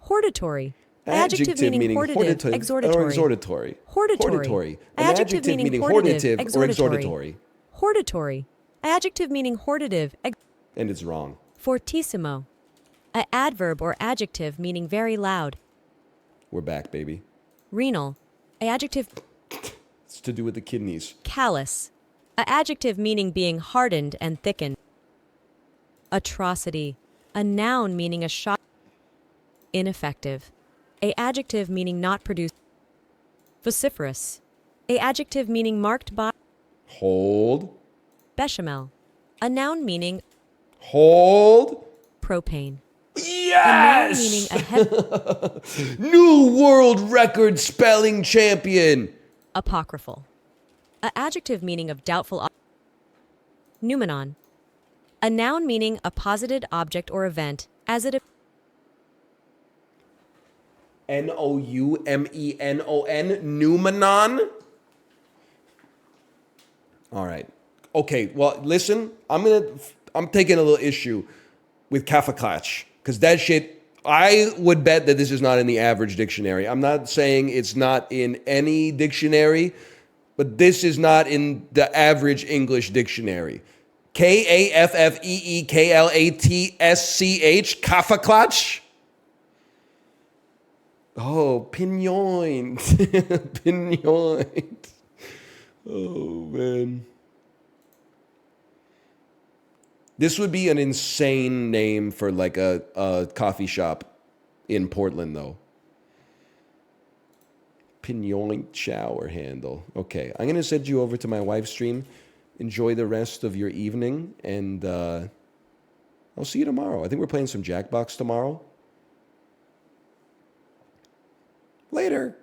Hortatory. Adjective meaning hortative, exhortatory. or exhortatory. Hortatory. An adjective meaning hortative or exhortatory. Hortatory. Adjective meaning hortative, And it's wrong. fortissimo. A adverb or adjective meaning very loud. We're back, baby. Renal. A adjective It's to do with the kidneys. callous. A adjective meaning being hardened and thickened. Atrocity. A noun meaning a shock. Ineffective. A adjective meaning not produced. Vociferous. A adjective meaning marked by. Hold. Bechamel. A noun meaning Hold. propane. Yes! A noun meaning a heavy. New world record spelling champion. Apocryphal. A adjective meaning of doubtful. Noumenon. A noun meaning a posited object or event, as it. Noumenon. Noumenon. All right. Okay. Well, listen. I'm taking a little issue with kafaklatch because that shit. I would bet that this is not in the average dictionary. I'm not saying it's not in any dictionary, but this is not in the average English dictionary. Kaffeeklatsch. Kafaklatch. Oh, pinyoint. Pinyoint. Oh, man. This would be an insane name for like a coffee shop in Portland, though. Pinyoint shower handle. Okay, I'm going to send you over to my wife's stream. Enjoy the rest of your evening, and I'll see you tomorrow. I think we're playing some Jackbox tomorrow. Later.